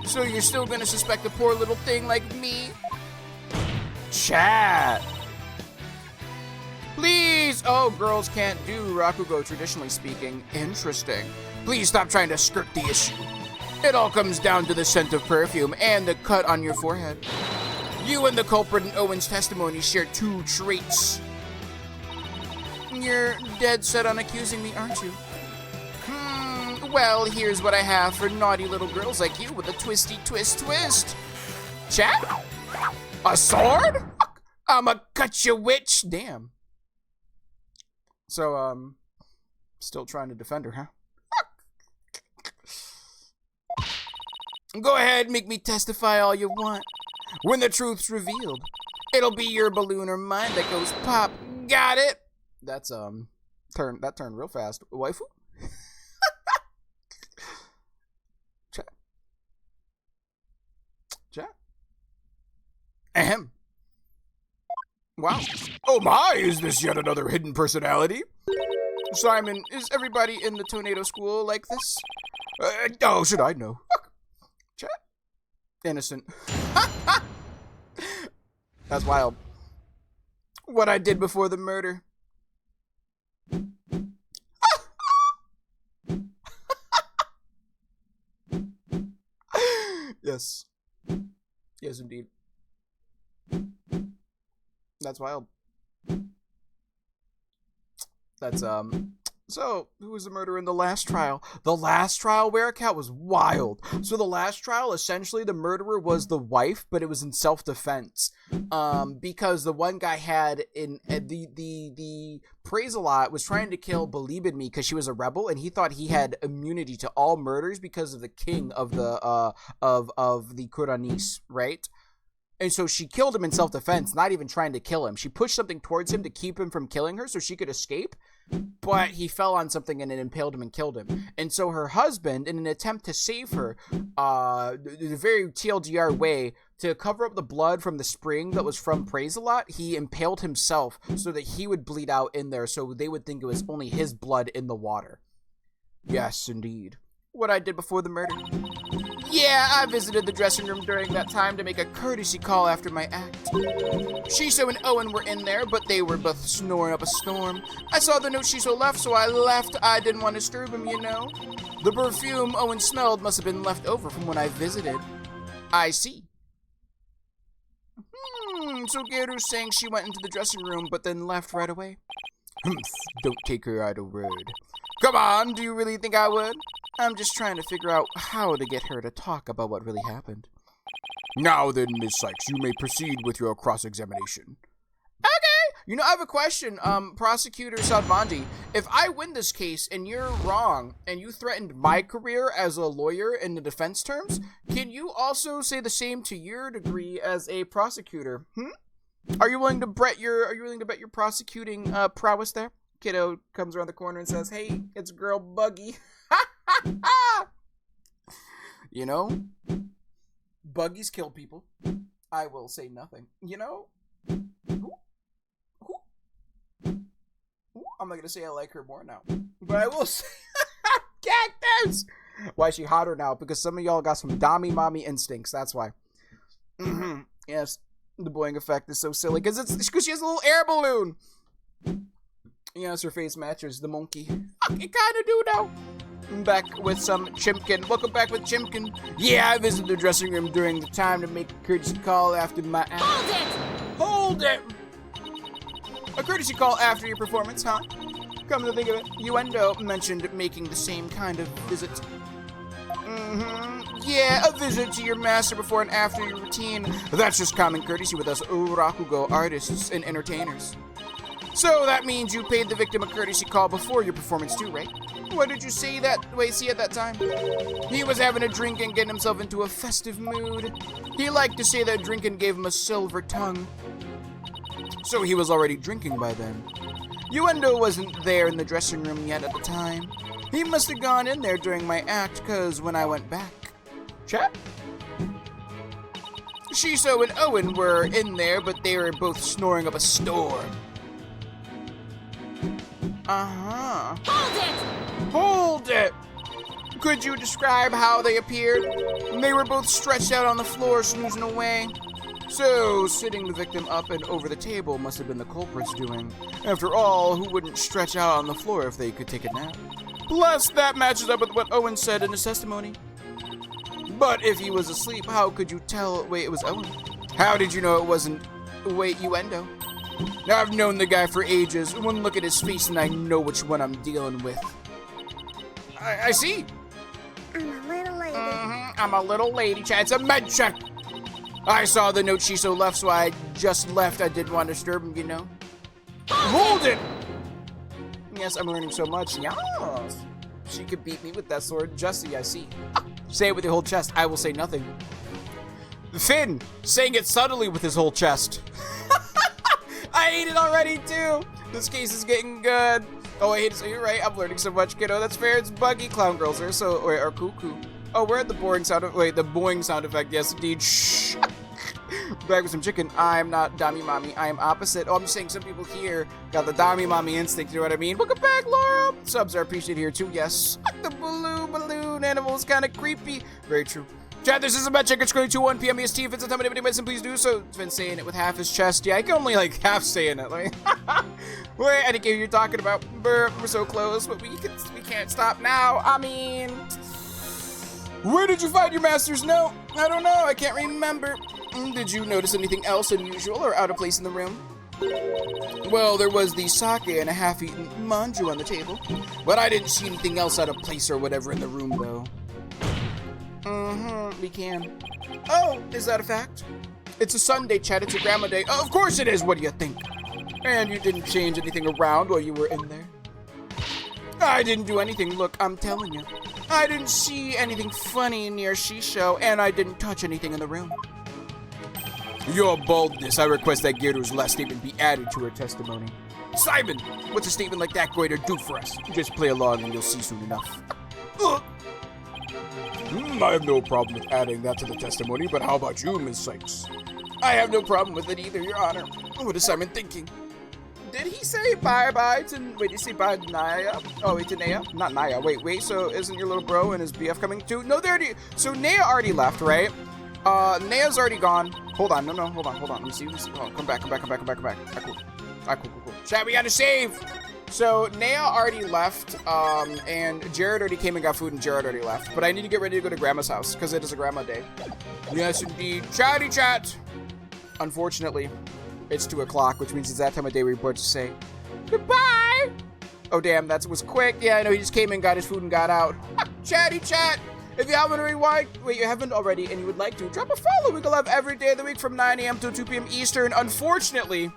So you're still gonna suspect a poor little thing like me? Chat. Please! Oh, girls can't do Rakugo traditionally speaking. Interesting. Please stop trying to skirt the issue. It all comes down to the scent of perfume and the cut on your forehead. You and the culprit in Owen's testimony share two traits. You're dead set on accusing me, aren't you? Well, here's what I have for naughty little girls like you with a twisty twist. Chat? A sword? I'ma cut you, witch. Damn. So, still trying to defend her, huh? Go ahead, make me testify all you want. When the truth's revealed, it'll be your balloon or mine that goes pop. Got it? That's, that turned real fast. Waifu? Chat. Chat. Ahem. Wow. Oh my, is this yet another hidden personality? Simon, is everybody in the Tornado School like this? Oh, should I know? Chat. Innocent. That's wild. What I did before the murder. Yes. Yes, indeed. That's wild. That's, so, who was the murderer in the last trial? The last trial, Werecat, was wild. So the last trial, essentially, the murderer was the wife, but it was in self-defense. Because the one guy had, the Praise-a-Lot was trying to kill Believe in Me because she was a rebel, and he thought he had immunity to all murders because of the king of the, of the Kuranis, right? And so she killed him in self-defense, not even trying to kill him. She pushed something towards him to keep him from killing her so she could escape, but he fell on something and it impaled him and killed him. And so her husband, in an attempt to save her, in a very TLDR way, to cover up the blood from the spring that was from Praise-a-Lot, he impaled himself so that he would bleed out in there so they would think it was only his blood in the water. Yes, indeed. What I did before the murder. Yeah, I visited the dressing room during that time to make a courtesy call after my act. Shisho and Owen were in there, but they were both snoring up a storm. I saw the note Shisho left, so I left. I didn't want to disturb him, you know. The perfume Owen smelled must have been left over from when I visited. I see. So Geru's saying she went into the dressing room, but then left right away. Don't take her at a word. Come on, do you really think I would? I'm just trying to figure out how to get her to talk about what really happened. Now then, Miss Sykes, you may proceed with your cross-examination. Okay! You know, I have a question, Prosecutor Sadbandi. If I win this case and you're wrong, and you threatened my career as a lawyer in the defense terms, can you also say the same to your degree as a prosecutor? Are you willing to bet your prosecuting prowess there? Kiddo comes around the corner and says, "Hey, it's girl Buggy." You know, buggies kill people. I will say nothing. You know, I'm not gonna say I like her more now, but I will say, Cactus. Why is she hotter now? Because some of y'all got some dommy mommy instincts. That's why. Yes, the Boeing effect is so silly because she has a little air balloon. Yes, her face matches the monkey. It kinda do though. I'm back with some Chimkin. Welcome back with Chimkin. Yeah, I visited the dressing room during the time to make a courtesy call after my act. Hold it! A courtesy call after your performance, huh? Come to think of it, Uendo mentioned making the same kind of visit. Yeah, a visit to your master before and after your routine. That's just common courtesy with us Rakugo artists and entertainers. So that means you paid the victim a courtesy call before your performance too, right? What did you say at that time? He was having a drink and getting himself into a festive mood. He liked to say that drinking gave him a silver tongue. So he was already drinking by then. Uendo wasn't there in the dressing room yet at the time. He must have gone in there during my act, cause when I went back... Chat? Shiso and Owen were in there, but they were both snoring up a storm. Uh-huh. Hold it! Hold it! Could you describe how they appeared? They were both stretched out on the floor, snoozing away. So, sitting the victim up and over the table must have been the culprit's doing. After all, who wouldn't stretch out on the floor if they could take a nap? Plus, that matches up with what Owen said in his testimony. But if he was asleep, how could you tell, wait, it was Owen? How did you know it wasn't, wait, Uendo? Now, I've known the guy for ages. One look at his face and I know which one I'm dealing with. I see. I'm a little lady. I'm a little lady, chat. It's a med check. I saw the note Shiso left, so I just left. I didn't want to disturb him, you know. Hold it! Yes, I'm learning so much. Yes. She could beat me with that sword. Justy, I see. Say it with your whole chest. I will say nothing. Finn, saying it subtly with his whole chest. I hate it already, too. This case is getting good. Oh, I hate it. So you're right. I'm learning so much, kiddo. That's fair. It's buggy. Clown girls are so, or cuckoo. Oh, we're at the boring sound of, wait, the boing sound effect. Yes, indeed. Shh. Back with some chicken. I'm not Dami Mommy. I am opposite. Oh, I'm just saying some people here got the Dami Mommy instinct. You know what I mean? Welcome back, Laura. Subs are appreciated here, too. Yes. The balloon animal is kind of creepy. Very true. Chat, this is about check. It's going to 1 p.m. EST. If it's a time anybody medicine, please do so. It's been saying it with half his chest. Yeah, I can only like half saying it. Like, wait, I didn't get what you're talking about. We're so close, but we can't stop now. I mean, where did you find your master's note? I don't know. I can't remember. Did you notice anything else unusual or out of place in the room? Well, there was the sake and a half-eaten manju on the table, but I didn't see anything else out of place or whatever in the room, though. We can. Oh, is that a fact? It's a Sunday, chat. It's a grandma day. Oh, of course it is. What do you think? And you didn't change anything around while you were in there? I didn't do anything. Look, I'm telling you. I didn't see anything funny near Shisho, and I didn't touch anything in the room. Your boldness. I request that Geru's last statement be added to her testimony. Simon, what's a statement like that going to do for us? Just play along and you'll see soon enough. Ugh. I have no problem with adding that to the testimony, but how about you, Ms. Sykes? I have no problem with it either, Your Honor. What is Simon thinking? Did he say bye-bye to... Wait, did he say bye to Naya? Oh, wait, to Naya? Not Naya. Wait, so isn't your little bro and his BF coming too? No, they already... So Naya already left, right? Naya's already gone. Hold on, no, hold on. Let me see. Oh, come back. Cool. Chat, we gotta save! So, Naya already left, and Jared already came and got food, and Jared already left. But I need to get ready to go to Grandma's house, because it is a Grandma day. Yes, indeed. Chatty chat! Unfortunately, it's 2 o'clock, which means it's that time of day where you're supposed to say, goodbye! Oh, damn, that was quick. Yeah, I know, he just came in, got his food, and got out. Chatty chat! If you haven't already, wait, you haven't already, and you would like to, drop a follow. We go live every day of the week from 9 a.m. to 2 p.m. Eastern. Unfortunately,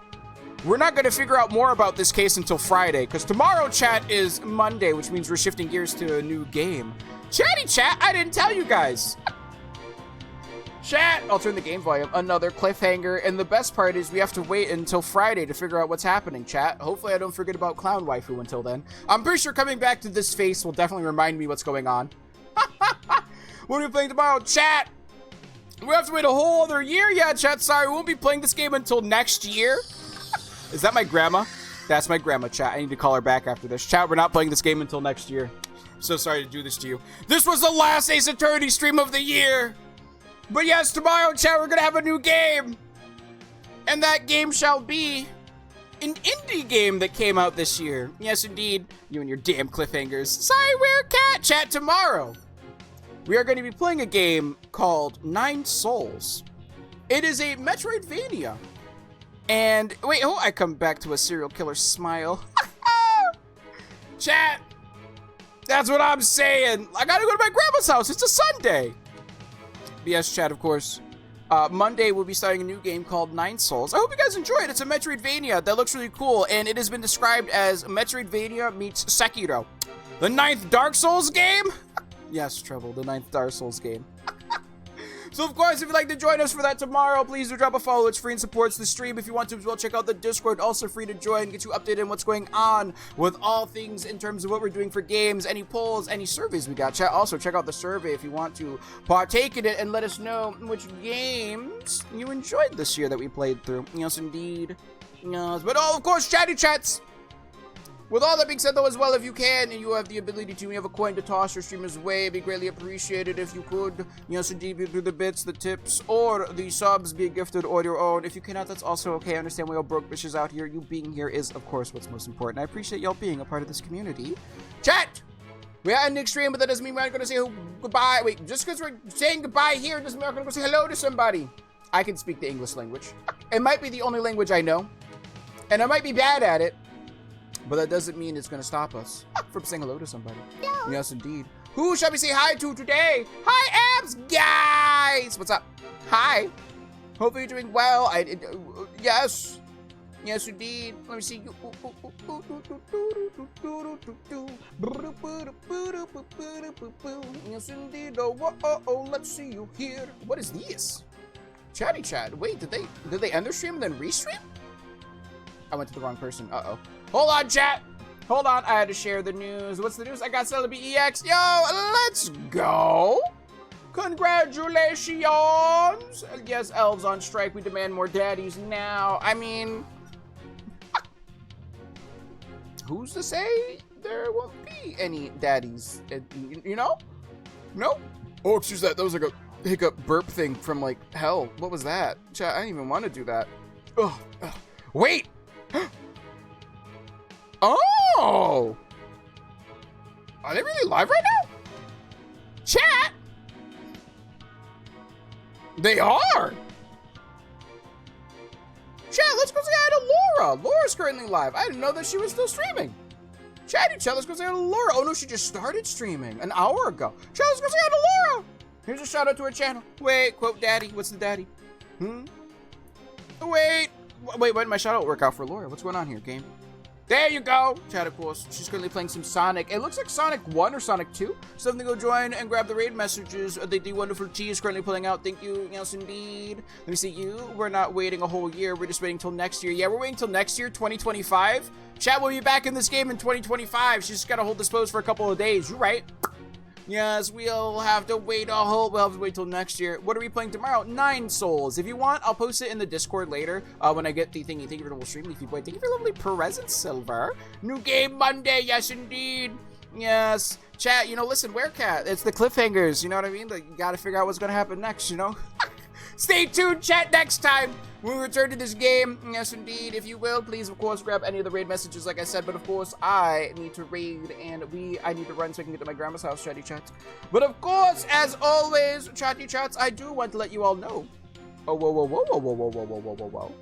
we're not going to figure out more about this case until Friday, because tomorrow, chat, is Monday, which means we're shifting gears to a new game. Chatty chat, I didn't tell you guys. Chat, I'll turn the game volume. Another cliffhanger, and the best part is we have to wait until Friday to figure out what's happening, chat. Hopefully I don't forget about Clown Waifu until then. I'm pretty sure coming back to this face will definitely remind me what's going on. What are we playing tomorrow? Chat! We have to wait a whole other year? Yeah, chat, sorry, we won't be playing this game until next year. Is that my grandma? That's my grandma, chat. I need to call her back after this. Chat, we're not playing this game until next year. So sorry to do this to you. This was the last Ace Attorney stream of the year. But yes, tomorrow, chat, we're going to have a new game. And that game shall be an indie game that came out this year. Yes, indeed. You and your damn cliffhangers. Sorry, we're cat. Chat, tomorrow, we are going to be playing a game called 9 Souls. It is a Metroidvania. And, wait, oh, I come back to a serial killer smile. Chat, that's what I'm saying. I gotta go to my grandma's house. It's a Sunday. Yes, chat, of course. Monday, we'll be starting a new game called 9 Souls. I hope you guys enjoy it. It's a Metroidvania that looks really cool, and it has been described as Metroidvania meets Sekiro. The 9th Dark Souls game? Yes, Trouble, the 9th Dark Souls game. So of course, if you'd like to join us for that tomorrow, please do drop a follow. It's free and supports the stream. If you want to as well, check out the Discord. Also free to join, get you updated on what's going on with all things in terms of what we're doing for games, any polls, any surveys we got. Also check out the survey if you want to partake in it and let us know which games you enjoyed this year that we played through. Yes, indeed. Yes, but of course, chatty chats. With all that being said, though, as well, if you can, and you have the ability to, you have a coin to toss your streamer's way, it'd be greatly appreciated if you could, yes, indeed, through the bits, the tips, or the subs, be gifted or your own. If you cannot, that's also okay. I understand we all broke bitches out here. You being here is, of course, what's most important. I appreciate y'all being a part of this community. Chat! We are ending stream, but that doesn't mean we're not going to say goodbye. Wait, just because we're saying goodbye here doesn't mean we're going to go say hello to somebody. I can speak the English language. It might be the only language I know, and I might be bad at it. But that doesn't mean it's going to stop us from saying hello to somebody. No. Yes, indeed. Who shall we say hi to today? Hi, Abs, guys. What's up? Hi. Hopefully you're doing well. Yes. Yes, indeed. Let me see you. Yes, indeed. Oh, let's see you here. What is this? Chatty chat. Wait, did they end their stream and then restream? I went to the wrong person. Uh-oh. Hold on, chat. Hold on. I had to share the news. What's the news? I got Celebi EX. Yo, let's go. Congratulations. Yes, elves on strike. We demand more daddies now. I mean, who's to say there won't be any daddies? You know? No? Oh, excuse that. That was like a hiccup burp thing from like hell. What was that? Chat, I didn't even want to do that. Ugh. Wait. Oh! Are they really live right now? Chat! They are! Chat, let's go say hi to Laura. Laura's currently live. I didn't know that she was still streaming. Chatty chat, let's go say hi to Laura. Oh no, she just started streaming an hour ago. Chat, let's go say hi to Laura. Here's a shout out to her channel. Wait, quote daddy. What's the daddy? Wait, why did my shout out work out for Laura? What's going on here, game? There you go. Chat, of course. She's currently playing some Sonic. It looks like Sonic 1 or Sonic 2. So if they go join and grab the raid messages. The wonderful T is currently pulling out. Thank you. Yes, indeed. Let me see you. We're not waiting a whole year. We're just waiting till next year. Yeah, we're waiting till next year, 2025. Chat will be back in this game in 2025. She's just got to hold this pose for a couple of days. You're right. Yes, we'll have to wait we'll have to wait till next year. What are we playing tomorrow? 9 Souls. If you want, I'll post it in the Discord later when I get the thingy. Thank you for the little stream, Leafy Boy. Thank you for lovely present, Silver. New game Monday. Yes, indeed. Yes. Chat, you know, listen, Werecat. It's the cliffhangers. You know what I mean? Like, you got to figure out what's going to happen next, you know? Stay tuned, chat, next time when we return to this game. Yes, indeed. If you will, please, of course, grab any of the raid messages, like I said. But, of course, I need to raid, and I need to run so I can get to my grandma's house, chatty chats. But, of course, as always, chatty chats, I do want to let you all know. Oh, whoa.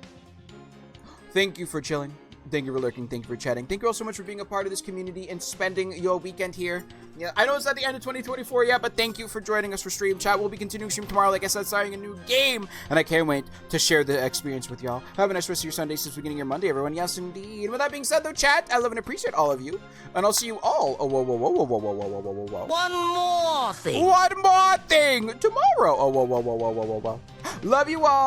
Thank you for chilling. Thank you for lurking. Thank you for chatting. Thank you all so much for being a part of this community and spending your weekend here. Yeah, I know it's not the end of 2024 yet, but thank you for joining us for stream. Chat, we'll be continuing stream tomorrow, like I said, starting a new game, and I can't wait to share the experience with y'all. Have a nice rest of your Sunday since beginning your Monday, everyone. Yes, indeed. With that being said, though, chat, I love and appreciate all of you, and I'll see you all. Oh, whoa. One more thing. One more thing tomorrow. Oh, whoa. Love you all.